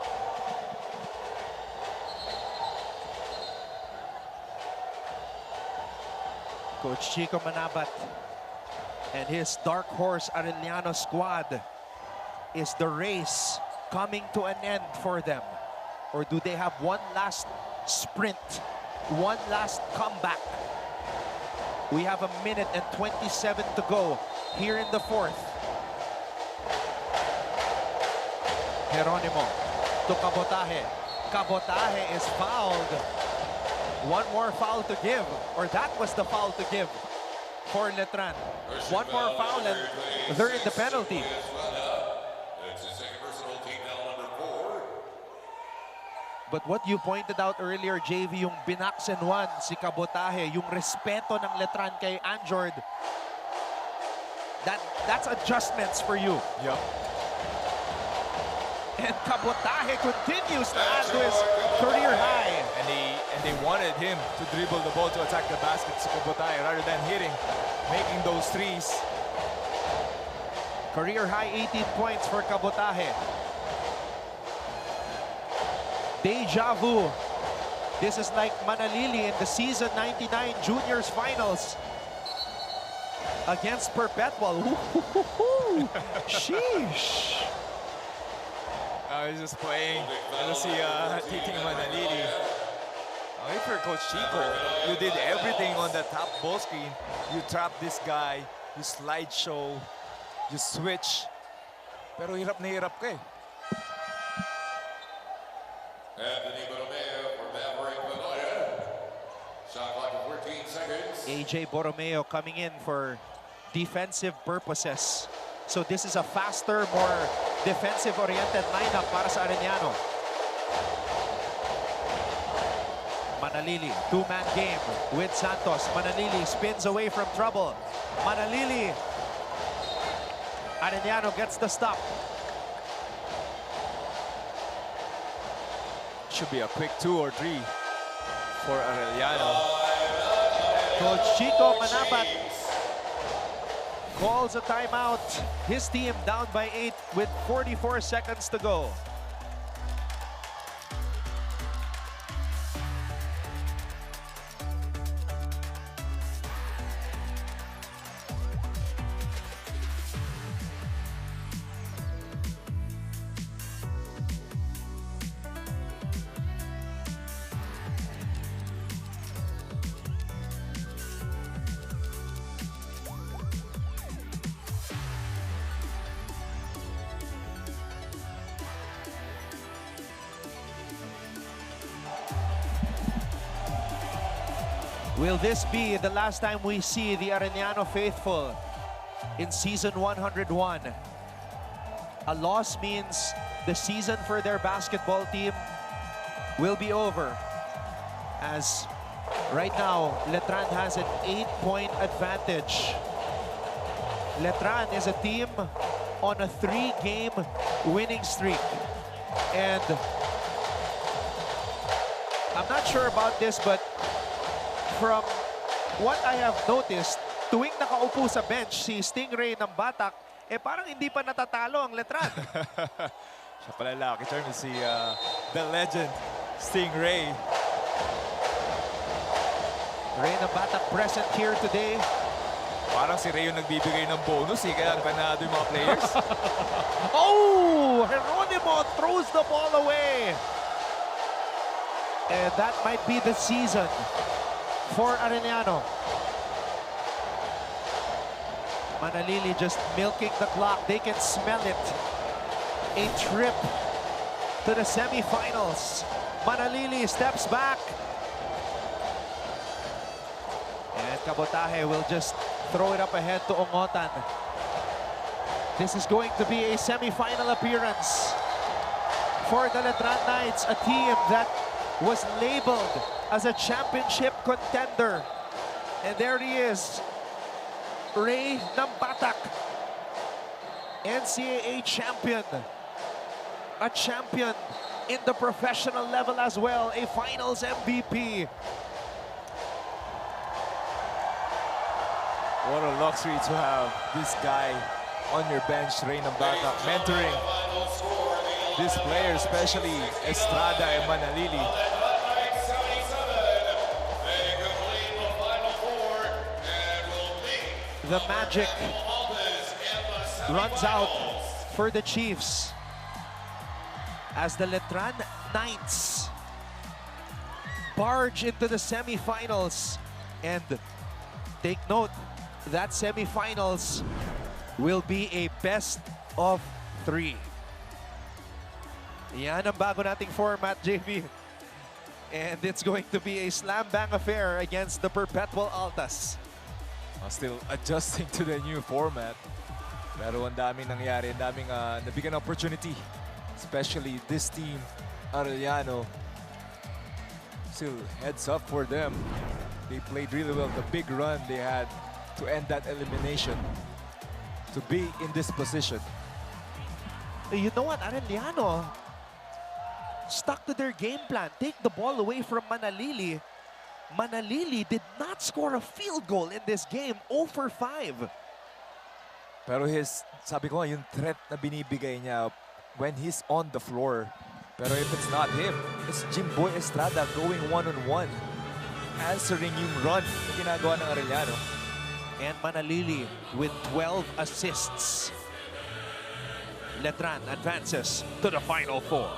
G: Coach Chico Manabat and his Dark Horse Arellano squad. Is the race coming to an end for them? Or do they have one last sprint, one last comeback? We have 1 minute and 27 to go here in the fourth. Geronimo to Cabotaje. Cabotaje is fouled. One more foul to give, or that was the foul to give for Letran. One more foul and they're in the penalty. But what you pointed out earlier, JV, yung binaks and one, si Cabotaje, yung respeto ng Letran kay Anjord, that's adjustments for you.
F: Yep.
G: And Cabotaje continues to add to his career high.
F: And they wanted him to dribble the ball to attack the basket, si Cabotaje, rather than making those threes.
G: Career high 18 points for Cabotaje. Deja vu. This is like Manalili in the season 99 juniors finals against Perpetual. Sheesh.
F: I was just playing. I don't see taking Manalili. Wait for Coach Chico. You did everything on the top ball screen. You trap this guy. You slideshow. You switch. Pero hirap na hirap ka eh.
G: AJ Borromeo coming in for defensive purposes. So this is a faster, more defensive-oriented lineup para sa Arellano. Manalili, two-man game with Santos. Manalili spins away from trouble. Manalili. Arellano gets the stop.
F: Should be a quick 2 or 3 for Arellano.
G: Coach Chico Manabat calls a timeout. His team down by 8 with 44 seconds to go. Will this be the last time we see the Arellano faithful in season 101? A loss means the season for their basketball team will be over. As right now, Letran has an 8-point advantage. Letran is a team on a 3-game winning streak. And I'm not sure about this, but from what I have noticed, tuwing nakaupo sa bench si Stingray ng Batak, parang hindi pa natatalo ang Letran.
F: Siya pala lucky term is the legend, Stingray.
G: Ray ng Batak present here today.
F: Parang si Ray yung nagbibigay ng bonus kaya panado yung mga players.
G: Oh! Geronimo throws the ball away. And that might be the season for Arellano. Manalili just milking the clock. They can smell it. A trip to the semifinals. Manalili steps back. And Cabotaje will just throw it up ahead to Ongotan. This is going to be a semi-final appearance for the Letran Knights, a team that was labeled as a championship contender. And there he is, Ray Nambatak, NCAA champion, a champion in the professional level as well, a finals MVP.
F: What a luxury to have this guy on your bench, Ray Nambatak, mentoring this player, especially Estrada and Manalili.
G: The magic runs out for the Chiefs as the Letran Knights barge into the semifinals. And take note, that semifinals will be a best of 3. Yan ang bago nating format, JV. And it's going to be a slam-bang affair against the Perpetual Altas.
F: Still adjusting to the new format. Pero ang daming nangyari, ang daming nabigyan ng opportunity. Especially this team, Arellano. Still, heads up for them. They played really well. The big run they had to end that elimination. To be in this position.
G: You know what, Arellano stuck to their game plan. Take the ball away from Manalili. Manalili did not score a field goal in this game. 0 for 5.
F: Pero sabi ko, yung threat na binibigay niya when he's on the floor. Pero if it's not him, it's Jimboy Estrada going one-on-one. Answering yung run na ginagawa ng Arellano.
G: And Manalili with 12 assists. Letran advances to the Final Four.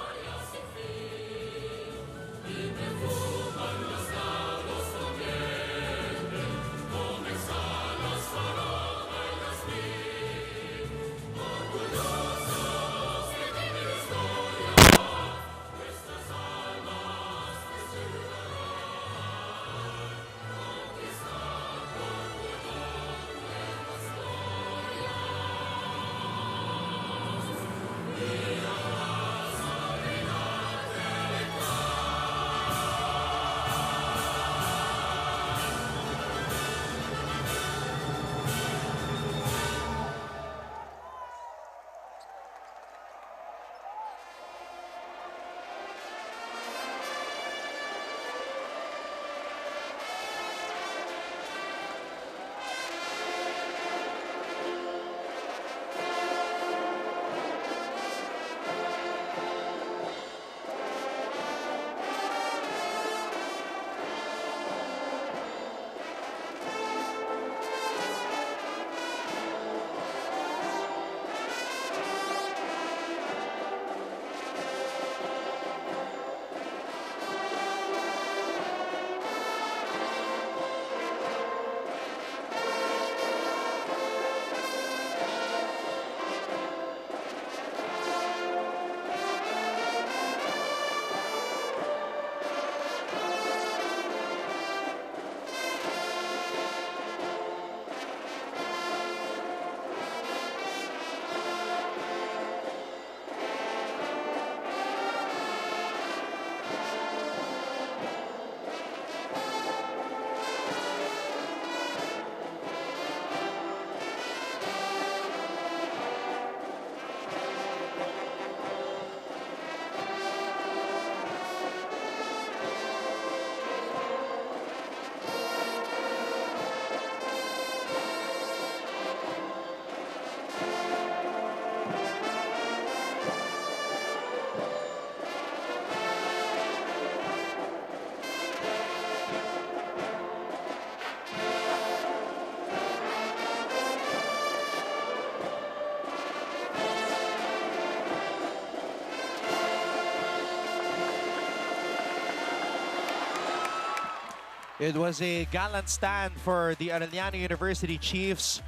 G: It was a gallant stand for the Arellano University Chiefs.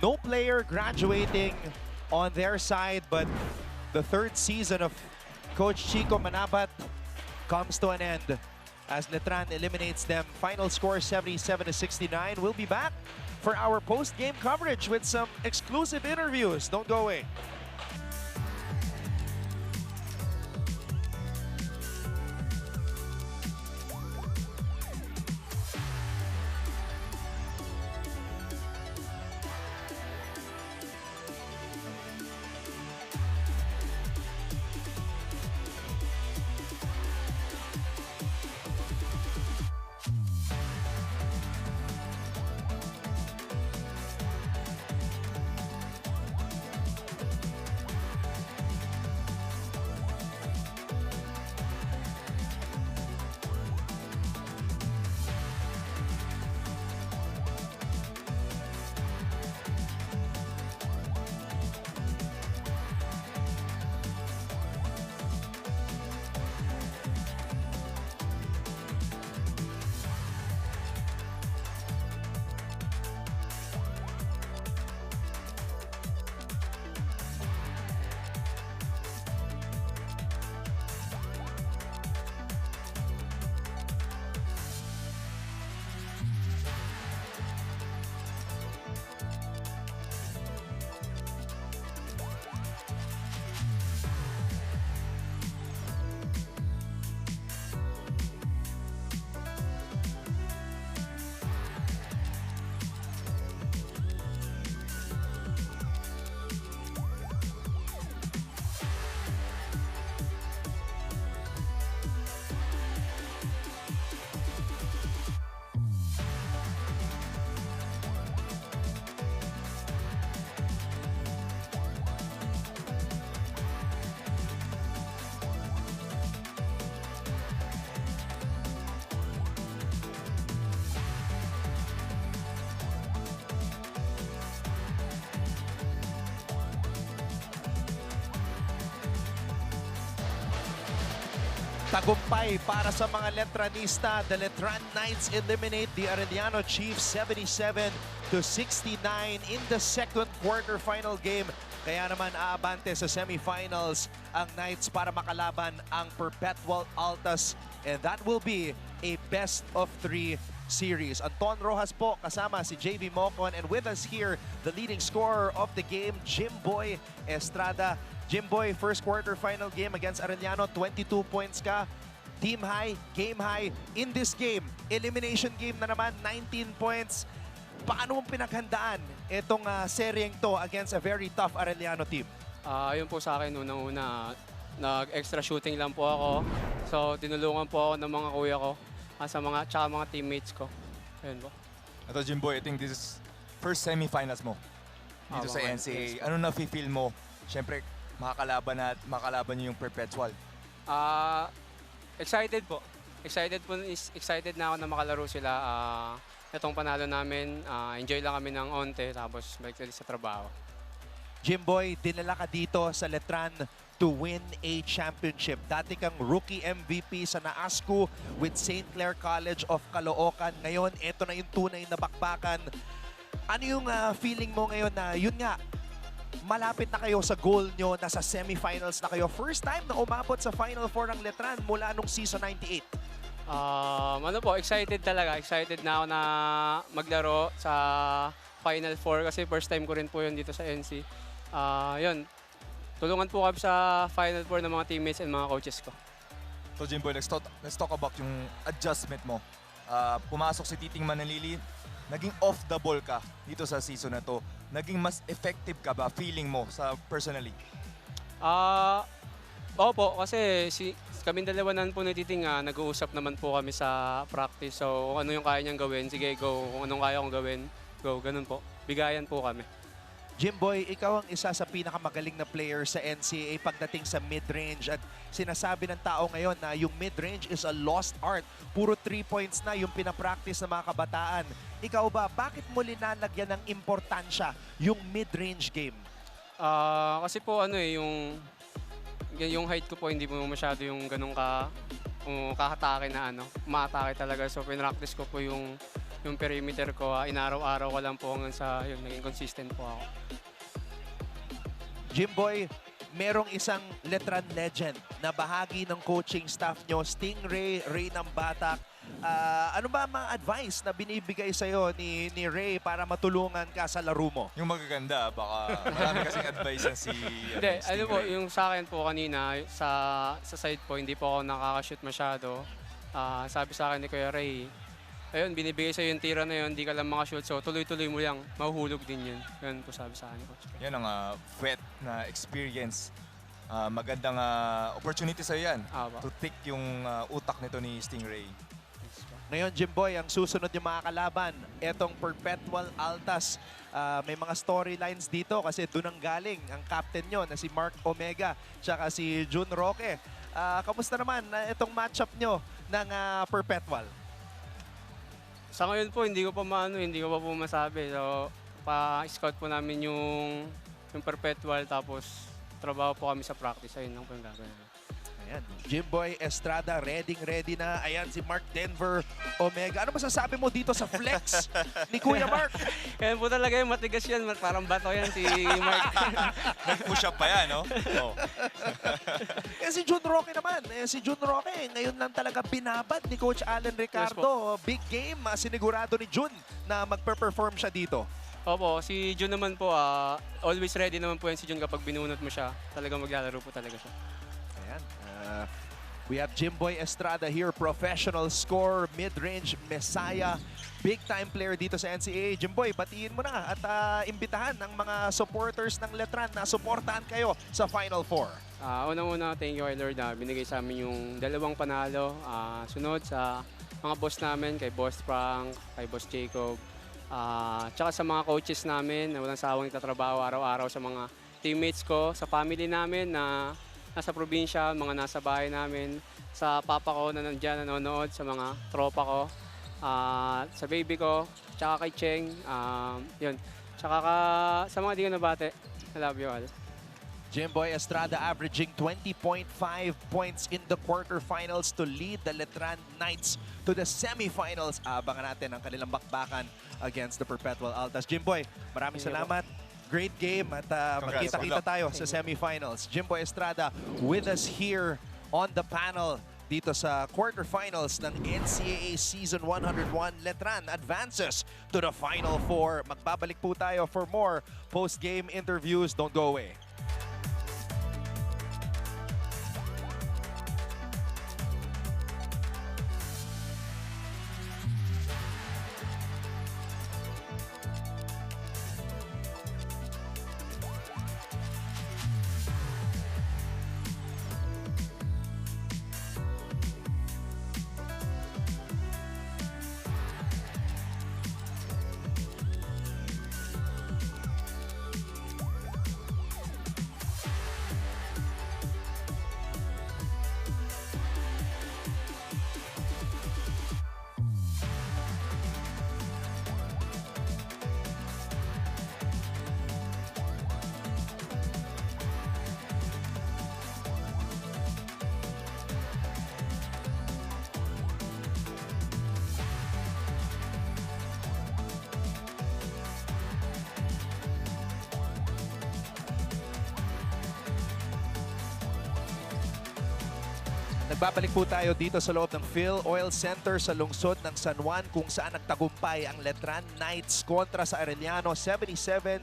G: No player graduating on their side, but the third season of Coach Chico Manabat comes to an end as Letran eliminates them. Final score 77-69. We'll be back for our post-game coverage with some exclusive interviews. Don't go away. Tagumpay para sa mga Letranista. The Letran Knights eliminate the Arellano Chiefs 77-69 in the second quarterfinal game. Kaya naman aabante sa semifinals ang Knights para makalaban ang Perpetual Altas, and that will be a best-of-3 series. Anton Rojas po kasama si JV Mocon, and with us here, the leading scorer of the game, Jimboy Estrada. Jimboy, first quarterfinal game against Arellano, 22 points ka. Team high, game high. In this game, elimination game na naman, 19 points. Paano mong pinaghandaan itong seryeng to against a very tough Arellano team?
H: Yun po sa akin, unang-una, nag-extra shooting lang po ako. So, tinulungan po ako ng mga kuya ko, tsaka mga teammates ko. Ayun po.
F: Ito, Jimboy, I think this is first semifinals mo dito sa NCAA. Ano na-feel mo? Siyempre, makakalaban niyo yung Perpetual.
H: Excited po. Excited na ako na makalaro sila. Itong panalo namin, enjoy lang kami ng onte, tapos balik ulit sa trabaho.
G: Jimboy, dinala ka dito sa Letran to win a championship. Dati kang rookie MVP sa NAASCU with St. Clair College of Caloocan. Ngayon, ito na yung tunay na bakbakan. Ano yung feeling mo ngayon na, yun nga, malapit na kayo sa goal nyo, nasa semifinals na kayo. First time na umabot sa Final Four ng Letran mula nung season 98.
H: Excited talaga. Excited na ako na maglaro sa Final Four kasi first time ko rin po yun dito sa NC. Yun, tulungan po kami sa Final Four ng mga teammates and mga coaches ko.
F: So Jimboy, let's talk about yung adjustment mo. Pumasok si Titing Manalili, naging off the ball ka dito sa season na to. Naging mas effective ka ba, feeling mo, personally?
H: Opo, kasi kaming dalawa na po ni Titing, nag-uusap naman po kami sa practice. So, kung ano yung kaya niyang gawin, sige, go. Kung anong kaya kong gawin, go. Ganun po. Bigayan po kami.
G: Jimboy, ikaw ang isa sa pinakamagaling na player sa NCAA pagdating sa mid-range. At sinasabi ng tao ngayon na yung mid-range is a lost art. Puro 3 points na yung pinapractice ng mga kabataan. Ikaw ba, bakit mo linalagyan ng importansya yung mid-range game?
H: Kasi po yung height ko po hindi po masyado yung ganun kakatake na umatake talaga. So pinractice ko po yung perimeter ko, inaraw-araw ko lang po hanggang sa yun, naging consistent po ako.
G: Jimboy, merong isang Letran legend na bahagi ng coaching staff nyo, Stingray, Ray ng Batak. Ano ba ang mga advice na binibigay sa'yo ni Ray para matulungan ka sa laro mo?
F: Yung magaganda, baka marami kasing advice yan si
H: Hindi, ano po, yung sa akin po kanina, sa side po, hindi po ako nakakashoot masyado. Sabi sa akin ni Kuya Ray, ayun, binibigay sa'yo yung tira na yun, hindi ka lang makashoot, so tuloy-tuloy mo lang, mahuhulog din yun. Yan po sabi sa akin, Coach.
F: Yan ang wet na experience. Magandang opportunity sa'yo yan. To take yung utak nito ni Stingray.
G: Ngayon, Jimboy, ang susunod yung mga kalaban, etong Perpetual Altas. May mga storylines dito kasi doon ang galing ang captain nyo na si Mark Omega tsaka si Jun Roque. Kamusta naman itong matchup nyo ng Perpetual?
H: Sa ngayon po, hindi ko pa po masabi. So, pa-scout po namin yung Perpetual, tapos trabaho po kami sa practice. Ayun lang po yung gagawin.
G: Ayan, Jimboy Estrada, ready na. Ayan, si Mark Denver Omega. Ano masasabi mo dito sa flex ni Kuya Mark?
H: Yan po talaga yung matigas yan. Parang bato yan si Mark.
F: Nag-push up pa yan, no? Oh.
G: Si Jun Roque naman. Si Jun Roque, ngayon lang talaga binabad ni Coach Allen Ricardo.
H: Yes,
G: big game, sinigurado ni Jun na magpe-perform siya dito.
H: Opo, si Jun naman po, always ready naman po yan si Jun kapag binunot mo siya. Talagang maglalaro po talaga siya.
G: Ayan. We have Jimboy Estrada here, professional scorer, mid-range messiah, big-time player dito sa NCAA. Jimboy, batiin mo na at imbitahan ang mga supporters ng Letran na suportahan kayo sa Final Four.
H: Unang-una, thank you kay Lord na binigay sa amin yung 2 panalo. Sunod sa mga boss namin, kay Boss Frank, kay Boss Jacob, tsaka sa mga coaches namin na walang sawang nagtatrabaho araw-araw, sa mga teammates ko, sa family namin na nasa probinsya, mga nasa bahay namin, sa papa ko na nandiyan nanonood, sa mga tropa ko, sa baby ko, tsaka kay Cheng, yun. Tsaka sa mga di ko nabate, I love you all.
G: Jimboy Estrada averaging 20.5 points in the quarterfinals to lead the Letran Knights to the semifinals. Abangan natin ang kanilang bakbakan against the Perpetual Altas. Jimboy, maraming salamat. Great game at magkita-kita tayo sa semifinals. Jimboy Estrada with us here on the panel dito sa quarterfinals ng NCAA Season 101. Letran advances to the Final Four. Magbabalik po tayo for more post-game interviews. Don't go away. Nagbabalik po tayo dito sa loob ng Phil Oil Center sa lungsod ng San Juan kung saan nagtagumpay ang Letran Knights kontra sa Arellano 77-69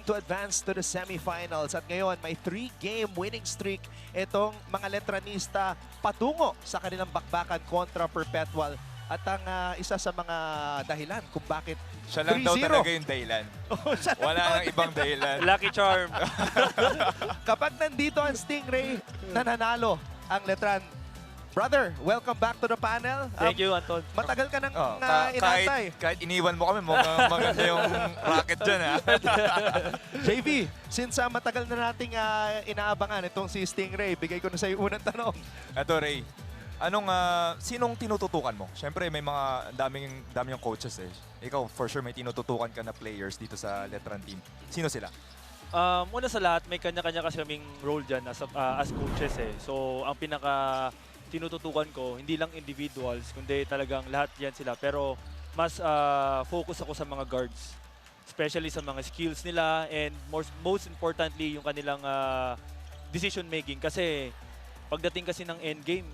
G: to advance to the semifinals. At ngayon may 3-game winning streak itong mga Letranista patungo sa kanilang bakbakan kontra Perpetual. At ang isa sa mga dahilan kung bakit
F: siya lang daw talaga yung dahilan. Wala nang ibang dahilan.
I: Lucky charm.
G: Kapag nandito ang Stingray, nananalo ang Letran. Brother, welcome back to the panel.
I: Thank you, Anton.
G: Matagal ka nang inantay.
F: Kahit iniwan mo kami, maganda yung racket dyan.
G: JV, since matagal na nating inaabangan itong si Stingray, bigay ko na sa iyo unang tanong.
F: Eto, Ray. Sinong tinututukan mo? Siyempre, may mga daming yung coaches eh. Ikaw, for sure, may tinututukan ka na players dito sa Letran team. Sino sila?
I: Una sa lahat, may kanya-kanya kasi kaming role dyan as coaches eh. So, ang pinaka tinututukan ko, hindi lang individuals, kundi talagang lahat yan sila. Pero mas focus ako sa mga guards. especially sa mga skills nila and most importantly yung kanilang decision making kasi pagdating kasi ng endgame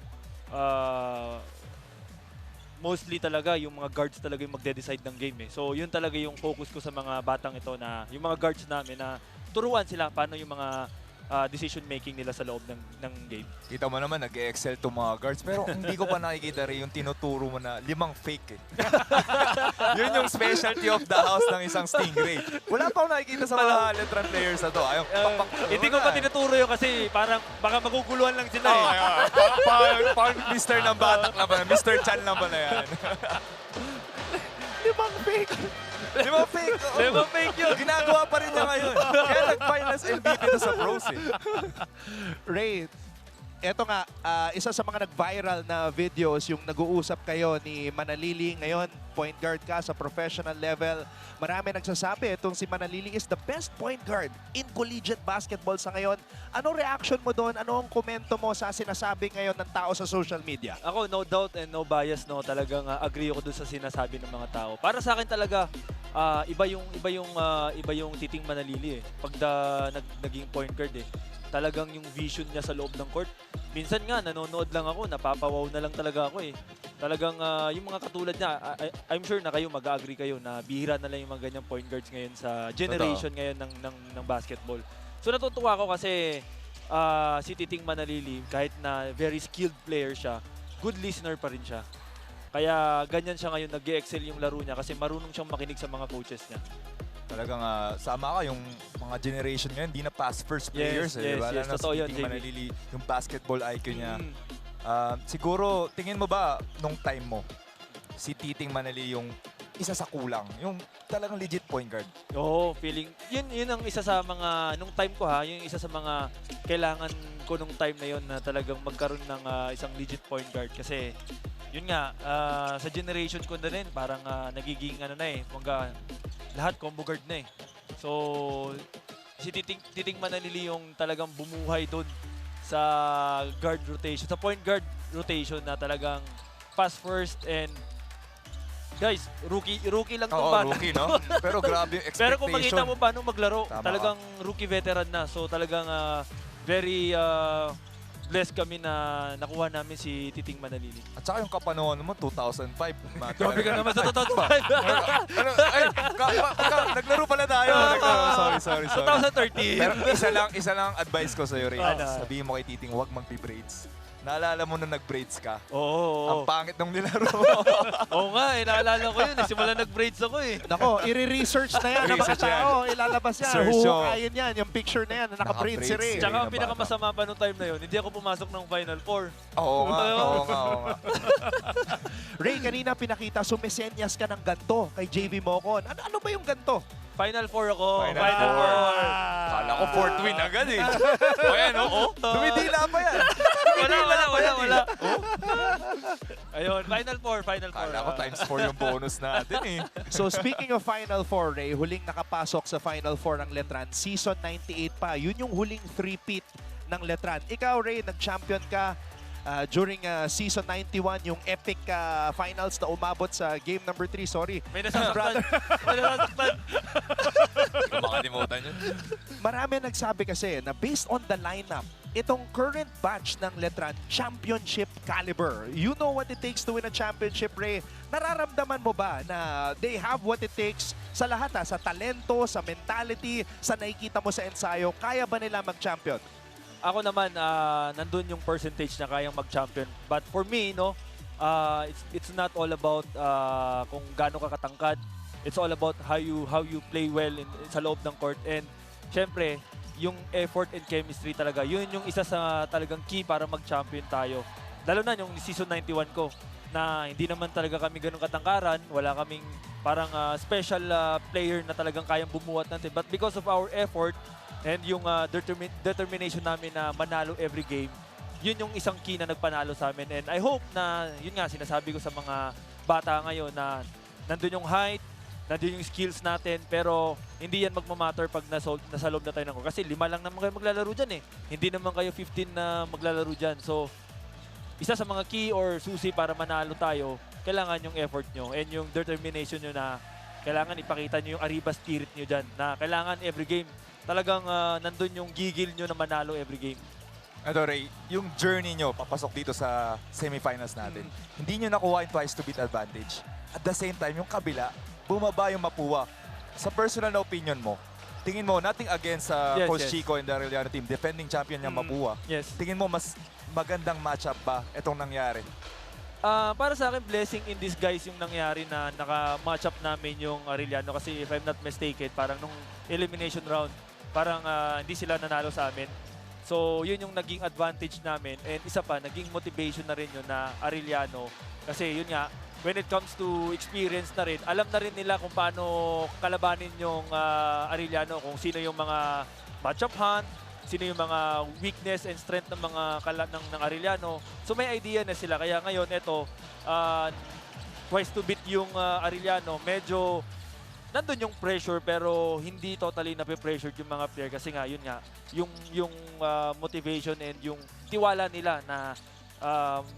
I: mostly talaga yung mga guards talaga yung magde-decide ng game So yun talaga yung focus ko sa mga batang ito na yung mga guards namin na turuan sila paano yung mga decision making nila sa loob ng game.
F: Kita mo naman, nag-excel itong mga guards. Pero hindi ko pa nakikita rin yung tinuturo mo na 5 fake Yun yung specialty of the house ng isang Stingray. Wala pa ako nakikita sa mga Letran players na to.
I: Hindi ko pa tinuturo yun kasi parang baka maguguluhan lang sila
F: Parang Mr. ng batak lang pala. Mr. Chan lang pala yan.
B: 5 fake!
F: 5 fake!
I: Diba fake yun?
F: Ginagawa pa rin niya ngayon. Kaya nag-finals MVP to sa pros
G: Ray, eto nga, isa sa mga nag-viral na videos, yung nag-uusap kayo ni Manalili ngayon, point guard ka sa professional level. Marami nagsasabi, itong si Manalili is the best point guard in collegiate basketball sa ngayon. Anong reaction mo doon? Ano ang komento mo sa sinasabi ngayon ng tao sa social media?
I: Ako, no doubt and no bias, no. Talagang agree ako dun sa sinasabi ng mga tao. Para sa akin talaga, iba yung Titing Manalili Pag naging point guard talagang yung vision niya sa loob ng court. Minsan nga, nanonood lang ako, napapawaw na lang talaga ako Talagang yung mga katulad niya, I'm sure na kayo mag-agree kayo na bihira na lang yung mga ganyang point guards ngayon sa generation ngayon ng basketball. So natutuwa ako kasi si Titing Manalili, kahit na very skilled player siya, good listener pa rin siya. Kaya ganyan siya ngayon, nag-excel yung laro niya kasi marunong siyang makinig sa mga coaches niya.
F: Talagang sama ka yung mga generation ngayon, hindi na pass first players.
I: Yes, totoo yun,
F: JB. Manalili, yung basketball IQ niya. Siguro, tingin mo ba nung time mo, si Titing Manalili yung isa sa kulang, yung talagang legit point guard?
I: Oo, feeling, yun ang isa sa mga, nung time ko yung isa sa mga kailangan ko nung time na yun na talagang magkaroon ng isang legit point guard kasi yun nga, sa generation ko na rin, parang nagiging lahat combo guard na So, si Titing Manalili yung talagang bumuhay doon sa guard rotation, sa point guard rotation na talagang pass first and guys, rookie lang tong bata.
F: Rookie, no? Pero grabe yung expectation.
I: Pero kung makita mo paano maglaro,
F: Tama
I: talagang rookie veteran na. So talagang very blessed kami na nakuha namin si Titing Manalili.
F: At saka yung kapanahon mo, 2005.
I: Grabe ka naman sa 2005.
F: Naglaro pala tayo. Sorry.
I: 2013.
F: Pero isa lang advice ko sa'yo, Ray.
I: Ano?
F: Sabihin mo kay Titing, huwag magpi-braids. Naalala mo nung nag-braids ka?
I: Oo.
F: Ang pangit nung nilaro.
I: Oo nga, naalala ko yun. Simula nag-braids ako
G: Nako, i-research na yan ng mga tao. Ilalabas yan. Huhukayin yan. Yung picture na yan na naka-braids si Ray.
I: Tsaka ang pinakamasama pa nung time na yun, hindi ako pumasok ng Final Four.
F: Oo nga.
G: Ray, kanina pinakita, sumisenyas ka ng ganto kay JV Mocon. Ano ba yung ganto?
I: Final Four ako.
F: Final Four. Kala ko fourth win agad O yan, dumidila pa yan.
I: Wala. Ayun, Final Four.
F: Kala ko times 4 yung bonus natin
G: So speaking of Final Four, Ray, huling nakapasok sa Final Four ng Letran, season 98 pa. Yun yung huling three-peat ng Letran. Ikaw, Ray, nag-champion ka during season 91, yung epic finals na umabot sa game number 3. Sorry.
I: May nasasaktan.
F: Makalimutan yun.
G: Marami nagsabi kasi na based on the lineup, itong current batch ng Letran, championship caliber. You know what it takes to win a championship, Ray. Nararamdaman mo ba na they have what it takes sa lahat, sa talento, sa mentality, sa nakikita mo sa ensayo? Kaya ba nila mag-champion?
I: Ako naman, nandun yung percentage na kayang mag-champion. But for me, it's not all about kung gaano ka katangkad. It's all about how you play well sa loob ng court. And syempre, yung effort and chemistry talaga, yun yung isa sa talagang key para mag-champion tayo. Lalo na yung season 91 ko, na hindi naman talaga kami ganun katangkaran. Wala kaming parang special player na talagang kayang bumuhat natin. But because of our effort, and yung determination namin na manalo every game, yun yung isang key na nagpanalo sa amin. And I hope na, yun nga, sinasabi ko sa mga bata ngayon na nandun yung height, nandun yung skills natin, pero hindi yan magmamatter pag nasa loob na tayo ng court. Kasi 5 lang naman kayo maglalaro dyan Hindi naman kayo 15 na maglalaro dyan. So, isa sa mga key or susi para manalo tayo, kailangan yung effort nyo and yung determination nyo na kailangan ipakita nyo yung Ariba spirit nyo dyan na kailangan every game talagang nandun yung gigil nyo na manalo every game.
F: Ito, Ray, yung journey nyo papasok dito sa semifinals natin, hindi nyo nakuha yung twice to beat advantage. At the same time, yung kabila, bumaba yung Mapúa. Sa personal na opinion mo, tingin mo, nothing against Coach Chico and the Arellano team, defending champion niya Mapúa.
I: Yes.
F: Tingin mo, mas magandang matchup ba itong nangyari?
I: Para sa akin, blessing in disguise yung nangyari na naka-match up namin yung Arellano kasi if I'm not mistaken, parang nung elimination round, parang hindi sila nanalo sa amin. So, yun yung naging advantage namin. And isa pa, naging motivation na rin yun na Arellano. Kasi yun nga, when it comes to experience na rin, alam na rin nila kung paano kalabanin yung Arellano, kung sino yung mga matchup hunt, sino yung mga weakness and strength ng mga ng Arellano. So may idea na sila. Kaya ngayon, ito, twice to beat yung Arellano. Medyo nandun yung pressure pero hindi totally na-pressured yung mga player. Kasi nga, yun nga, yung motivation and yung tiwala nila na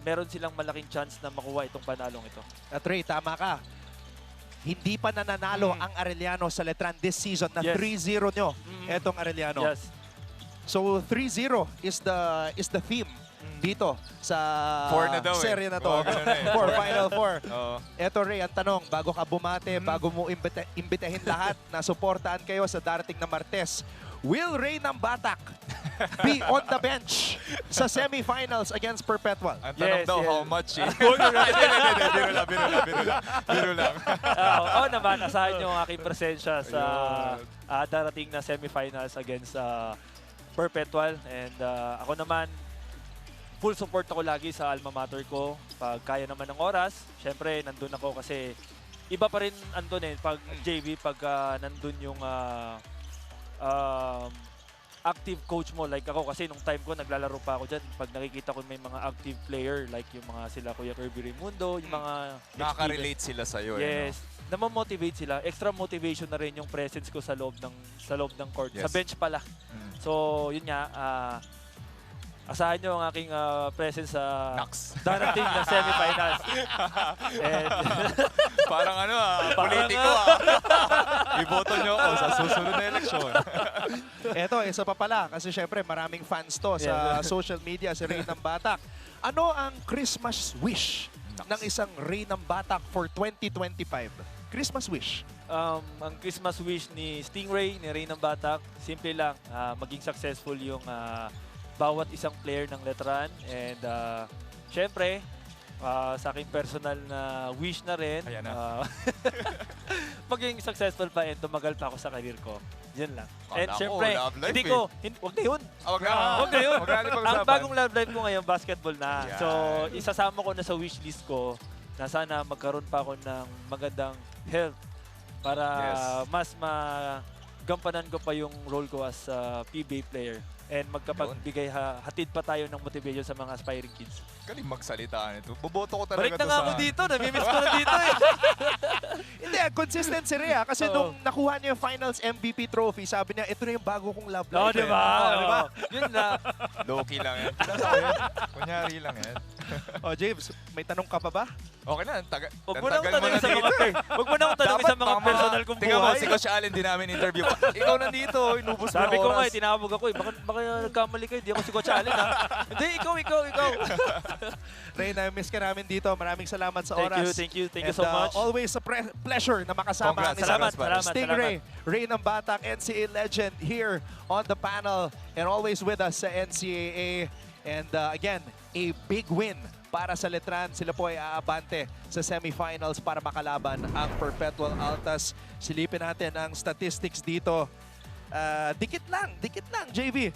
I: meron silang malaking chance na makuha itong panalong ito.
G: At Ray, tama ka. Hindi pa nananalo ang Arellano sa Letran this season na 3-0 nyo etong Arellano.
I: Yes.
G: So 3-0 is the theme dito sa serye na to. For Final Four. Eto Ray, ang tanong, bago ka bumate, bago mo imbitahin lahat na suportahan kayo sa darating na Martes, will Ray ng Batak be on the bench sa semifinals against Perpetual?
F: Ang tanong daw, how much eh? Biro lang.
I: Oo naman, asahan nyo ang aking presensya sa darating na semifinals against Perpetual. And ako naman, full support ako lagi sa alma mater ko. Pag kaya naman ng oras, syempre nandun ako kasi iba pa rin andun eh. Pag JV, pag nandun yung active coach mo like ako. Kasi nung time ko, naglalaro pa ako dyan. Pag nakikita ko may mga active player like yung mga sila Kuya Kirby Raimundo, yung mga...
F: Nakaka-relate sila sa'yo.
I: Yes. Namomotivate sila. Extra motivation na rin yung presence ko sa loob ng court.
F: Yes.
I: Sa bench pala. So, yun nga, asahan nyo ang aking presence sa darating na semifinals. And
F: parang politiko iboto nyo ako sa susunod na eleksyon.
G: Eto, isa pa pala, kasi syempre maraming fans to sa social media, si Ray ng Batak. Ano ang Christmas wish ng isang Ray ng Batak for 2025? Christmas wish.
I: Ang Christmas wish ni Stingray, ni Ray ng Batak, simple lang, maging successful yung bawat isang player ng Letran. And syempre, sa aking personal na wish na rin, maging successful pa and tumagal pa ako sa career ko. Yan lang. And syempre, hindi ko, wag na yun. Wag na yun. Ang bagong love life ko ngayon, basketball na. So, isasama ko na sa wish list ko na sana magkaroon pa ako ng magandang health para mas magampanan ko pa yung role ko as a PBA player and magkapagbigay hatid pa tayo ng motivation sa mga aspiring kids.
F: Galing magsalita nito. Boboto ko talaga
I: balik na nga ako dito. Namimiss ko na dito eh.
G: Hindi, consistent si Rhea. Kasi nung nakuha niya yung Finals MVP trophy, sabi niya, ito na yung bago kong love life.
I: Diba? Yun na.
F: Low-key lang yan. Kunyari lang yan.
G: James, may tanong ka pa ba?
F: Okay na.
I: Huwag mo na akong tanongin sa mga Huwag mo na akong tanongin sa mga personal kong buhay.
F: Tingnan mo, si Coach Allen din namin interview pa. Ikaw nandito, inubos mo oras.
I: Sabi ko nga, tinawag ako eh. Baka nagkamali kayo, di ako si Coach Allen ha. Hindi, ikaw.
G: Ray, na-miss ka namin dito. Maraming salamat sa oras.
I: Thank you so much.
G: Always a pleasure na makasama ang isang Stingray, Ray ng Batak, NCAA legend here on the panel and always with us sa NCAA. And again, a big win para sa Letran. Sila po ay aabante sa semifinals para makalaban ang Perpetual Altas. Silipin natin ang statistics dito. Dikit lang, JV.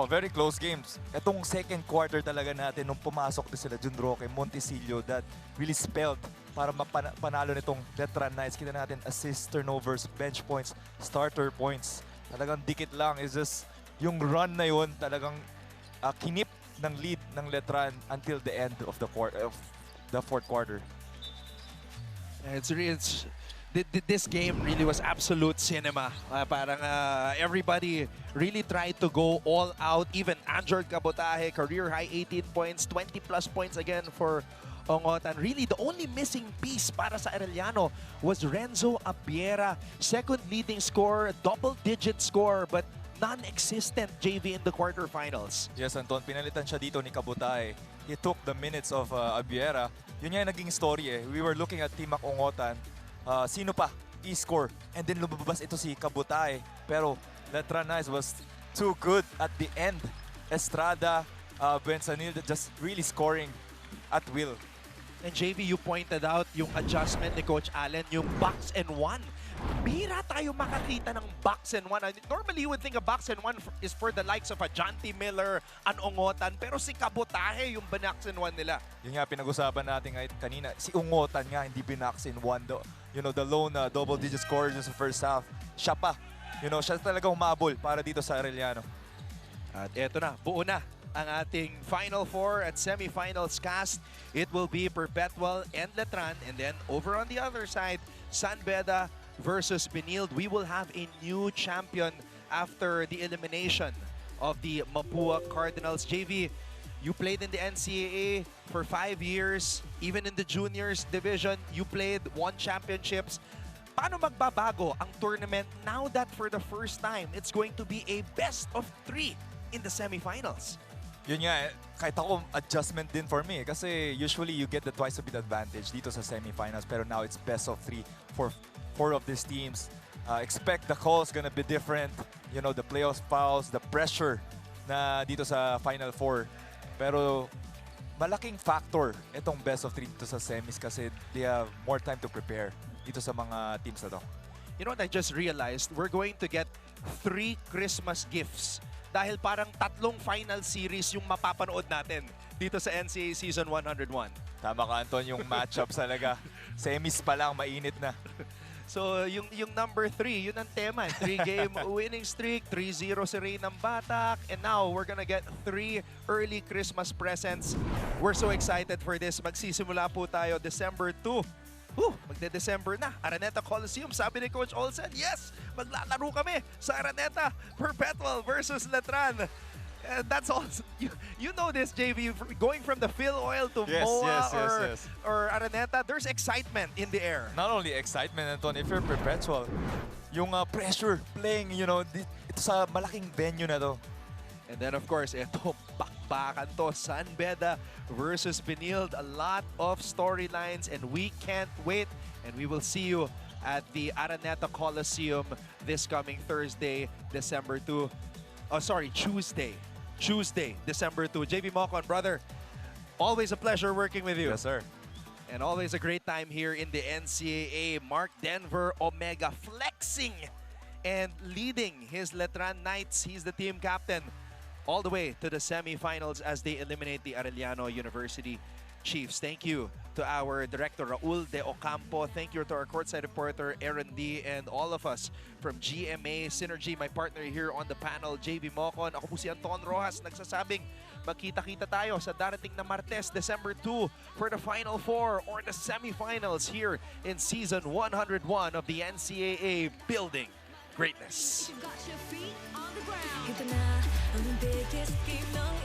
F: Very close games. Itong second quarter talaga natin nung pumasok din sila Jun Roque, Montesillo, that really spelled para mapanalo nitong Letran Knights. Kita natin assist, turnovers, bench points, starter points. Talagang dikit lang. Is just yung run na yun talagang kinip ng lead ng Letran until the end of the fourth quarter.
G: This game really was absolute cinema. Parang everybody really tried to go all out. Even Anjord Cabotaje, career high 18 points, 20 plus points again for Ongotan. Really, the only missing piece para sa Arellano was Renzo Abiera. Second leading scorer, double-digit score, but non-existent, JV, in the quarterfinals.
F: Yes, Anton, pinalitan siya dito ni Kabutay. He took the minutes of Abiera. Yun nga yung naging story eh. We were looking at Team Ongotan. Sino pa? E-score. And then lumabas ito si Kabutay. Pero Letran was too good at the end. Estrada, Benilde just really scoring at will.
G: And JV, you pointed out yung adjustment ni Coach Allen, yung box and one. Bira tayo makakita ng box and one. Normally, you would think a box and one is for the likes of a Jonty Miller, an Ongotan, pero si Kabutahe yung box and one nila.
F: Yun nga, pinag-usapan natin kanina. Si Ongotan nga, hindi binox in one. You know, the lone double-digit scorers in the first half. Siya pa. You know, siya talagang umabol para dito sa Arellano.
G: At eto na, buo na ang ating Final Four at semifinals cast. It will be Perpetual and Letran. And then over on the other side, San Beda versus Benilde. We will have a new champion after the elimination of the Mapúa Cardinals. JV, you played in the NCAA for 5 years. Even in the juniors division, you played, won championships. Paano magbabago ang tournament now that for the first time, it's going to be a best of 3 in the semifinals?
F: Yun nga, kahit ako, adjustment din for me. Kasi usually you get the twice a bit advantage dito sa semifinals. Pero now it's best of 3 for 4 of these teams. Expect the calls gonna be different. You know, the playoffs fouls, the pressure na dito sa Final Four. Pero malaking factor itong best of 3 dito sa semis kasi they have more time to prepare dito sa mga teams na to.
G: You know what I just realized? We're going to get 3 Christmas gifts dahil parang 3 final series yung mapapanood natin dito sa NCAA Season 101.
F: Tama ka, Anton, yung matchups talaga. Semis pa lang, mainit na.
G: So, yung number 3, yun ang tema. 3-game winning streak, 3-0 si Ray ng Batak, and now we're gonna get 3 early Christmas presents. We're so excited for this. Magsisimula po tayo December 2. Magde-December na. Araneta Coliseum. Sabi ni Coach Olsen, yes! Maglalaro kami sa Araneta. Perpetual versus Letran. That's all. You know this, JV. Going from the Phil Oil to MOA or Araneta, there's excitement in the air.
F: Not only excitement, Anton, if you're Perpetual, yung pressure playing, you know, ito sa malaking venue na to.
G: And then, of course, ito, bakbakan to. San Beda versus Benilde. A lot of storylines, and we can't wait. And we will see you at the Araneta Coliseum this coming Thursday, December 2. Oh, sorry, Tuesday, December 2. JV Mocon, brother, always a pleasure working with you.
F: Yes, sir.
G: And always a great time here in the NCAA. Mark Denver Omega flexing and leading his Letran Knights. He's the team captain all the way to the semifinals as they eliminate the Arellano University Chiefs. Thank you to our director, Raul De Ocampo. Thank you to our courtside reporter, Aaron D. And all of us from GMA Synergy, my partner here on the panel, JV Mocon. Ako po si Anton Rojas, nagsasabing magkita-kita tayo sa darating na Martes, December 2 for the Final Four or the semifinals here in Season 101 of the NCAA Building Greatness.
J: You got your feet on the ground. Ito na ang biggest game ng